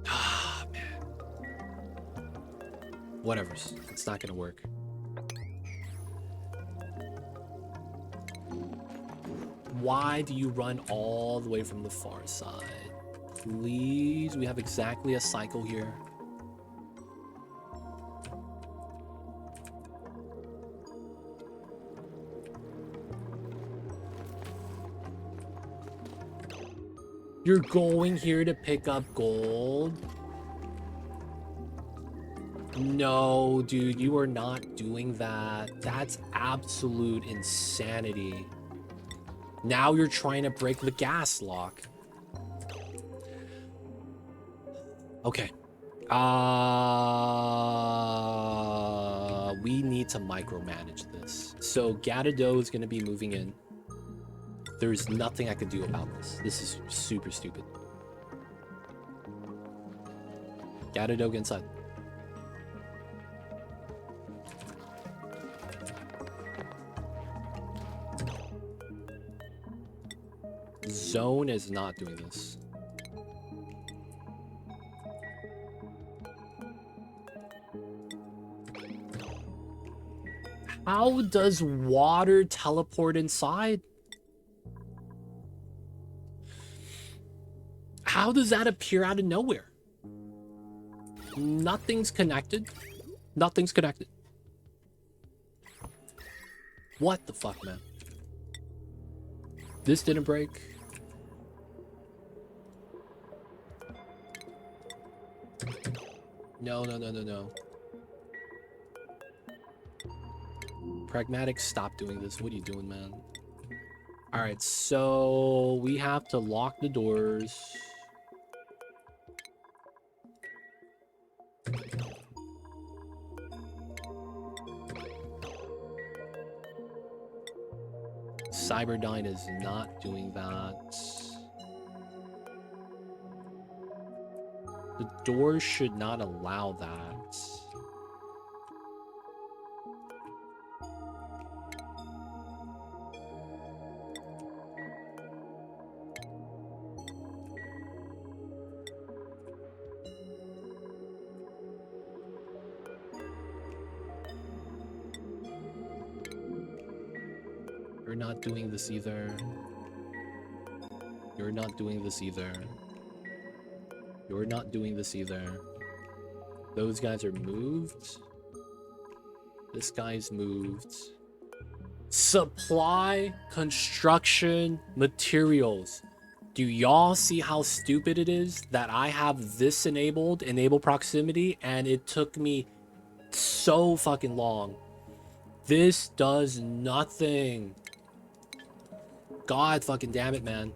Ah, man. Whatever. It's not gonna work. Why do you run all the way from the far side? Please, we have exactly a cycle here. You're going here to pick up gold? No, dude, you are not doing that. That's absolute insanity. Now you're trying to break the gas lock. Okay. We need to micromanage this. So Gatado is going to be moving in. There's nothing I could do about this. This is super stupid. Gatado, get inside. Zone is not doing this. How does water teleport inside? How does that appear out of nowhere? Nothing's connected. Nothing's connected. What the fuck, man? This didn't break. No, no, no, no, no. Pragmatic, stop doing this. What are you doing, man? Alright, so we have to lock the doors. Cyberdyne is not doing that. The doors should not allow that. You're not doing this either. You're not doing this either. You're not doing this either. Those guys are moved. This guy's moved. Supply construction materials. Do y'all see how stupid it is that I have this enabled, enable proximity, and it took me so fucking long? This does nothing. God fucking damn it, man.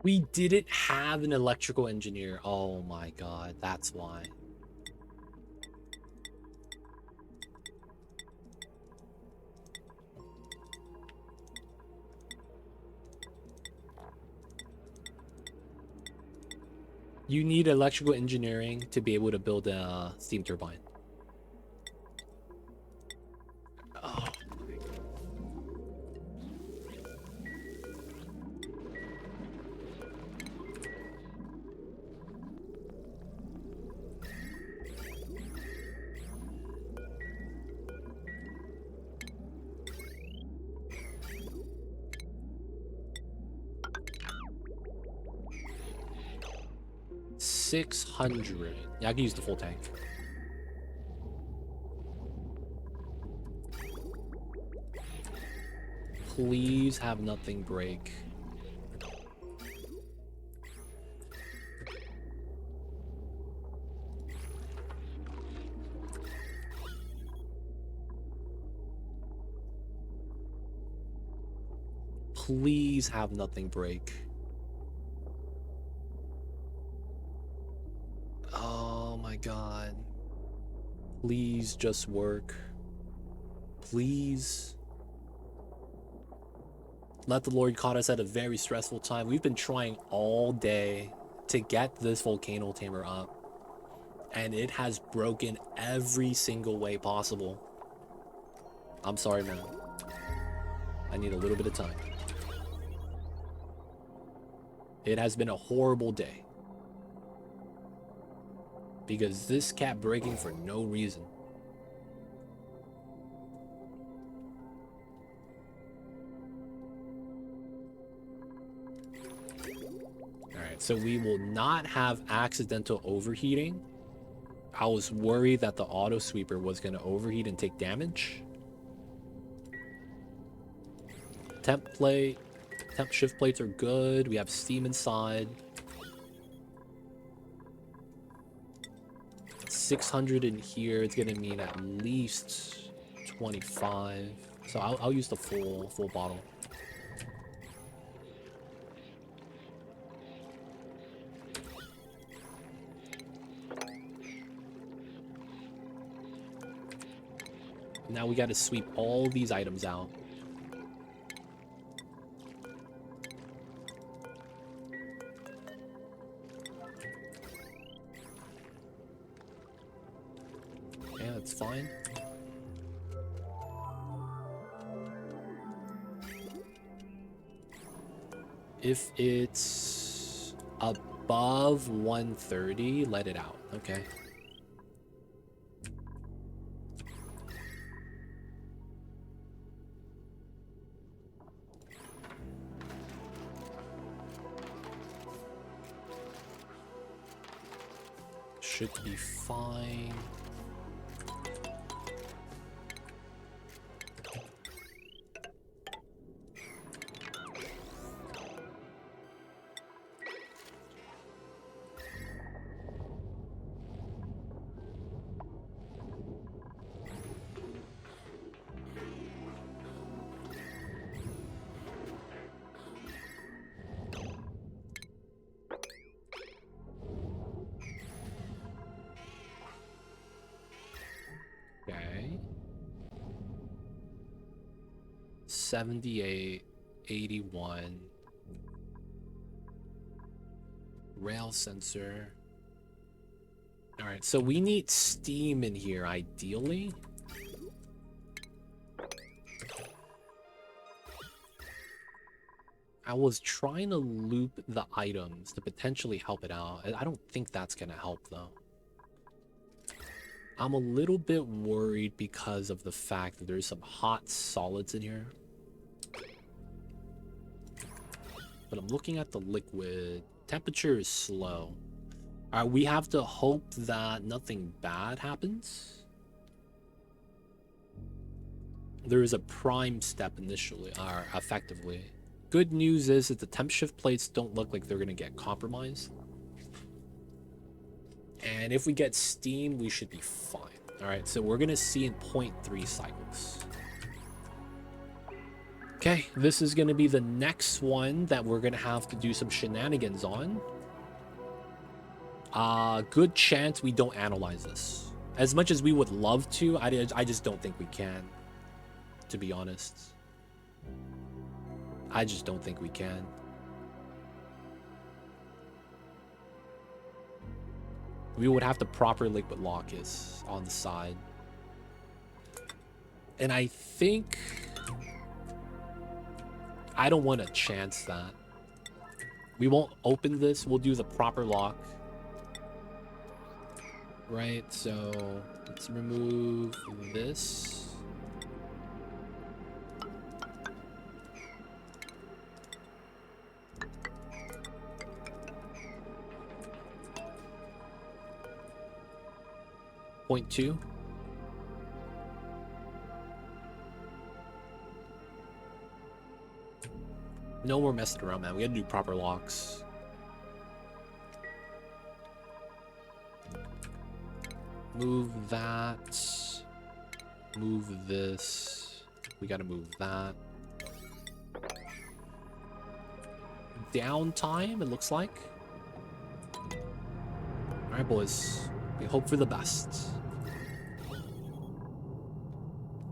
We didn't have an electrical engineer. Oh my god, that's why. You need electrical engineering to be able to build a steam turbine. Oh. 600. Yeah, I can use the full tank. Please have nothing break. Please have nothing break. Oh my god. Please just work. Please. Let the Lord caught us at a very stressful time. We've been trying all day to get this volcano tamer up, and it has broken every single way possible. I'm sorry, man. I need a little bit of time. It has been a horrible day, because this kept breaking for no reason. So we will not have accidental overheating. I was worried that the auto sweeper was going to overheat and take damage. Temp shift plates are good. We have steam inside. 600 in here. It's going to mean at least 25. So I'll use the full bottle. Now we got to sweep all these items out. Yeah, that's fine. If it's above 130, let it out. Okay. Should be fine. Okay. 78, 81. Rail sensor. All right, so we need steam in here, ideally. I was trying to loop the items to potentially help it out. I don't think that's going to help, though. I'm a little bit worried because of the fact that there's some hot solids in here. But I'm looking at the liquid. Temperature is slow. All right, we have to hope that nothing bad happens. There is a prime step initially, or effectively. Good news is that the temp shift plates don't look like they're going to get compromised. And if we get steam, we should be fine. All right, so we're going to see in 0.3 cycles. Okay, this is going to be the next one that we're going to have to do some shenanigans on. Good chance we don't analyze this. As much as we would love to, I just don't think we can, to be honest. I just don't think we can. We would have to proper liquid lock is on the side. And I think I don't want to chance that. We won't open this. We'll do the proper lock. Right, so let's remove this. Point 2. No more messing around, man. We gotta do proper locks. Move that. Move this. We gotta move that. Downtime, it looks like. Alright, boys. We hope for the best.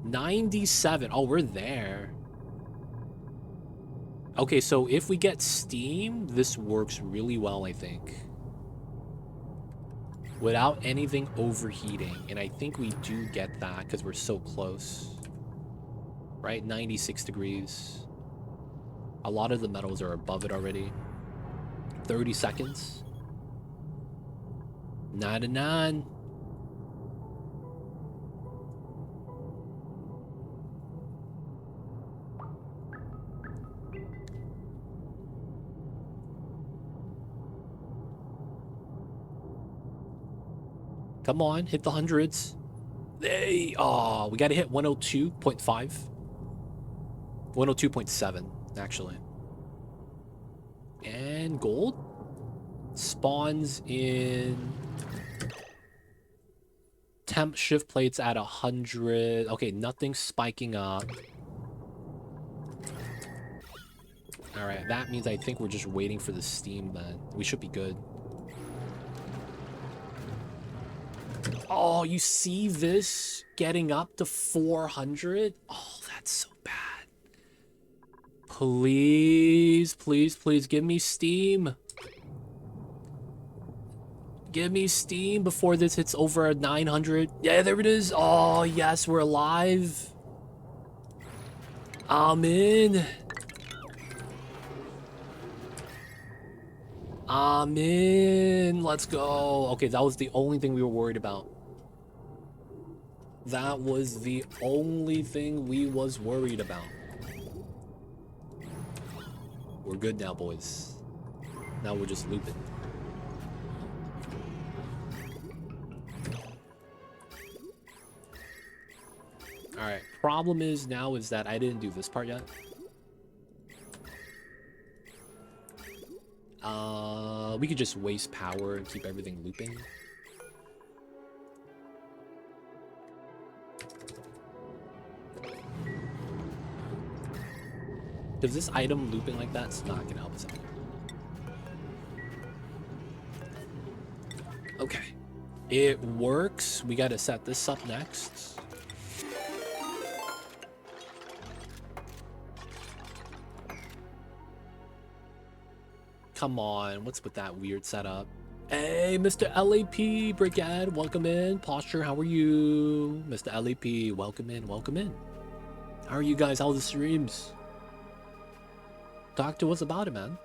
97. Oh, we're there. Okay, so if we get steam, this works really well, I think. Without anything overheating. And I think we do get that because we're so close. Right? 96 degrees. A lot of the metals are above it already. 30 seconds. 99. Come on, hit the hundreds. Hey, oh, we gotta hit 102.5. 102.7, actually. And gold spawns in temp shift plates at 100. Okay, nothing's spiking up. All right, that means I think we're just waiting for the steam then. We should be good. Oh, you see this getting up to 400? Oh, that's so bad. Please, please, please give me steam. Give me steam before this hits over 900. Yeah, there it is. Oh, yes, we're alive. I'm in. I'm in. Let's go. Okay, that was the only thing we were worried about. That was the only thing we was worried about. We're good now, boys. Now we're just looping. Alright, problem is now is that I didn't do this part yet. We could just waste power and keep everything looping. Does this item looping like that's not gonna help us out. Okay. It works. We gotta set this up next. Come on, what's with that weird setup? Hey, Mr. LAP Brigade, welcome in. Posture, how are you? Mr. LAP, welcome in, welcome in. How are you guys? How are the streams? Talk to us about it, man.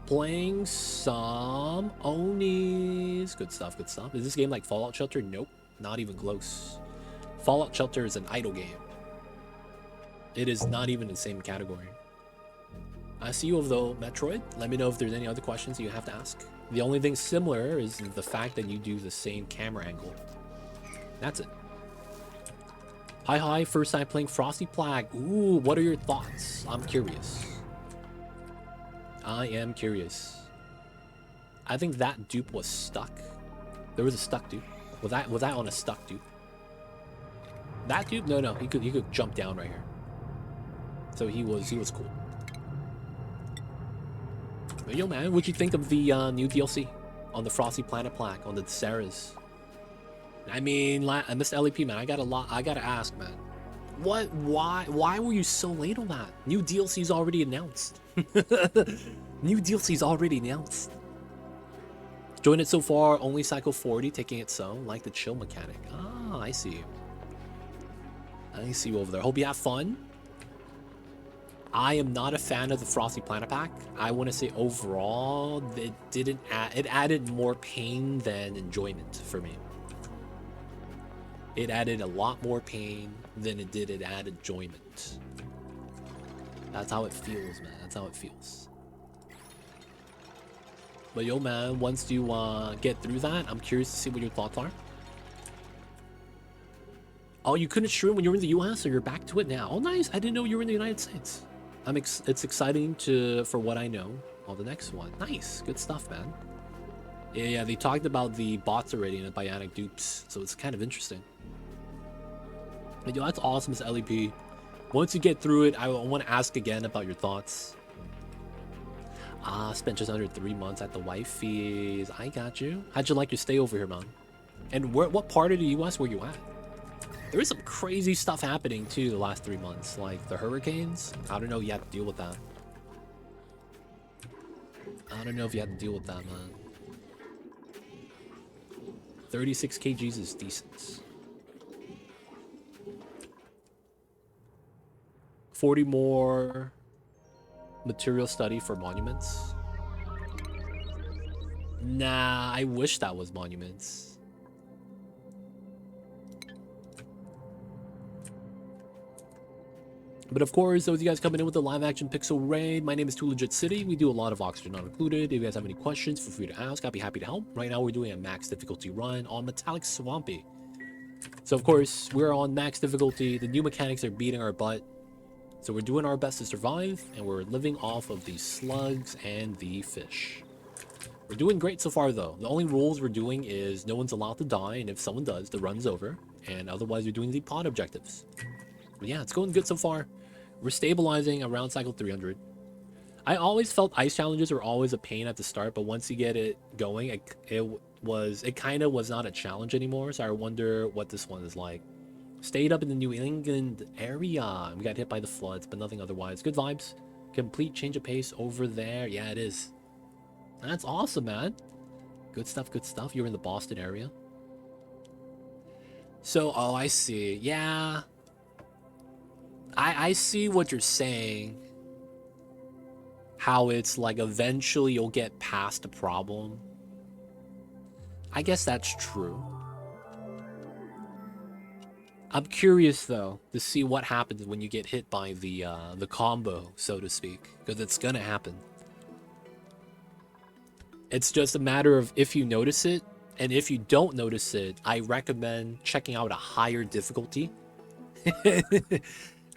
Playing some Onis. Good stuff, good stuff. Is this game like Fallout Shelter? Nope, not even close. Fallout Shelter is an idle game. It is not even in the same category. I see you over though, Metroid. Let me know if there's any other questions you have to ask. The only thing similar is the fact that you do the same camera angle. That's it. Hi, first time playing Frosty Plague. Ooh, what are your thoughts? I'm curious. I am curious. I think that dupe was stuck. There was a stuck dupe. Was that on a stuck dupe? That dupe? No, he could jump down right here. So he was cool. But yo, man, what'd you think of the new DLC on the Frosty Planet Plague on the Ceres? I mean, Mr. LEP, man, I gotta ask, man. Why were you so late on that? New DLC's already announced. New DLC's already announced. Enjoying it so far, only Cycle 40, taking it so. Like the chill mechanic. Ah, I see you. I see you over there. Hope you have fun. I am not a fan of the Frosty Planet Pack. I want to say overall, it didn't it added more pain than enjoyment for me. It added a lot more pain than it add enjoyment. That's how it feels, man. That's how it feels. But yo, man, once you get through that, I'm curious to see what your thoughts are. Oh, you couldn't stream when you were in the US, or you're back to it now? Oh, nice. I didn't know you were in the United States. It's exciting for what I know on the next one. Nice, good stuff, man. Yeah, they talked about the bots already and the bionic dupes, so it's kind of interesting. But yo, that's awesome, Miss LEP. Once you get through it, I want to ask again about your thoughts. Spent just under 3 months at the wifey's. I got you. How'd you like your stay over here, man? And what part of the US were you at? There is some crazy stuff happening too the last 3 months, like the hurricanes. I don't know if you had to deal with that. I don't know if you had to deal with that, man. 36 kgs is decent. 40 more material study for monuments. Nah, I wish that was monuments. But of course, those of you guys coming in with the live action pixel raid, my name is Too Legit City. We do a lot of Oxygen Not Included. If you guys have any questions, feel free to ask. I'll be happy to help. Right now, we're doing a max difficulty run on Metallic Swampy. So of course, we're on max difficulty. The new mechanics are beating our butt. So we're doing our best to survive, and we're living off of the slugs and the fish. We're doing great so far, though. The only rules we're doing is no one's allowed to die, and if someone does, the run's over. And otherwise, we're doing the pod objectives. But yeah, it's going good so far. We're stabilizing around cycle 300. I always felt ice challenges were always a pain at the start, but once you get it going, it kind of was not a challenge anymore. So I wonder what this one is like. Stayed up in the New England area. We got hit by the floods, but nothing otherwise. Good vibes. Complete change of pace over there. Yeah, it is. That's awesome, man. Good stuff, good stuff. You're in the Boston area. So, oh, I see. Yeah. I see what you're saying. How it's like eventually you'll get past the problem. I guess that's true. I'm curious though to see what happens when you get hit by the combo, so to speak, because it's gonna happen. It's just a matter of if you notice it, and if you don't notice it, I recommend checking out a higher difficulty.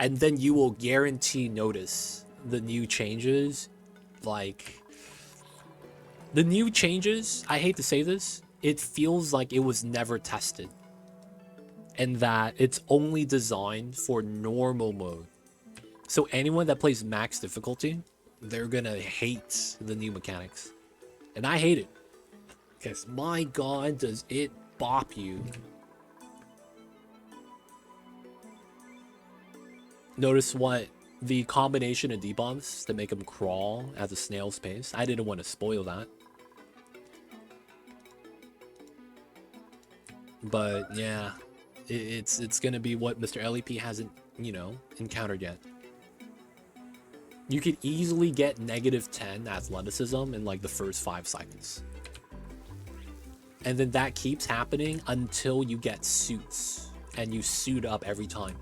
And then you will guarantee notice the new changes. Like, the new changes, I hate to say this, it feels like it was never tested. And that it's only designed for normal mode. So anyone that plays max difficulty, they're gonna hate the new mechanics. And I hate it. Because my god, does it bop you. Notice what? The combination of debuffs to make him crawl at a snail's pace. I didn't want to spoil that. But yeah, it's gonna be what Mr. LEP hasn't, you know, encountered yet. You could easily get -10 athleticism in like the first 5 cycles. And then that keeps happening until you get suits. And you suit up every time.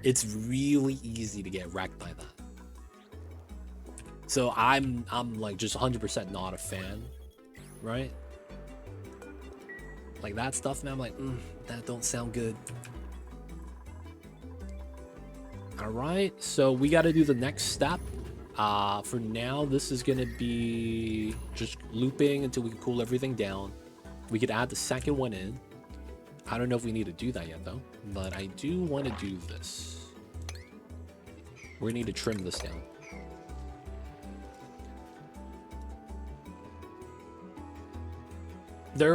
It's really easy to get wrecked by that. So I'm like just 100% not a fan, right? Like that stuff, man, I'm like, that don't sound good. All right, so we got to do the next step. For now, this is gonna be just looping until we can cool everything down. We could add the second one in. I don't know if we need to do that yet though, but I do want to do this. We need to trim this down.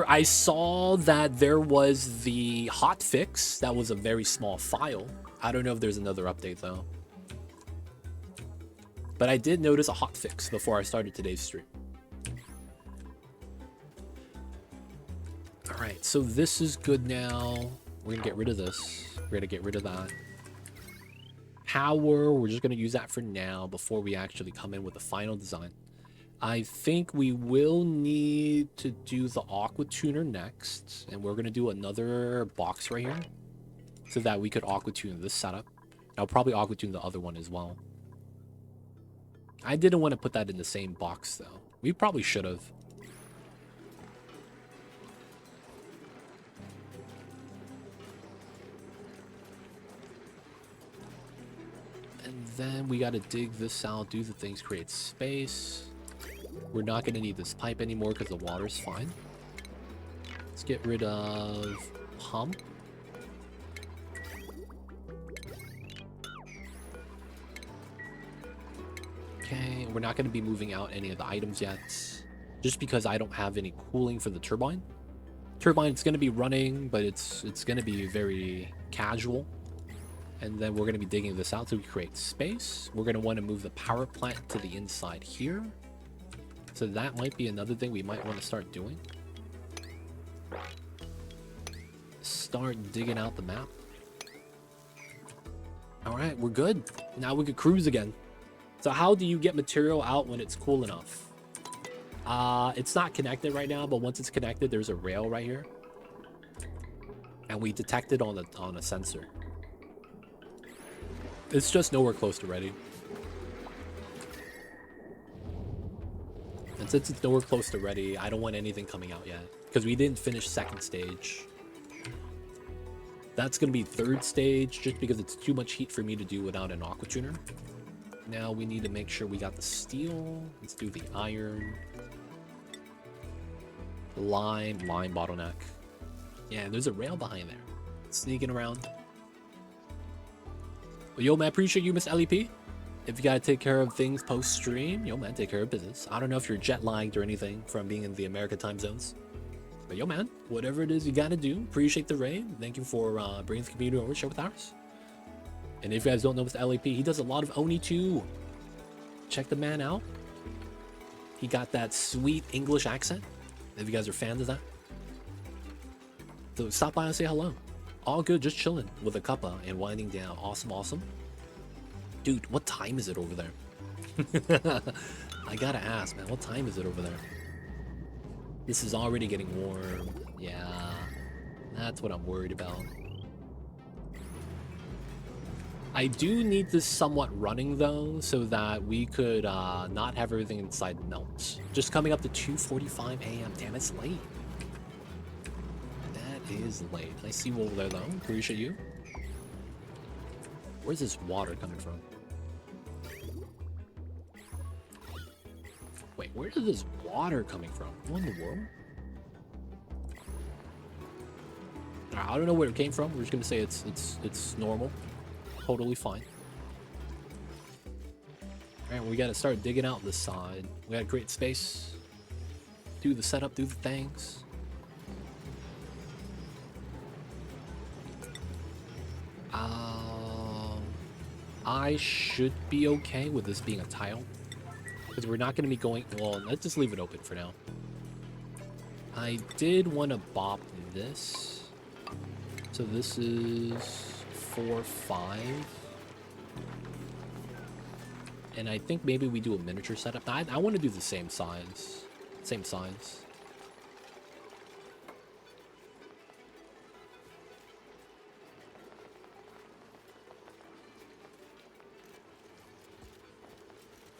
I saw that there was the hotfix. That was a very small file. I don't know if there's another update though. But I did notice a hotfix before I started today's stream. All right, so this is good now. We're gonna get rid of this. We're gonna get rid of that. Power, we're just gonna use that for now before we actually come in with the final design. I think we will need to do the aqua tuner next, and we're gonna do another box right here so that we could aqua tune this setup. I'll probably aqua tune the other one as well. I didn't want to put that in the same box though. We probably should have. And then we got to dig this out, do the things, create space. We're not going to need this pipe anymore because the water's fine. Let's get rid of pump. Okay, we're not going to be moving out any of the items yet, just because I don't have any cooling for the turbine. Turbine's going to be running, but it's going to be very casual. And then we're going to be digging this out so we create space. We're going to want to move the power plant to the inside here. So that might be another thing we might want to start doing. Start digging out the map. All right, we're good. Now we could cruise again. So how do you get material out when it's cool enough? It's not connected right now, but once it's connected, there's a rail right here. And we detect it on a sensor. It's just nowhere close to ready. And since it's nowhere close to ready, I don't want anything coming out yet. Because we didn't finish second stage. That's going to be third stage, just because it's too much heat for me to do without an aqua tuner. Now we need to make sure we got the steel. Let's do the iron. Lime bottleneck. Yeah, there's a rail behind there. Sneaking around. Well, yo, man, appreciate you, Miss LEP. If you gotta take care of things post-stream, yo, man, take care of business. I don't know if you're jet-lagged or anything from being in the American time zones. But yo, man, whatever it is you gotta do, appreciate the raid. Thank you for bringing the community over, share with ours. And if you guys don't know Mr. LAP, he does a lot of Oni too. Check the man out. He got that sweet English accent. If you guys are fans of that. So stop by and say hello. All good, just chilling with a cuppa and winding down. Awesome, awesome. Dude, what time is it over there? I gotta ask, man, what time is it over there? This is already getting warm. Yeah, that's what I'm worried about. I do need this somewhat running though, so that we could not have everything inside melt. Just coming up to 2:45 a.m. Damn, it's late. That is late. I see you over there though. Appreciate you. Where's this water coming from? Wait, where is this water coming from? What in the world? I don't know where it came from. We're just gonna say it's normal. Totally fine. Alright, we gotta start digging out this side. We gotta create space. Do the setup, do the things. I should be okay with this being a tile. Because we're not gonna be going... Well, let's just leave it open for now. I did want to bop this. So this is 4, 5. And I think maybe we do a miniature setup. I want to do the same size. Same size.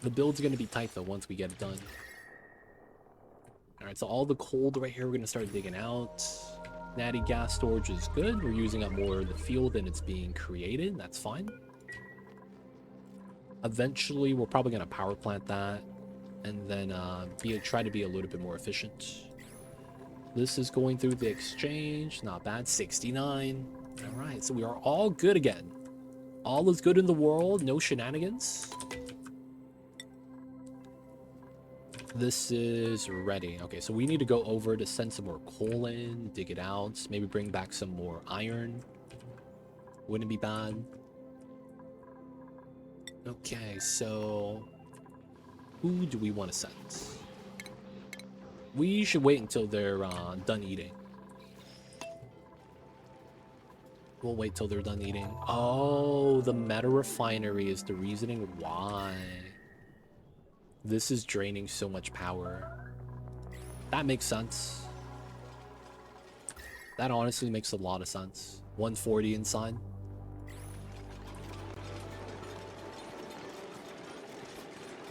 The build's going to be tight though once we get it done. Alright, so all the cold right here we're going to start digging out. Natty gas storage is good. We're using up more of the fuel than it's being created. That's fine. Eventually, we're probably going to power plant that. And then try to be a little bit more efficient. This is going through the exchange. Not bad. 69. Alright, so we are all good again. All is good in the world. No shenanigans. This is ready. Okay, so we need to go over to send some more coal in, dig it out, maybe bring back some more iron. Wouldn't be bad. Okay, so who do we want to send? We should wait until they're done eating. We'll wait till they're done eating. Oh, the meta refinery is the reasoning why. This is draining so much power. That makes sense. That honestly makes a lot of sense. 140 inside.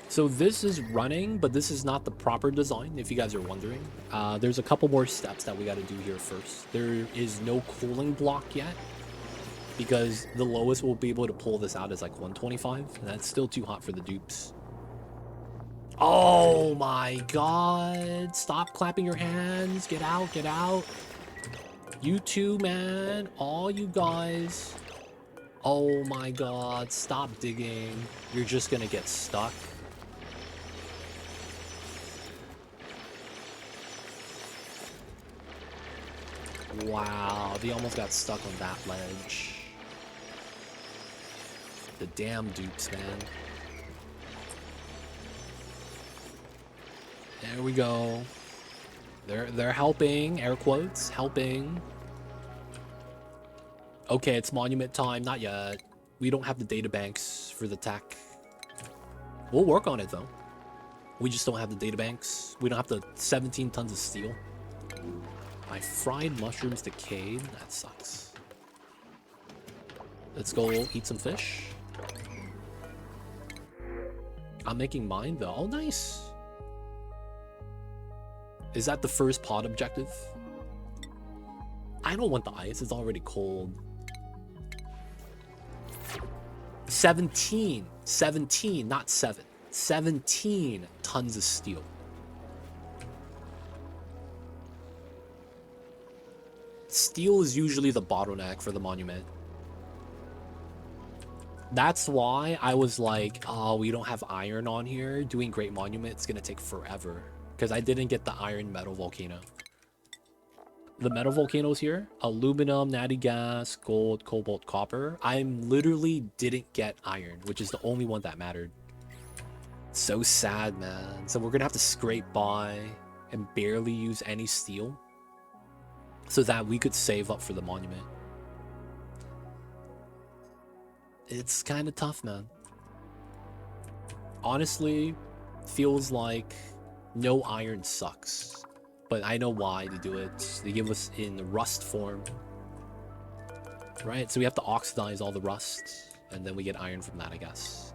So this is running, but this is not the proper design, if you guys are wondering. There's a couple more steps that we got to do here first. There is no cooling block yet, because the lowest we'll be able to pull this out is like 125, and that's still too hot for the dupes. Oh my god. Stop clapping your hands. Get out, get out. You too, man. All you guys. Oh my god. Stop digging. You're just gonna get stuck. Wow. They almost got stuck on that ledge. The damn dupes, man. There we go. They're helping, air quotes, helping. Okay, it's monument time, not yet. We don't have the data banks for the tech. We'll work on it though. We just don't have the data banks. We don't have the 17 tons of steel. My fried mushrooms decayed. That sucks. Let's go eat some fish. I'm making mine though. Oh, nice. Is that the first pod objective? I don't want the ice. It's already cold. 17, not 7. 17 tons of steel. Steel is usually the bottleneck for the monument. That's why I was like, oh, we don't have iron on here. Doing Great Monument, it's going to take forever. Because I didn't get the iron metal volcano. The metal volcanoes here, aluminum, natty gas, gold, cobalt, copper. I literally didn't get iron, which is the only one that mattered. So sad, man. So we're going to have to scrape by and barely use any steel so that we could save up for the monument. It's kind of tough, man. Honestly, feels like no iron sucks. But I know why they do it. They give us in rust form. Right? So we have to oxidize all the rust. And then we get iron from that, I guess.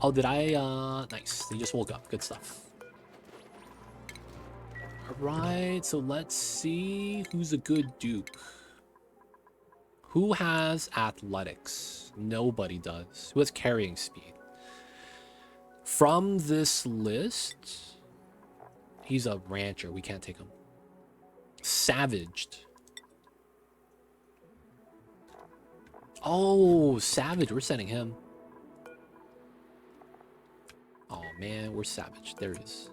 Oh, did I... Nice. They just woke up. Good stuff. Alright, so let's see who's a good dupe. Who has athletics? Nobody does. Who has carrying speed? From this list, he's a rancher. We can't take him. Savaged. Oh, Savage. We're sending him. Oh, man. We're Savage. There it is.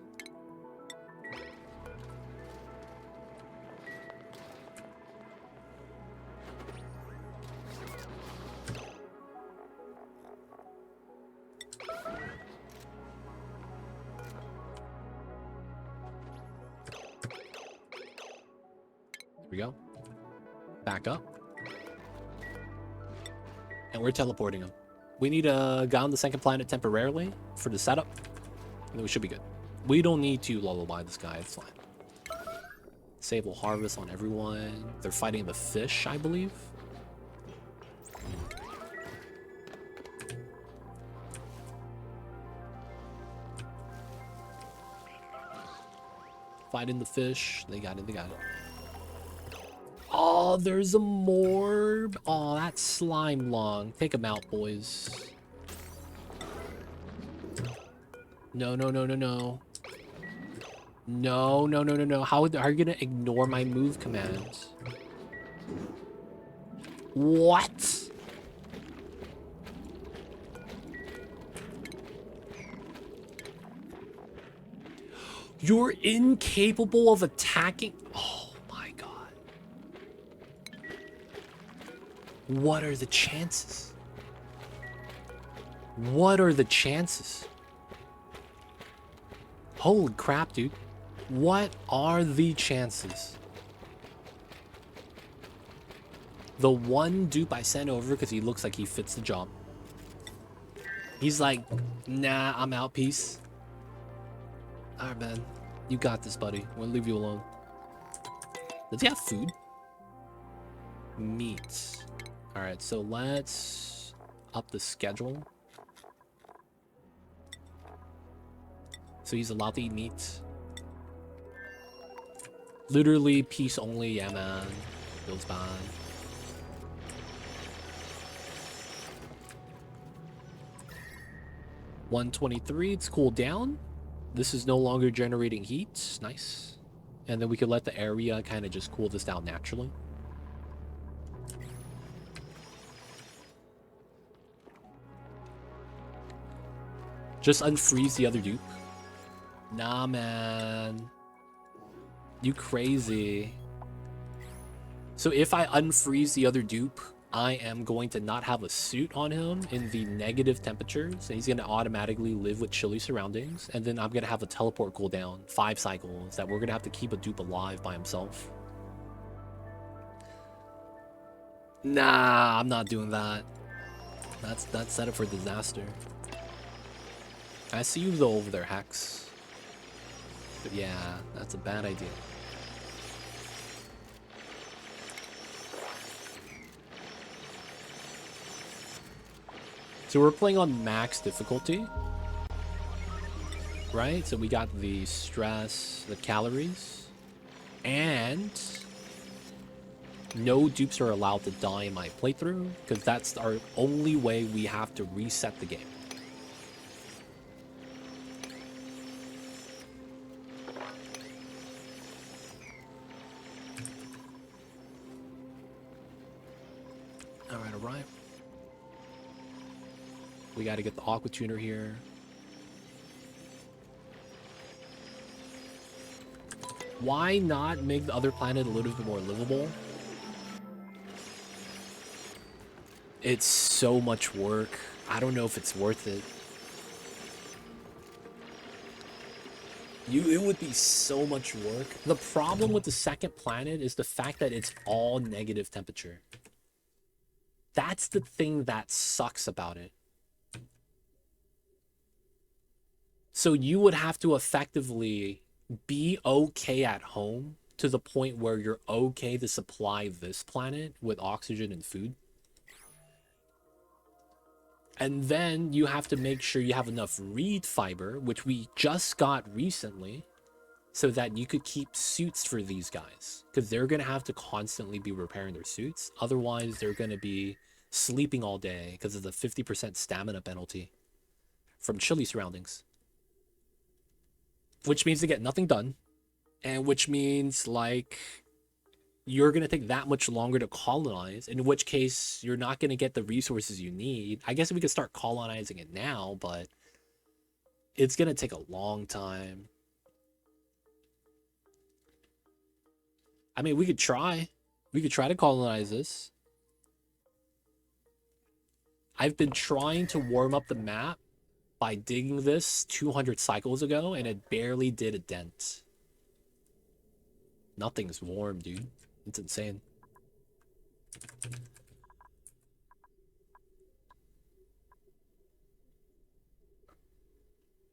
Here we go. Back up. And we're teleporting him. We need a guy on the second planet temporarily for the setup. And then we should be good. We don't need to lullaby this guy. It's fine. Sable harvest on everyone. They're fighting the fish, I believe. Fighting the fish. They got it. They got it. Oh, there's a morb. Oh, that's Slimelung. Take him out, boys. No, no, no, no, no. No, no, no, no, no. How are you gonna ignore my move commands? What? You're incapable of attacking. Oh my god. What are the chances? What are the chances? Holy crap, dude. What are the chances? The one dupe I sent over because he looks like he fits the job. He's like, nah, I'm out, peace. Alright, man. You got this, buddy. I'm gonna leave you alone. Does he have food? Meat. Alright, so let's up the schedule. So he's allowed to eat meat. Literally, peace only. Yeah, man. Feels bad. $123. It's cooled down. This is no longer generating heat. Nice. And then we could let the area kind of just cool this down naturally. Just unfreeze the other dupe. Nah, man. You crazy. So if I unfreeze the other dupe, I am going to not have a suit on him in the negative temperatures, and he's going to automatically live with chilly surroundings, and then I'm going to have a teleport cooldown, 5 cycles, that we're going to have to keep a dupe alive by himself. Nah, I'm not doing that. That's set up for disaster. I see you though over there, Hex. But yeah, that's a bad idea. So we're playing on max difficulty, right? So we got the stress, the calories, and no dupes are allowed to die in my playthrough, because that's our only way we have to reset the game. Alright. We got to get the aqua tuner here. Why not make the other planet a little bit more livable? It's so much work. I don't know if it's worth it. It would be so much work. The problem with the second planet is the fact that it's all negative temperature. That's the thing that sucks about it. So you would have to effectively be okay at home to the point where you're okay to supply this planet with oxygen and food. And then you have to make sure you have enough reed fiber, which we just got recently, so that you could keep suits for these guys. Because they're going to have to constantly be repairing their suits. Otherwise, they're going to be sleeping all day because of the 50% stamina penalty from chilly surroundings. Which means they get nothing done. And which means, like, you're going to take that much longer to colonize, in which case you're not going to get the resources you need. I guess we could start colonizing it now, but it's going to take a long time. I mean, we could try. We could try to colonize this. I've been trying to warm up the map by digging this 200 cycles ago, and it barely did a dent. Nothing's warm, dude. It's insane.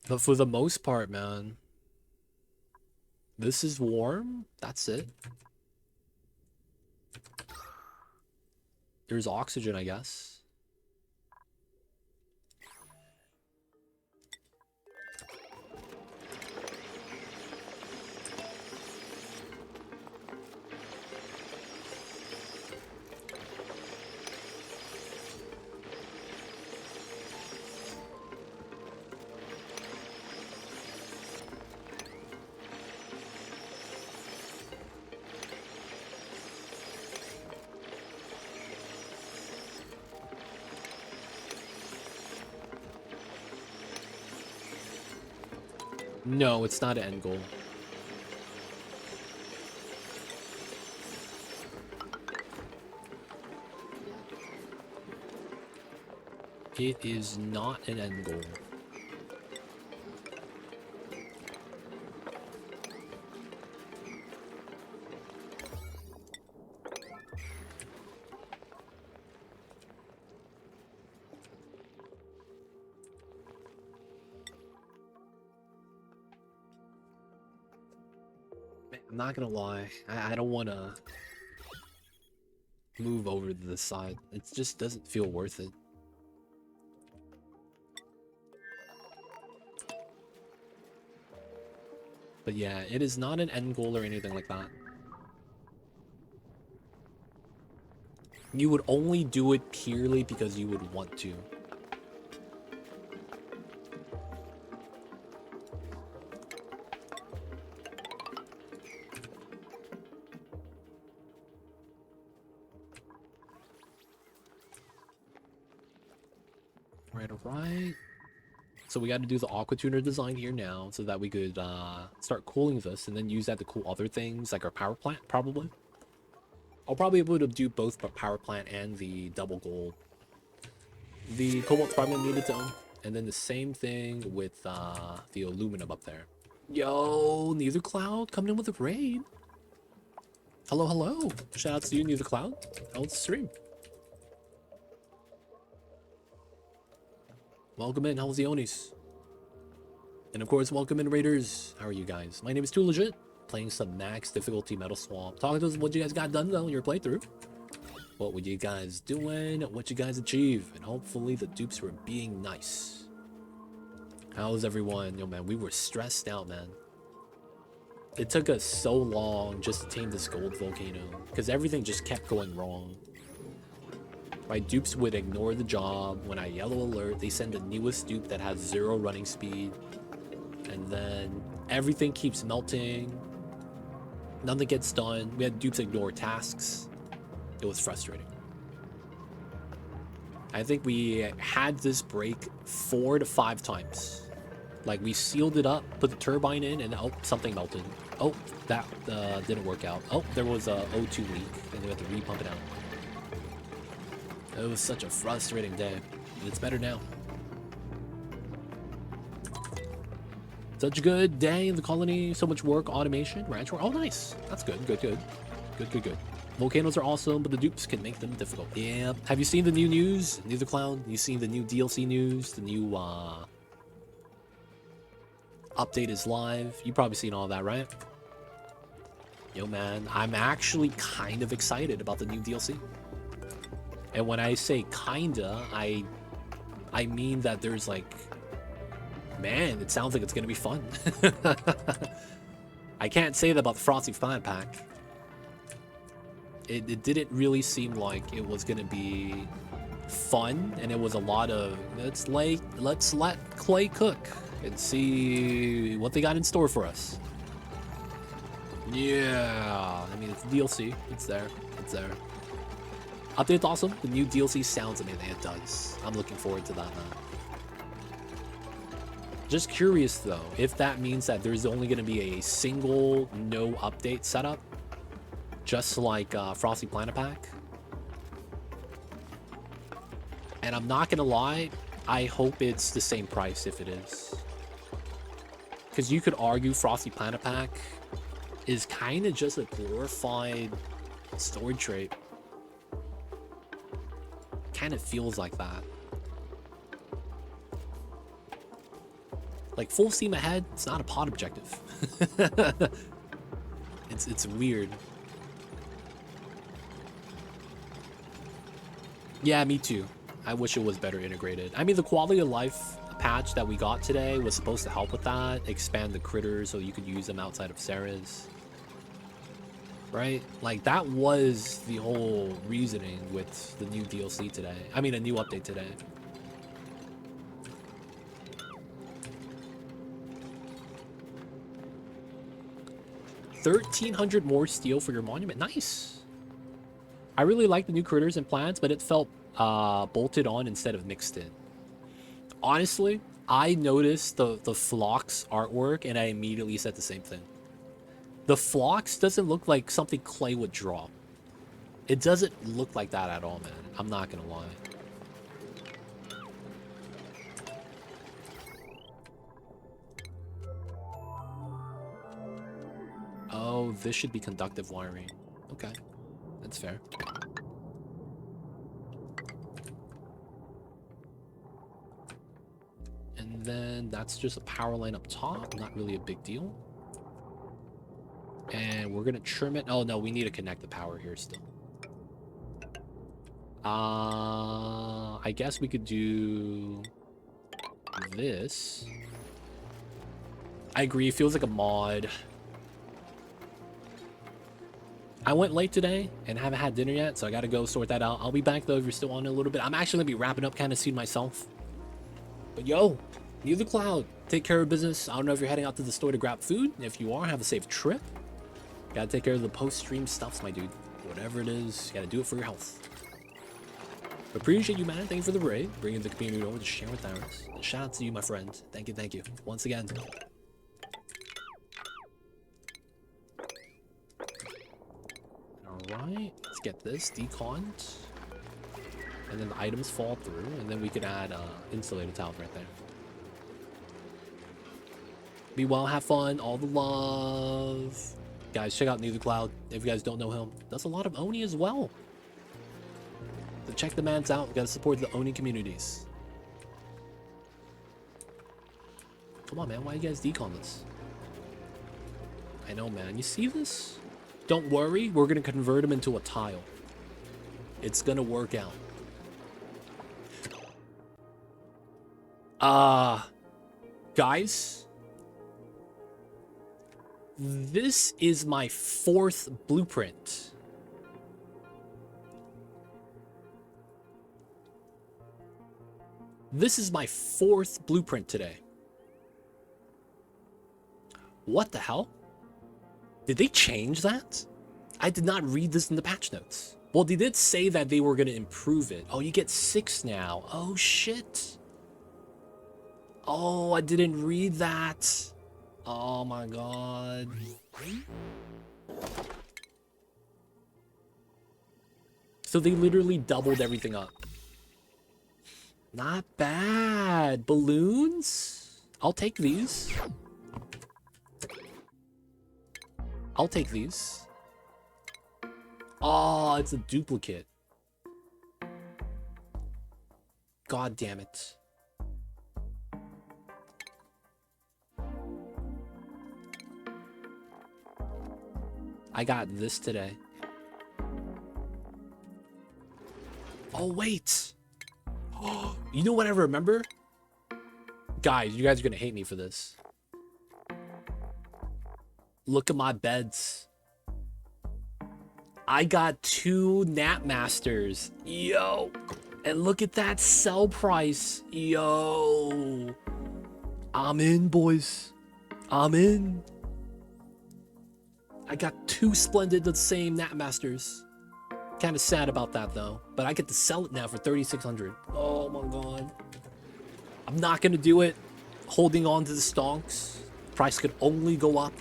But for the most part, man, this is warm. That's it. There's oxygen, I guess. No, it's not an end goal. It is not an end goal. I'm not gonna lie, I don't want to move over to this side. It just doesn't feel worth it. But yeah, it is not an end goal or anything like that. You would only do it purely because you would want to. Right. So we got to do the aqua tuner design here now so that we could start cooling this and then use that to cool other things like our power plant, probably. I'll probably be able to do both the power plant and the double gold. The cobalt's probably going to need its own. And then the same thing with the aluminum up there. Yo, Neither Cloud coming in with a raid. Hello, hello. Shout out to you, Neither Cloud. How was the stream? Welcome in, how's the Onis? And of course, welcome in Raiders. How are you guys? My name is Too Legit, playing some max difficulty Metal Swamp. Talking to us what you guys got done though in your playthrough. What were you guys doing? What you guys achieve? And hopefully the dupes were being nice. How's everyone? Yo, man, we were stressed out, man. It took us so long just to tame this gold volcano because everything just kept going wrong. My dupes would ignore the job. When I yellow alert, they send the newest dupe that has 0 running speed. And then everything keeps melting. Nothing gets done. We had dupes ignore tasks. It was frustrating. I think we had this break 4 to 5 times. Like, we sealed it up, put the turbine in, and oh, something melted. Oh, that didn't work out. Oh, there was a O2 leak, and we had to repump it out. It was such a frustrating day. It's better now. Such a good day in the colony. So much work, automation, ranch work. Oh, nice. That's good. Good. Volcanoes are awesome, but the dupes can make them difficult. Yeah. Have you seen the new news? Neither Clown. You seen the new DLC news? The new update is live. You probably seen all that, right? Yo, man, I'm actually kind of excited about the new DLC. And when I say kinda, I mean that there's like, man, it sounds like it's gonna be fun. I can't say that about the Frosty Fan Pack. It didn't really seem like it was gonna be fun, and it was a lot of let's let Clay cook and see what they got in store for us. Yeah, I mean, it's DLC. It's there. Update's awesome. The new DLC sounds amazing. It does. I'm looking forward to that, man. Just curious, though, if that means that there's only going to be a single no update setup, just like Frosty Planet Pack. And I'm not going to lie, I hope it's the same price if it is. Because you could argue Frosty Planet Pack is kind of just a glorified storage trait. Kind of feels like that. Like full steam ahead, it's not a pod objective. It's weird. Yeah, me too. I wish it was better integrated. I mean, the quality of life patch that we got today was supposed to help with that, expand the critters so you could use them outside of Sarah's. Right? Like, that was the whole reasoning with the new DLC today. I mean, a new update today. $1,300 more steel for your monument. Nice. I really like the new critters and plants, but it felt bolted on instead of mixed in. Honestly, I noticed the Phlox artwork, and I immediately said the same thing. The Phlox doesn't look like something Clay would draw. It doesn't look like that at all, man. I'm not gonna lie. Oh, this should be conductive wiring. Okay, that's fair. And then that's just a power line up top. Not really a big deal. And we're gonna trim it. Oh no, we need to connect the power here still. I guess we could do this. I agree, it feels like a mod. I went late today and haven't had dinner yet, so I gotta go sort that out. I'll be back though if you're still on it a little bit. I'm actually gonna be wrapping up kind of soon myself. But yo, Neither Cloud, take care of business. I don't know if you're heading out to the store to grab food. If you are, have a safe trip. Gotta take care of the post-stream stuffs, my dude. Whatever it is, gotta do it for your health. Appreciate you, man. Thank you for the raid. Bringing the community over to share with ours. And shout out to you, my friend. Thank you, thank you. Once again. Alright, let's get this deconned. And then the items fall through, and then we could add insulated tiles right there. Be well, have fun, all the love. Guys, check out Neither Cloud if you guys don't know him. Does a lot of Oni as well. So check the mans out. We gotta support the Oni communities. Come on, man. Why you guys decon this? I know, man. You see this? Don't worry. We're gonna convert him into a tile. It's gonna work out. Guys, this is my 4th blueprint. This is my 4th blueprint today. What the hell? Did they change that? I did not read this in the patch notes. Well, they did say that they were going to improve it. Oh, you get 6 now. Oh, shit. Oh, I didn't read that. Oh, my God. So they literally doubled everything up. Not bad. Balloons? I'll take these. I'll take these. Oh, it's a duplicate. God damn it. I got this today. Oh, wait. Oh, you know what I remember? Guys, you guys are going to hate me for this. Look at my beds. I got 2 Nap Masters. Yo. And look at that sell price. Yo. I'm in, boys. I'm in. I got 2 splendid the same Nap Masters. Kind of sad about that though, but I get to sell it now for 3,600. Oh my god. I'm not gonna do it. Holding on to the stonks. Price could only go up.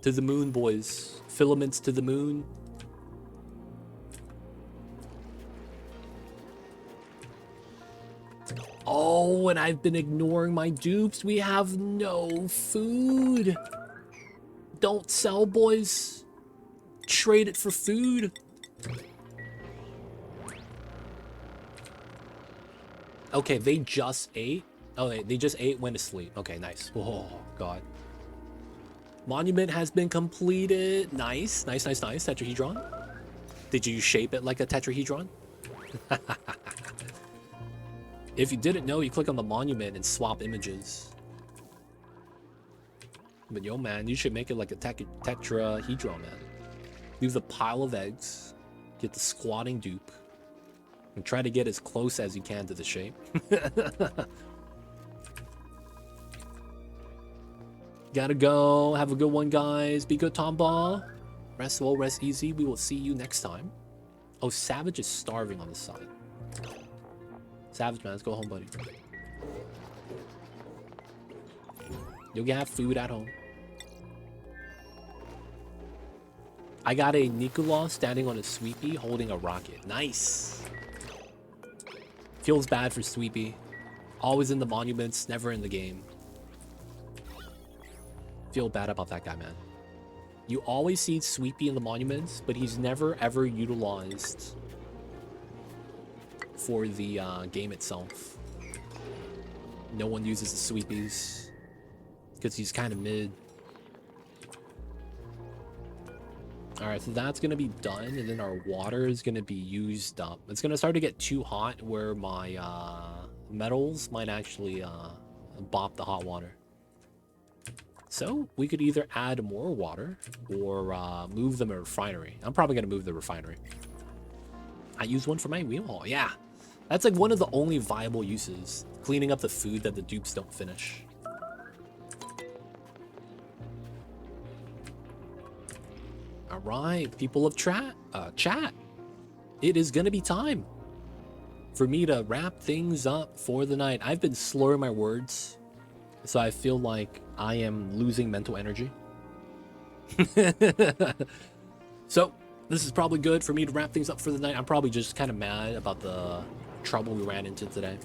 To the moon, boys. Filaments to the moon. Oh, and I've been ignoring my dupes. We have no food. Don't sell, boys. Trade it for food. Okay, they just ate. Oh, they just ate, went to sleep. Okay, nice. Oh, God. Monument has been completed. Nice, nice, nice, nice. Tetrahedron. Did you shape it like a tetrahedron? If you didn't know, you click on the monument and swap images. But yo, man, you should make it like a tetrahedron, man. Leave the pile of eggs, get the squatting dupe, and try to get as close as you can to the shape. Gotta go. Have a good one, guys. Be good, Tomba. Rest well, rest easy. We will see you next time. Oh, Savage is starving on the side. Savage, man, let's go home, buddy. You'll have food at home. I got a Nicola standing on a Sweepy holding a rocket. Nice. Feels bad for Sweepy. Always in the monuments, never in the game. Feel bad about that guy, man. You always see Sweepy in the monuments, but he's never ever utilized for the game itself. No one uses the Sweepies because he's kind of mid. Alright, so that's going to be done, and then our water is going to be used up. It's going to start to get too hot where my metals might actually bop the hot water. So we could either add more water or move the refinery. I'm probably going to move the refinery. I use one for my wheel haul. Yeah, that's like one of the only viable uses. Cleaning up the food that the dupes don't finish. All right, people of chat. It is going to be time for me to wrap things up for the night. I've been slurring my words, so I feel like I am losing mental energy. So this is probably good for me to wrap things up for the night. I'm probably just kind of mad about the trouble we ran into today.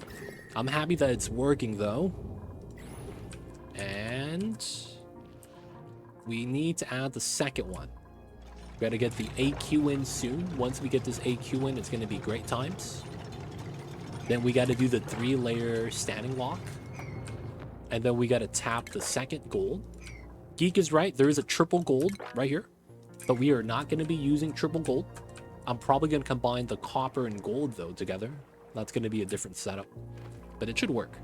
I'm happy that it's working though. And we need to add the second one. We gotta get the AQ in soon. Once we get this AQ in, it's gonna be great times. Then we gotta do the 3-layer standing lock. And then we gotta tap the second gold. Geek is right, there is a triple gold right here. But we are not gonna be using triple gold. I'm probably going to combine the copper and gold, though, together. That's going to be a different setup. But it should work.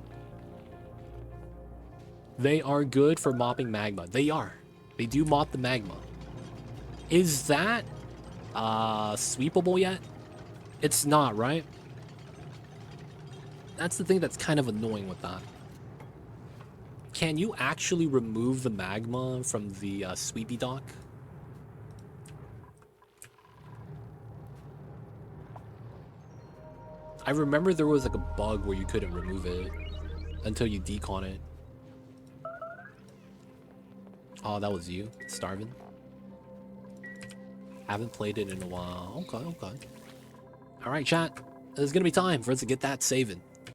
They are good for mopping magma. They are. They do mop the magma. Is that sweepable yet? It's not, right? That's the thing that's kind of annoying with that. Can you actually remove the magma from the sweepy dock? I remember there was like a bug where you couldn't remove it until you decon it. Oh, that was you? Starving? Haven't played it in a while. Okay, okay. Alright, chat. It's gonna be time for us to get that saving.